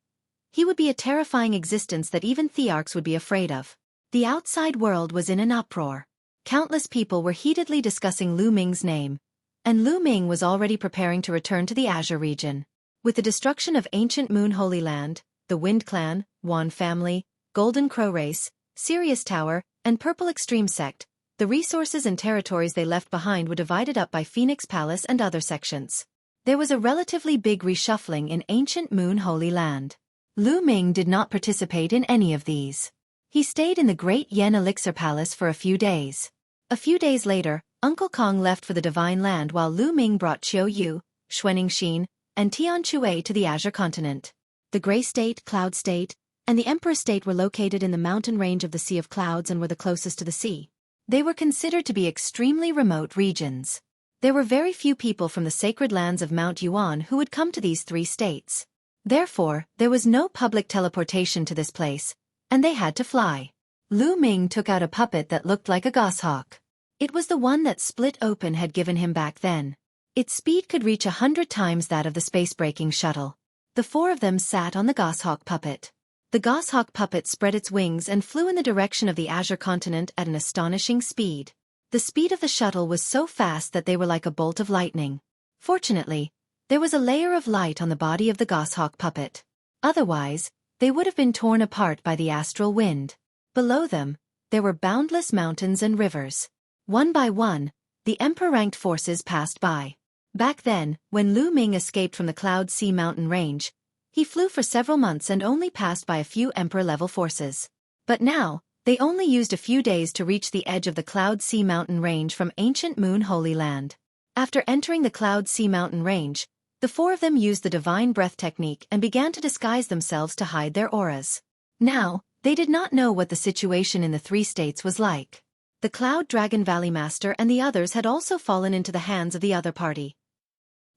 he would be a terrifying existence that even Thearchs would be afraid of. The outside world was in an uproar. Countless people were heatedly discussing Lu Ming's name, and Lu Ming was already preparing to return to the Azure region. With the destruction of ancient Moon Holy Land, the Wind Clan, Yuan family, Golden Crow Race, Sirius Tower, and Purple Extreme Sect, the resources and territories they left behind were divided up by Phoenix Palace and other sections. There was a relatively big reshuffling in ancient Moon Holy Land. Lu Ming did not participate in any of these. He stayed in the Great Yen Elixir Palace for a few days. A few days later, Uncle Kong left for the Divine Land while Lu Ming brought Xueqi, Xuening, and Tian Xue to the Azure continent. The Grey State, Cloud State, and the Emperor State were located in the mountain range of the Sea of Clouds and were the closest to the sea. They were considered to be extremely remote regions. There were very few people from the sacred lands of Mount Yuan who would come to these 3 states. Therefore, there was no public teleportation to this place, and they had to fly. Lu Ming took out a puppet that looked like a goshawk. It was the one that Split Open had given him back then. Its speed could reach 100 times that of the space-breaking shuttle. The 4 of them sat on the goshawk puppet. The goshawk puppet spread its wings and flew in the direction of the Azure continent at an astonishing speed. The speed of the shuttle was so fast that they were like a bolt of lightning. Fortunately, there was a layer of light on the body of the goshawk puppet. Otherwise, they would have been torn apart by the astral wind. Below them, there were boundless mountains and rivers. One by one, the Emperor-ranked forces passed by. Back then, when Lu Ming escaped from the Cloud Sea mountain range, he flew for several months and only passed by a few Emperor-level forces. But now, they only used a few days to reach the edge of the Cloud Sea mountain range from ancient Moon Holy Land. After entering the Cloud Sea mountain range, the 4 of them used the Divine Breath technique and began to disguise themselves to hide their auras. Now, they did not know what the situation in the 3 states was like. The Cloud Dragon Valley Master and the others had also fallen into the hands of the other party.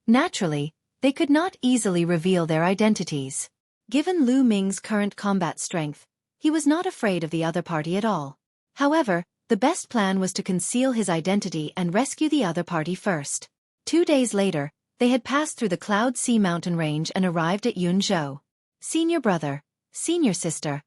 Naturally, they could not easily reveal their identities. Given Lu Ming's current combat strength, he was not afraid of the other party at all. However, the best plan was to conceal his identity and rescue the other party first. 2 days later, they had passed through the Cloud Sea mountain range and arrived at Yunzhou. Senior brother, Senior sister,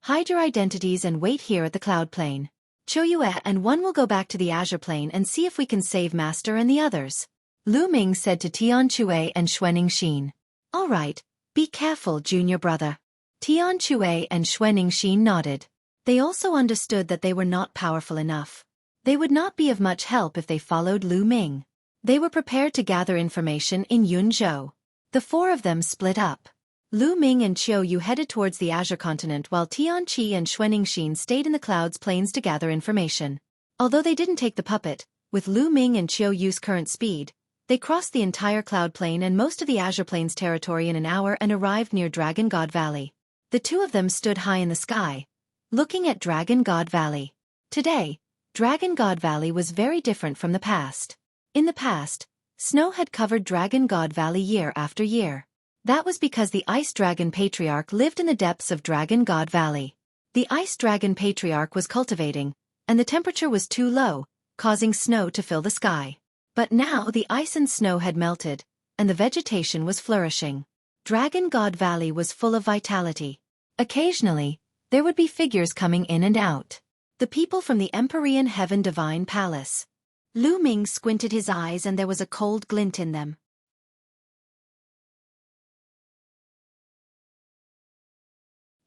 hide your identities and wait here at the cloud plane. Xueqi and Yuan will go back to the azure plane and see if we can save Master and the others. Ming said to Xueqi and Xueqi. All right, be careful, junior brother. Xueqi and Xueqi nodded. They also understood that they were not powerful enough. They would not be of much help if they followed Ming. They were prepared to gather information in Yunzhou. The four of them split up. Ming and Xueqi headed towards the Azure continent while Tianqi and Xueqi stayed in the clouds plains to gather information. Although they didn't take the puppet, with Ming and Xueqi's current speed, they crossed the entire cloud plain and most of the Azure Plains territory in an hour and arrived near Dragon God Valley. The two of them stood high in the sky, looking at Dragon God Valley. Today, Dragon God Valley was very different from the past. In the past, snow had covered Dragon God Valley year after year. That was because the Ice Dragon Patriarch lived in the depths of Dragon God Valley. The Ice Dragon Patriarch was cultivating, and the temperature was too low, causing snow to fill the sky. But now the ice and snow had melted, and the vegetation was flourishing. Dragon God Valley was full of vitality. Occasionally, there would be figures coming in and out. The people from the Empyrean Heaven Divine Palace. Ming squinted his eyes and there was a cold glint in them.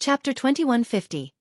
Chapter 2150.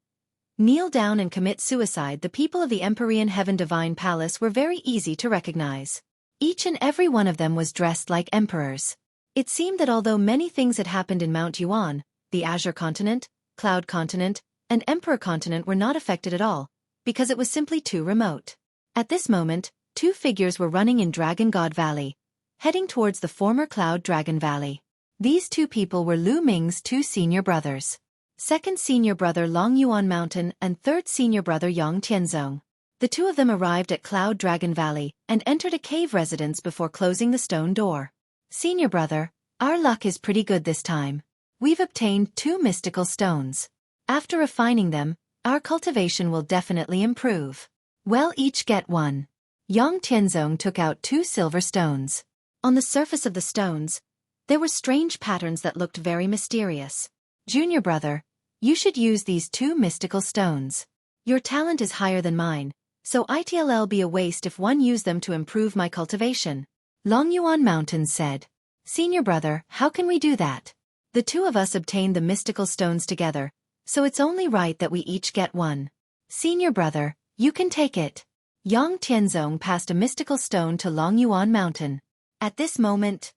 Kneel down and commit suicide. The people of the Empyrean Heaven Divine Palace were very easy to recognize. Each and every one of them was dressed like emperors. It seemed that although many things had happened in Mount Yuan, the Azure Continent, Cloud Continent, and Emperor Continent were not affected at all, because it was simply too remote. At this moment, two figures were running in Dragon God Valley, heading towards the former Cloud Dragon Valley. These two people were Ming's two senior brothers. Second senior brother Long Yuan Mountain and third senior brother Yang Tianzong. The two of them arrived at Cloud Dragon Valley and entered a cave residence before closing the stone door. Senior brother, our luck is pretty good this time. We've obtained 2 mystical stones. After refining them, our cultivation will definitely improve. Well, each get 1. Yang Tianzong took out 2 silver stones. On the surface of the stones, there were strange patterns that looked very mysterious. Junior brother, you should use these 2 mystical stones. Your talent is higher than mine, so it'll be a waste if one use them to improve my cultivation. Long Yuan Mountain said. Senior brother, how can we do that? The two of us obtained the mystical stones together, so it's only right that we each get 1. Senior brother, you can take it. Yang Tianzong passed a mystical stone to Long Yuan Mountain. At this moment,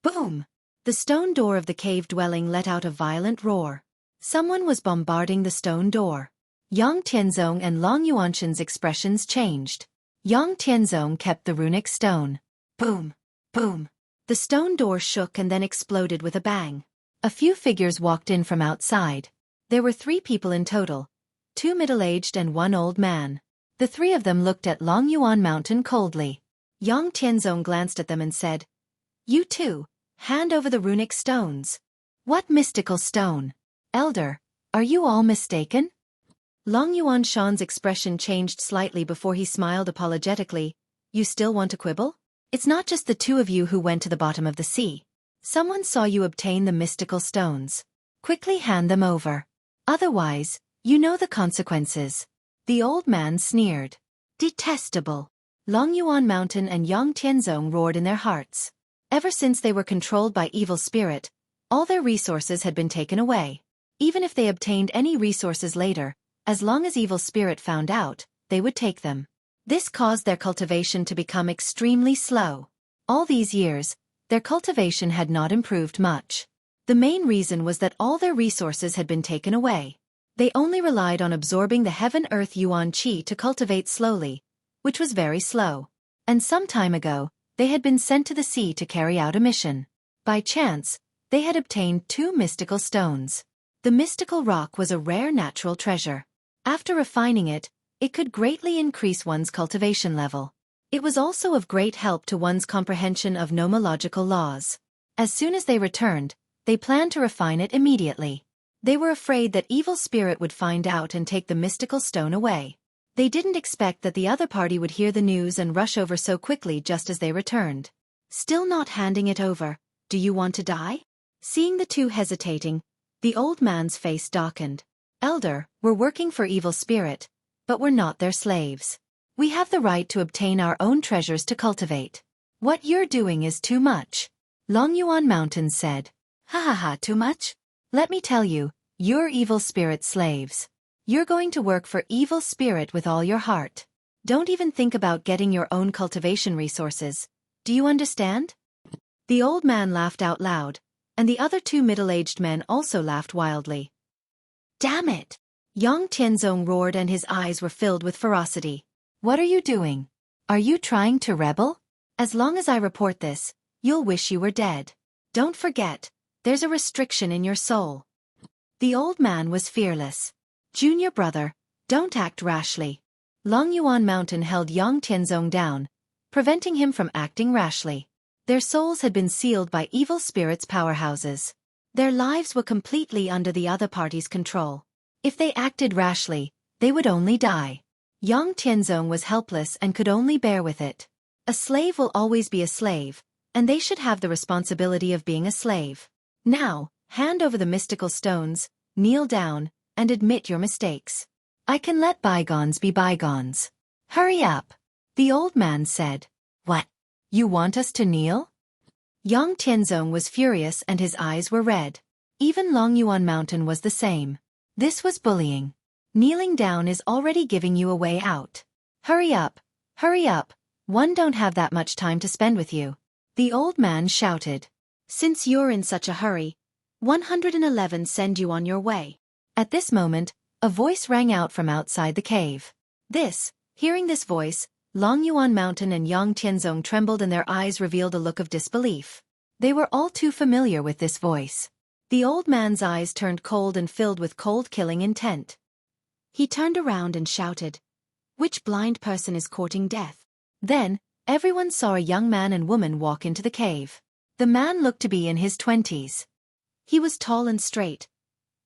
boom! The stone door of the cave dwelling let out a violent roar. Someone was bombarding the stone door. Yang Tianzong and Long Yuanshan's expressions changed. Yang Tianzong kept the runic stone. Boom! Boom! The stone door shook and then exploded with a bang. A few figures walked in from outside. There were 3 people in total, 2 middle-aged and 1 old man. The 3 of them looked at Long Yuan Mountain coldly. Yang Tianzong glanced at them and said, You two, hand over the runic stones. What mystical stone? Elder, are you all mistaken? Long Yuan Shan's expression changed slightly before he smiled apologetically. You still want to quibble? It's not just the 2 of you who went to the bottom of the sea. Someone saw you obtain the mystical stones. Quickly hand them over. Otherwise, you know the consequences. The old man sneered. Detestable. Long Yuan Mountain and Yang Tianzong roared in their hearts. Ever since they were controlled by evil spirit, all their resources had been taken away. Even if they obtained any resources later, as long as evil spirit found out, they would take them. This caused their cultivation to become extremely slow. All these years, their cultivation had not improved much. The main reason was that all their resources had been taken away. They only relied on absorbing the heaven-earth yuan qi to cultivate slowly, which was very slow. And some time ago, they had been sent to the sea to carry out a mission. By chance, they had obtained 2 mystical stones. The mystical rock was a rare natural treasure. After refining it, it could greatly increase one's cultivation level. It was also of great help to one's comprehension of nomological laws. As soon as they returned, they planned to refine it immediately. They were afraid that evil spirit would find out and take the mystical stone away. They didn't expect that the other party would hear the news and rush over so quickly just as they returned. Still not handing it over, do you want to die? Seeing the 2 hesitating, The old man's face darkened. Elder, we're working for evil spirit, but we're not their slaves. We have the right to obtain our own treasures to cultivate. What you're doing is too much. Long Yuan Mountain said. Ha ha ha, too much? Let me tell you, you're evil spirit slaves. You're going to work for evil spirit with all your heart. Don't even think about getting your own cultivation resources. Do you understand? The old man laughed out loud, and the other two middle-aged men also laughed wildly. Damn it! Yang Tianzong roared and his eyes were filled with ferocity. What are you doing? Are you trying to rebel? As long as I report this, you'll wish you were dead. Don't forget, there's a restriction in your soul. The old man was fearless. Junior brother, don't act rashly. Long Yuan Mountain held Yang Tianzong down, preventing him from acting rashly. Their souls had been sealed by evil spirits' powerhouses. Their lives were completely under the other party's control. If they acted rashly, they would only die. Yang Tianzong was helpless and could only bear with it. A slave will always be a slave, and they should have the responsibility of being a slave. Now, hand over the mystical stones, kneel down, and admit your mistakes. I can let bygones be bygones. Hurry up, the old man said. What? You want us to kneel? Yang Tianzong was furious and his eyes were red. Even Long Yuan Mountain was the same. This was bullying. Kneeling down is already giving you a way out. Hurry up, one don't have that much time to spend with you. The old man shouted. Since you're in such a hurry, 111 send you on your way. At this moment, a voice rang out from outside the cave. Hearing this voice, Long Yuan Mountain and Yang Tianzong trembled and their eyes revealed a look of disbelief. They were all too familiar with this voice. The old man's eyes turned cold and filled with cold-killing intent. He turned around and shouted, "Which blind person is courting death?" Then, everyone saw a young man and woman walk into the cave. The man looked to be in his 20s. He was tall and straight.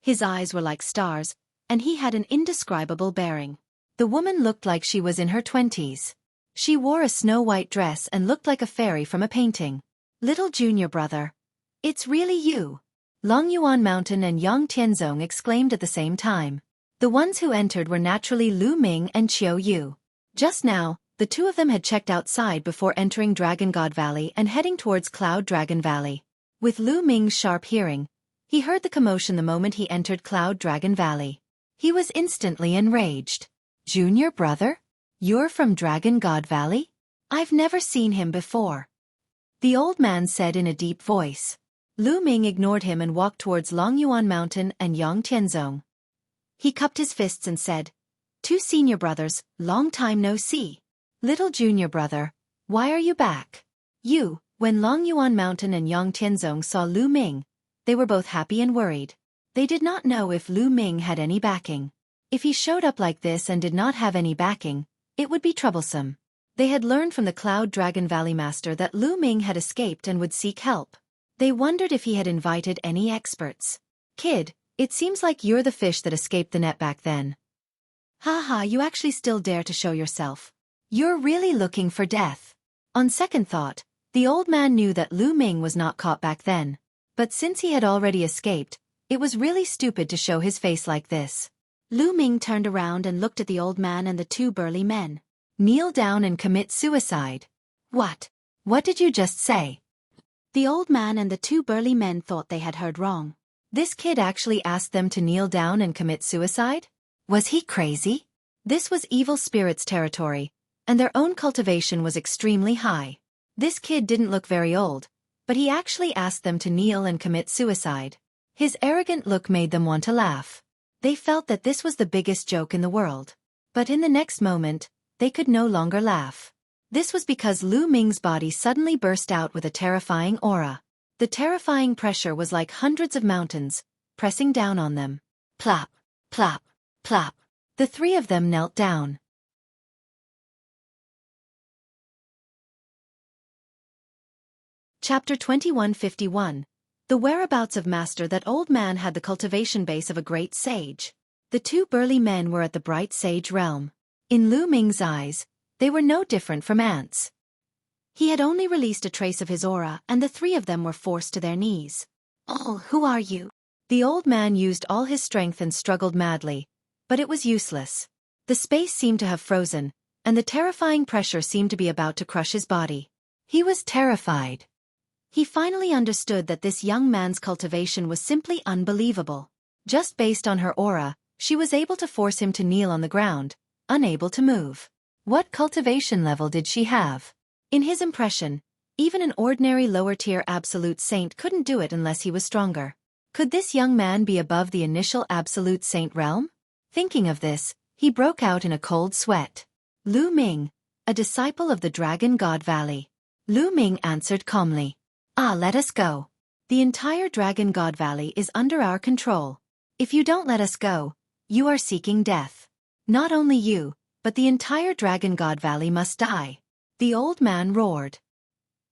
His eyes were like stars, and he had an indescribable bearing. The woman looked like she was in her 20s. She wore a snow-white dress and looked like a fairy from a painting. Little junior brother. It's really you. Long Yuan Mountain and Yang Tianzong exclaimed at the same time. The ones who entered were naturally Ming and Xueqi. Just now, the two of them had checked outside before entering Dragon God Valley and heading towards Cloud Dragon Valley. With Ming's sharp hearing, he heard the commotion the moment he entered Cloud Dragon Valley. He was instantly enraged. Junior brother? You're from Dragon God Valley? I've never seen him before. The old man said in a deep voice. Ming ignored him and walked towards Long Yuan Mountain and Yang Tianzong. He cupped his fists and said, "Two senior brothers, long time no see. Little junior brother, why are you back?" When Long Yuan Mountain and Yang Tianzong saw Ming, they were both happy and worried. They did not know if Ming had any backing. If he showed up like this and did not have any backing, it would be troublesome. They had learned from the Cloud Dragon Valley Master that Ming had escaped and would seek help. They wondered if he had invited any experts. Kid, it seems like you're the fish that escaped the net back then. Haha, you actually still dare to show yourself. You're really looking for death. On second thought, the old man knew that Ming was not caught back then. But since he had already escaped, it was really stupid to show his face like this. Ming turned around and looked at the old man and the two burly men. Kneel down and commit suicide. What? What did you just say? The old man and the two burly men thought they had heard wrong. This kid actually asked them to kneel down and commit suicide? Was he crazy? This was evil spirits' territory, and their own cultivation was extremely high. This kid didn't look very old, but he actually asked them to kneel and commit suicide. His arrogant look made them want to laugh. They felt that this was the biggest joke in the world. But in the next moment, they could no longer laugh. This was because Ming's body suddenly burst out with a terrifying aura. The terrifying pressure was like hundreds of mountains, pressing down on them. Plop, plop, plop. The three of them knelt down. Chapter 2151. The whereabouts of Master. That old man had the cultivation base of a great sage. The two burly men were at the bright sage realm. In Ming's eyes, they were no different from ants. He had only released a trace of his aura and the three of them were forced to their knees. "Oh, who are you?" The old man used all his strength and struggled madly, but it was useless. The space seemed to have frozen, and the terrifying pressure seemed to be about to crush his body. He was terrified. He finally understood that this young man's cultivation was simply unbelievable. Just based on her aura, she was able to force him to kneel on the ground, unable to move. What cultivation level did she have? In his impression, even an ordinary lower-tier absolute saint couldn't do it unless he was stronger. Could this young man be above the initial absolute saint realm? Thinking of this, he broke out in a cold sweat. Lu Ming, a disciple of the Dragon God Valley. Lu Ming answered calmly. Let us go. The entire Dragon God Valley is under our control. If you don't let us go, you are seeking death. Not only you, but the entire Dragon God Valley must die. The old man roared.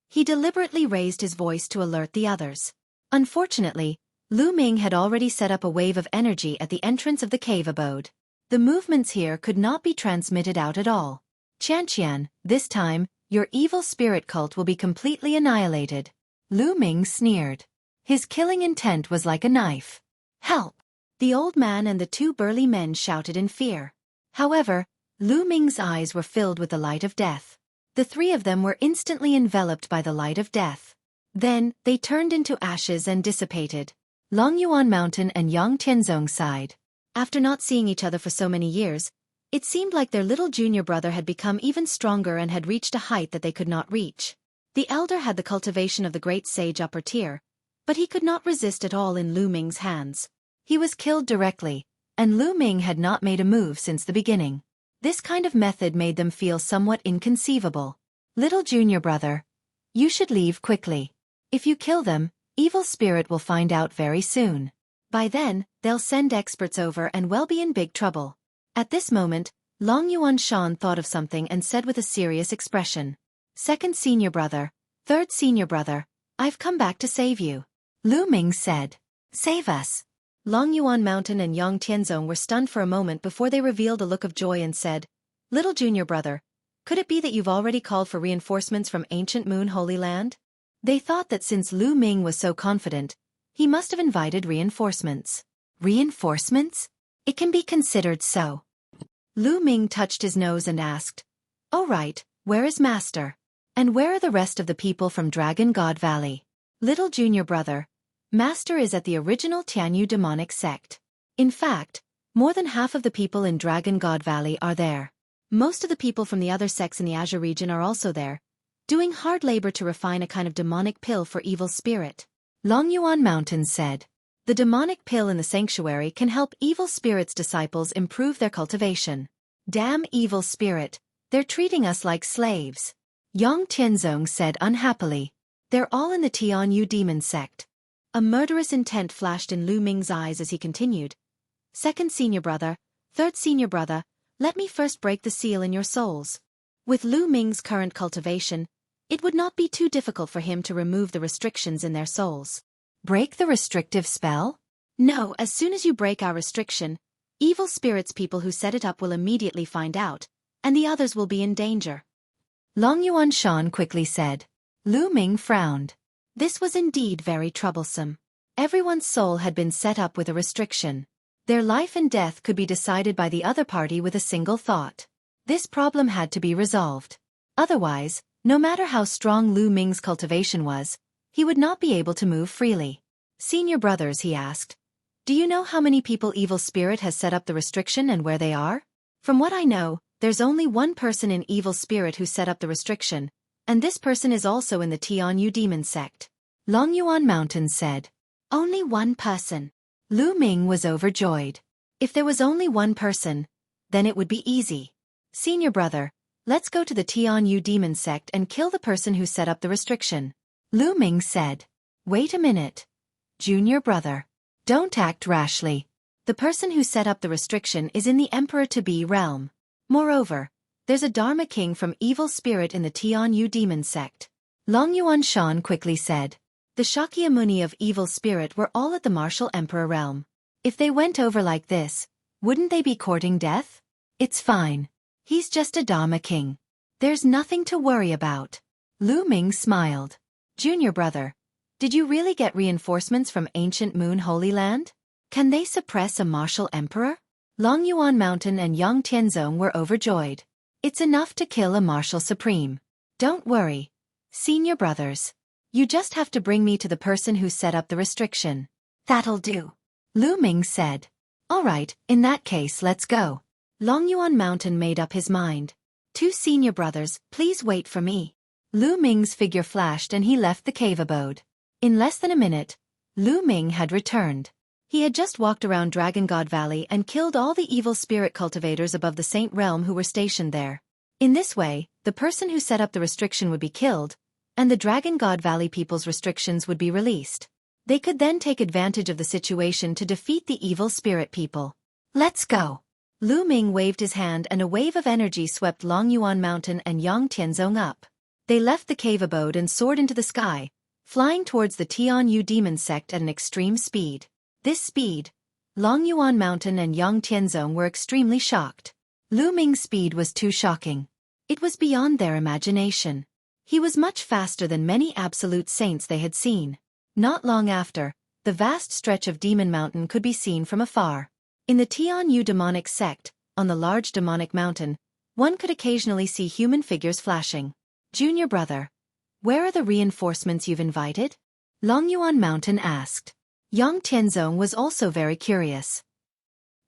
He deliberately raised his voice to alert the others. Unfortunately, Lu Ming had already set up a wave of energy at the entrance of the cave abode. The movements here could not be transmitted out at all. Qianqian, this time, your evil spirit cult will be completely annihilated. Lu Ming sneered. His killing intent was like a knife. Help! The old man and the two burly men shouted in fear. However, Lu Ming's eyes were filled with the light of death. The three of them were instantly enveloped by the light of death. Then, they turned into ashes and dissipated. Long Yuan Mountain and Yang Tianzong sighed. After not seeing each other for so many years, it seemed like their little junior brother had become even stronger and had reached a height that they could not reach. The elder had the cultivation of the great sage upper tier, but he could not resist at all in Lu Ming's hands. He was killed directly, and Lu Ming had not made a move since the beginning. This kind of method made them feel somewhat inconceivable. Little junior brother, you should leave quickly. If you kill them, evil spirit will find out very soon. By then, they'll send experts over and we'll be in big trouble. At this moment, Long Yuan Shan thought of something and said with a serious expression. Second senior brother, third senior brother, I've come back to save you. Lu Ming said. Save us. Long Yuan Mountain and Yang Tianzong were stunned for a moment before they revealed a look of joy and said, Little junior brother, could it be that you've already called for reinforcements from ancient Moon Holy Land? They thought that since Lu Ming was so confident, he must have invited reinforcements. Reinforcements? It can be considered so. Lu Ming touched his nose and asked, Oh right, where is Master? And where are the rest of the people from Dragon God Valley? Little junior brother, Master is at the original Tianyu demonic sect. In fact, more than half of the people in Dragon God Valley are there. Most of the people from the other sects in the Azure region are also there, doing hard labor to refine a kind of demonic pill for evil spirit. Long Yuan Mountain said. The demonic pill in the sanctuary can help evil spirit's disciples improve their cultivation. Damn evil spirit, they're treating us like slaves. Yang Tianzong said unhappily. They're all in the Tianyu demon sect. A murderous intent flashed in Lu Ming's eyes as he continued. Second senior brother, third senior brother, let me first break the seal in your souls. With Lu Ming's current cultivation, it would not be too difficult for him to remove the restrictions in their souls. Break the restrictive spell? No, as soon as you break our restriction, evil spirits people who set it up will immediately find out, and the others will be in danger. Long Yuan Shan quickly said. Lu Ming frowned. This was indeed very troublesome. Everyone's soul had been set up with a restriction. Their life and death could be decided by the other party with a single thought. This problem had to be resolved. Otherwise, no matter how strong Lu Ming's cultivation was, he would not be able to move freely. Senior brothers, he asked. Do you know how many people Evil Spirit has set up the restriction and where they are? From what I know, there's only one person in Evil Spirit who set up the restriction, and this person is also in the Tianyu demon sect. Long Yuan Mountain said. Only one person. Lu Ming was overjoyed. If there was only one person, then it would be easy. Senior brother, let's go to the Tianyu demon sect and kill the person who set up the restriction. Lu Ming said. Wait a minute. Junior brother. Don't act rashly. The person who set up the restriction is in the Emperor-to-be realm. Moreover, there's a Dharma king from Evil Spirit in the Tianyu demon sect. Long Yuan Shan quickly said. The Shakyamuni of Evil Spirit were all at the martial Emperor realm. If they went over like this, wouldn't they be courting death? It's fine. He's just a Dharma king. There's nothing to worry about. Lu Ming smiled. Junior brother, Did you really get reinforcements from ancient Moon Holy Land? Can they suppress a martial emperor? Long Yuan Mountain and Yang Tianzong were overjoyed. It's enough to kill a martial supreme. Don't worry, senior brothers. You just have to bring me to the person who set up the restriction. That'll do, Lu Ming said. All right, in that case let's go. Long Yuan Mountain made up his mind. 2 senior brothers, please wait for me. Lu Ming's figure flashed and he left the cave abode. In less than a minute, Lu Ming had returned. He had just walked around Dragon God Valley and killed all the evil spirit cultivators above the Saint Realm who were stationed there. In this way, the person who set up the restriction would be killed, and the Dragon God Valley people's restrictions would be released. They could then take advantage of the situation to defeat the evil spirit people. Let's go. Lu Ming waved his hand and a wave of energy swept Long Yuan Mountain and Yang Tianzong up. They left the cave abode and soared into the sky, flying towards the Tianyu demon sect at an extreme speed. This speed, Long Yuan Mountain and Yang Tianzong were extremely shocked. Lu Ming's speed was too shocking. It was beyond their imagination. He was much faster than many absolute saints they had seen. Not long after, the vast stretch of Demon Mountain could be seen from afar. In the Tianyu demonic sect, on the large demonic mountain, one could occasionally see human figures flashing. Junior brother, where are the reinforcements you've invited? Long Yuan Mountain asked. Yang Tianzong was also very curious.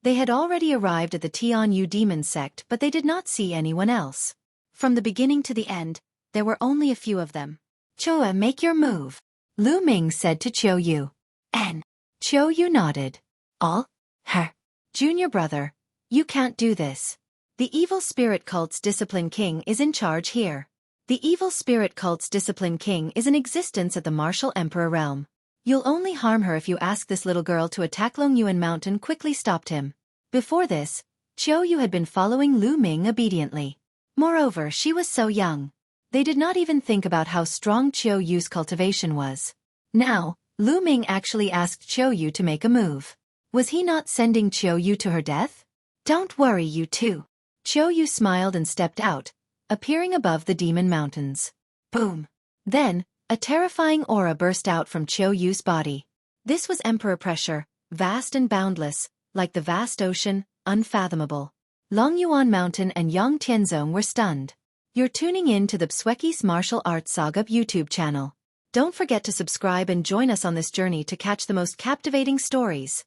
They had already arrived at the Tianyu demon sect but they did not see anyone else. From the beginning to the end, there were only a few of them. Chua, make your move, Lu Ming said to Chiu Yu. N. Chiu Yu nodded. All? Her. Junior brother, you can't do this. The evil spirit cult's discipline king is in charge here. The evil spirit cult's discipline king is in existence at the martial emperor realm. You'll only harm her if you ask this little girl to attack. Long Yuan Mountain quickly stopped him. Before this, Chiu Yu had been following Lu Ming obediently. Moreover, she was so young. They did not even think about how strong Chiu Yu's cultivation was. Now, Lu Ming actually asked Chiu Yu to make a move. Was he not sending Chiu Yu to her death? Don't worry, you two. Chiu Yu smiled and stepped out, appearing above the demon mountains. Boom. Then, a terrifying aura burst out from Chiu Yu's body. This was emperor pressure, vast and boundless, like the vast ocean, unfathomable. Long Yuan Mountain and Yang Tianzong were stunned. You're tuning in to the Xueqi's Martial Arts Saga YouTube channel. Don't forget to subscribe and join us on this journey to catch the most captivating stories.